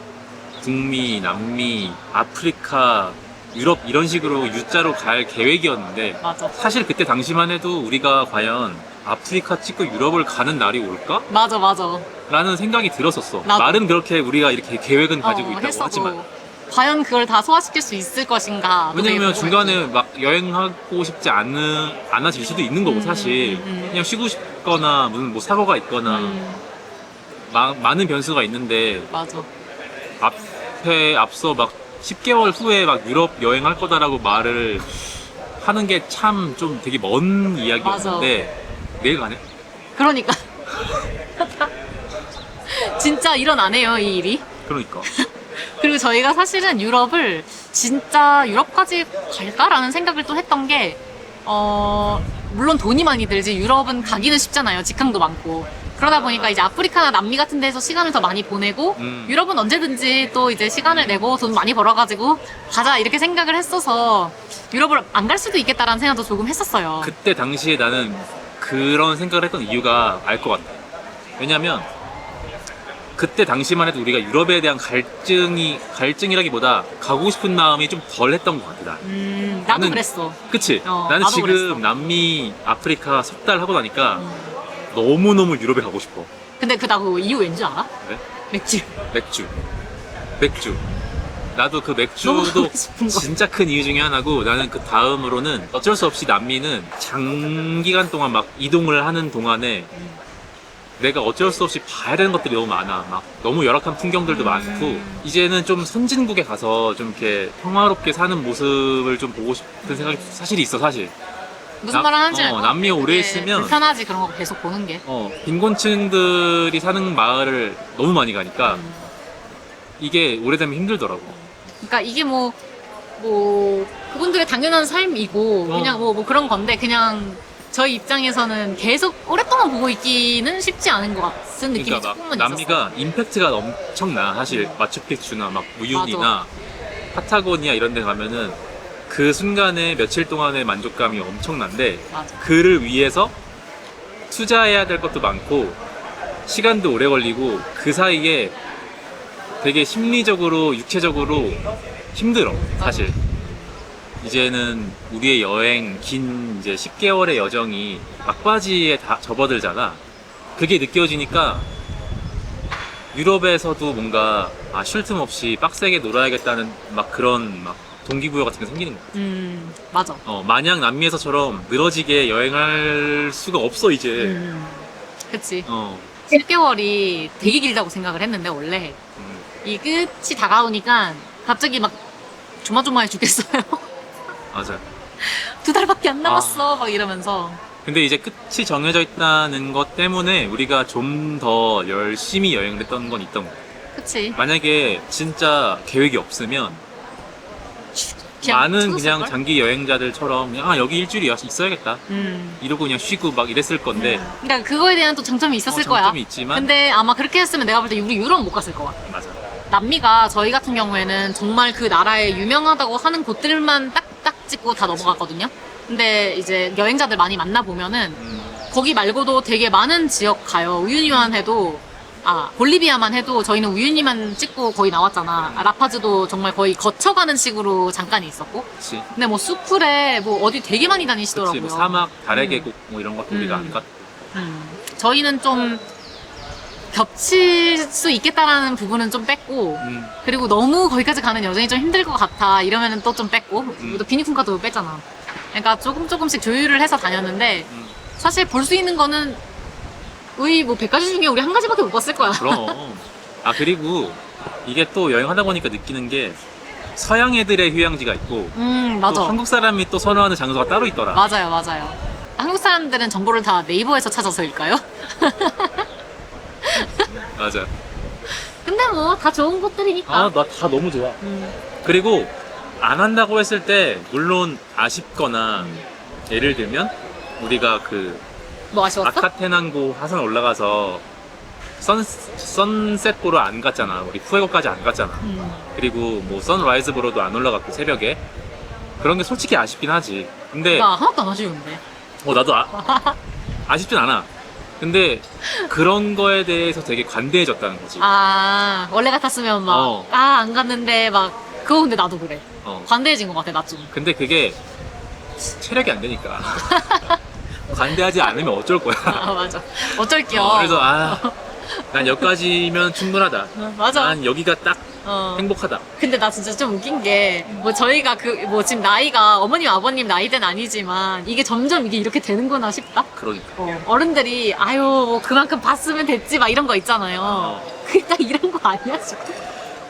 북미, 남미, 아프리카, 유럽 이런 식으로 U자로 갈 계획이었는데 맞아. 사실 그때 당시만 해도 우리가 과연 아프리카 찍고 유럽을 가는 날이 올까? 맞아, 맞아. 라는 생각이 들었었어. 나도. 말은 그렇게 우리가 이렇게 계획은 가지고 있다고 했어도 하지만 과연 그걸 다 소화시킬 수 있을 것인가. 왜냐면 중간에 막 여행하고 싶지 않아질 수도 있는 거고 사실 그냥 쉬고 싶거나 무슨 뭐 사고가 있거나 많은 변수가 있는데 맞아. 앞서 막 10개월 후에 막 유럽 여행할 거다라고 말을 하는 게 참 좀 되게 먼 이야기였는데 내일 가네? 그러니까. 진짜 일어나네요, 이 일이. 그러니까. 그리고 저희가 사실은 유럽을 진짜 유럽까지 갈까라는 생각을 또 했던 게 물론 돈이 많이 들지 유럽은 가기는 쉽잖아요. 직항도 많고. 그러다 보니까 이제 아프리카나 남미 같은 데서 시간을 더 많이 보내고 유럽은 언제든지 또 이제 시간을 내고 돈 많이 벌어가지고 가자 이렇게 생각을 했어서 유럽을 안 갈 수도 있겠다라는 생각도 조금 했었어요. 그때 당시에 나는 그런 생각을 했던 이유가 알 것 같아. 왜냐면 그때 당시만 해도 우리가 유럽에 대한 갈증이라기보다 가고 싶은 마음이 좀 덜 했던 것 같아. 나도 그랬어. 그치? 나는 나도 지금 그랬어. 남미, 아프리카 석 달 하고 나니까 너무너무 유럽에 가고 싶어. 근데 나 그거 이유 왠지 알아? 그래? 맥주. 나도 그 맥주도 진짜 큰 이유 중에 하나고 나는 그 다음으로는 어쩔 수 없이 남미는 장기간 동안 막 이동을 하는 동안에 내가 어쩔 수 없이 봐야 되는 것들이 너무 많아. 막 너무 열악한 풍경들도 많고 이제는 좀 선진국에 가서 좀 이렇게 평화롭게 사는 모습을 좀 보고 싶은 생각이 사실 있어 사실. 무슨 말을 하는지 알고. 남미에 오래 되게 있으면 불편하지 그런 거 계속 보는 게. 빈곤층들이 사는 마을을 너무 많이 가니까 이게 오래되면 힘들더라고. 그러니까 이게 뭐 그분들의 당연한 삶이고 그냥 뭐 그런 건데 그냥 저희 입장에서는 계속 오랫동안 보고 있기는 쉽지 않은 것 같은 느낌이 그러니까 조금은 막 남미가 임팩트가 엄청나. 사실 마추픽추나 막 우유니나 파타고니아 이런 데 가면은 그 순간에 며칠 동안의 만족감이 엄청난데 맞아. 그를 위해서 투자해야 될 것도 많고 시간도 오래 걸리고 그 사이에 되게 심리적으로 육체적으로 힘들어 사실. 이제는 우리의 여행 긴 이제 10개월의 여정이 막바지에 다 접어들잖아. 그게 느껴지니까 유럽에서도 뭔가 쉴 틈 없이 빡세게 놀아야겠다는 막 그런 막 동기부여 같은 게 생기는 거야. 맞아. 마냥 남미에서처럼 늘어지게 여행할 수가 없어 이제. 그치. 10개월이 되게 길다고 생각을 했는데 원래 이 끝이 다가오니까 갑자기 막 조마조마해 죽겠어요. 맞아. 2달밖에 안 남았어 막 이러면서. 근데 이제 끝이 정해져 있다는 것 때문에 우리가 좀 더 열심히 여행을 했던 건 있던 거야. 그치. 만약에 진짜 계획이 없으면 많은 그냥 장기 여행자들처럼 그냥 여기 일주일이 있어야겠다 이러고 그냥 쉬고 막 이랬을 건데 그러니까 그거에 대한 또 장점이 있었을 거야. 장점이 있지만 근데 아마 그렇게 했으면 내가 볼 때 우리 유럽 못 갔을 것 같아. 맞아. 남미가 저희 같은 경우에는 정말 그 나라에 유명하다고 하는 곳들만 딱딱 찍고 다 넘어갔거든요. 근데 이제 여행자들 많이 만나보면은 거기 말고도 되게 많은 지역 가요. 우유니만 해도 볼리비아만 해도 저희는 우유니만 찍고 거의 나왔잖아. 라파즈도 정말 거의 거쳐가는 식으로 잠깐 있었고. 그치. 근데 뭐 수풀에 뭐 어디 되게 많이 다니시더라고요. 그치, 뭐 사막, 달의 계곡 뭐 이런 것도 우리가 안 갔고. 저희는 좀 겹칠 수 있겠다라는 부분은 좀 뺐고 그리고 너무 거기까지 가는 여정이 좀 힘들 것 같아 이러면은 또 좀 뺐고 또 비니쿵카도 뺐잖아. 그러니까 조금씩 조율을 해서 다녔는데 사실 볼 수 있는 거는 거의 뭐 100가지 중에 우리 한 가지밖에 못 봤을 거야. 그럼. 그리고 이게 또 여행하다 보니까 느끼는 게 서양 애들의 휴양지가 있고 맞아. 또 한국 사람이 또 선호하는 장소가 따로 있더라. 맞아요. 한국 사람들은 정보를 다 네이버에서 찾아서일까요? 맞아. 근데 뭐 다 좋은 곳들이니까. 나 다 너무 좋아. 그리고 안 한다고 했을 때 물론 아쉽거나 예를 들면 우리가 뭐 아쉬웠어? 아카테난고 하산 올라가서 선셋 보러 안 갔잖아. 우리 푸에고까지 안 갔잖아. 그리고 뭐 선라이즈 보러도 안 올라갔고 새벽에 그런 게 솔직히 아쉽긴 하지. 근데 나 하나도 안 아쉬운데. 나도 아쉽진 않아. 근데 그런 거에 대해서 되게 관대해졌다는 거지. 아, 원래 같았으면 막, 안 갔는데 막, 그거 근데 나도 그래. 관대해진 것 같아, 나 좀. 근데 그게 체력이 안 되니까. 관대하지 않으면 어쩔 거야. 맞아. 어쩔게요. 그래서 난 여기까지면 충분하다. 맞아. 난 여기가 딱 행복하다. 근데 나 진짜 좀 웃긴 게, 뭐 저희가 지금 나이가 어머님, 아버님 나이대는 아니지만, 이게 점점 이게 이렇게 되는구나 싶다? 그러니까. 어른들이, 아유, 뭐 그만큼 봤으면 됐지, 막 이런 거 있잖아요. 그게 딱 이런 거 아니야, 지금?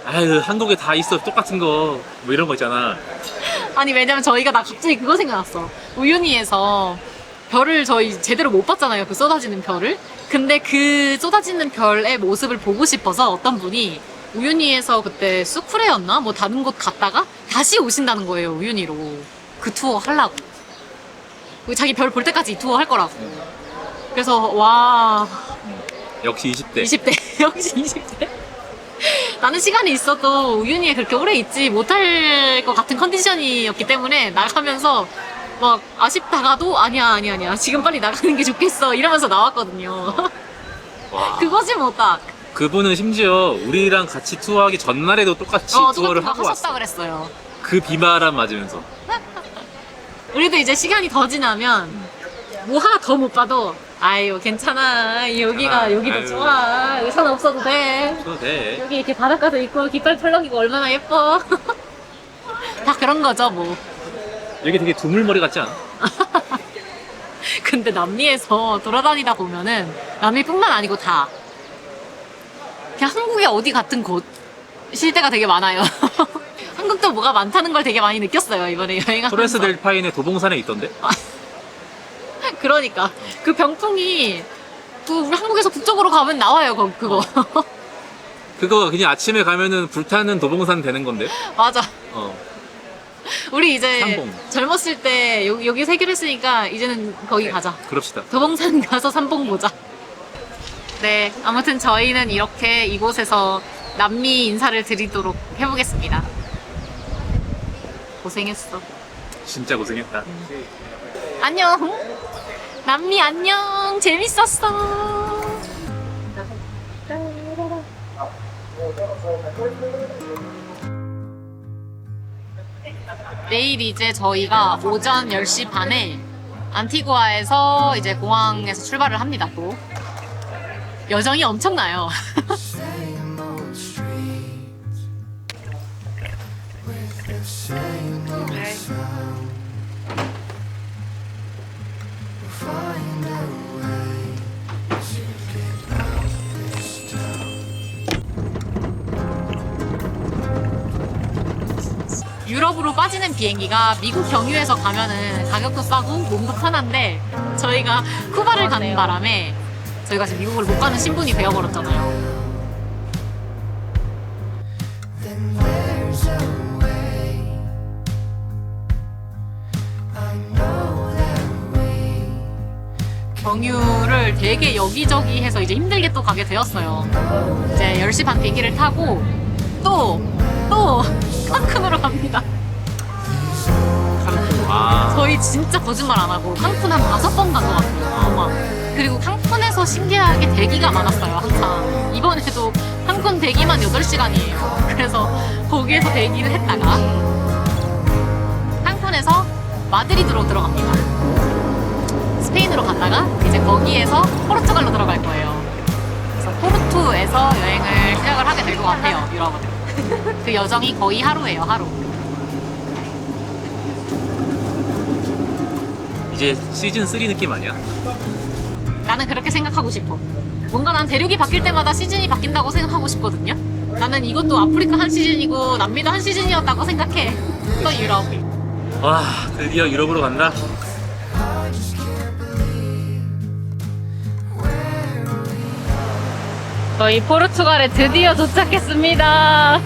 아유, 한국에 다 있어. 똑같은 거. 뭐 이런 거 있잖아. 아니, 왜냐면 저희가 나 갑자기 그거 생각났어. 우유니에서 별을 저희 제대로 못 봤잖아요. 그 쏟아지는 별을. 근데 그 쏟아지는 별의 모습을 보고 싶어서 어떤 분이 우유니에서 그때 수쿠레였나? 뭐 다른 곳 갔다가 다시 오신다는 거예요, 우유니로. 그 투어 하려고. 자기 별 볼 때까지 이 투어 할 거라고. 그래서, 와. 역시 20대. 20대. 역시 20대. 나는 시간이 있어도 우유니에 그렇게 오래 있지 못할 것 같은 컨디션이었기 때문에 나가면서 막 아쉽다가도 아니야. 지금 빨리 나가는 게 좋겠어. 이러면서 나왔거든요. 그거지 뭐 딱. 그분은 심지어 우리랑 같이 투어하기 전날에도 똑같이 투어를 하고 왔어. 하셨다 그랬어요. 그 비바람 맞으면서. 우리도 이제 시간이 더 지나면 뭐 하나 더 못 봐도 아유 괜찮아. 여기도 좋아. 의사는 없어도 돼. 여기 이렇게 바닷가도 있고 깃발 펄럭이고 얼마나 예뻐. 다 그런 거죠 뭐. 여기 되게 두물머리 같지 않아? 근데 남미에서 돌아다니다 보면은 남미뿐만 아니고 다 그냥 한국의 어디 같은 곳일 때가 되게 많아요. 한국도 뭐가 많다는 걸 되게 많이 느꼈어요 이번에 여행하면서. 토레스 델 파인의 도봉산에 있던데? 그러니까 그 병풍이 우리 한국에서 북쪽으로 가면 나와요 그거. 그거 그냥 아침에 가면은 불타는 도봉산 되는 건데? 맞아. 우리 이제 삼봉. 젊었을 때 여기서 해결했으니까 이제는 거기 가자. 그럽시다. 도봉산 가서 삼봉 보자. 네, 아무튼 저희는 이렇게 이곳에서 남미 인사를 드리도록 해보겠습니다. 고생했어. 진짜 고생했다. 안녕. 남미 안녕. 재밌었어. 내일 이제 저희가 오전 10시 반에 안티구아에서 이제 공항에서 출발을 합니다. 또 여정이 엄청나요. 유럽으로 빠지는 비행기가 미국 경유해서 가면은 가격도 싸고 몸도 편한데 저희가 쿠바를 가는 바람에 저희가 지금 미국을 못 가는 신분이 되어버렸잖아요. 경유를 되게 여기저기 해서 이제 힘들게 또 가게 되었어요. 이제 10시 반 비행기를 타고 또 칸쿤으로 갑니다. 저희 진짜 거짓말 안 하고 칸쿤 한 5번 간 것 같아요. 그리고 칸쿤에서 신기하게 대기가 많았어요. 항상 이번에도 칸쿤 대기만 8시간이에요. 그래서 거기에서 대기를 했다가 칸쿤에서 마드리드로 들어갑니다. 스페인으로 갔다가 이제 거기에서 포르투갈로 들어갈 거예요. 그래서 포르투에서 여행을 시작을 하게 될 것 같아요. 유럽은. 그 여정이 거의 하루예요. 하루. 이제 시즌3 느낌 아니야? 나는 그렇게 생각하고 싶어. 뭔가 난 대륙이 바뀔 때마다 시즌이 바뀐다고 생각하고 싶거든요. 나는 이것도 아프리카 한 시즌이고 남미도 한 시즌이었다고 생각해. 또 유럽. 와, 드디어 유럽으로 간다. 저희 포르투갈에 드디어 도착했습니다.